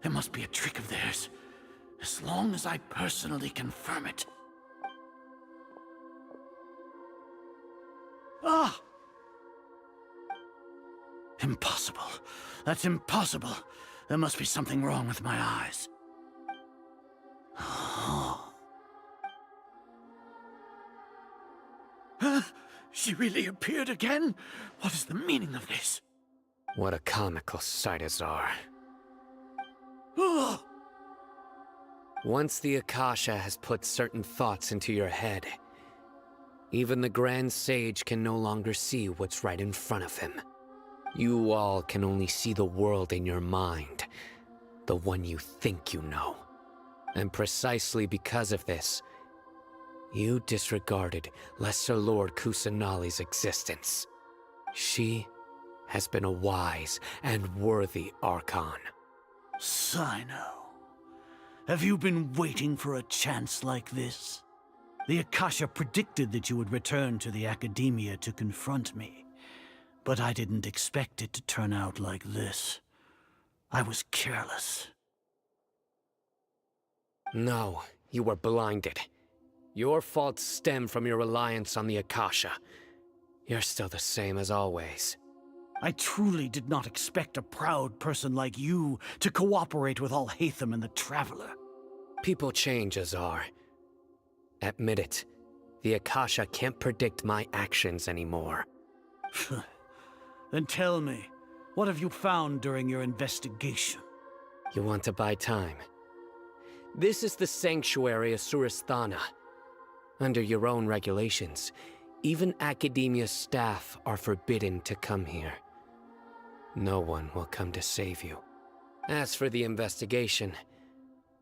It must be a trick of theirs. As long as I personally confirm it. Ah! Impossible. That's impossible. There must be something wrong with my eyes. She really appeared again? What is the meaning of this? What a comical sight, Azar. Once the Akasha has put certain thoughts into your head, even the Grand Sage can no longer see what's right in front of him. You all can only see the world in your mind, the one you think you know. And precisely because of this, you disregarded Lesser Lord Kusanali's existence. She has been a wise and worthy Archon. Sino, have you been waiting for a chance like this? The Akasha predicted that you would return to the Academia to confront me, but I didn't expect it to turn out like this. I was careless. No, you were blinded. Your faults stem from your reliance on the Akasha. You're still the same as always. I truly did not expect a proud person like you to cooperate with Alhaitham and the Traveler. People change, Azar. Admit it. The Akasha can't predict my actions anymore. Then tell me, what have you found during your investigation? You want to buy time? This is the sanctuary of Suristhana. Under your own regulations, even Academia staff are forbidden to come here. No one will come to save you. As for the investigation,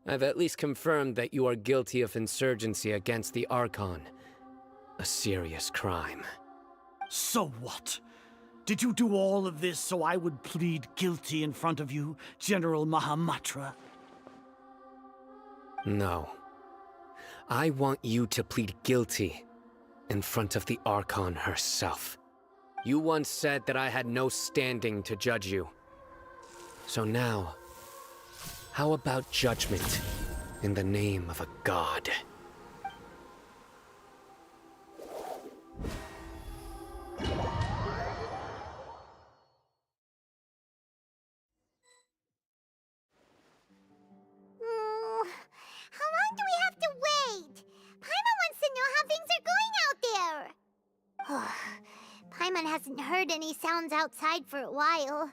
I've at least confirmed that you are guilty of insurgency against the Archon. A serious crime. So what? Did you do all of this so I would plead guilty in front of you, General Mahamatra? No. I want you to plead guilty in front of the Archon herself. You once said that I had no standing to judge you. So now, how about judgment in the name of a god? How long do we have to wait? Paimon wants to know how things are going out there. hasn't heard any sounds outside for a while.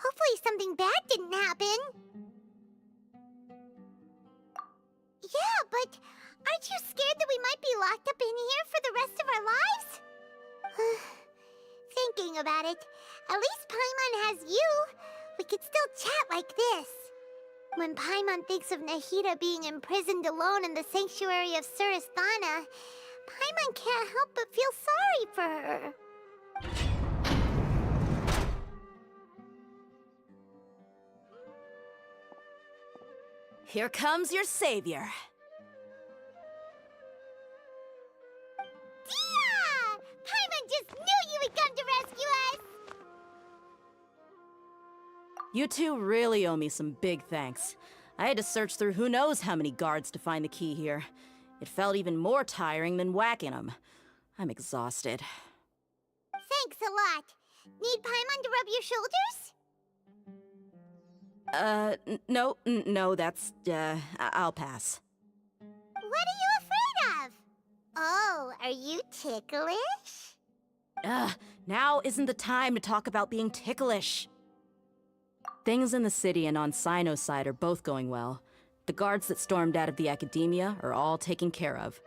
Hopefully something bad didn't happen. Yeah, but aren't you scared that we might be locked up in here for the rest of our lives? Thinking about it, at least Paimon has you. We could still chat like this. When Paimon thinks of Nahida being imprisoned alone in the sanctuary of Surasthana, Paimon can't help but feel sorry for her. Here comes your savior. Tia! Paimon just knew you would come to rescue us! You two really owe me some big thanks. I had to search through who knows how many guards to find the key here. It felt even more tiring than whacking them. I'm exhausted. Thanks a lot. Need Paimon to rub your shoulders? No, that's, I'll pass. What are you afraid of? Oh, are you ticklish? Now isn't the time to talk about being ticklish. Things in the city and on Sino's side are both going well. The guards that stormed out of the academia are all taken care of.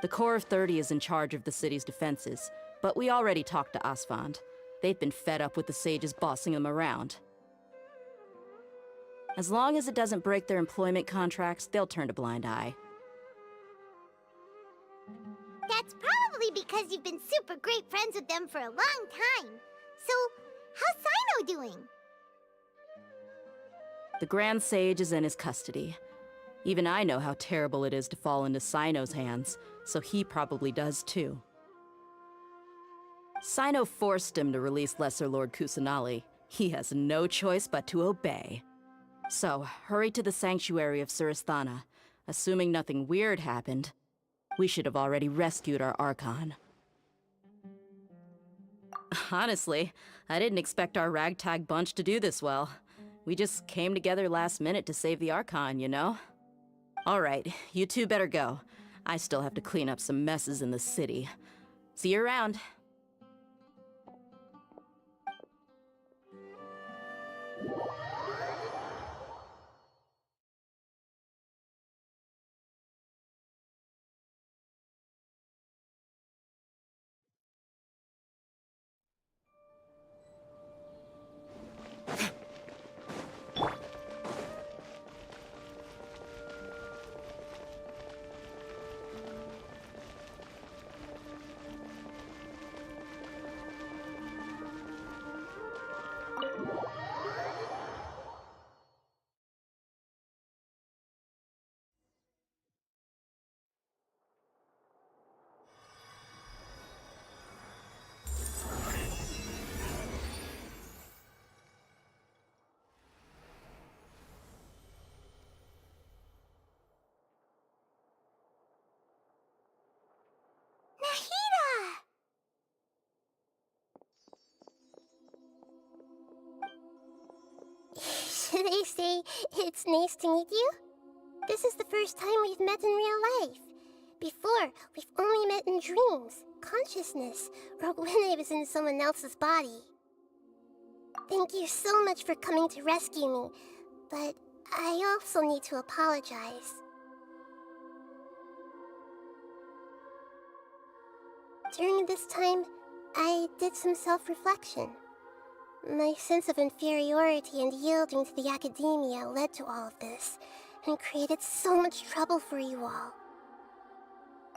The Corps of 30 is in charge of the city's defenses, but we already talked to Asfand. They've been fed up with the sages bossing them around. As long as it doesn't break their employment contracts, they'll turn a blind eye. That's probably because you've been super great friends with them for a long time. So, how's Sino doing? The Grand Sage is in his custody. Even I know how terrible it is to fall into Sino's hands, so he probably does too. Sino forced him to release Lesser Lord Kusanali. He has no choice but to obey. So, hurry to the sanctuary of Surasthana. Assuming nothing weird happened, we should have already rescued our Archon. Honestly, I didn't expect our ragtag bunch to do this well. We just came together last minute to save the Archon, you know? Alright, you two better go. I still have to clean up some messes in the city. See you around. Should I say it's nice to meet you? This is the first time we've met in real life. Before, we've only met in dreams, consciousness, or when I was in someone else's body. Thank you so much for coming to rescue me, but I also need to apologize. During this time, I did some self-reflection. My sense of inferiority and yielding to the academia led to all of this, and created so much trouble for you all.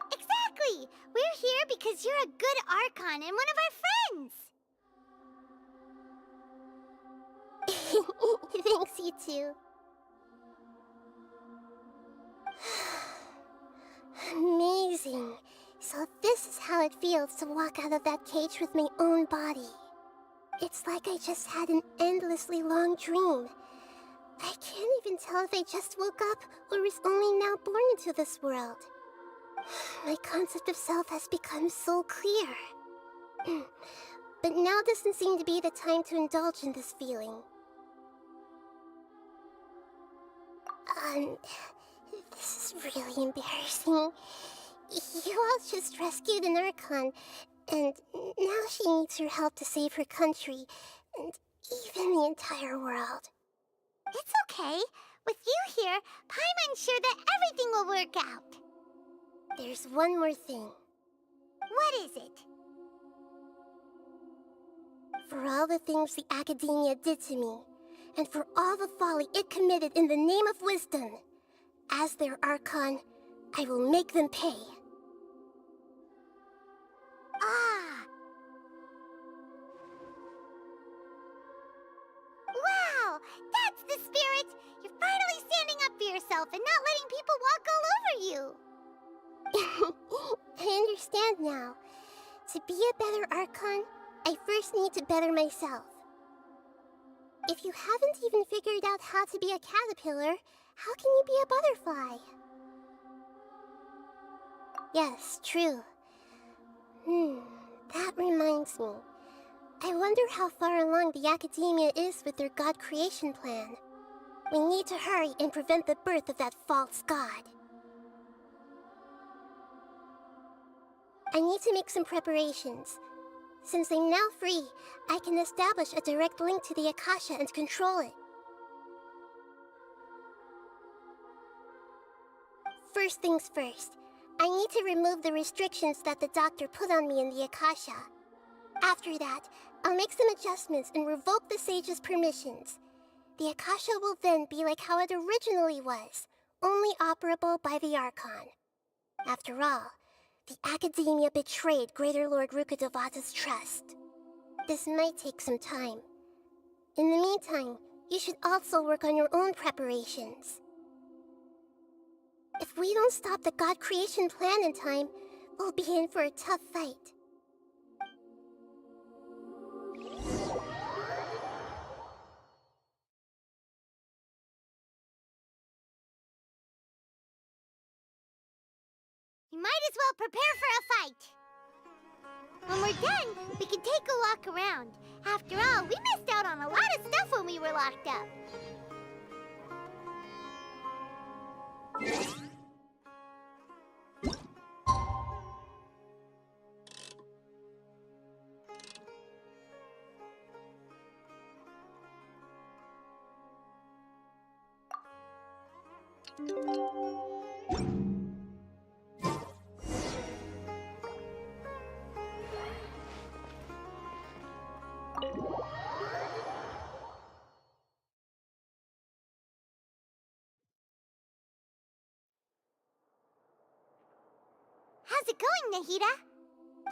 Exactly! We're here because you're a good Archon and one of our friends! Thanks, you too. Amazing. So this is how it feels to walk out of that cage with my own body. It's like I just had an endlessly long dream. I can't even tell if I just woke up or was only now born into this world. My concept of self has become so clear. But now doesn't seem to be the time to indulge in this feeling. This is really embarrassing. You all just rescued an Archon, And now she needs your help to save her country, and even the entire world. It's okay. With you here, Paimon's sure that everything will work out. There's one more thing. What is it? For all the things the Academia did to me, and for all the folly it committed in the name of wisdom, as their Archon, I will make them pay. Ah! Wow! That's the spirit! You're finally standing up for yourself and not letting people walk all over you! I understand now. To be a better Archon, I first need to better myself. If you haven't even figured out how to be a caterpillar, how can you be a butterfly? Yes, true. That reminds me. I wonder how far along the Academia is with their god creation plan. We need to hurry and prevent the birth of that false god. I need to make some preparations. Since I'm now free, I can establish a direct link to the Akasha and control it. First things first, I need to remove the restrictions that the doctor put on me in the Akasha. After that, I'll make some adjustments and revoke the sage's permissions. The Akasha will then be like how it originally was, only operable by the Archon. After all, the Academia betrayed Greater Lord Rukkhadevata's trust. This might take some time. In the meantime, you should also work on your own preparations. If we don't stop the god creation plan in time, we'll be in for a tough fight. You might as well prepare for a fight. When we're done, we can take a walk around. After all, we missed out on a lot of stuff when we were locked up. How's it going, Nahida?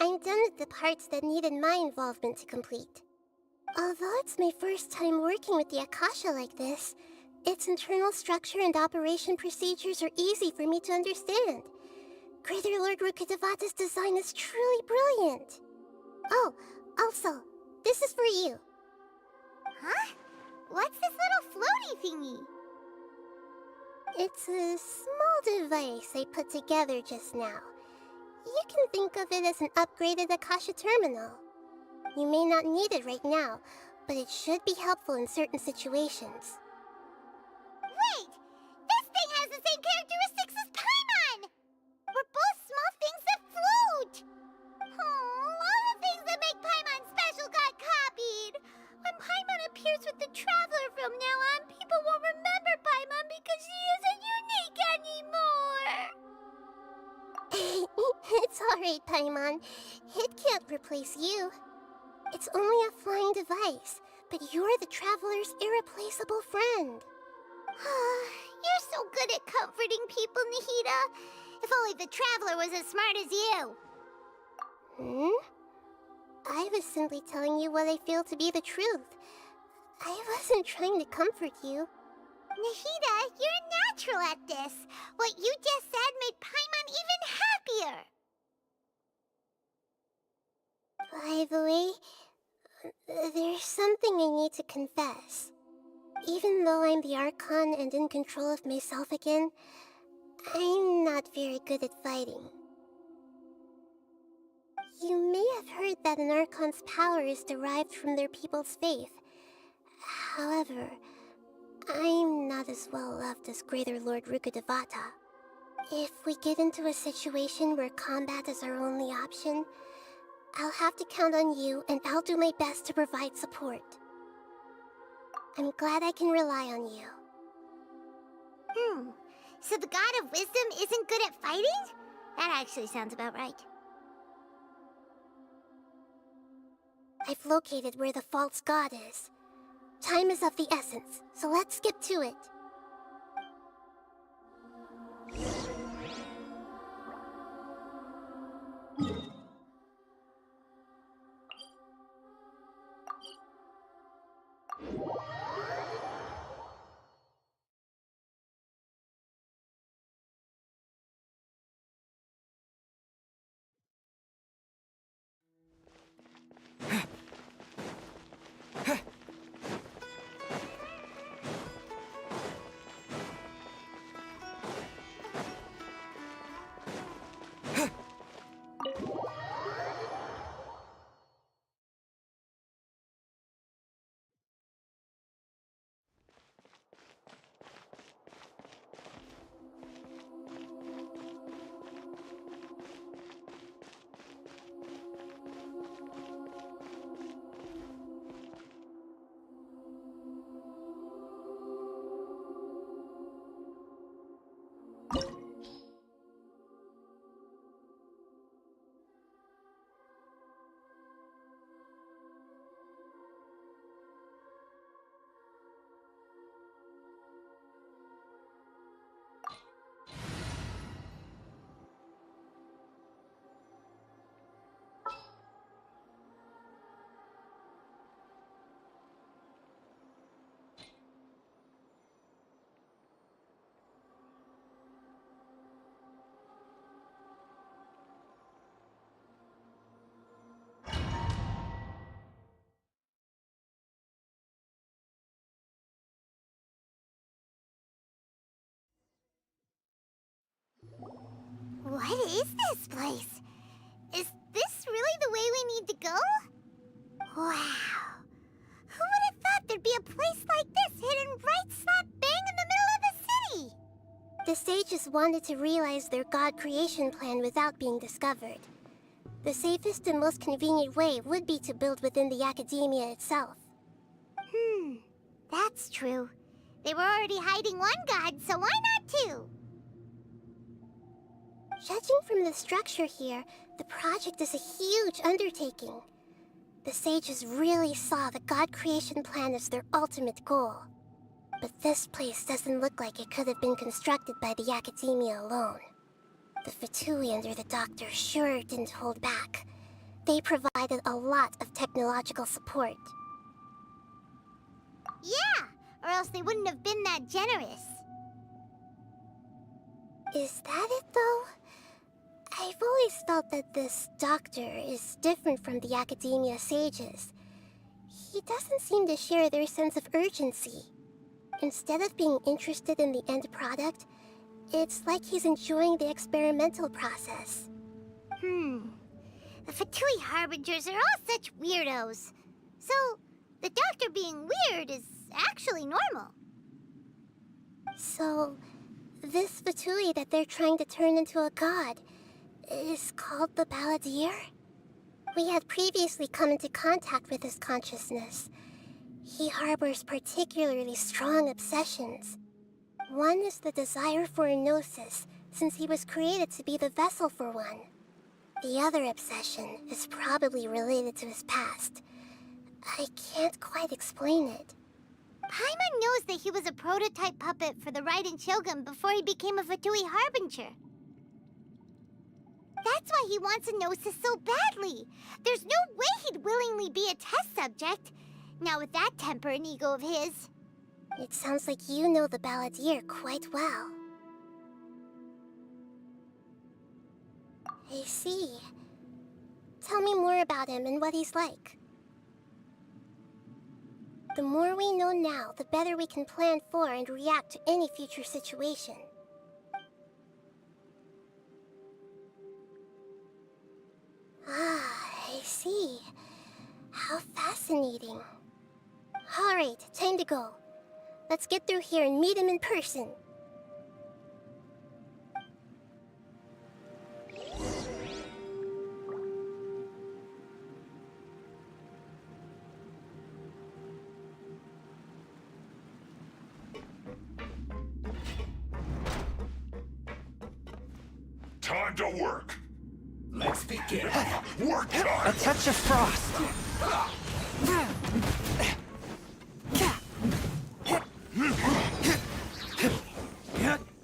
I'm done with the parts that needed my involvement to complete. Although it's my first time working with the Akasha like this, its internal structure and operation procedures are easy for me to understand. Greater Lord Rukkhadevata's design is truly brilliant. Oh, also, this is for you. Huh? What's this little floaty thingy? It's a small device I put together just now. You can think of it as an upgraded Akasha terminal. You may not need it right now, but it should be helpful in certain situations. Wait! This thing has the same characteristics as Paimon! We're both small things that float! Oh, all the things that make Paimon special got copied! When Paimon appears with the Traveler from now on, people won't remember Paimon because she isn't unique anymore! It's alright, Paimon. It can't replace you. It's only a flying device, but you're the Traveler's irreplaceable friend. You're so good at comforting people, Nahida. If only the Traveler was as smart as you. I was simply telling you what I feel to be the truth. I wasn't trying to comfort you. Nahida, you're natural at this. What you just said made Paimon even happier. By the way, there's something I need to confess. Even though I'm the Archon and in control of myself again, I'm not very good at fighting. You may have heard that an Archon's power is derived from their people's faith. However, I'm not as well loved as Greater Lord Rukkhadevata. If we get into a situation where combat is our only option, I'll have to count on you, and I'll do my best to provide support. I'm glad I can rely on you. So the God of Wisdom isn't good at fighting? That actually sounds about right. I've located where the false god is. Time is of the essence, so let's skip to it. What is this place? Is this really the way we need to go? Wow. Who would have thought there'd be a place like this hidden right slap bang in the middle of the city? The sages wanted to realize their god creation plan without being discovered. The safest and most convenient way would be to build within the academia itself. That's true. They were already hiding one god, so why not two? Judging from the structure here, the project is a huge undertaking. The sages really saw the god creation plan as their ultimate goal. But this place doesn't look like it could have been constructed by the academia alone. The Fatui under the doctor sure didn't hold back. They provided a lot of technological support. Yeah, or else they wouldn't have been that generous. Is that it, though? I've always felt that this doctor is different from the academia sages. He doesn't seem to share their sense of urgency. Instead of being interested in the end product, it's like he's enjoying the experimental process. The Fatui Harbingers are all such weirdos. So, the doctor being weird is actually normal. So, this Fatui that they're trying to turn into a god is called the Balladeer? We had previously come into contact with his consciousness. He harbors particularly strong obsessions. One is the desire for a gnosis, since he was created to be the vessel for one. The other obsession is probably related to his past. I can't quite explain it. Paimon knows that he was a prototype puppet for the Raiden Shogun before he became a Fatui Harbinger. That's why he wants a gnosis so badly. There's no way he'd willingly be a test subject. Now with that temper and ego of his. It sounds like you know the Balladeer quite well. I see. Tell me more about him and what he's like. The more we know now, the better we can plan for and react to any future situation. I see. How fascinating. Alright, time to go. Let's get through here and meet him in person. Time to work. Let's begin. Work time. A touch of frost.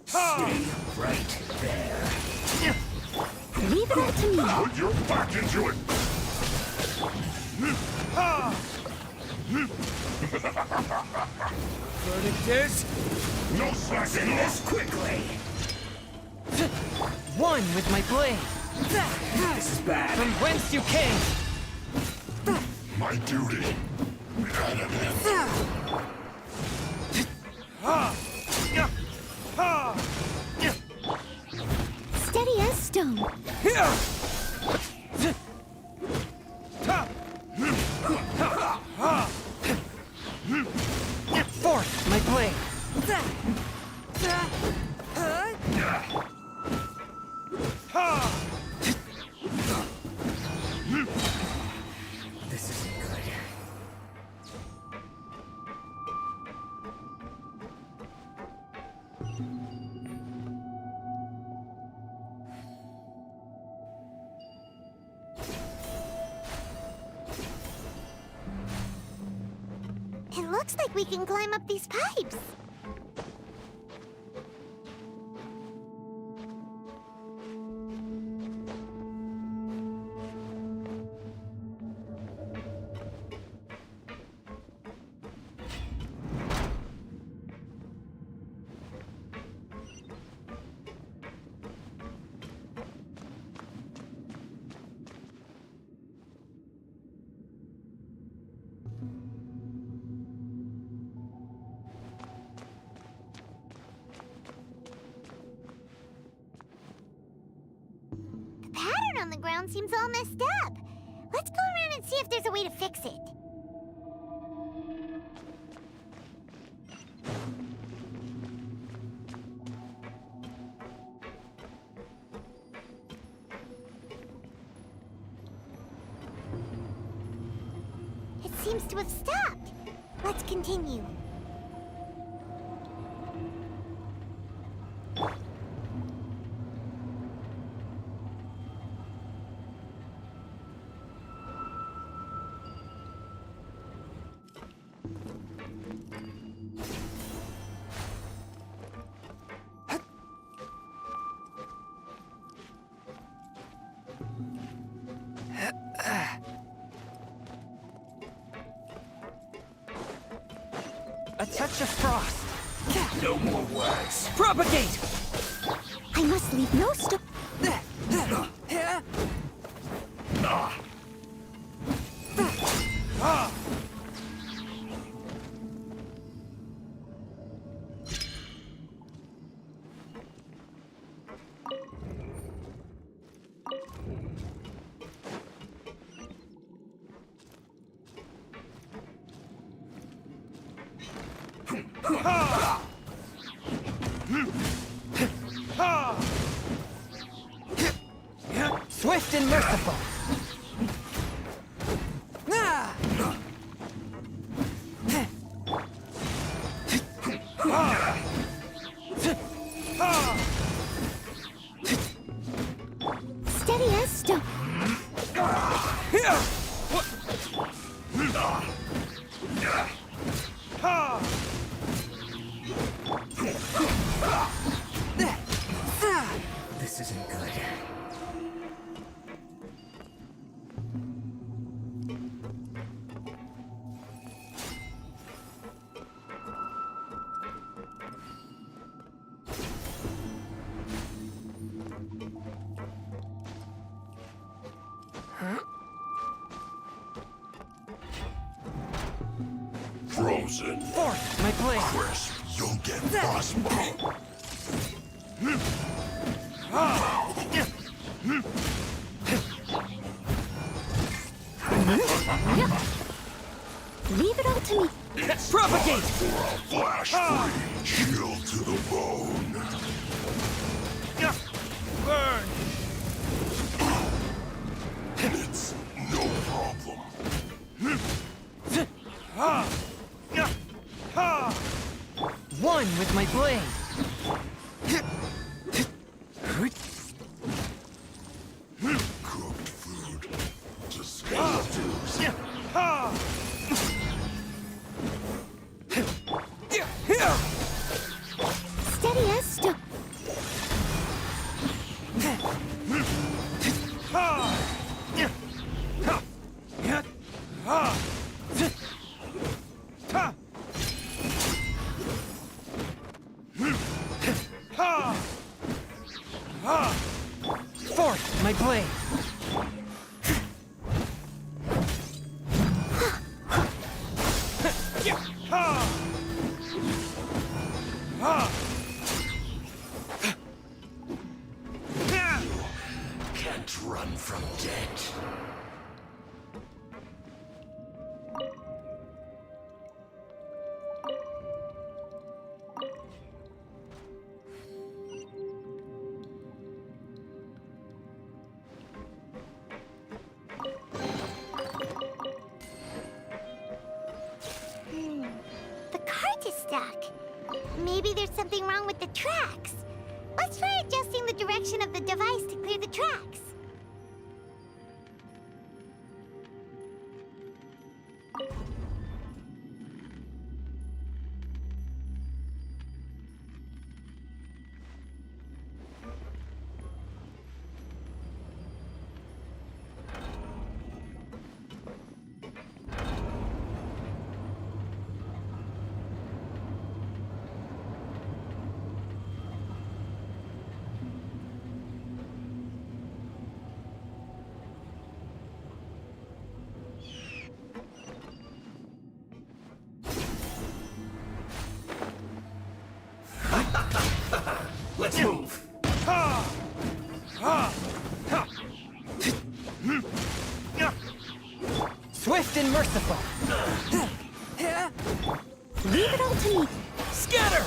Stay right there. Leave it up to me. Put your back into it. Verdict is... No slacking End this off. quickly. One with my blade. This is bad. From whence you came. My duty. At an end. Steady as stone. Forth, my blade. This isn't good. It looks like we can climb up these pipes. The pattern on the ground seems all messed up. Let's go around and see if there's a way to fix it. It seems to have stopped. Let's continue. A touch of frost. No more words. Propagate! I must leave no stone. Swift and merciful. Steady as stone. This isn't good. Frozen. Forth, my blade. Crisp. You'll get frostbite. Leave it all to me. Propagate! For a flash free. Chill to the bone. Burn! It's no problem. One with my blade. Forth, my blade! Can't run from death. The cart is stuck. Maybe there's something wrong with the tracks. Let's try adjusting the direction of the device to clear the tracks. Let's move. Swift and merciful! Leave it all to me. Scatter!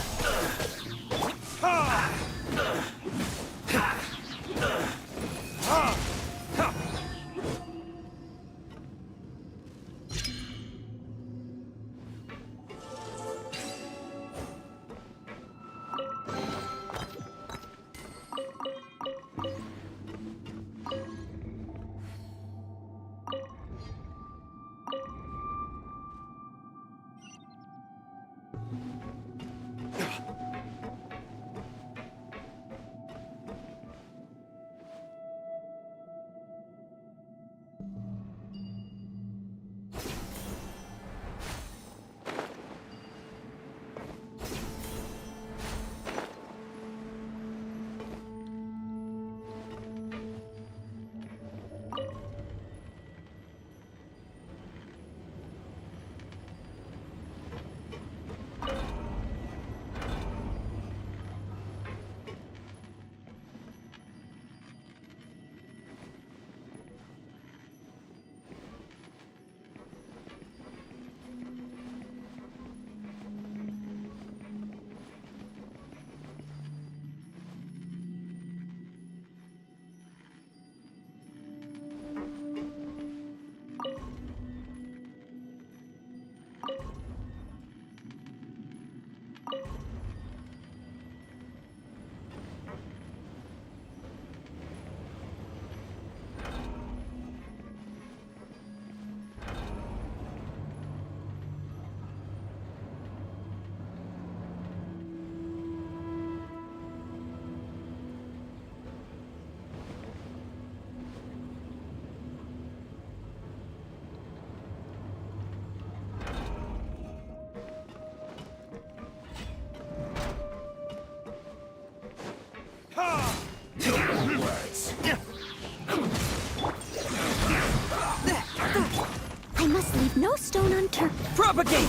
I must leave no stone unturned. Propagate!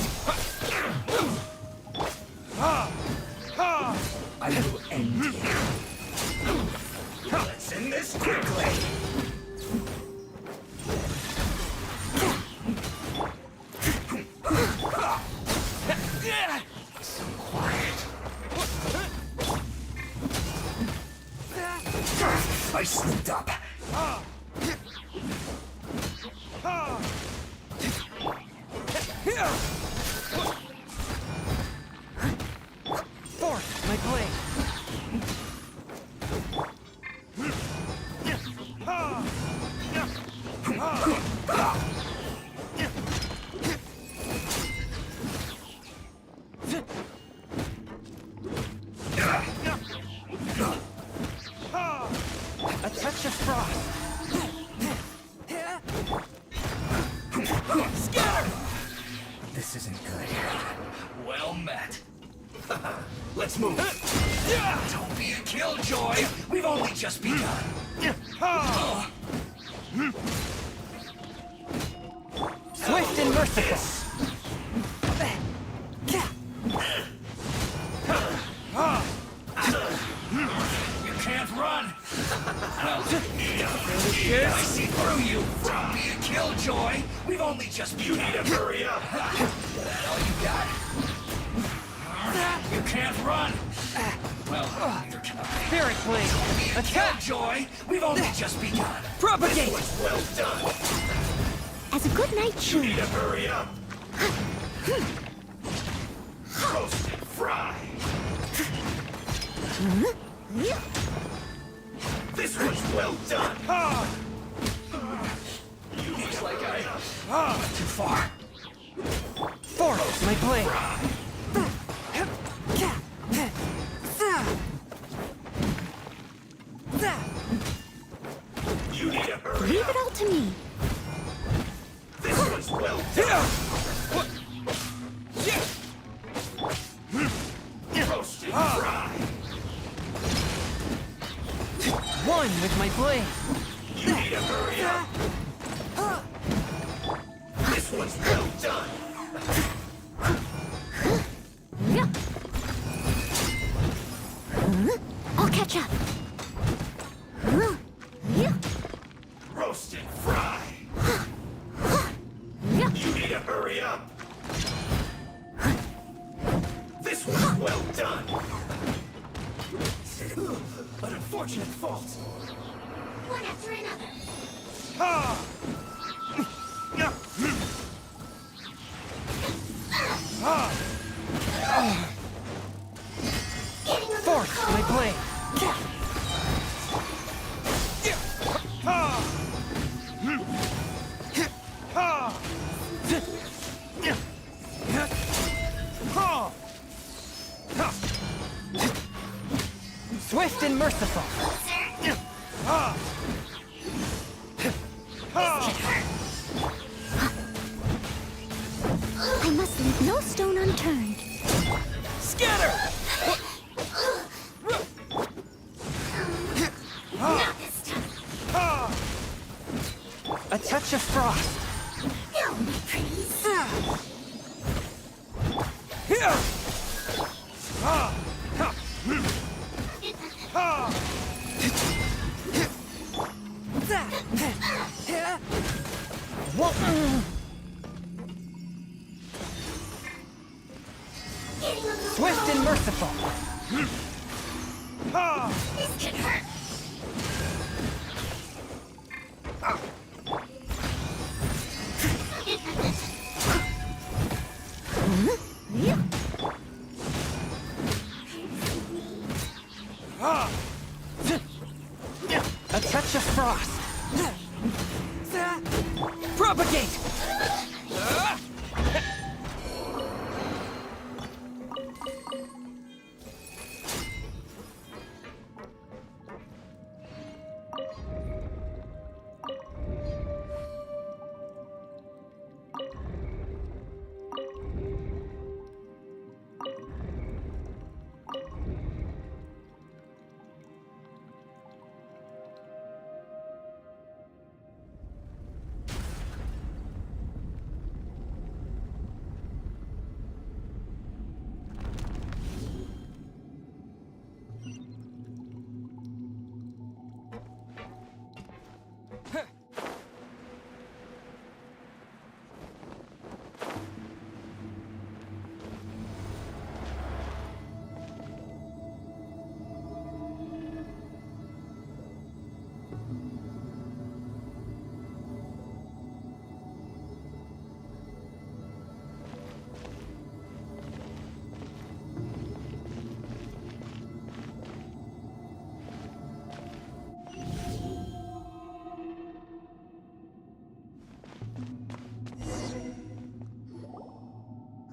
I will end it. Let's end this quickly. So quiet. I slipped up. Forth, my blade! A touch of frost! Scatter! This isn't good. Well met. Let's move. Don't be a killjoy. We've only just begun. Swift and merciful. You can't run! Well, I see through you! From being killjoy, we've only just begun. You need to hurry up! That's all you got. You can't run! Well, neither can I. Spirit blade. Attack! Killjoy, we've only just begun. Propagate! This was well done! As a good night You should. need to hurry up! Roast and fry! This was well done! Looks like I went too far. Force my blade. You need to hurry Leave up! it all to me. This was well done! Roast and fry! One with my blade. You need to hurry up! This was well done! I'll catch up. Roast and fry! You need to hurry up! This was well done! An unfortunate fault! One after another. Force my blade. Swift and merciful. I must leave no stone unturned. Scatter! Not this time. A touch of frost. Help me, please. Swift and merciful. This could hurt. A touch of frost. Propagate!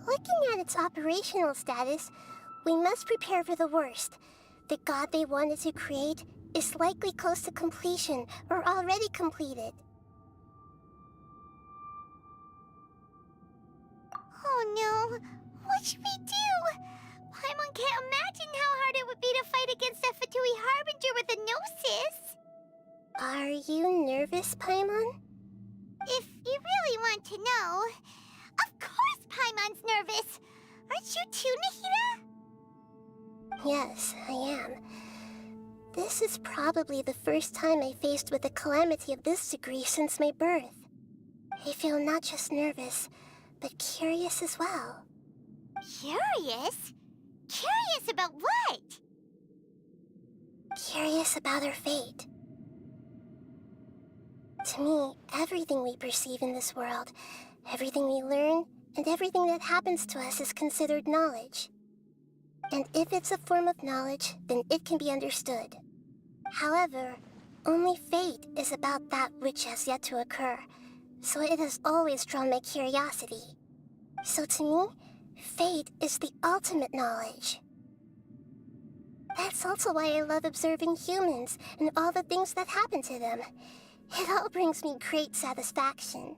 Looking at its operational status, we must prepare for the worst. The god they wanted to create is likely close to completion or already completed. Oh no! What should we do? Paimon can't imagine how hard it would be to fight against a Fatui Harbinger with a gnosis! Are you nervous, Paimon? If you really want to know, of course Paimon's nervous. Aren't you too, Nahida? Yes, I am. This is probably the first time I faced with a calamity of this degree since my birth. I feel not just nervous, but curious as well. Curious? Curious about what? Curious about our fate. To me, everything we perceive in this world, everything we learn, and everything that happens to us is considered knowledge. And if it's a form of knowledge, then it can be understood. However, only fate is about that which has yet to occur, so it has always drawn my curiosity. So to me, fate is the ultimate knowledge. That's also why I love observing humans and all the things that happen to them. It all brings me great satisfaction.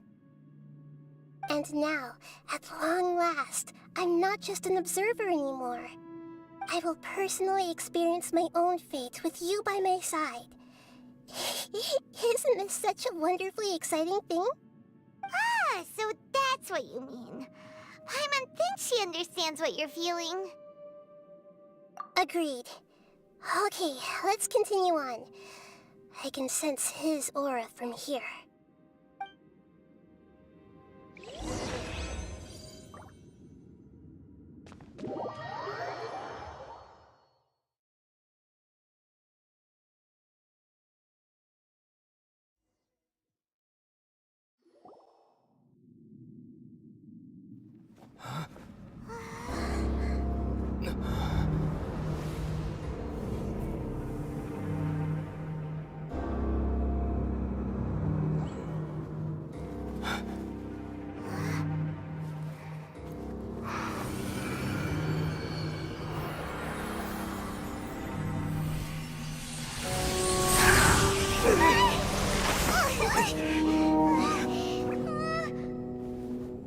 And now, at long last, I'm not just an observer anymore. I will personally experience my own fate with you by my side. Isn't this such a wonderfully exciting thing? Ah, so that's what you mean. Paimon thinks she understands what you're feeling. Agreed. Okay, let's continue on. I can sense his aura from here.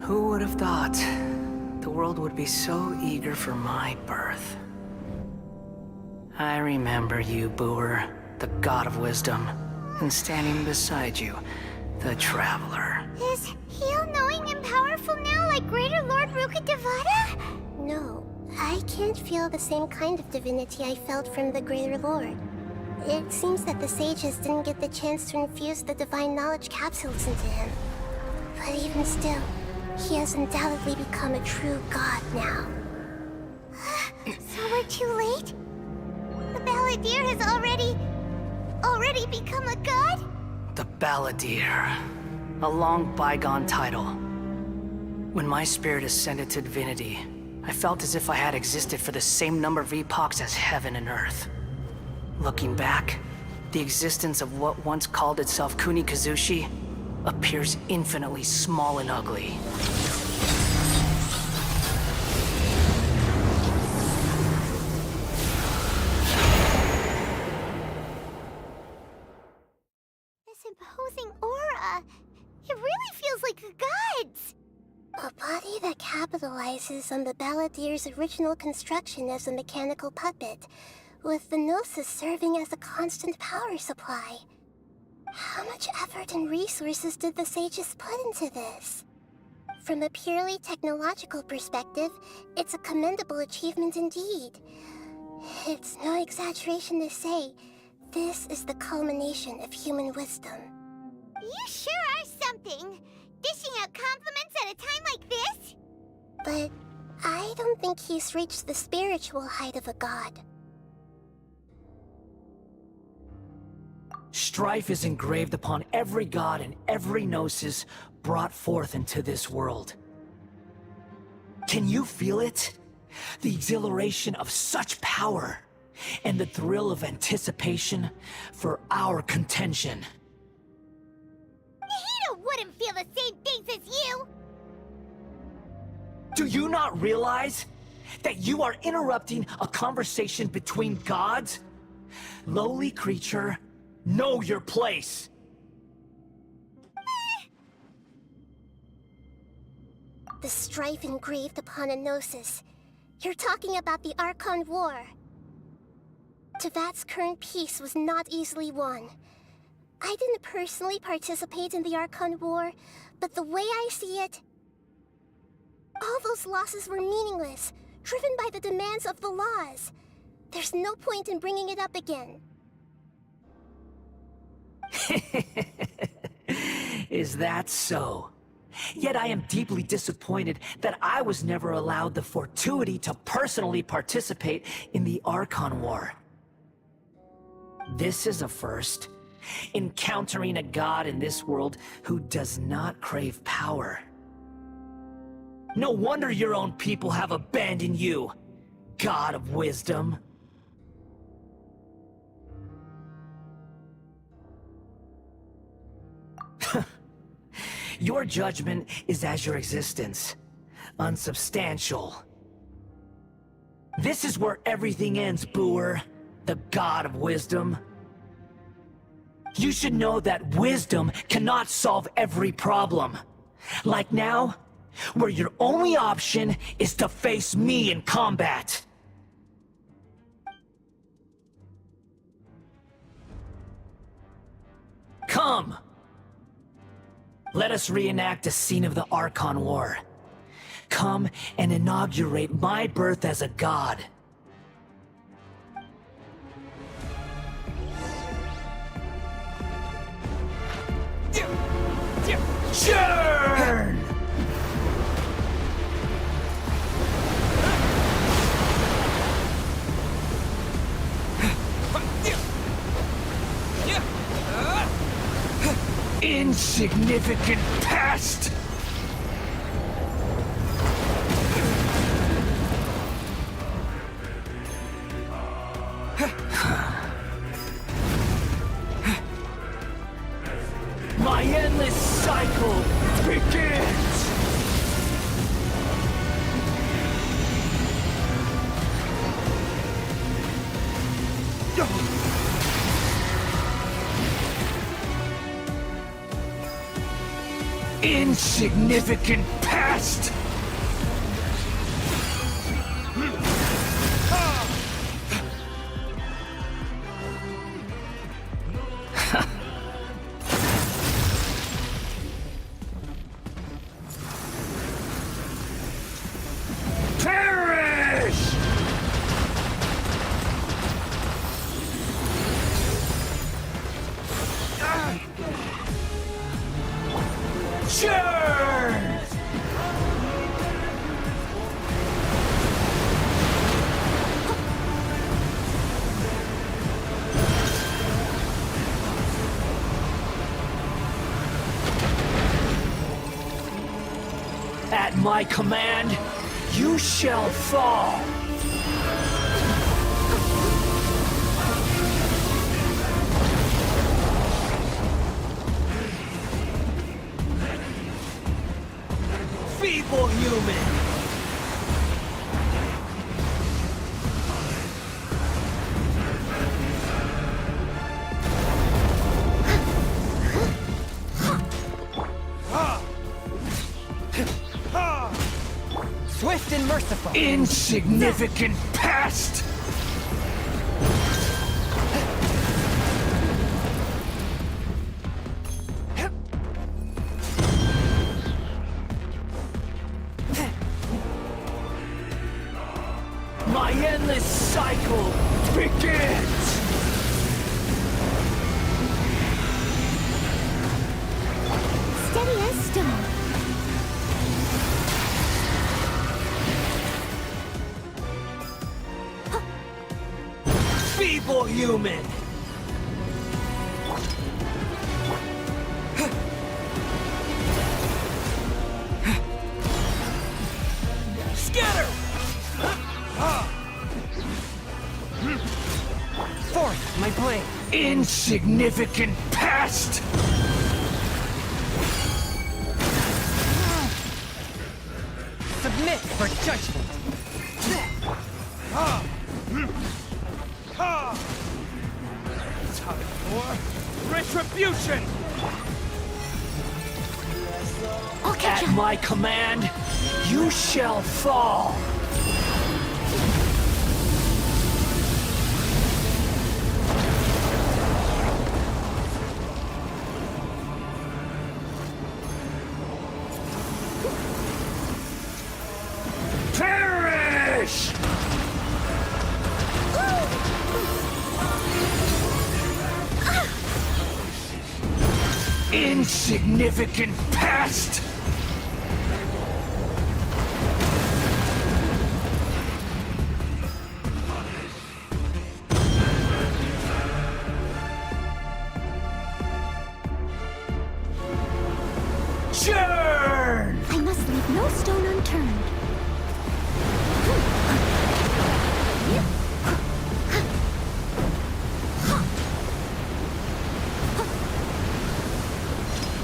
Who would have thought the world would be so eager for my birth? I remember you, Booer, the god of wisdom, and standing beside you, the traveler. Is he all-knowing and powerful now like Greater Lord Rukkhadevata? No, I can't feel the same kind of divinity I felt from the Greater Lord. It seems that the sages didn't get the chance to infuse the divine knowledge capsules into him. But even still, he has undoubtedly become a true god now. So we're too late? The Balladeer has already become a god? The Balladeer. A long bygone title. When my spirit ascended to divinity, I felt as if I had existed for the same number of epochs as heaven and earth. Looking back, the existence of what once called itself Kunikazushi appears infinitely small and ugly. This imposing aura, it really feels like a god's. A body that capitalizes on the Balladeer's original construction as a mechanical puppet, with the Gnosis serving as a constant power supply. How much effort and resources did the sages put into this? From a purely technological perspective, it's a commendable achievement indeed. It's no exaggeration to say, this is the culmination of human wisdom. You sure are something! Dishing out compliments at a time like this? But I don't think he's reached the spiritual height of a god. Strife is engraved upon every god and every gnosis brought forth into this world. Can you feel it? The exhilaration of such power, and the thrill of anticipation for our contention. Nahida wouldn't feel the same things as you! Do you not realize that you are interrupting a conversation between gods? Lowly creature, know your place! The strife engraved upon a Gnosis. You're talking about the Archon War. Tevat's current peace was not easily won. I didn't personally participate in the Archon War, but the way I see it, all those losses were meaningless, driven by the demands of the laws. There's no point in bringing it up again. Is that so? Yet I am deeply disappointed that I was never allowed the fortuity to personally participate in the Archon War. This is a first. Encountering a god in this world who does not crave power. No wonder your own people have abandoned you, God of Wisdom. Your judgment is as your existence, unsubstantial. This is where everything ends, Booer, the God of Wisdom. You should know that wisdom cannot solve every problem. Like now, where your only option is to face me in combat. Come! Let us reenact a scene of the Archon War. Come and inaugurate my birth as a god. Churn! Insignificant past! My endless cycle begins! Insignificant past! Perish! Churn! At my command, you shall fall. Feeble human! Swift and merciful! Insignificant past! My endless cycle begins! Steady as stone. Feeble human! Scatter! Forth, my blade! Insignificant past! Submit for judgment! Time for retribution! At my command, you shall fall! Insignificant past! Churn! I must leave no stone unturned.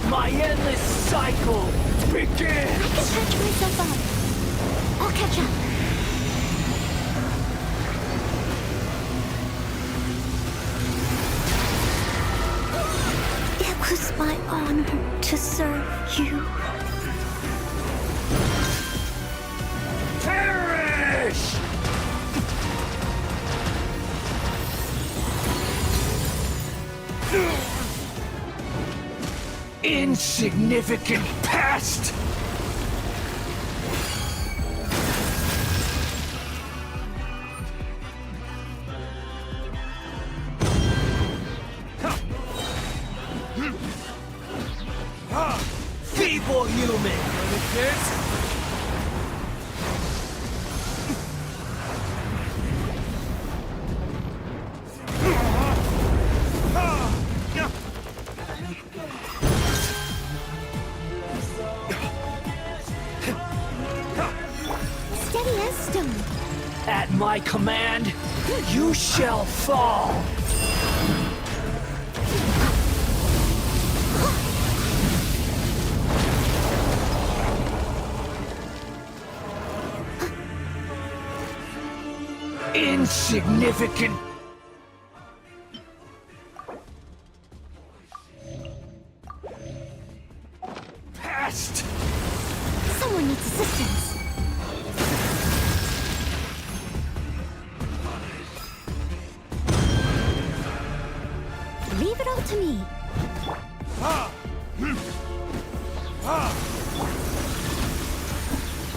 My endless cycle begins! I can patch myself up. I'll catch up. It was my honor to serve you. Perish! Insignificant past! Feeble human! Steady as stone. At my command, you shall fall! Insignificant past! Someone needs assistance. Leave it all to me.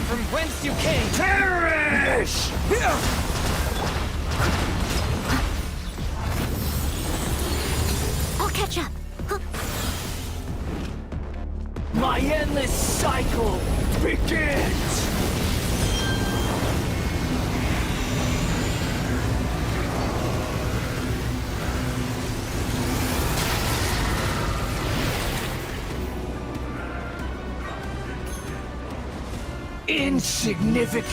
From whence you came! Perish! I'll catch up. My endless cycle begins! Insignificant.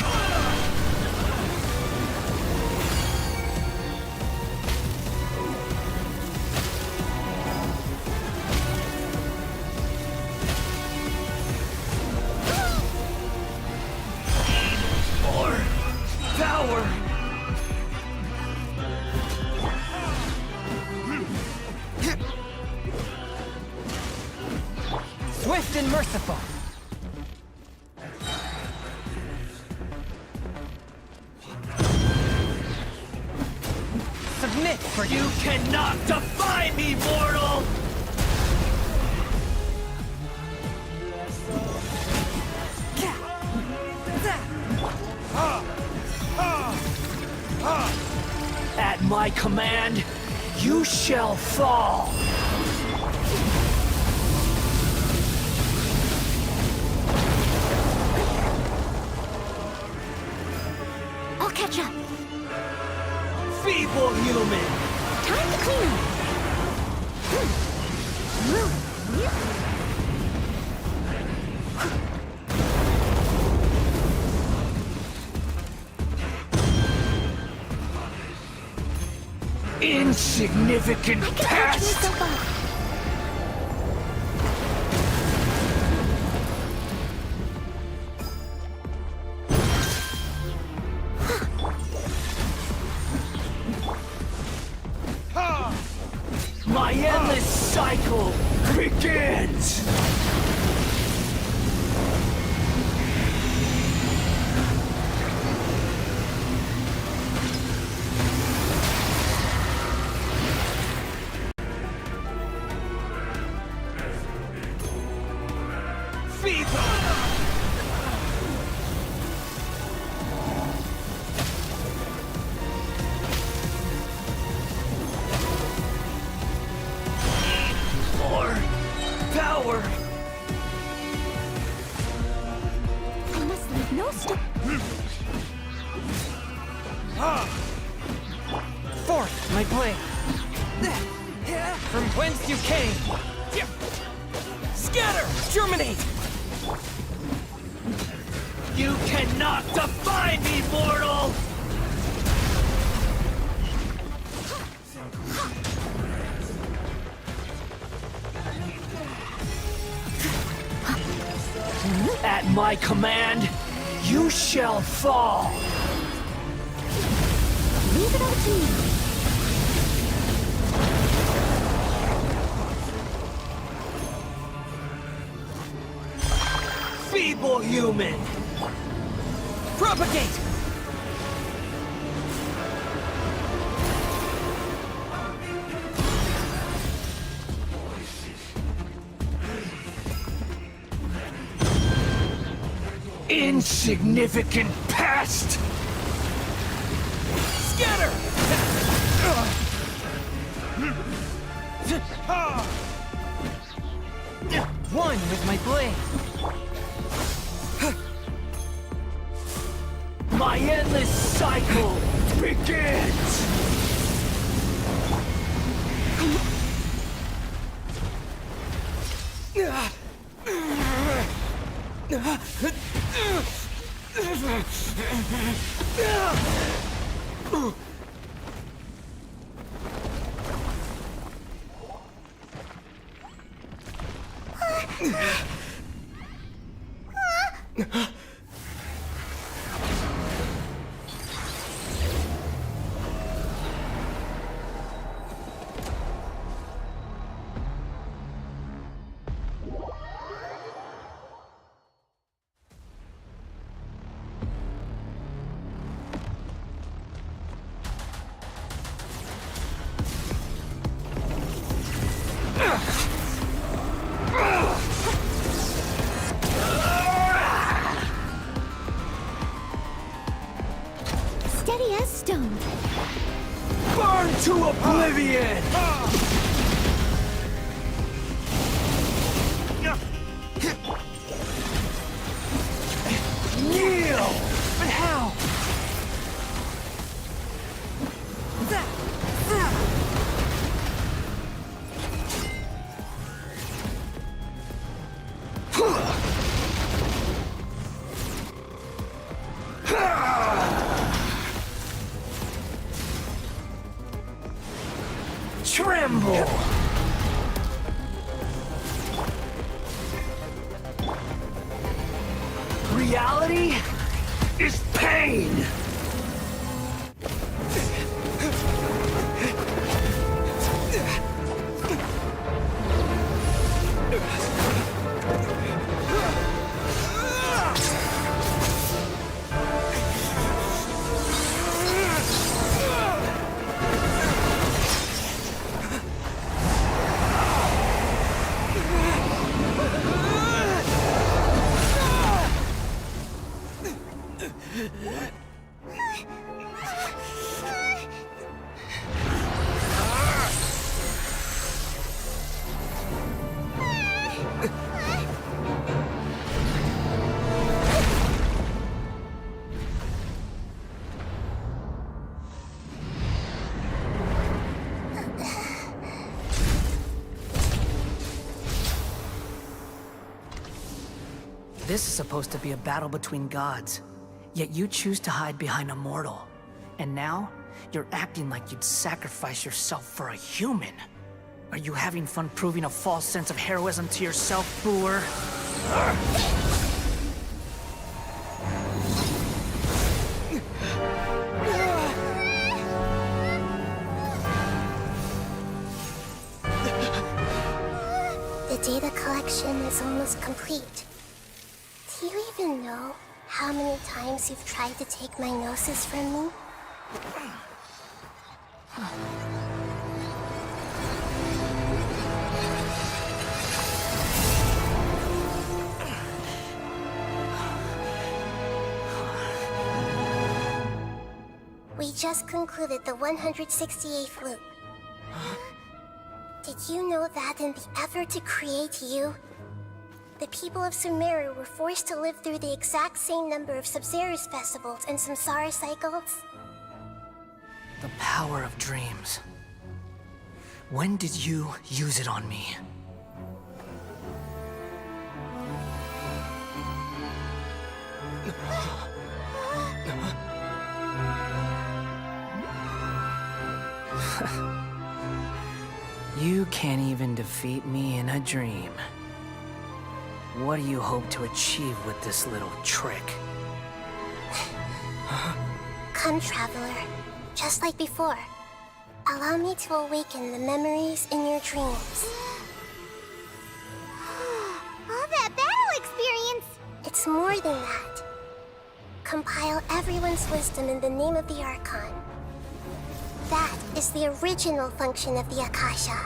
More power. Swift and merciful. Submit, for you cannot defy me, mortal! At my command, you shall fall! I'll catch up. Feeble human! Time to clean up. Insignificant I can patch past! myself up. My endless cycle begins! coward! I must leave no stone. Forth, my blade! From whence you came! Scatter! Germinate! You cannot defy me, mortal! At my command, you shall fall! Leave it all to me. Feeble human! Propagate! Insignificant pest! Scatter! One with my blade. My endless cycle begins! Steady as stone. Burn to oblivion! Kneel! But how? Tremble! Reality is pain! This is supposed to be a battle between gods, yet you choose to hide behind a mortal. And now, you're acting like you'd sacrifice yourself for a human. Are you having fun proving a false sense of heroism to yourself, Booer? The data collection is almost complete. Do you even know how many times you've tried to take my gnosis from me? We just concluded the 168th loop. Did Did you know that in the effort to create you, the people of Sumeru were forced to live through the exact same number of Sabzeruz festivals and samsara cycles? The power of dreams. When did you use it on me? You can't even defeat me in a dream. What do you hope to achieve with this little trick? Come, Traveler. Just like before. Allow me to awaken the memories in your dreams. All that battle experience! It's more than that. Compile everyone's wisdom in the name of the Archon. That is the original function of the Akasha.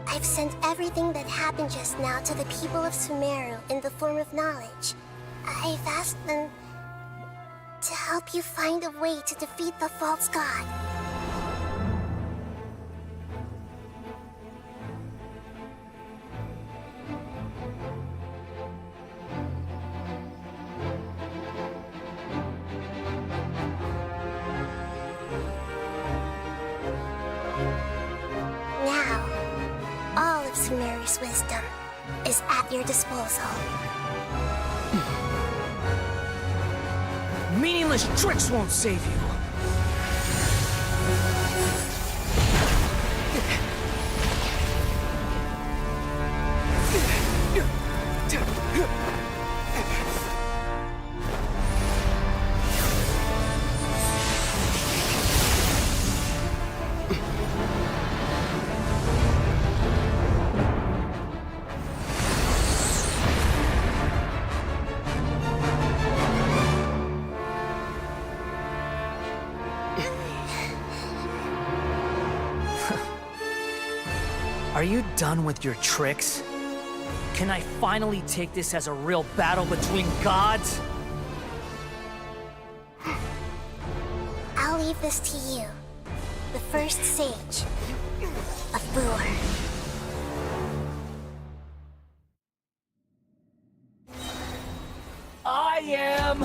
I've sent everything that happened just now to the people of Sumeru in the form of knowledge. I've asked them to help you find a way to defeat the false god. Now, all of Sumeru's wisdom is at your disposal. Meaningless tricks won't save you. Are you done with your tricks? Can I finally take this as a real battle between gods? I'll leave this to you, the first sage of Boor. I am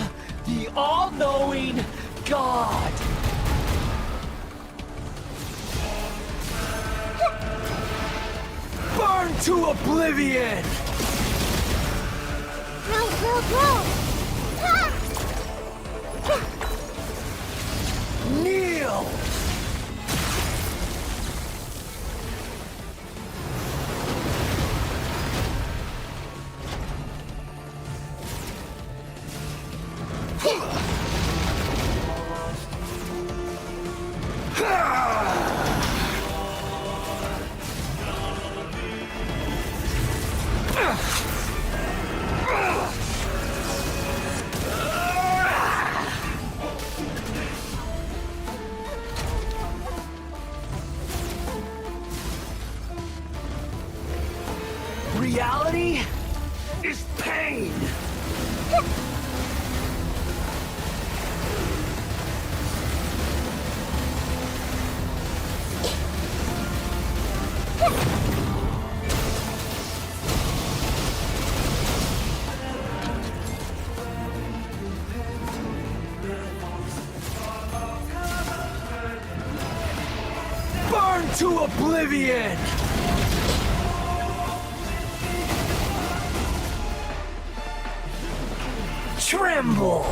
the all-knowing God! Burn to oblivion! Grow! Kneel! Reality is pain! Burn to oblivion! Tremble!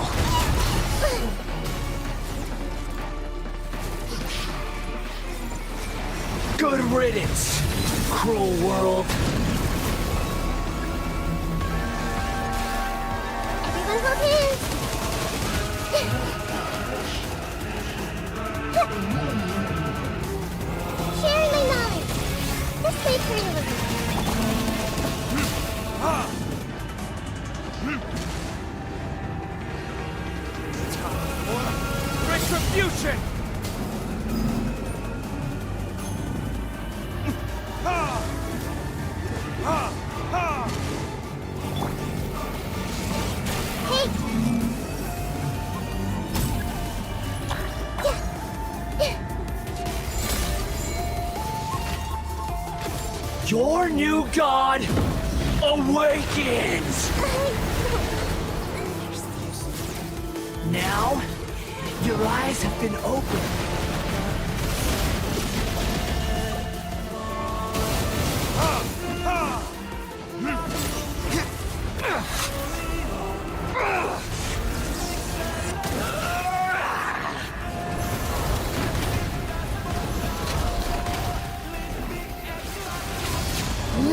Good riddance, cruel world. Everyone hold hands! Sharing my knowledge. This way, Traveler. Retribution! Your new god awakens! Now, your eyes have been opened.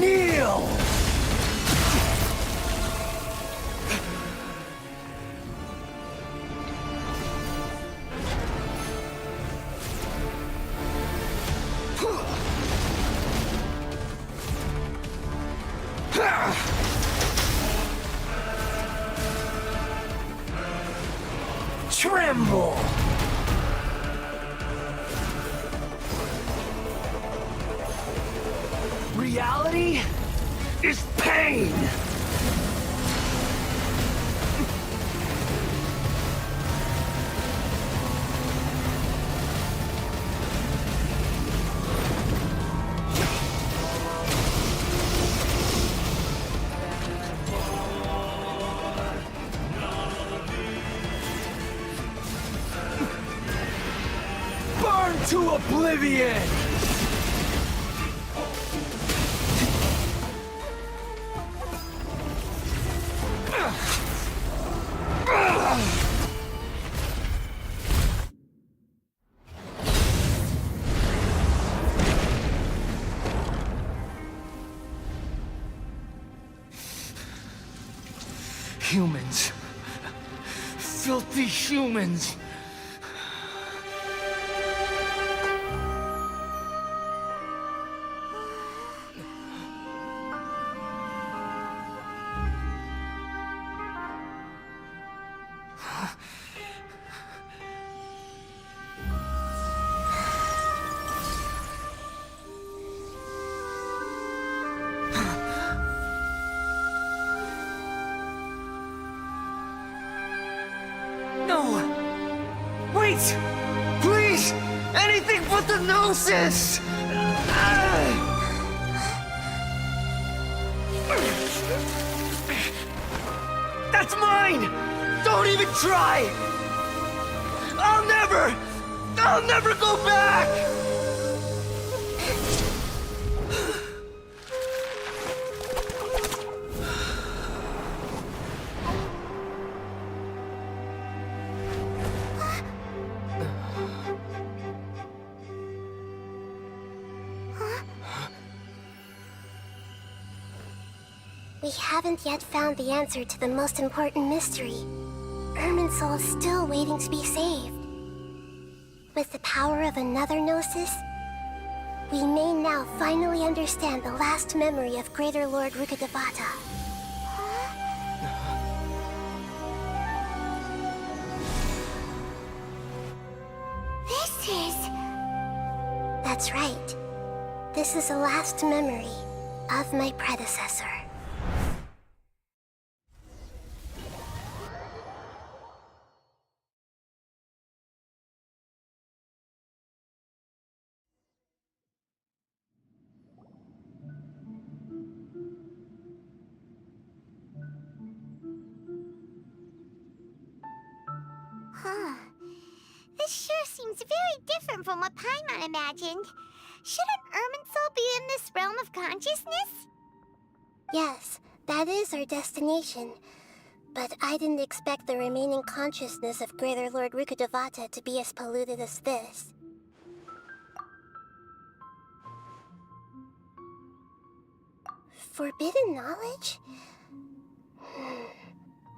Kneel! Tremble! Reality is pain! Burn to oblivion! Humans. Filthy humans. No! Wait! Please! Anything but the Gnosis! That's mine! Don't even try! I'll never go back! We haven't yet found the answer to the most important mystery. Irminsul is still waiting to be saved. With the power of another Gnosis, we may now finally understand the last memory of Greater Lord Rukkhadevata. This is... That's right. This is the last memory of my predecessor. Huh. This sure seems very different from what Paimon imagined. Shouldn't Irminsul be in this realm of consciousness? Yes, that is our destination. But I didn't expect the remaining consciousness of Greater Lord Rukkhadevata to be as polluted as this. Forbidden knowledge?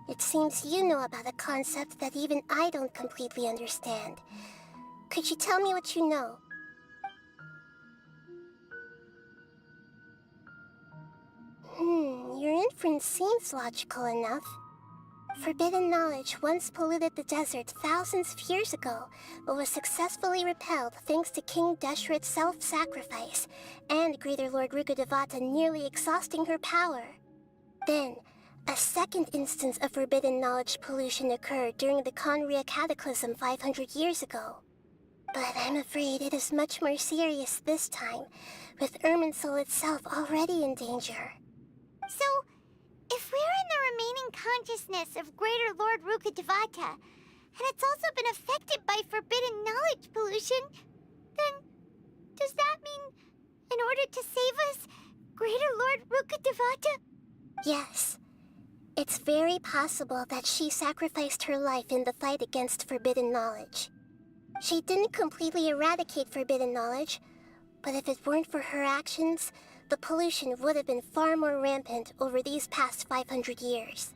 It seems you know about a concept that even I don't completely understand. Could you tell me what you know? Your inference seems logical enough. Forbidden knowledge once polluted the desert thousands of years ago, but was successfully repelled thanks to King Deshret's self-sacrifice, and Greater Lord Rukkhadevata nearly exhausting her power. Then, a second instance of forbidden knowledge pollution occurred during the Conria Cataclysm 500 years ago. But I'm afraid it is much more serious this time, with Irminsul itself already in danger. So, if we're in the remaining consciousness of Greater Lord Rukkhadevata, and it's also been affected by forbidden knowledge pollution, then does that mean, in order to save us, Greater Lord Rukkhadevata? Yes. It's very possible that she sacrificed her life in the fight against forbidden knowledge. She didn't completely eradicate forbidden knowledge, but if it weren't for her actions, the pollution would have been far more rampant over these past 500 years.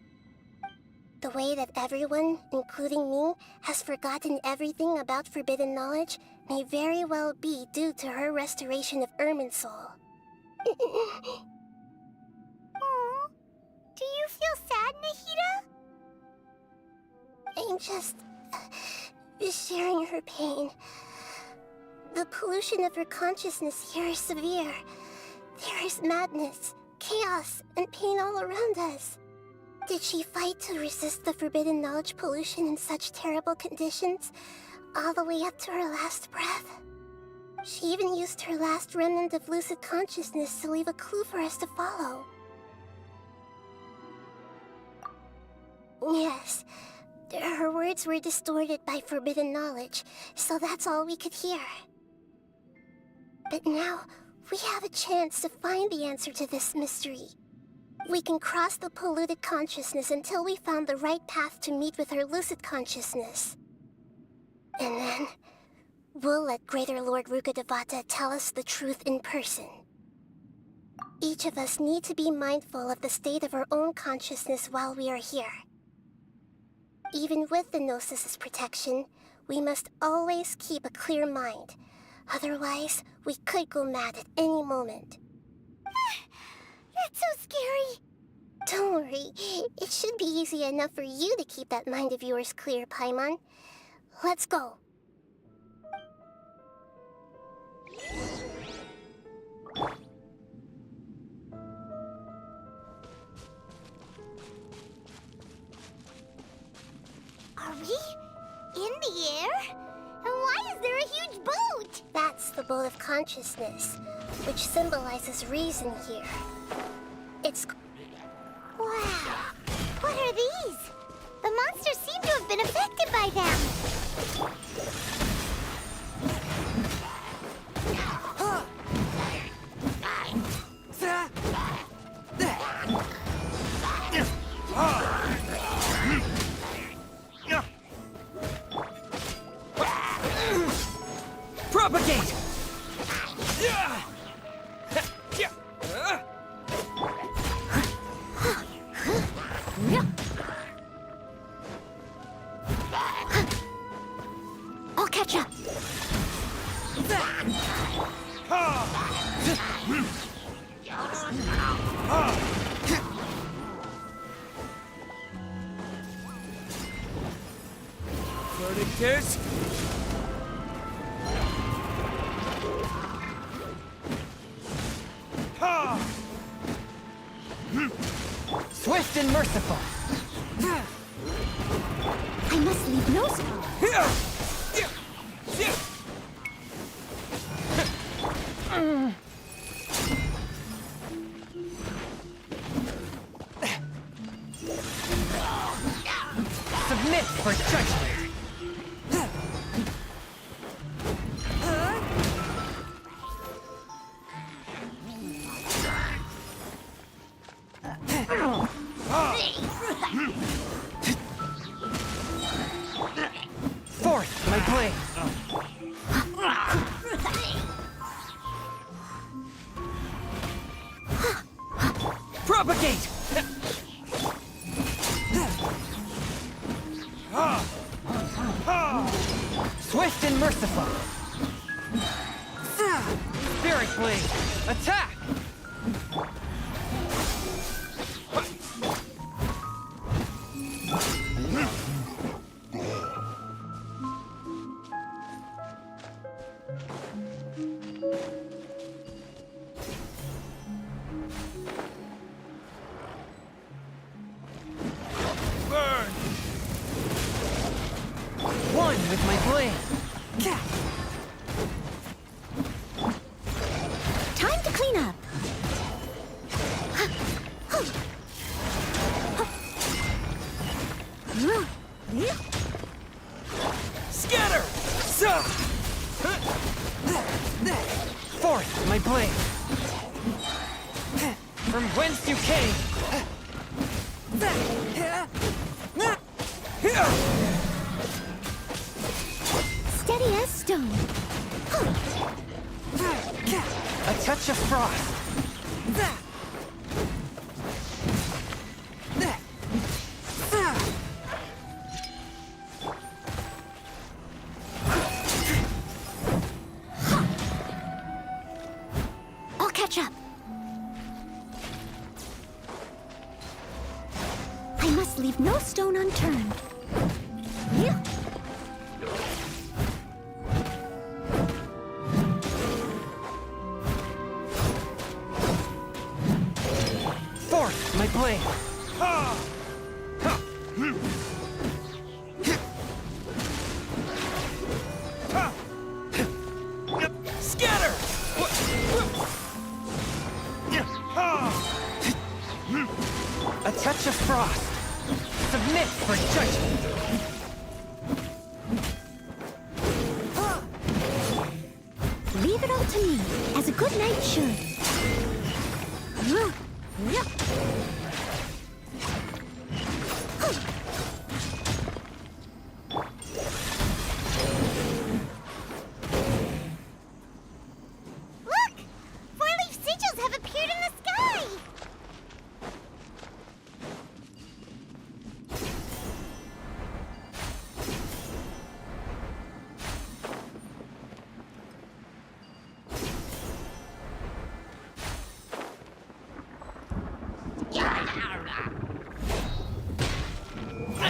The way that everyone, including me, has forgotten everything about forbidden knowledge may very well be due to her restoration of Irminsul. Aww. Do you feel sad, Nahida? I'm just sharing her pain. The pollution of her consciousness here is severe. There is madness, chaos, and pain all around us. Did she fight to resist the forbidden knowledge pollution in such terrible conditions, all the way up to her last breath? She even used her last remnant of lucid consciousness to leave a clue for us to follow. Yes, her words were distorted by forbidden knowledge, so that's all we could hear. But now, we have a chance to find the answer to this mystery. We can cross the polluted consciousness until we found the right path to meet with her lucid consciousness. And then, we'll let Greater Lord Rukkhadevata tell us the truth in person. Each of us need to be mindful of the state of our own consciousness while we are here. Even with the Gnosis' protection, we must always keep a clear mind. Otherwise, we could go mad at any moment. That's so scary. Don't worry. It should be easy enough for you to keep that mind of yours clear, Paimon. Let's go. Are we in the air? And why is there a huge boat? That's the boat of consciousness, which symbolizes reason here. It's... Wow. What are these? The monsters seem to have been affected by them. Propagate! I'll catch up. Verdictors? Swift and merciful. I must leave no stone. Submit for judgment. Forth my blade. Propagate! Swift and merciful. Spirit blade, attack! One with my blade. From whence you came! Steady as stone. A touch of frost! I'll catch up. I must leave no stone unturned. Yeah. Forth, my blade! Scatter! A touch of frost! Submit for judgment! Leave it all to me, as a good knight should. Look! Four-leaf sigils have appeared in the sky!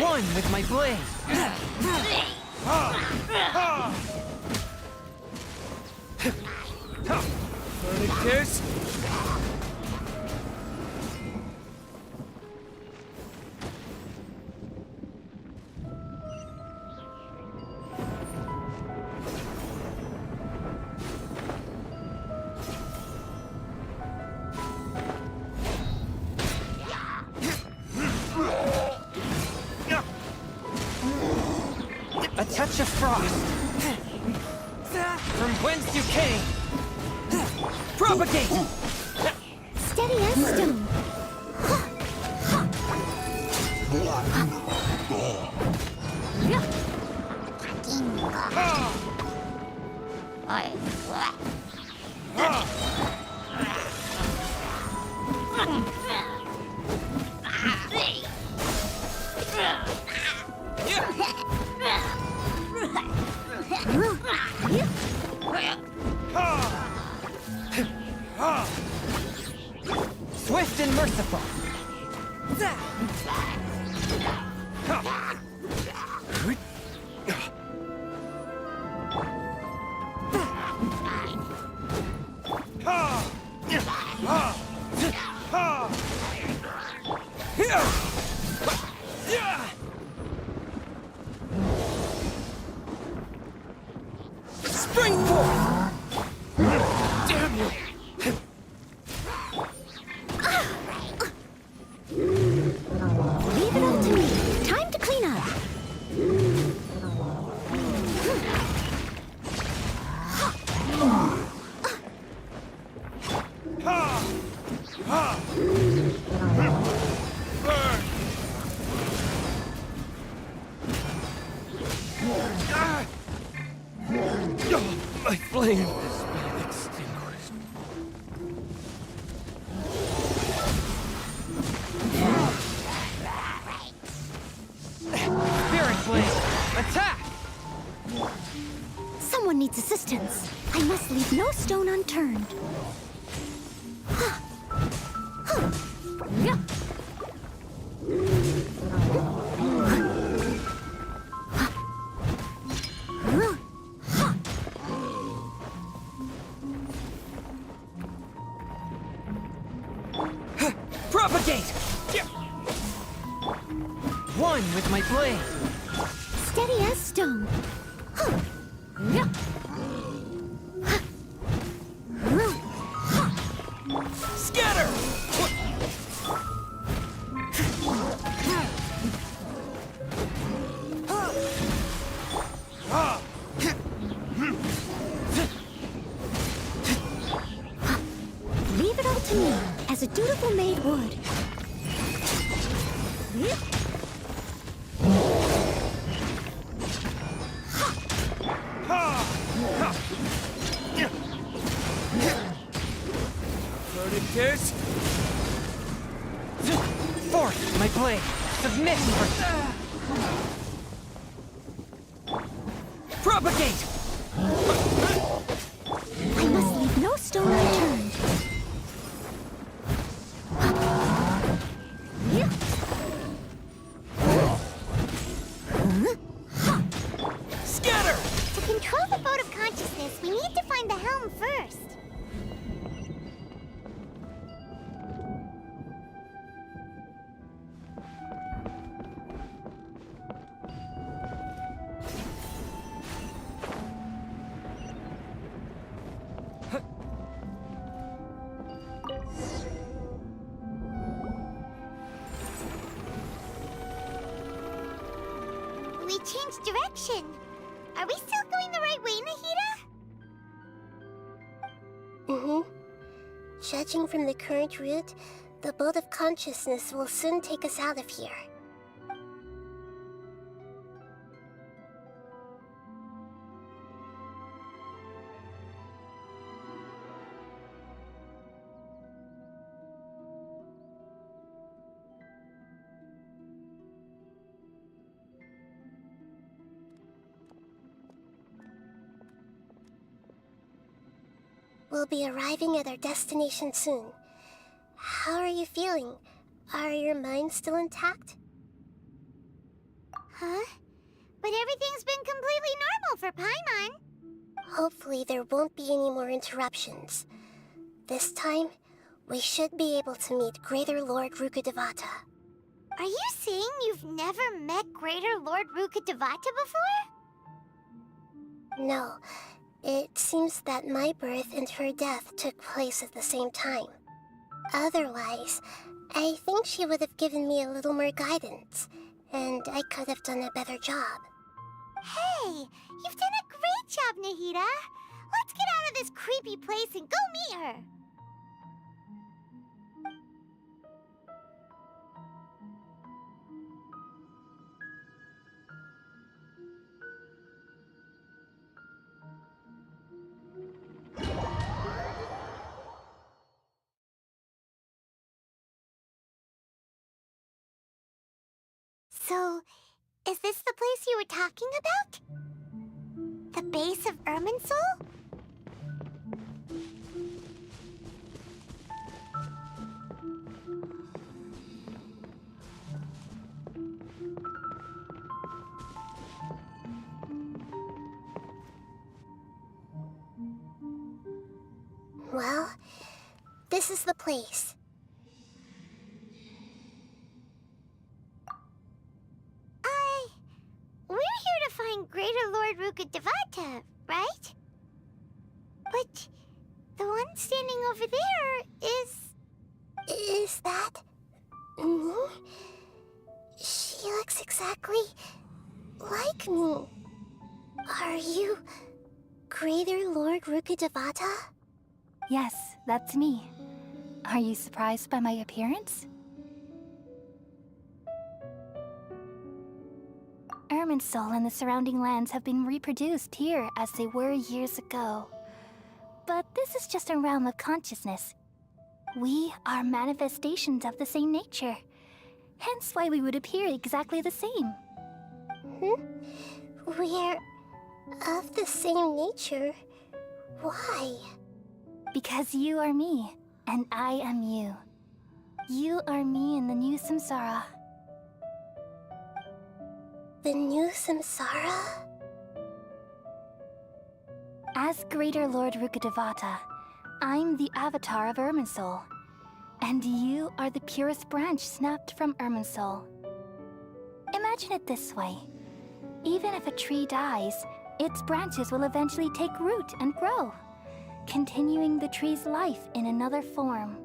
One with my blade! Burning curse! A touch of frost! From whence you came! Propagate! Steady as stone. Swift and merciful! Spring forth! Damn you! Leave it all to me. Time to clean up. My flame has been extinguished. Spirit blade, attack! Someone needs assistance. I must leave no stone unturned. Propagate! One with my blade. Steady as stone. Scatter! Leave it all to me, as a dutiful maid would. Predators! Forth, my blade! Submit! Propagate! I must leave no stone unturned. Scatter! To control the boat of consciousness, we need to find the helm first. We changed direction. Are we still going the right way, Nahida? Judging from the current route, the boat of consciousness will soon take us out of here. We'll be arriving at our destination soon. How are you feeling? Are your minds still intact? Huh? But everything's been completely normal for Paimon. Hopefully there won't be any more interruptions. This time, we should be able to meet Greater Lord Rukkhadevata. Are you saying you've never met Greater Lord Rukkhadevata before? No. It seems that my birth and her death took place at the same time. Otherwise, I think she would have given me a little more guidance, and I could have done a better job. Hey, you've done a great job, Nahida. Let's get out of this creepy place and go meet her. So, is this the place you were talking about? The base of Irminsul? Well, this is the place. We're here to find Greater Lord Rukkhadevata, right? But the one standing over there is... Is that... me? She looks exactly like me. Are you Greater Lord Rukkhadevata? Yes, that's me. Are you surprised by my appearance? Irminsul and the surrounding lands have been reproduced here as they were years ago. But this is just a realm of consciousness. We are manifestations of the same nature. Hence why we would appear exactly the same. We're of the same nature? Why? Because you are me, and I am you. You are me in the new samsara. The new samsara? As Greater Lord Rukkhadevata, I'm the avatar of Irminsul. And you are the purest branch snapped from Irminsul. Imagine it this way. Even if a tree dies, its branches will eventually take root and grow, continuing the tree's life in another form.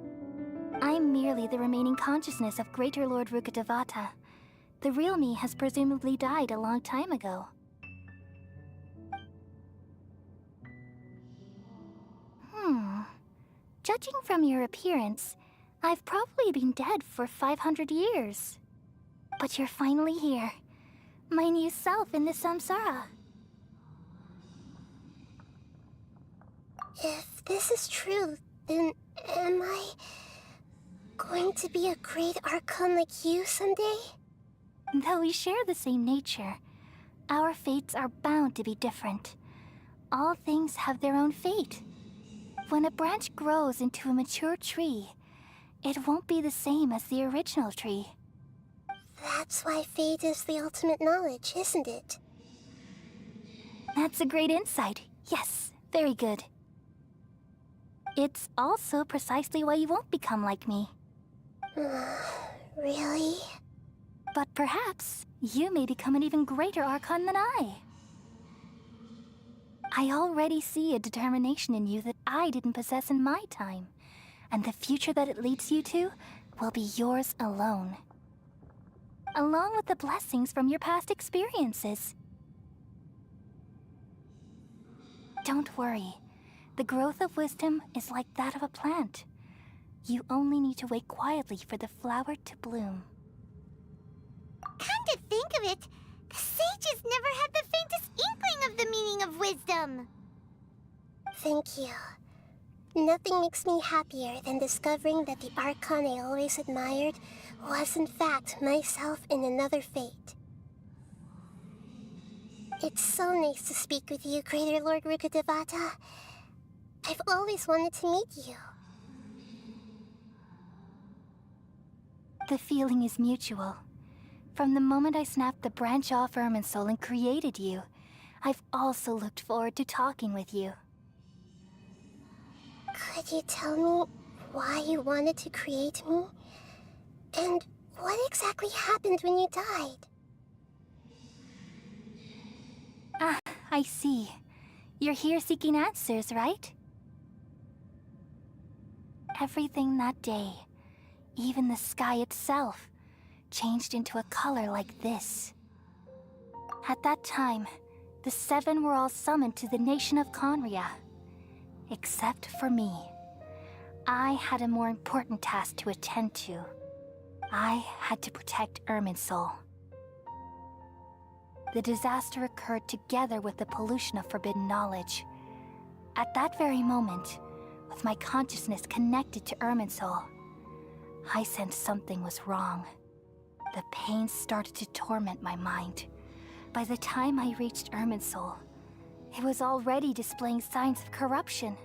I'm merely the remaining consciousness of Greater Lord Rukkhadevata. The real me has presumably died a long time ago. Judging from your appearance, I've probably been dead for 500 years. But you're finally here. My new self in the samsara. If this is true, then am I going to be a great Archon like you someday? Though we share the same nature, our fates are bound to be different. All things have their own fate. When a branch grows into a mature tree, it won't be the same as the original tree. That's why fate is the ultimate knowledge, isn't it? That's a great insight. Yes, very good. It's also precisely why you won't become like me. Really? But perhaps you may become an even greater Archon than I. I already see a determination in you that I didn't possess in my time, and the future that it leads you to will be yours alone. Along with the blessings from your past experiences. Don't worry. The growth of wisdom is like that of a plant. You only need to wait quietly for the flower to bloom. Come to think of it, the sages never had the faintest inkling of the meaning of wisdom. Thank you. Nothing makes me happier than discovering that the Archon I always admired was in fact myself in another fate. It's so nice to speak with you, Greater Lord Rukkhadevata. I've always wanted to meet you. The feeling is mutual. From the moment I snapped the branch off Irminsul and created you, I've also looked forward to talking with you. Could you tell me why you wanted to create me? And what exactly happened when you died? Ah, I see. You're here seeking answers, right? Everything that day, even the sky itself, changed into a color like this. At that time, the seven were all summoned to the nation of Conria. Except for me. I had a more important task to attend to. I had to protect Irminsul. The disaster occurred together with the pollution of forbidden knowledge. At that very moment, with my consciousness connected to Irminsul, I sensed something was wrong. The pain started to torment my mind. By the time I reached Irminsul, it was already displaying signs of corruption.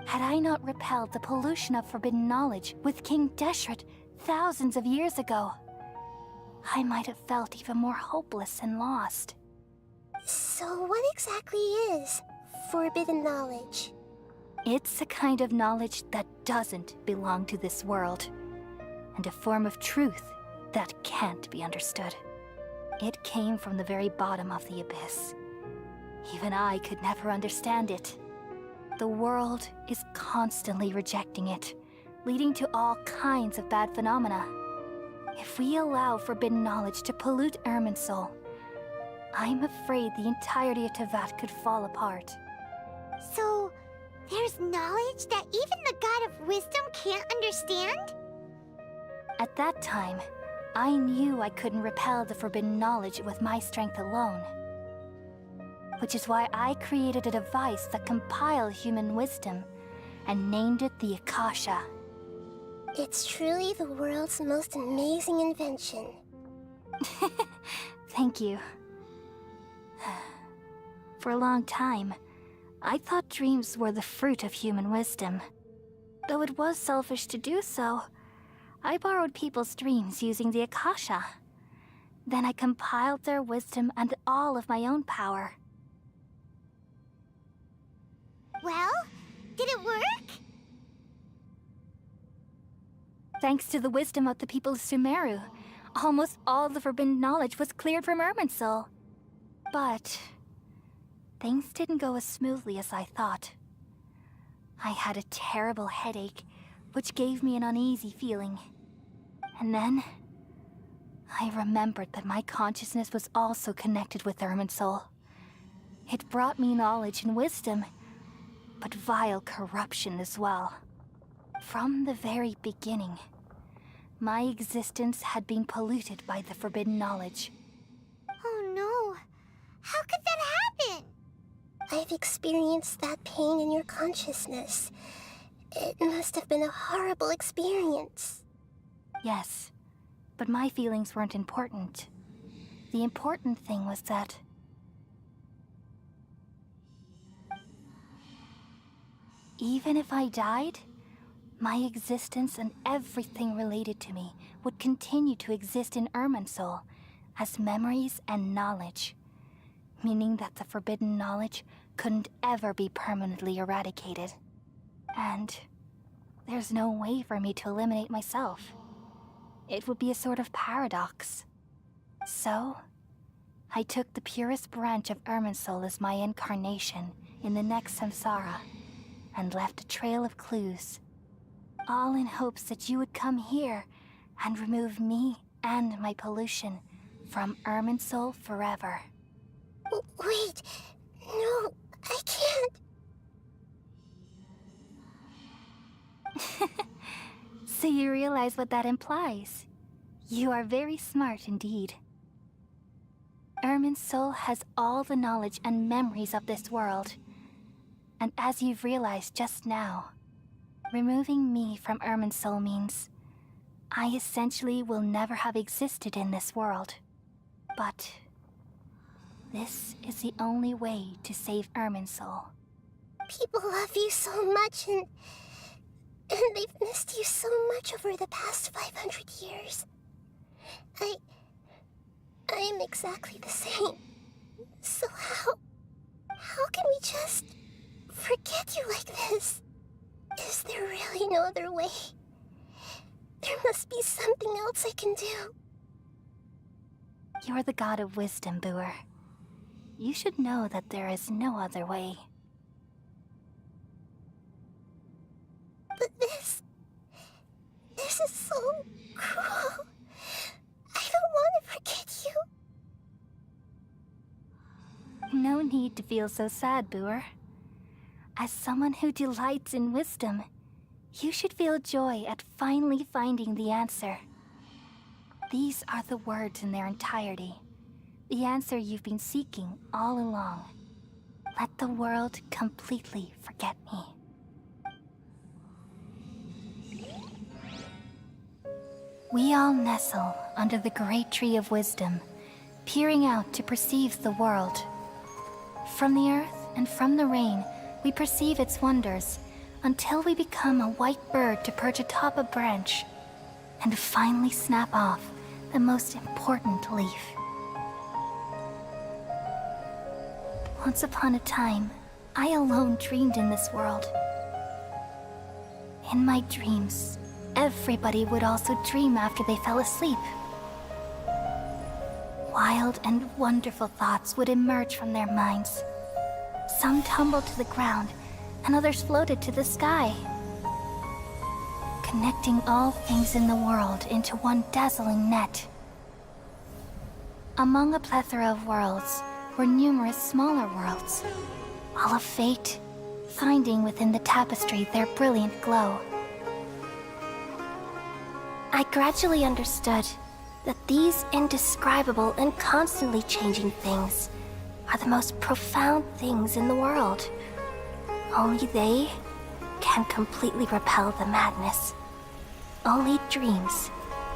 Had I not repelled the pollution of forbidden knowledge with King Deshret thousands of years ago, I might have felt even more hopeless and lost. So what exactly is forbidden knowledge? It's a kind of knowledge that doesn't belong to this world, and a form of truth that can't be understood. It came from the very bottom of the abyss. Even I could never understand it. The world is constantly rejecting it, leading to all kinds of bad phenomena. If we allow forbidden knowledge to pollute Irminsul, I'm afraid the entirety of Teyvat could fall apart. So, there's knowledge that even the God of Wisdom can't understand? At that time, I knew I couldn't repel the forbidden knowledge with my strength alone. Which is why I created a device that compiled human wisdom and named it the Akasha. It's truly the world's most amazing invention. Thank you. For a long time, I thought dreams were the fruit of human wisdom. Though it was selfish to do so, I borrowed people's dreams using the Akasha. Then I compiled their wisdom and all of my own power. Well, did it work? Thanks to the wisdom of the people of Sumeru, almost all the forbidden knowledge was cleared from Irminsul. But things didn't go as smoothly as I thought. I had a terrible headache, which gave me an uneasy feeling. And then I remembered that my consciousness was also connected with Irminsul. It brought me knowledge and wisdom, but vile corruption as well. From the very beginning, my existence had been polluted by the forbidden knowledge. Oh no. How could that happen? I've experienced that pain in your consciousness. It must have been a horrible experience. Yes, but my feelings weren't important. The important thing was that even if I died, my existence and everything related to me would continue to exist in Irminsul as memories and knowledge, meaning that the forbidden knowledge couldn't ever be permanently eradicated. And there's no way for me to eliminate myself. It would be a sort of paradox. So, I took the purest branch of Irminsul as my incarnation in the next samsara, and left a trail of clues, all in hopes that you would come here and remove me and my pollution from Irminsul forever. Wait, no, I can't. So you realize what that implies? You are very smart indeed. Irminsul has all the knowledge and memories of this world. And as you've realized just now, removing me from Irminsul means I essentially will never have existed in this world. But this is the only way to save Irminsul. People love you so much, and they've missed you so much over the past 500 years. I am exactly the same. So how can we just forget you like this? Is there really no other way? There must be something else I can do. You're the god of wisdom, Booer. You should know that there is no other way. But this is so cruel. I don't want to forget you. No need to feel so sad, Booer. As someone who delights in wisdom, you should feel joy at finally finding the answer. These are the words in their entirety. The answer you've been seeking all along. Let the world completely forget me. We all nestle under the great tree of wisdom, peering out to perceive the world. From the earth and from the rain, we perceive its wonders, until we become a white bird to perch atop a branch, and finally snap off the most important leaf. Once upon a time, I alone dreamed in this world. In my dreams, everybody would also dream after they fell asleep. Wild and wonderful thoughts would emerge from their minds. Some tumbled to the ground, and others floated to the sky, connecting all things in the world into one dazzling net. Among a plethora of worlds were numerous smaller worlds, all of fate, finding within the tapestry their brilliant glow. I gradually understood that these indescribable and constantly changing things are the most profound things in the world. Only they can completely repel the madness. Only dreams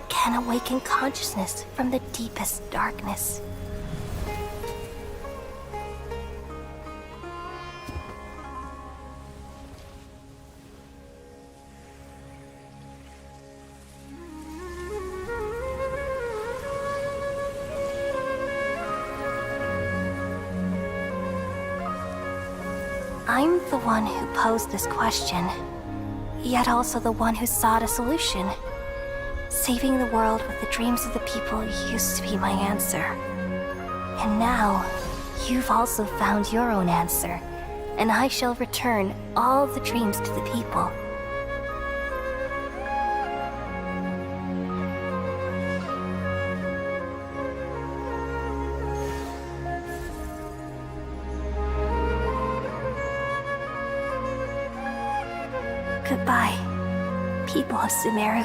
can awaken consciousness from the deepest darkness. I'm the one who posed this question, yet also the one who sought a solution. Saving the world with the dreams of the people used to be my answer. And now, you've also found your own answer, and I shall return all the dreams to the people. Goodbye, People of Sumeru,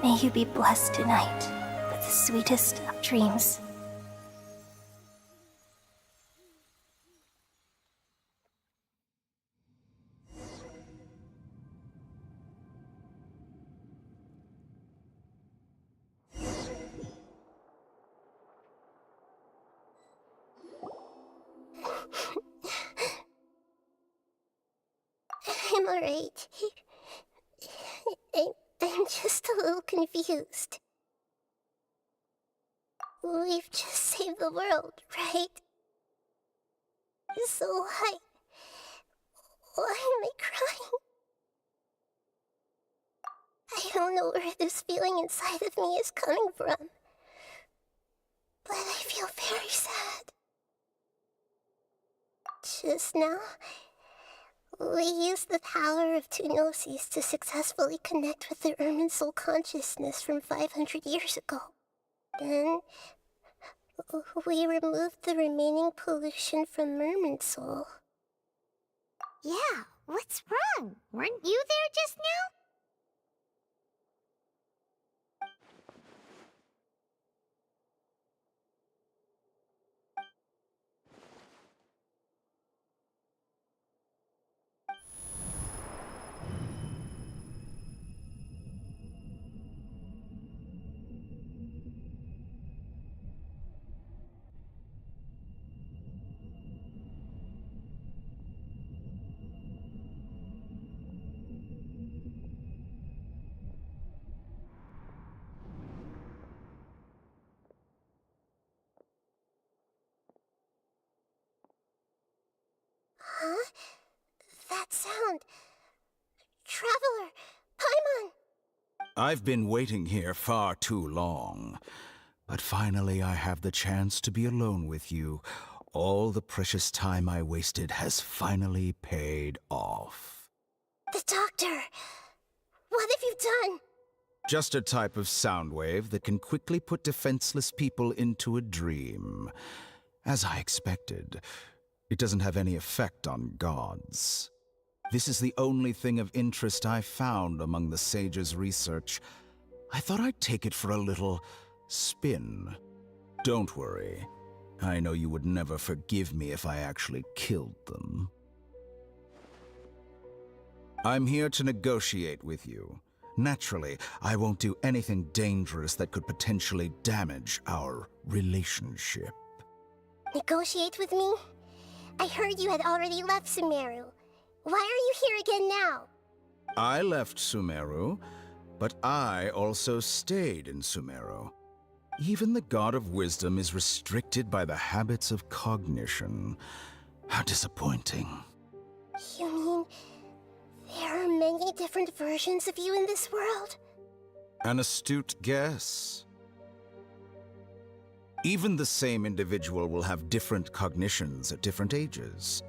may you be blessed tonight with the sweetest of dreams. I'm alright. I'm just a little confused. We've just saved the world, right? So why am I crying? I don't know where this feeling inside of me is coming from, but I feel very sad. Just now, we used the power of two gnosis to successfully connect with the Irminsul consciousness from 500 years ago. Then, we removed the remaining pollution from Irminsul. Yeah, what's wrong? Weren't you there just now? Huh? That sound. Traveler! Paimon! I've been waiting here far too long. But finally I have the chance to be alone with you. All the precious time I wasted has finally paid off. The doctor! What have you done? Just a type of sound wave that can quickly put defenseless people into a dream. As I expected, it doesn't have any effect on gods. This is the only thing of interest I found among the sage's research. I thought I'd take it for a little spin. Don't worry. I know you would never forgive me if I actually killed them. I'm here to negotiate with you. Naturally, I won't do anything dangerous that could potentially damage our relationship. Negotiate with me? I heard you had already left Sumeru. Why are you here again now? I left Sumeru, but I also stayed in Sumeru. Even the God of Wisdom is restricted by the habits of cognition. How disappointing. You mean there are many different versions of you in this world? An astute guess. Even the same individual will have different cognitions at different ages.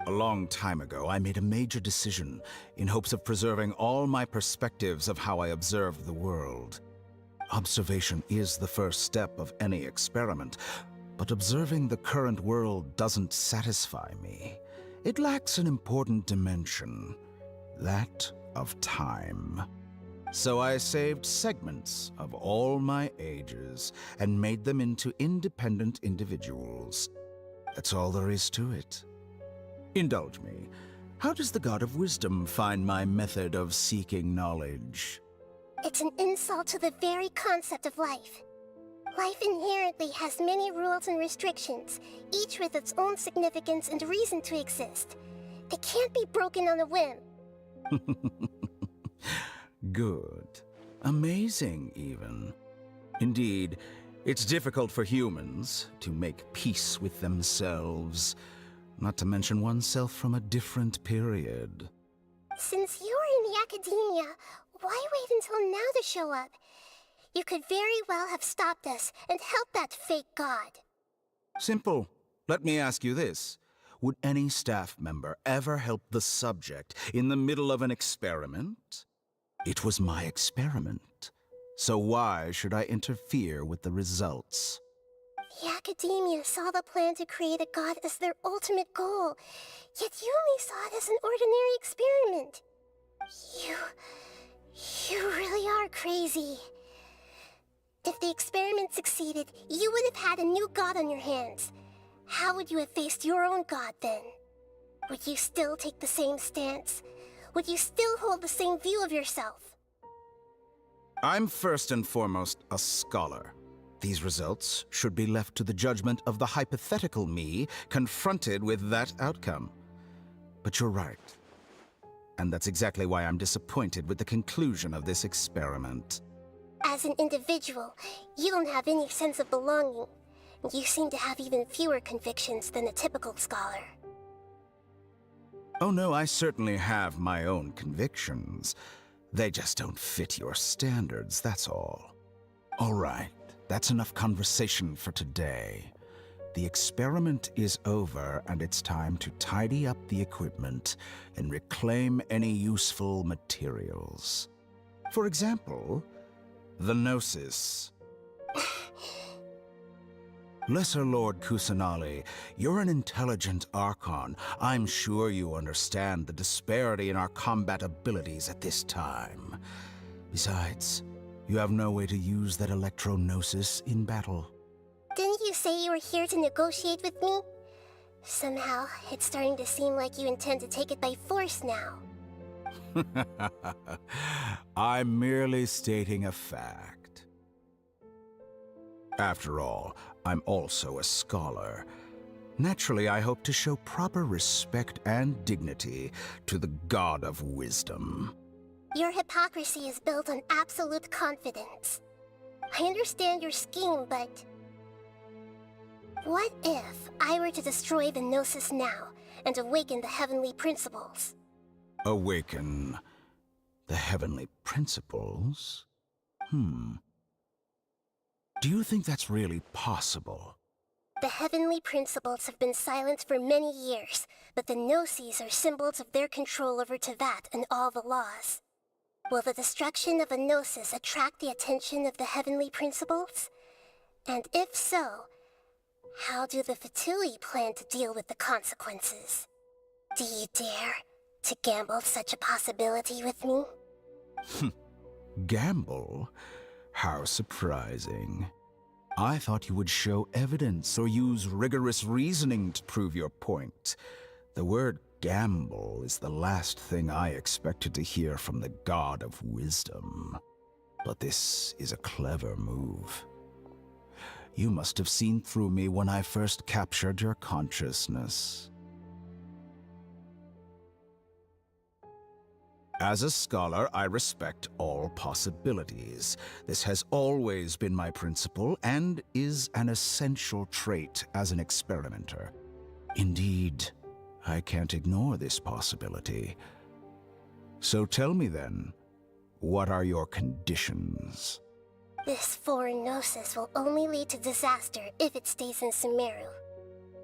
A long time ago, I made a major decision in hopes of preserving all my perspectives of how I observed the world. Observation is the first step of any experiment, but observing the current world doesn't satisfy me. It lacks an important dimension, that of time. So I saved segments of all my ages and made them into independent individuals. That's all there is to it. Indulge me. How does the God of Wisdom find my method of seeking knowledge? It's an insult to the very concept of life. Life inherently has many rules and restrictions, each with its own significance and reason to exist. They can't be broken on a whim. Good. Amazing, even. Indeed, it's difficult for humans to make peace with themselves, not to mention oneself from a different period. Since you were in the academia, why wait until now to show up? You could very well have stopped us and helped that fake god. Simple. Let me ask you this. Would any staff member ever help the subject in the middle of an experiment? It was my experiment. So why should I interfere with the results? The academia saw the plan to create a god as their ultimate goal, yet you only saw it as an ordinary experiment. are crazy. If the experiment succeeded, you would have had a new god on your hands. How would you have faced your own god then? Would you still take the same stance? Would you still hold the same view of yourself? I'm first and foremost a scholar. These results should be left to the judgment of the hypothetical me confronted with that outcome. But you're right. And that's exactly why I'm disappointed with the conclusion of this experiment. As an individual, you don't have any sense of belonging. You seem to have even fewer convictions than a typical scholar. Oh no, I certainly have my own convictions. They just don't fit your standards, that's all. All right, that's enough conversation for today. The experiment is over, and it's time to tidy up the equipment and reclaim any useful materials. For example, the Gnosis. Lesser Lord Kusanali, you're an intelligent Archon. I'm sure you understand the disparity in our combat abilities at this time. Besides, you have no way to use that Electro-Gnosis in battle. Didn't you say you were here to negotiate with me? Somehow, it's starting to seem like you intend to take it by force now. I'm merely stating a fact. After all, I'm also a scholar. Naturally, I hope to show proper respect and dignity to the God of Wisdom. Your hypocrisy is built on absolute confidence. I understand your scheme, but... what if I were to destroy the Gnosis now and awaken the heavenly principles? Awaken the heavenly principles? Do you think that's really possible? The heavenly principles have been silent for many years, but the Gnosis are symbols of their control over Tevat and all the laws. Will the destruction of a Gnosis attract the attention of the heavenly principles? And if so, how do the Fatui plan to deal with the consequences? Do you dare to gamble such a possibility with me? Gamble? How surprising. I thought you would show evidence or use rigorous reasoning to prove your point. The word gamble is the last thing I expected to hear from the God of Wisdom. But this is a clever move. You must have seen through me when I first captured your consciousness. As a scholar, I respect all possibilities. This has always been my principle and is an essential trait as an experimenter. Indeed, I can't ignore this possibility. So tell me then, what are your conditions? This foreign Gnosis will only lead to disaster if it stays in Sumeru.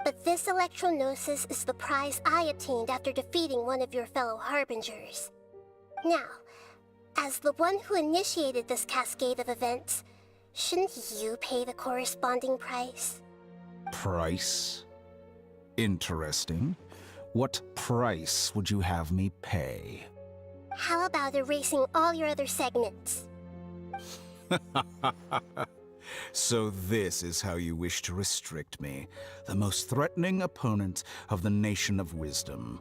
But this Electro-Gnosis is the prize I obtained after defeating one of your fellow Harbingers. Now, as the one who initiated this cascade of events, shouldn't you pay the corresponding price? Price? Interesting. What price would you have me pay? How about erasing all your other segments? So this is how you wish to restrict me, the most threatening opponent of the Nation of Wisdom.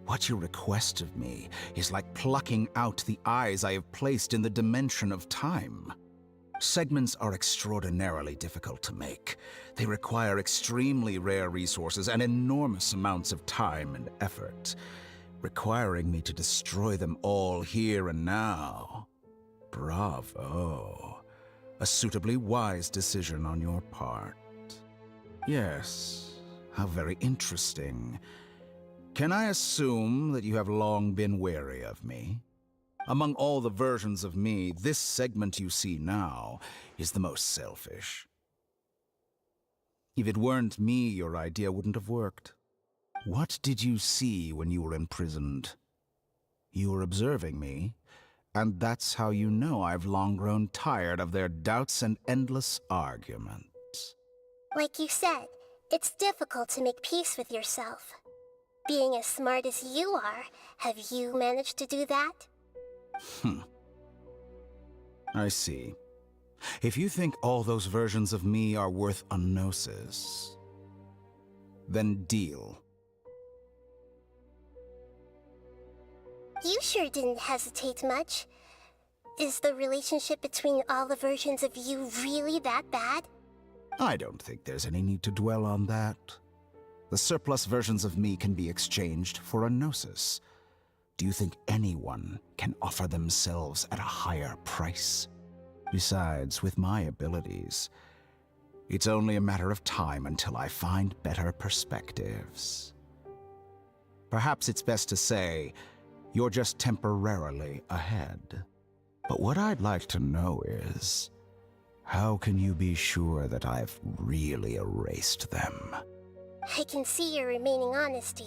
What you request of me is like plucking out the eyes I have placed in the dimension of time. Segments are extraordinarily difficult to make. They require extremely rare resources and enormous amounts of time and effort, requiring me to destroy them all here and now. Bravo. A suitably wise decision on your part. Yes, how very interesting. Can I assume that you have long been wary of me? Among all the versions of me, this segment you see now is the most selfish. If it weren't me, your idea wouldn't have worked. What did you see when you were imprisoned? You were observing me, and that's how you know I've long grown tired of their doubts and endless arguments. Like you said, it's difficult to make peace with yourself. Being as smart as you are, have you managed to do that? I see. If you think all those versions of me are worth a gnosis, then deal. You sure didn't hesitate much. Is the relationship between all the versions of you really that bad? I don't think there's any need to dwell on that. The surplus versions of me can be exchanged for a gnosis. Do you think anyone can offer themselves at a higher price? Besides, with my abilities, it's only a matter of time until I find better perspectives. Perhaps it's best to say, you're just temporarily ahead. But what I'd like to know is, how can you be sure that I've really erased them? I can see your remaining honesty.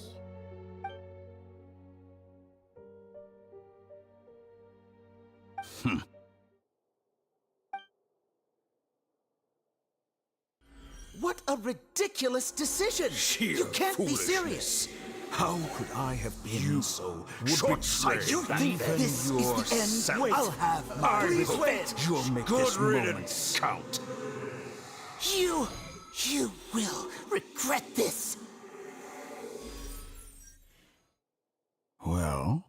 What a ridiculous decision! You can't be serious! How could I have been so short-sighted? You think this is the end? Wait, I'll have my please wait! You'll make Good this moment riddance. count. You will regret this! Well,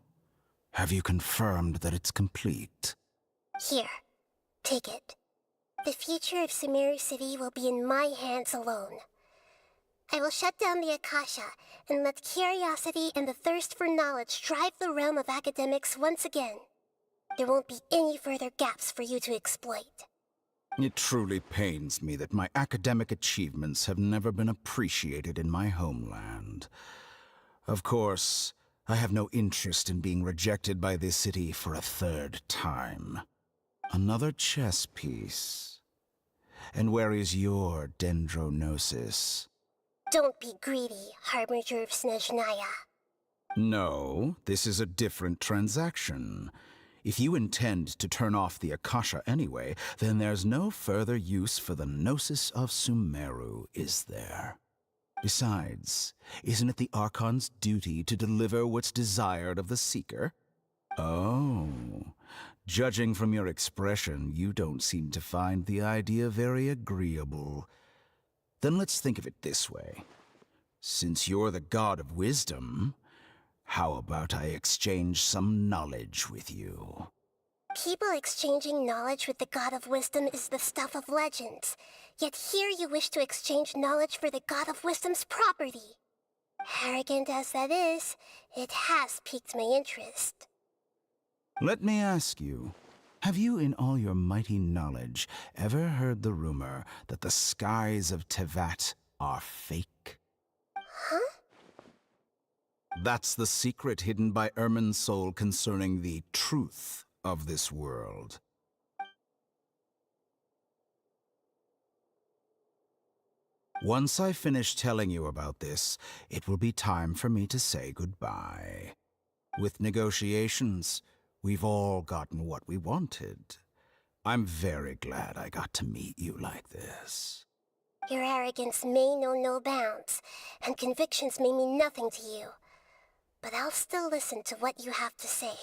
have you confirmed that it's complete? Here, take it. The future of Sumeru City will be in my hands alone. I will shut down the Akasha and let curiosity and the thirst for knowledge drive the realm of academics once again. There won't be any further gaps for you to exploit. It truly pains me that my academic achievements have never been appreciated in my homeland. Of course, I have no interest in being rejected by this city for a third time. Another chess piece. And where is your dendronosis? Don't be greedy, Harbinger of Snezhnaya. No, this is a different transaction. If you intend to turn off the Akasha anyway, then there's no further use for the Gnosis of Sumeru, is there? Besides, isn't it the Archon's duty to deliver what's desired of the Seeker? Oh, judging from your expression, you don't seem to find the idea very agreeable. Then let's think of it this way. Since you're the god of wisdom, how about I exchange some knowledge with you? People exchanging knowledge with the god of wisdom is the stuff of legends. Yet here you wish to exchange knowledge for the god of wisdom's property. Arrogant as that is, it has piqued my interest. Let me ask you, have you in all your mighty knowledge ever heard the rumor that the skies of Tevat are fake? Huh? That's the secret hidden by Irminsul concerning the truth of this world. Once I finish telling you about this, it will be time for me to say goodbye. With negotiations, we've all gotten what we wanted. I'm very glad I got to meet you like this. Your arrogance may know no bounds, and convictions may mean nothing to you. But I'll still listen to what you have to say.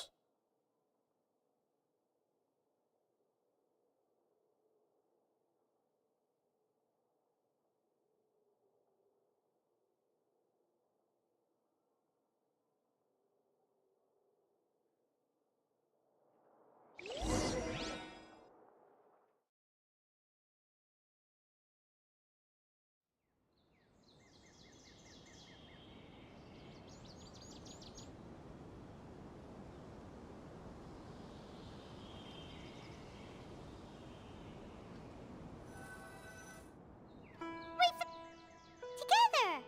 Together!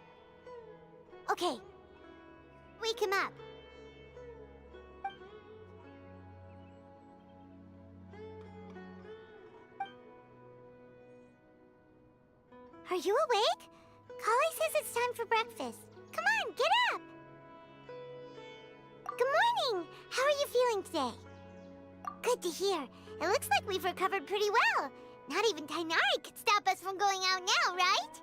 Okay. Wake him up. Are you awake? Kali says it's time for breakfast. Come on, get up! Good morning! How are you feeling today? Good to hear. It looks like we've recovered pretty well. Not even Tainari could stop us from going out now, right?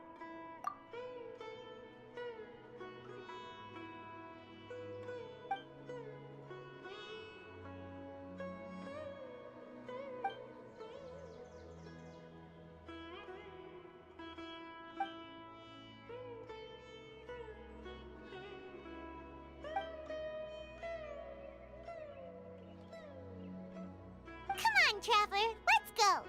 on, Traveler. Let's go.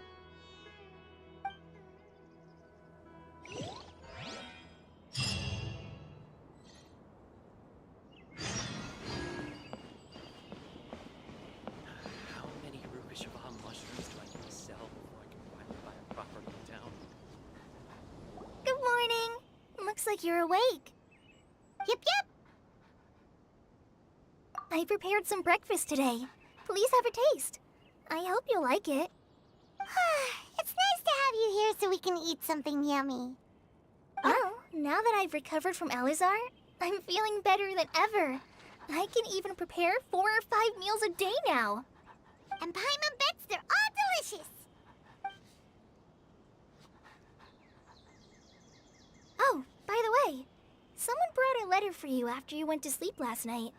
How many Rukashava mushrooms do I need to sell before I can finally buy a property in town? Good morning. Looks like you're awake. Yep, yep. I prepared some breakfast today. Please have a taste. I hope you'll like it. It's nice to have you here so we can eat something yummy. Oh, now that I've recovered from Alizar, I'm feeling better than ever. I can even prepare 4 or 5 meals a day now. And Paimon bets they're all delicious. Oh, by the way, someone brought a letter for you after you went to sleep last night.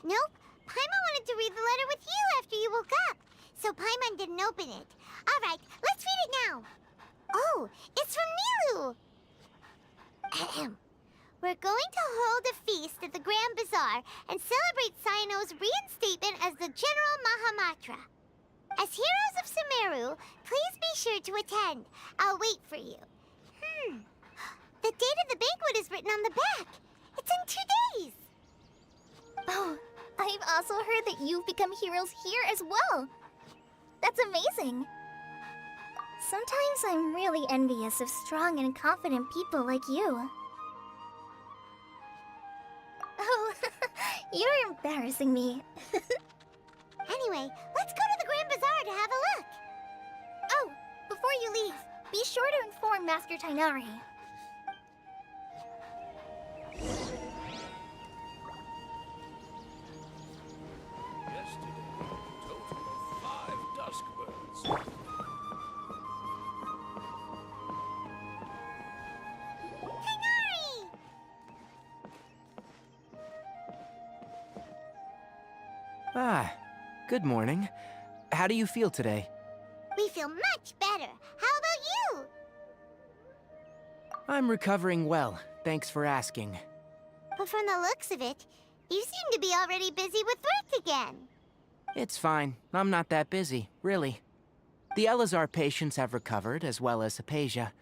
Nope. Paimon wanted to read the letter with you after you woke up, so Paimon didn't open it. All right, let's read it now. Oh, it's from Nilu. Ahem. We're going to hold a feast at the Grand Bazaar and celebrate Cyano's reinstatement as the General Mahamatra. As heroes of Sumeru, please be sure to attend. I'll wait for you. The date of the banquet is written on the back. It's in 2 days. Oh, I've also heard that you've become heroes here as well. That's amazing. Sometimes I'm really envious of strong and confident people like you. Oh, you're embarrassing me. Anyway, let's go to the Grand Bazaar to have a look. Oh, before you leave, be sure to inform Master Tainari. Yesterday, total of 5 dusk birds. Tainari! Ah, good morning. How do you feel today? We feel much better. How about you? I'm recovering well, thanks for asking. But from the looks of it, you seem to be already busy with work again. It's fine. I'm not that busy, really. The Elazar patients have recovered, as well as Hypatia.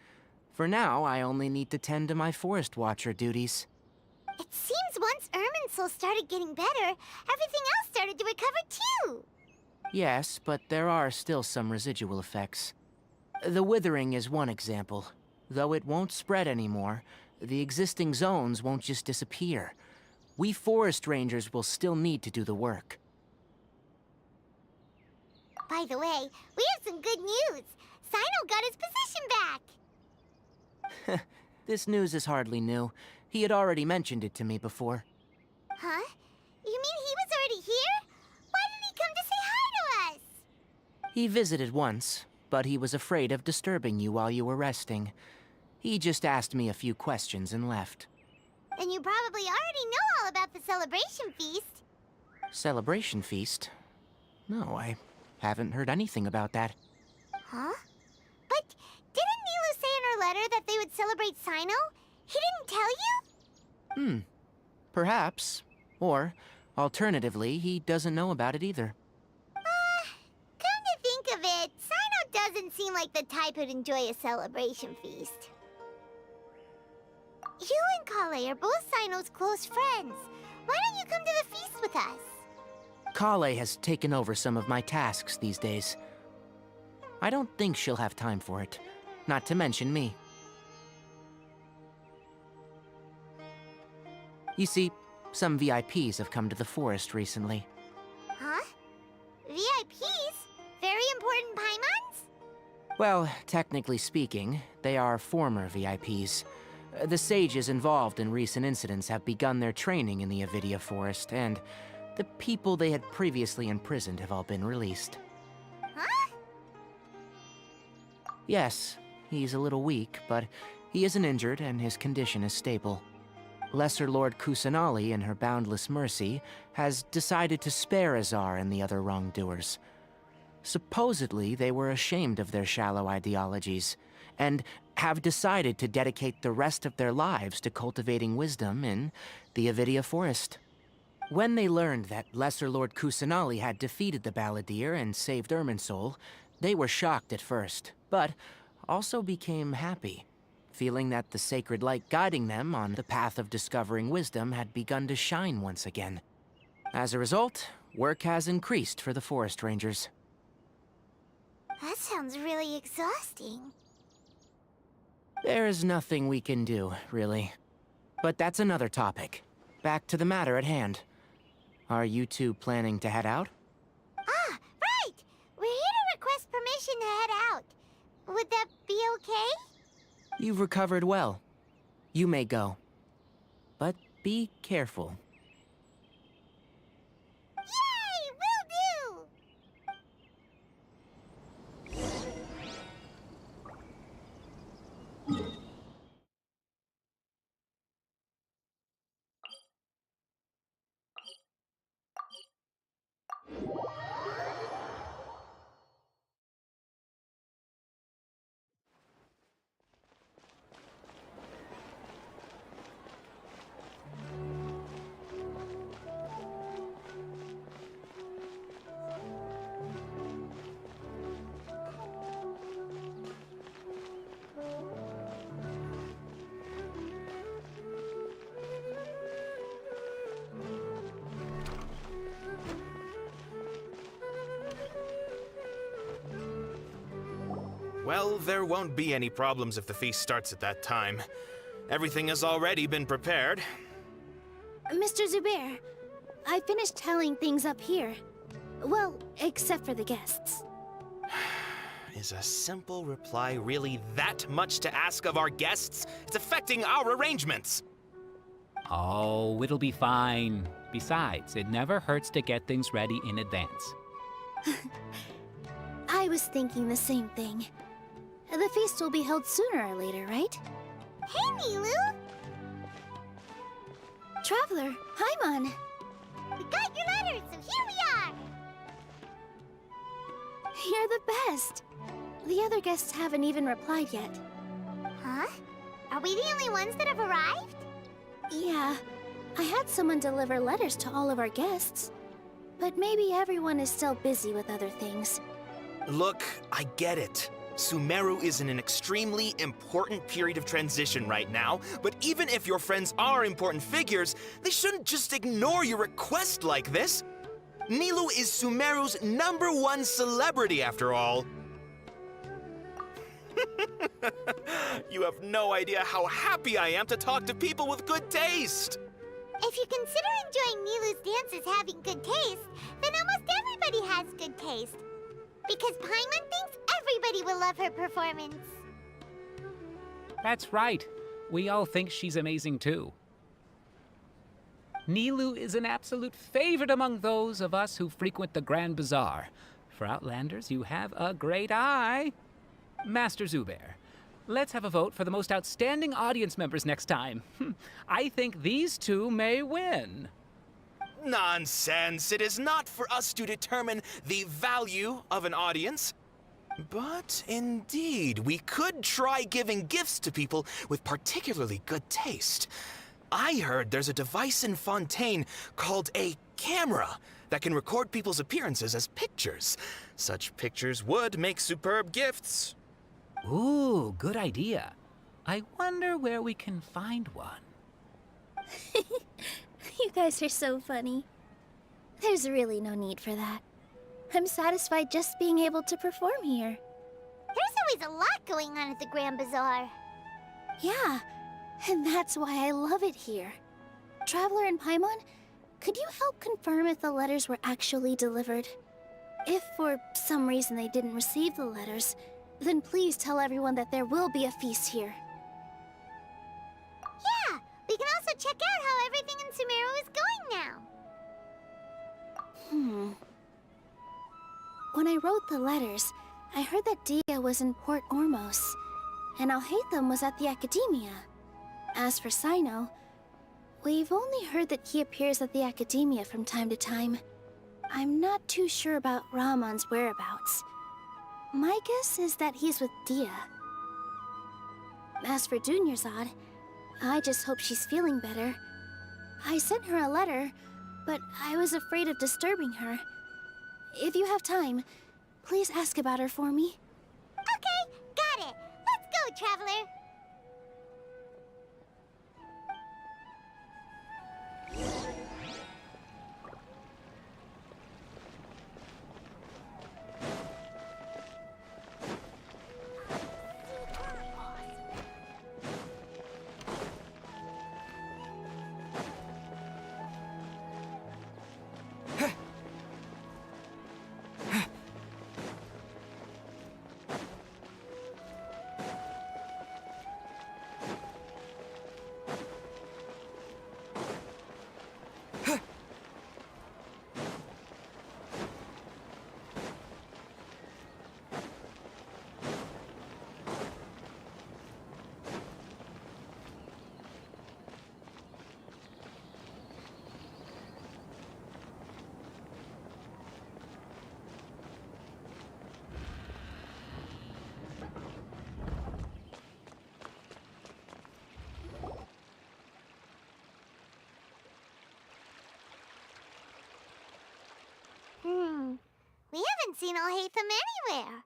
For now, I only need to tend to my Forest Watcher duties. It seems once Irminsul started getting better, everything else started to recover too. Yes, but there are still some residual effects. The withering is one example. Though it won't spread anymore, the existing zones won't just disappear. We forest rangers will still need to do the work. By the way, we have some good news. Cyno got his position back. This news is hardly new. He had already mentioned it to me before. Huh? You mean he was already here? Why didn't he come to say hi to us? He visited once, but he was afraid of disturbing you while you were resting. He just asked me a few questions and left. Then you probably already know all about the celebration feast. Celebration feast? No, I haven't heard anything about that. Huh? But didn't Nilu say in her letter that they would celebrate Cyno? He didn't tell you? Perhaps. Or, alternatively, he doesn't know about it either. Come to think of it, Cyno doesn't seem like the type who'd enjoy a celebration feast. You and Kale are both Cyno's close friends. Why don't you come to the feast with us? Kale has taken over some of my tasks these days. I don't think she'll have time for it. Not to mention me. You see, some VIPs have come to the forest recently. Huh? VIPs? Very important Paimons? Well, technically speaking, they are former VIPs. The sages involved in recent incidents have begun their training in the Avidia Forest, and the people they had previously imprisoned have all been released. Huh? Yes, he's a little weak, but he isn't injured and his condition is stable. Lesser Lord Kusanali, in her boundless mercy, has decided to spare Azar and the other wrongdoers. Supposedly, they were ashamed of their shallow ideologies, and have decided to dedicate the rest of their lives to cultivating wisdom in the Avidia Forest. When they learned that Lesser Lord Kusanali had defeated the Balladeer and saved Irminsul, they were shocked at first, but also became happy, feeling that the sacred light guiding them on the path of discovering wisdom had begun to shine once again. As a result, work has increased for the Forest Rangers. That sounds really exhausting. There's nothing we can do, really. But that's another topic. Back to the matter at hand. Are you two planning to head out? Ah, right! We're here to request permission to head out. Would that be okay? You've recovered well. You may go. But be careful. Yay! Will do! Well, there won't be any problems if the feast starts at that time. Everything has already been prepared. Mr. Zubair, I finished telling things up here. Well, except for the guests. Is a simple reply really that much to ask of our guests? It's affecting our arrangements. Oh, it'll be fine. Besides, it never hurts to get things ready in advance. I was thinking the same thing. The feast will be held sooner or later, right? Hey, Nilu! Traveler, Paimon! We got your letters, so here we are! You're the best! The other guests haven't even replied yet. Huh? Are we the only ones that have arrived? Yeah. I had someone deliver letters to all of our guests. But maybe everyone is still busy with other things. Look, I get it. Sumeru is in an extremely important period of transition right now, but even if your friends are important figures, they shouldn't just ignore your request like this. Nilu is Sumeru's #1 celebrity, after all. You have no idea how happy I am to talk to people with good taste. If you consider enjoying Nilu's dance as having good taste, then almost everybody has good taste. Because Paimon thinks everybody will love her performance. That's right. We all think she's amazing too. Nilu is an absolute favorite among those of us who frequent the Grand Bazaar. For Outlanders, you have a great eye. Master Zubair, let's have a vote for the most outstanding audience members next time. I think these two may win. Nonsense! It is not for us to determine the value of an audience. But indeed, we could try giving gifts to people with particularly good taste. I heard there's a device in Fontaine called a camera that can record people's appearances as pictures. Such pictures would make superb gifts. Ooh, good idea. I wonder where we can find one. You guys are so funny. There's really no need for that. I'm satisfied just being able to perform here. There's always a lot going on at the Grand Bazaar. Yeah, and that's why I love it here. Traveler and Paimon, could you help confirm if the letters were actually delivered? If for some reason they didn't receive the letters, then please tell everyone that there will be a feast here. Yeah, we can also check out how everything in Sumeru is going now. When I wrote the letters, I heard that Dia was in Port Ormos, and Alhaitham was at the Academia. As for Sino, we've only heard that he appears at the Academia from time to time. I'm not too sure about Rahman's whereabouts. My guess is that he's with Dia. As for Dunyarzad, I just hope she's feeling better. I sent her a letter, but I was afraid of disturbing her. If you have time, please ask about her for me. Okay, got it. Let's go, Traveler. We haven't seen Alhaitham anywhere.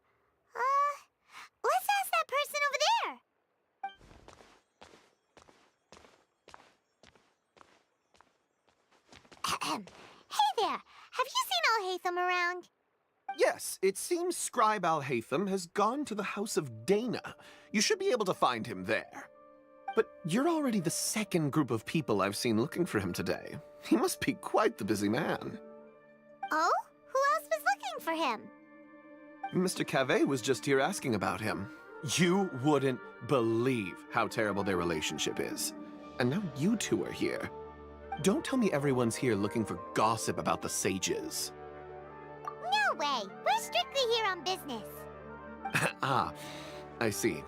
Let's ask that person over there. Hey there, have you seen Alhaitham around? Yes, it seems Scribe Alhaitham has gone to the House of Dana. You should be able to find him there. But you're already the second group of people I've seen looking for him today. He must be quite the busy man. Oh? Who else was looking for him? Mr. Cave was just here asking about him. You wouldn't believe how terrible their relationship is. And now you two are here. Don't tell me everyone's here looking for gossip about the sages. No way! We're strictly here on business. Ah, I see.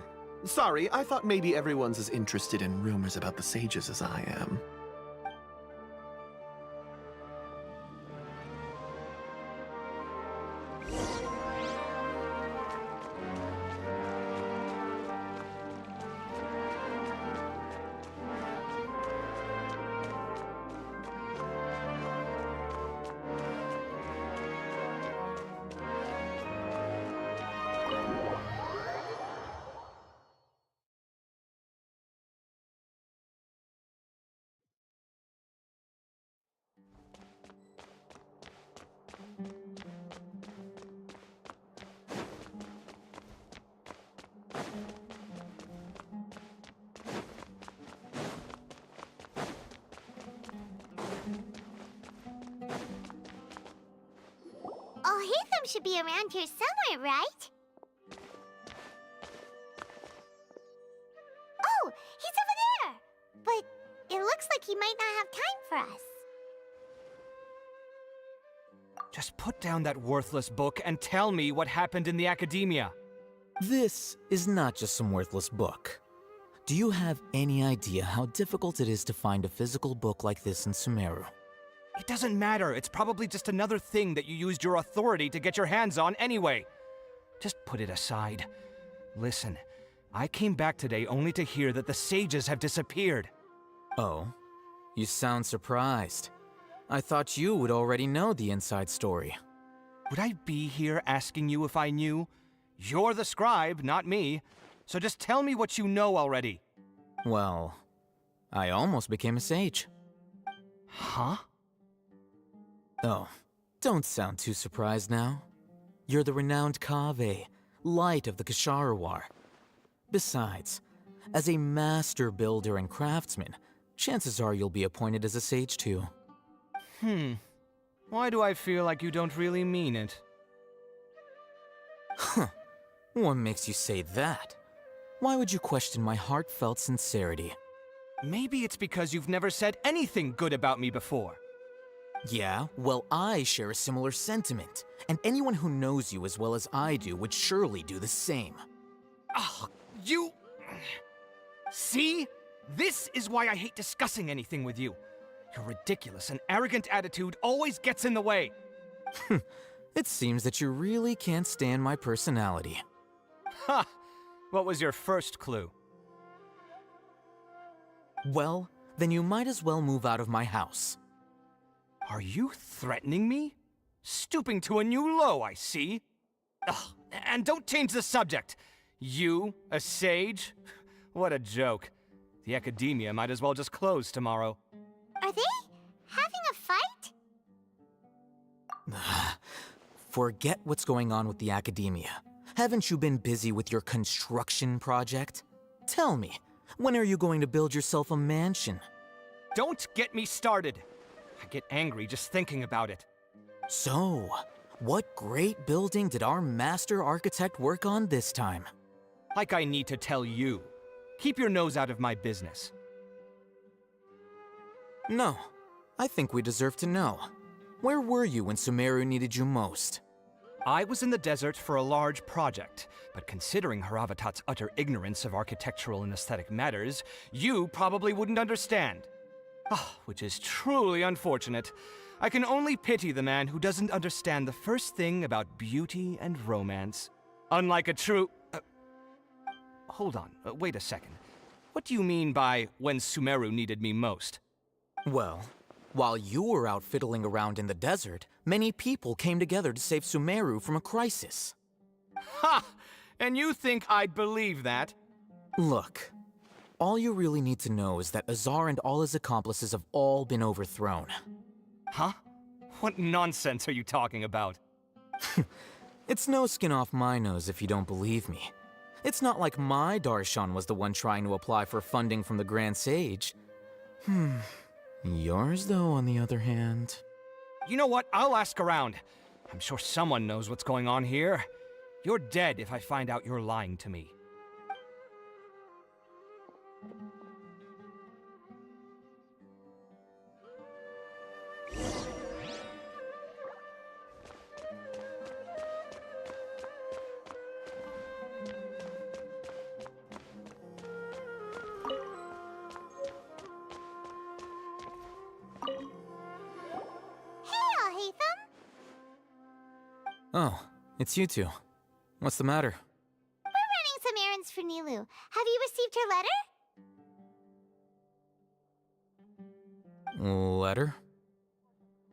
Sorry, I thought maybe everyone's as interested in rumors about the sages as I am. Alhaitham should be around here somewhere, right? Oh, he's over there! But it looks like he might not have time for us. Just put down that worthless book and tell me what happened in the academia. This is not just some worthless book. Do you have any idea how difficult it is to find a physical book like this in Sumeru? It doesn't matter. It's probably just another thing that you used your authority to get your hands on anyway. Just put it aside. Listen, I came back today only to hear that the sages have disappeared. Oh, you sound surprised. I thought you would already know the inside story. Would I be here asking you if I knew? You're the scribe, not me. So just tell me what you know already. Well, I almost became a sage. Huh? Oh, don't sound too surprised now. You're the renowned Kaveh, light of the Kashara War. Besides, as a master builder and craftsman, chances are you'll be appointed as a sage too. Why do I feel like you don't really mean it? Huh. What makes you say that? Why would you question my heartfelt sincerity? Maybe it's because you've never said anything good about me before. Yeah, well, I share a similar sentiment, and anyone who knows you as well as I do would surely do the same. Oh, you... See? This is why I hate discussing anything with you. Your ridiculous and arrogant attitude always gets in the way. It seems that you really can't stand my personality. Ha! What was your first clue? Well, then you might as well move out of my house. Are you threatening me? Stooping to a new low, I see. Ugh, and don't change the subject. You, a sage? What a joke. The academia might as well just close tomorrow. Are they having a fight? Forget what's going on with the academia. Haven't you been busy with your construction project? Tell me, when are you going to build yourself a mansion? Don't get me started. I get angry just thinking about it. So, what great building did our master architect work on this time? Like I need to tell you. Keep your nose out of my business. No, I think we deserve to know. Where were you when Sumeru needed you most? I was in the desert for a large project, but considering Haravatat's utter ignorance of architectural and aesthetic matters, you probably wouldn't understand. Which is truly unfortunate. I can only pity the man who doesn't understand the first thing about beauty and romance. Unlike a true... hold on, wait a second. What do you mean by when Sumeru needed me most? Well, while you were out fiddling around in the desert, many people came together to save Sumeru from a crisis. Ha! And you think I'd believe that? Look, all you really need to know is that Azar and all his accomplices have all been overthrown. Huh? What nonsense are you talking about? It's no skin off my nose if you don't believe me. It's not like my Darshan was the one trying to apply for funding from the Grand Sage. Yours, though, on the other hand... You know what? I'll ask around. I'm sure someone knows what's going on here. You're dead if I find out you're lying to me. Oh, it's you two. What's the matter? We're running some errands for Nilu. Have you received her letter? Letter?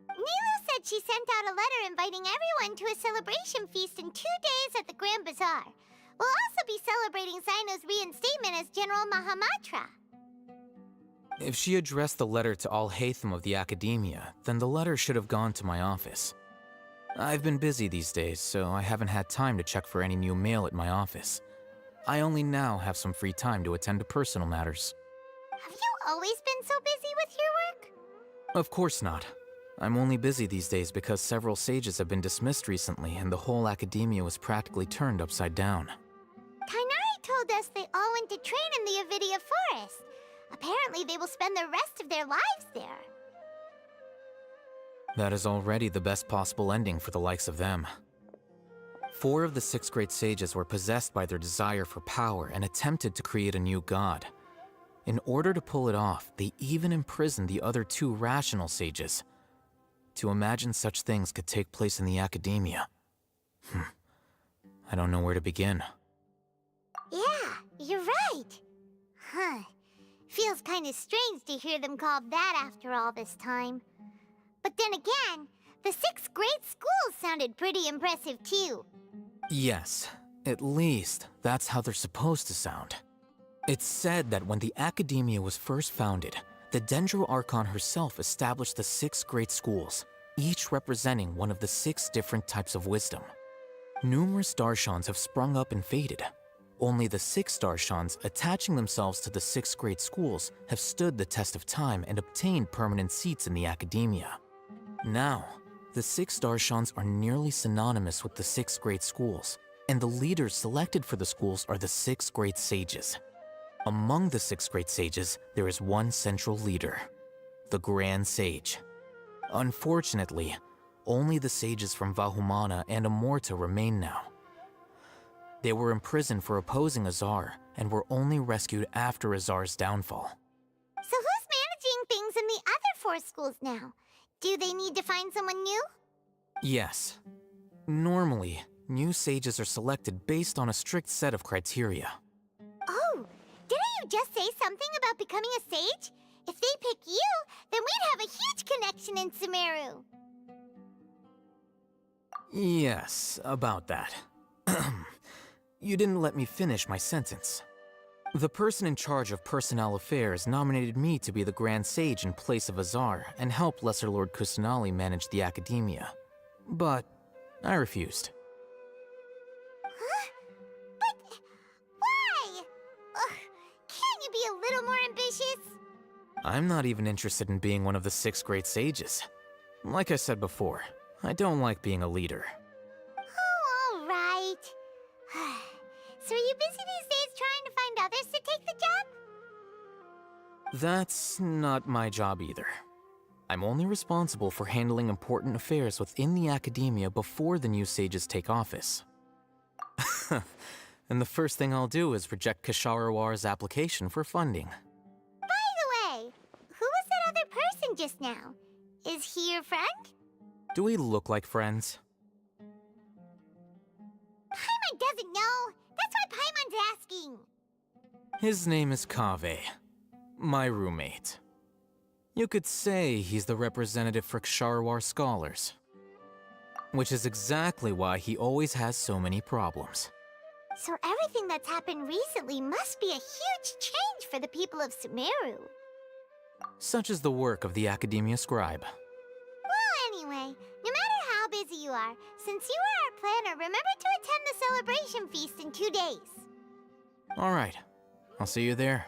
Nilu said she sent out a letter inviting everyone to a celebration feast in 2 days at the Grand Bazaar. We'll also be celebrating Zaino's reinstatement as General Mahamatra. If she addressed the letter to Al-Haytham of the Academia, then the letter should have gone to my office. I've been busy these days, so I haven't had time to check for any new mail at my office. I only now have some free time to attend to personal matters. Have you always been so busy with your work? Of course not. I'm only busy these days because several sages have been dismissed recently and the whole academia was practically turned upside down. Kainari told us they all went to train in the Avidia Forest. Apparently they will spend the rest of their lives there. That is already the best possible ending for the likes of them. 4 of the 6 great sages were possessed by their desire for power and attempted to create a new god. In order to pull it off, they even imprisoned the other 2 rational sages. To imagine such things could take place in the academia. I don't know where to begin. Yeah, you're right. Huh. Feels kinda strange to hear them called that after all this time. But then again, the 6 great schools sounded pretty impressive too. Yes, at least that's how they're supposed to sound. It's said that when the academia was first founded, the Dendro Archon herself established the 6 great schools, each representing one of the 6 different types of wisdom. Numerous Darshans have sprung up and faded. Only the 6 Darshans attaching themselves to the 6 great schools have stood the test of time and obtained permanent seats in the academia. Now, the 6 Darshans are nearly synonymous with the 6 great schools, and the leaders selected for the schools are the 6 great sages. Among the 6 great sages, there is one central leader, the Grand Sage. Unfortunately, only the sages from Vahumana and Amorta remain now. They were imprisoned for opposing Azar, and were only rescued after Azar's downfall. So who's managing things in the other 4 schools now? Do they need to find someone new? Yes. Normally, new sages are selected based on a strict set of criteria. Oh, didn't you just say something about becoming a sage? If they pick you, then we'd have a huge connection in Sumeru. Yes, about that. You didn't let me finish my sentence. The person in charge of personnel affairs nominated me to be the Grand Sage in place of Azar and help Lesser Lord Kusanali manage the academia. But I refused. Huh? But why? Ugh, can't you be a little more ambitious? I'm not even interested in being one of the 6 great sages. Like I said before, I don't like being a leader. Oh, all right. So are you busy these days trying to find others to take the job? That's not my job either. I'm only responsible for handling important affairs within the academia before the new sages take office. And the first thing I'll do is reject Kasharawar's application for funding. By the way, who was that other person just now? Is he your friend? Do we look like friends? Paimon doesn't know. That's why Paimon's asking. His name is Kaveh, my roommate. You could say he's the representative for Ksharawar scholars. Which is exactly why he always has so many problems. So everything that's happened recently must be a huge change for the people of Sumeru. Such is the work of the Academia Scribe. Well, anyway, no matter how busy you are, since you are our planner, remember to attend the celebration feast in 2 days. All right, I'll see you there.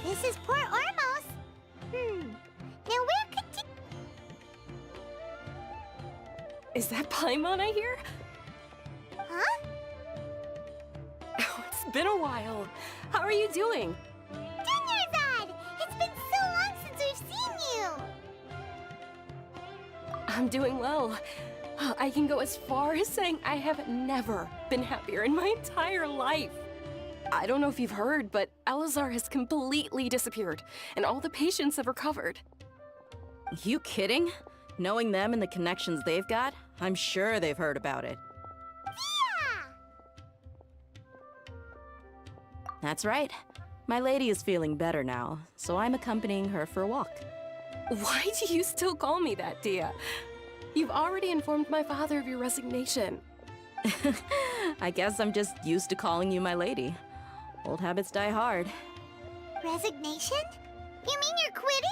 This is Port Ormos. Now where could Is that Paimon I hear? Huh? Oh, it's been a while. How are you doing? Dunyarzad! It's been so long since we've seen you! I'm doing well. I can go as far as saying I have never been happier in my entire life. I don't know if you've heard, but Elazar has completely disappeared, and all the patients have recovered. You kidding? Knowing them and the connections they've got, I'm sure they've heard about it. That's right. My lady is feeling better now, so I'm accompanying her for a walk. Why do you still call me that, Dia? You've already informed my father of your resignation. I guess I'm just used to calling you my lady. Old habits die hard. Resignation? You mean you're quitting?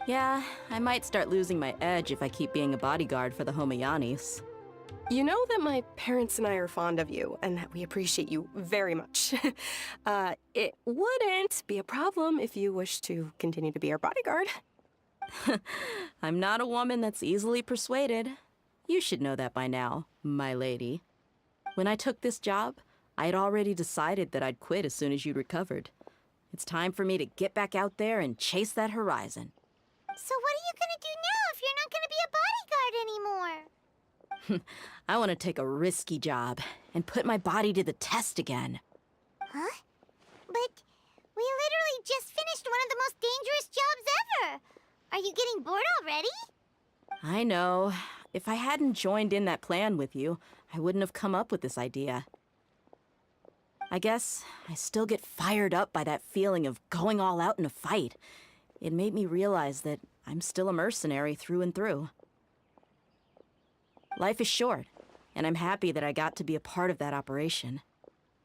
Yeah, I might start losing my edge if I keep being a bodyguard for the Homayanis. You know that my parents and I are fond of you, and that we appreciate you very much. It wouldn't be a problem if you wish to continue to be our bodyguard. I'm not a woman that's easily persuaded. You should know that by now, my lady. When I took this job, I'd already decided that I'd quit as soon as you'd recovered. It's time for me to get back out there and chase that horizon. So what are you gonna do now if you're not gonna be a bodyguard anymore? I want to take a risky job and put my body to the test again. Huh? But we literally just finished one of the most dangerous jobs ever! Are you getting bored already? I know. If I hadn't joined in that plan with you, I wouldn't have come up with this idea. I guess I still get fired up by that feeling of going all out in a fight. It made me realize that I'm still a mercenary through and through. Life is short, and I'm happy that I got to be a part of that operation.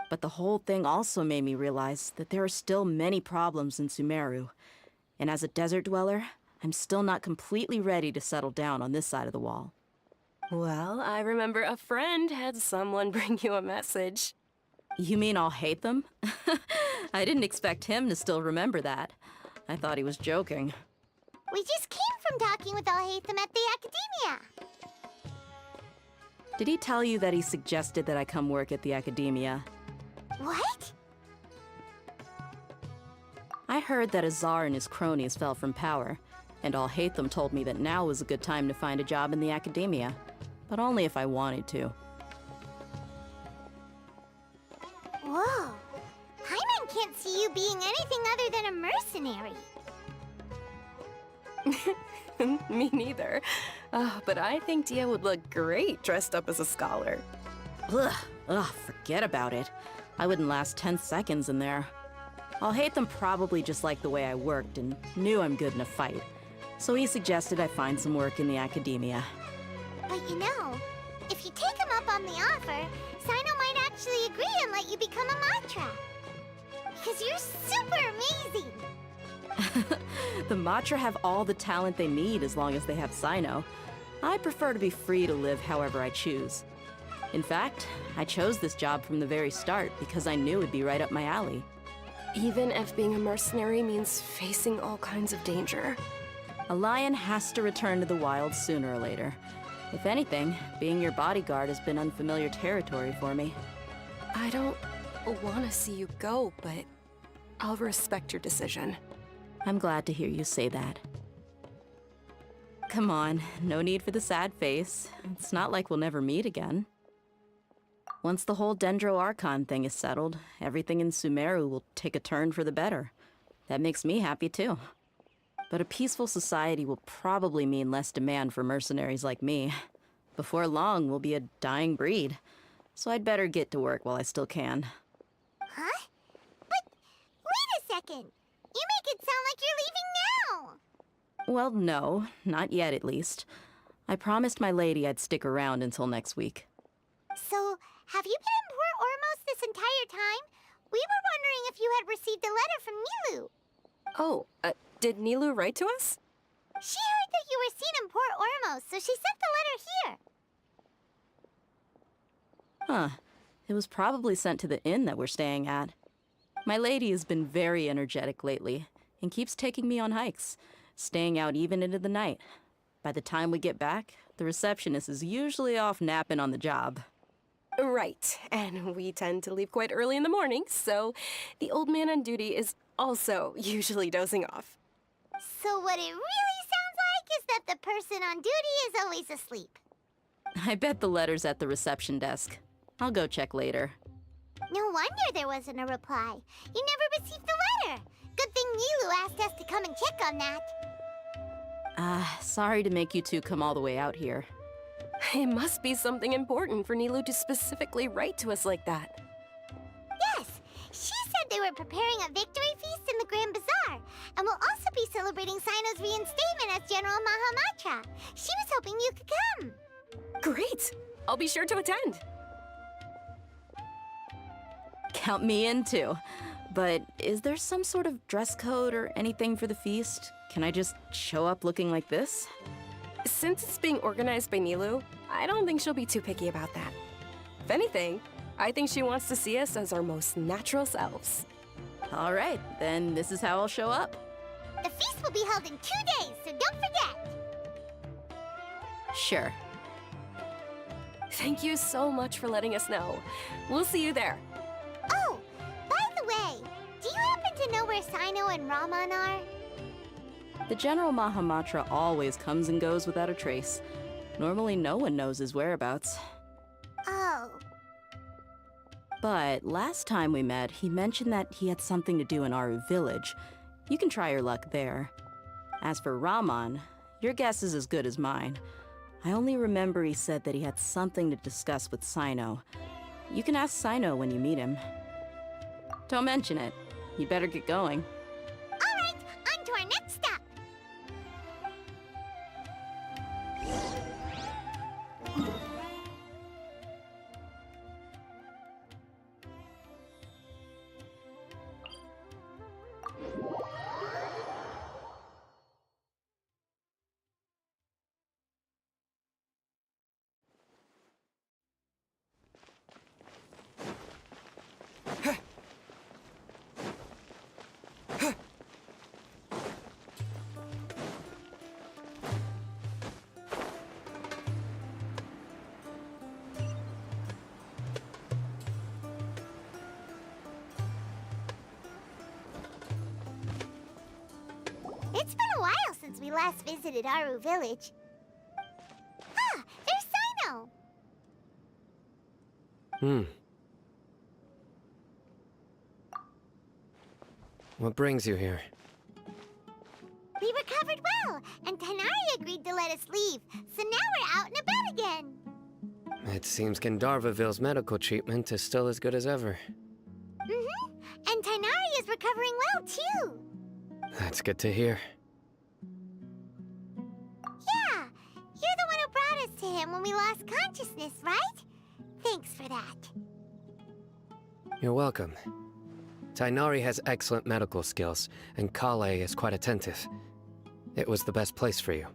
But the whole thing also made me realize that there are still many problems in Sumeru. And as a desert dweller, I'm still not completely ready to settle down on this side of the wall. Well, I remember a friend had someone bring you a message. You mean I'll hate them? I didn't expect him to still remember that. I thought he was joking. We just came from talking with Alhaitham at the Academia. Did he tell you that he suggested that I come work at the Academia? What? I heard that a czar and his cronies fell from power, and Alhaitham told me that now was a good time to find a job in the Academia, but only if I wanted to. Whoa. Paimon can't see you being anything other than a mercenary. Me neither. But I think Dia would look great dressed up as a scholar. Ugh, forget about it. I wouldn't last 10 seconds in there. Alhaitham probably just liked the way I worked and knew I'm good in a fight. So he suggested I find some work in the Academia. But you know, if you take him up on the offer, Sino might actually agree and let you become a Matra. Because you're super amazing! The Matra have all the talent they need as long as they have Sino. I prefer to be free to live however I choose. In fact, I chose this job from the very start because I knew it'd be right up my alley. Even if being a mercenary means facing all kinds of danger. A lion has to return to the wild sooner or later. If anything, being your bodyguard has been unfamiliar territory for me. I don't want to see you go, but I'll respect your decision. I'm glad to hear you say that. Come on, no need for the sad face. It's not like we'll never meet again. Once the whole Dendro Archon thing is settled, everything in Sumeru will take a turn for the better. That makes me happy too. But a peaceful society will probably mean less demand for mercenaries like me. Before long, we'll be a dying breed. So I'd better get to work while I still can. Huh? But wait a second! You make it sound like you're leaving now! Well, no, not yet at least. I promised my lady I'd stick around until next week. So, have you been in Port Ormos this entire time? We were wondering if you had received a letter from Nilu. Oh, did Nilu write to us? She heard that you were seen in Port Ormos, so she sent the letter here. Huh. It was probably sent to the inn that we're staying at. My lady has been very energetic lately and keeps taking me on hikes, staying out even into the night. By the time we get back, the receptionist is usually off napping on the job. Right, and we tend to leave quite early in the morning, so the old man on duty is also usually dozing off. So what it really sounds like is that the person on duty is always asleep. I bet the letter's at the reception desk. I'll go check later. No wonder there wasn't a reply. You never received the letter. Good thing Nilu asked us to come and check on that. Sorry to make you two come all the way out here. It must be something important for Nilu to specifically write to us like that. Yes, she said they were preparing a victory feast in the Grand Bazaar, and will also be celebrating Sino's reinstatement as General Mahamatra. She was hoping you could come. Great! I'll be sure to attend. Count me in too. But is there some sort of dress code or anything for the feast? Can I just show up looking like this? Since it's being organized by Nilu, I don't think she'll be too picky about that. If anything, I think she wants to see us as our most natural selves. All right, then this is how I'll show up. The feast will be held in 2 days, so don't forget. Sure. Thank you so much for letting us know. We'll see you there. Oh, by the way, do you happen to know where Sino and Raman are? The General Mahamatra always comes and goes without a trace. Normally no one knows his whereabouts. Oh. But last time we met, he mentioned that he had something to do in Aru village. You can try your luck there. As for Raman, your guess is as good as mine. I only remember he said that he had something to discuss with Sino. You can ask Sino when you meet him. Don't mention it. You better get going. All right, on to our next stop. It's been a while since we last visited Aru Village. Ah, there's Sino! What brings you here? We recovered well, and Tighnari agreed to let us leave, so now we're out and about again. It seems Gandharvaville's medical treatment is still as good as ever. Mm-hmm. And Tighnari is recovering well, too. That's good to hear. Yeah, you're the one who brought us to him when we lost consciousness, right? Thanks for that. You're welcome. Tighnari has excellent medical skills, and Kale is quite attentive. It was the best place for you.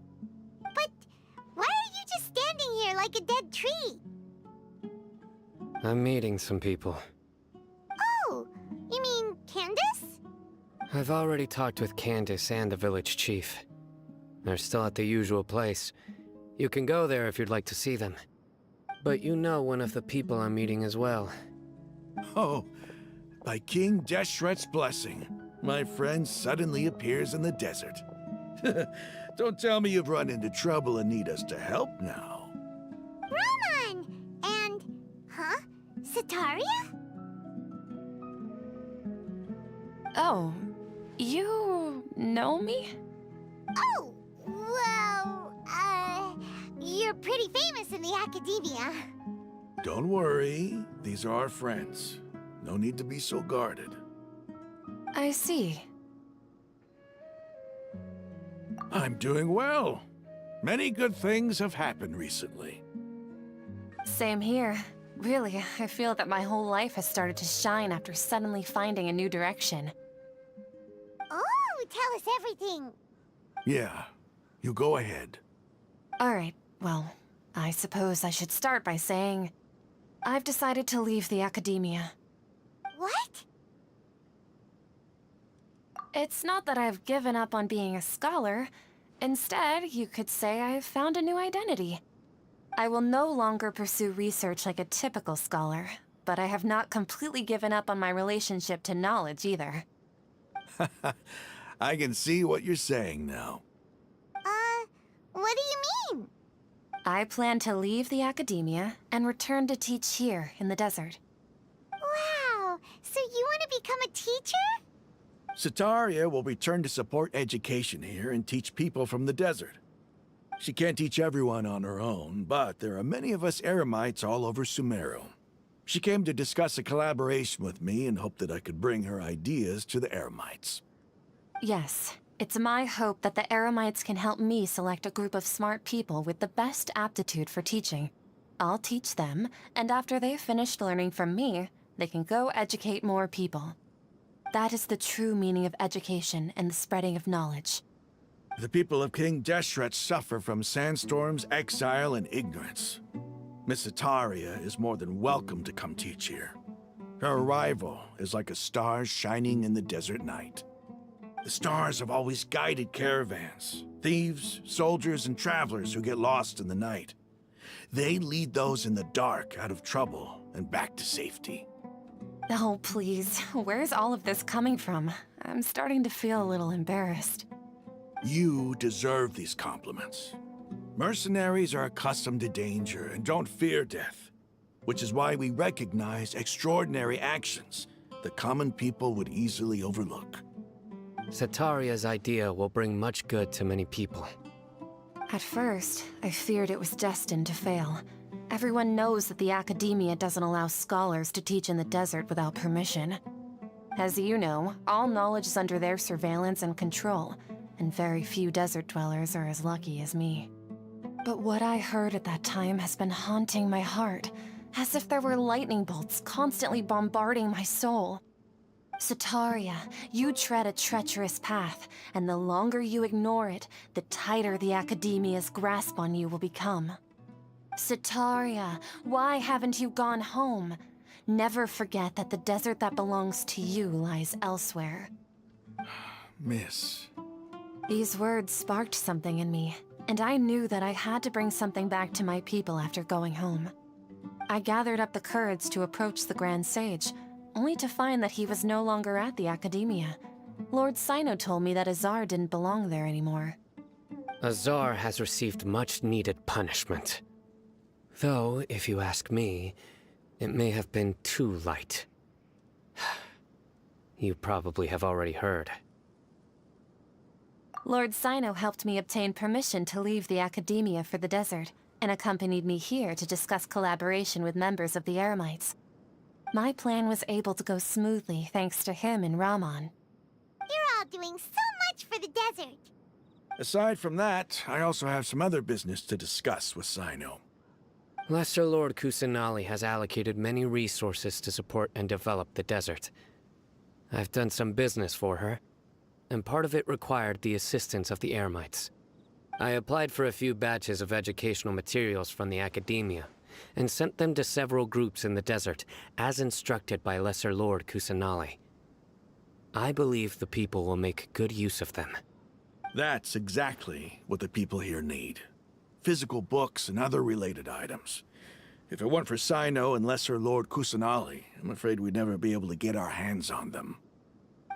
But why are you just standing here like a dead tree? I'm meeting some people. Oh, you mean Candace? I've already talked with Candace and the village chief. They're still at the usual place. You can go there if you'd like to see them. But you know one of the people I'm meeting as well. Oh, by King Deshret's blessing, my friend suddenly appears in the desert. Don't tell me you've run into trouble and need us to help now. Roman! And... huh? Sataria? Oh, you know me? Oh, well, you're pretty famous in the academia. Don't worry, these are our friends. No need to be so guarded. I see. I'm doing well. Many good things have happened recently. Same here. Really, I feel that my whole life has started to shine after suddenly finding a new direction. Oh, tell us everything. Yeah, you go ahead. Alright, well, I suppose I should start by saying I've decided to leave the academia. What? It's not that I've given up on being a scholar. Instead, you could say I've found a new identity. I will no longer pursue research like a typical scholar, but I have not completely given up on my relationship to knowledge either. I can see what you're saying now. What do you mean? I plan to leave the academia and return to teach here in the desert. Wow, so you want to become a teacher? Sataria will return to support education here and teach people from the desert. She can't teach everyone on her own, but there are many of us Eremites all over Sumeru. She came to discuss a collaboration with me and hoped that I could bring her ideas to the Eremites. Yes, it's my hope that the Eremites can help me select a group of smart people with the best aptitude for teaching. I'll teach them, and after they've finished learning from me, they can go educate more people. That is the true meaning of education and the spreading of knowledge. The people of King Deshret suffer from sandstorms, exile, and ignorance. Miss Sataria is more than welcome to come teach here. Her arrival is like a star shining in the desert night. The stars have always guided caravans, thieves, soldiers, and travelers who get lost in the night. They lead those in the dark out of trouble and back to safety. Oh, please. Where's all of this coming from? I'm starting to feel a little embarrassed. You deserve these compliments. Mercenaries are accustomed to danger and don't fear death, which is why we recognize extraordinary actions that common people would easily overlook. Sataria's idea will bring much good to many people. At first, I feared it was destined to fail. Everyone knows that the academia doesn't allow scholars to teach in the desert without permission. As you know, all knowledge is under their surveillance and control, and very few desert dwellers are as lucky as me. But what I heard at that time has been haunting my heart, as if there were lightning bolts constantly bombarding my soul. Sataria, you tread a treacherous path, and the longer you ignore it, the tighter the academia's grasp on you will become. Sataria, why haven't you gone home? Never forget that the desert that belongs to you lies elsewhere. Miss. These words sparked something in me, and I knew that I had to bring something back to my people after going home. I gathered up the courage to approach the Grand Sage, only to find that he was no longer at the academia, Lord Sino told me that Azar didn't belong there anymore. Azar has received much-needed punishment. Though, if you ask me, it may have been too light. You probably have already heard. Lord Sino helped me obtain permission to leave the Academia for the desert, and accompanied me here to discuss collaboration with members of the Eremites. My plan was able to go smoothly thanks to him and Rahman. You're all doing so much for the desert. Aside from that, I also have some other business to discuss with Sino. Lesser Lord Kusanali has allocated many resources to support and develop the desert. I've done some business for her, and part of it required the assistance of the Eremites. I applied for a few batches of educational materials from the Academia, and sent them to several groups in the desert, as instructed by Lesser Lord Kusanali. I believe the people will make good use of them. That's exactly what the people here need. Physical books and other related items. If it weren't for Sino and Lesser Lord Kusanali, I'm afraid we'd never be able to get our hands on them.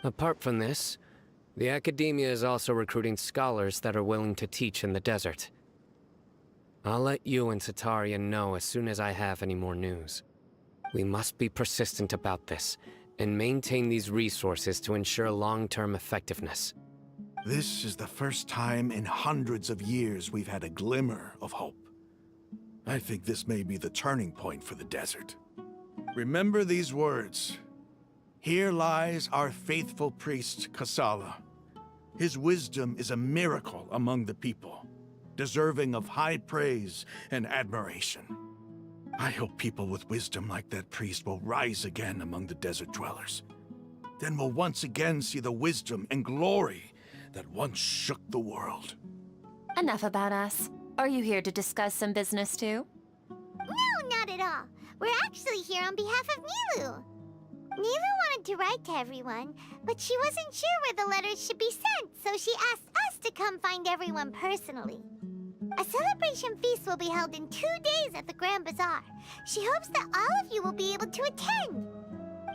Apart from this, the Academia is also recruiting scholars that are willing to teach in the desert. I'll let you and Satarian know as soon as I have any more news. We must be persistent about this, and maintain these resources to ensure long-term effectiveness. This is the first time in hundreds of years we've had a glimmer of hope. I think this may be the turning point for the desert. Remember these words. Here lies our faithful priest, Kasala. His wisdom is a miracle among the people, deserving of high praise and admiration. I hope people with wisdom like that priest will rise again among the desert dwellers. Then we'll once again see the wisdom and glory that once shook the world. Enough about us. Are you here to discuss some business too? No, not at all. We're actually here on behalf of Nilu. Nilu wanted to write to everyone, but she wasn't sure where the letters should be sent, so she asked us to come find everyone personally. A celebration feast will be held in 2 days at the Grand Bazaar. She hopes that all of you will be able to attend.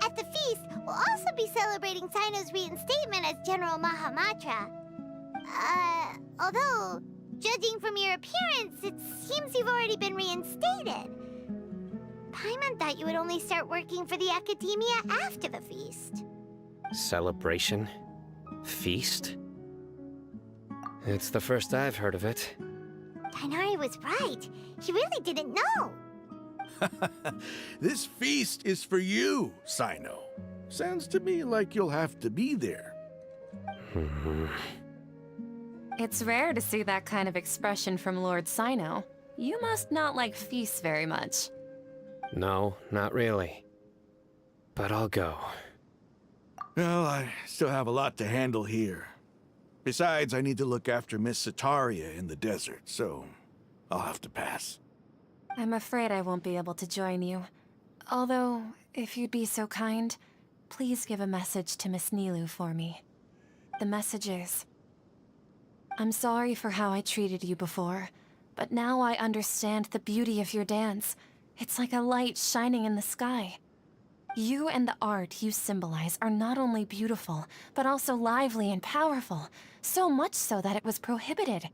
At the feast, we'll also be celebrating Sino's reinstatement as General Mahamatra. Although, judging from your appearance, it seems you've already been reinstated. Paimon thought you would only start working for the Academia after the feast. Celebration? Feast? It's the first I've heard of it. Tighnari was right. He really didn't know. This feast is for you, Sino. Sounds to me like you'll have to be there. It's rare to see that kind of expression from Lord Sino. You must not like feasts very much. No, not really. But I'll go. Well, I still have a lot to handle here. Besides, I need to look after Miss Sataria in the desert, so I'll have to pass. I'm afraid I won't be able to join you. Although, if you'd be so kind, please give a message to Miss Nilu for me. The message is, I'm sorry for how I treated you before, but now I understand the beauty of your dance. It's like a light shining in the sky. You and the art you symbolize are not only beautiful, but also lively and powerful, so much so that it was prohibited.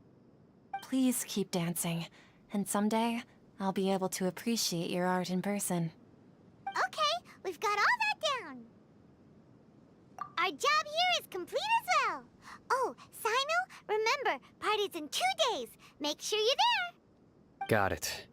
Please keep dancing, and someday, I'll be able to appreciate your art in person. Okay, we've got all that down. Our job here is complete as well. Oh, Sino, remember, party's in 2 days. Make sure you're there. Got it.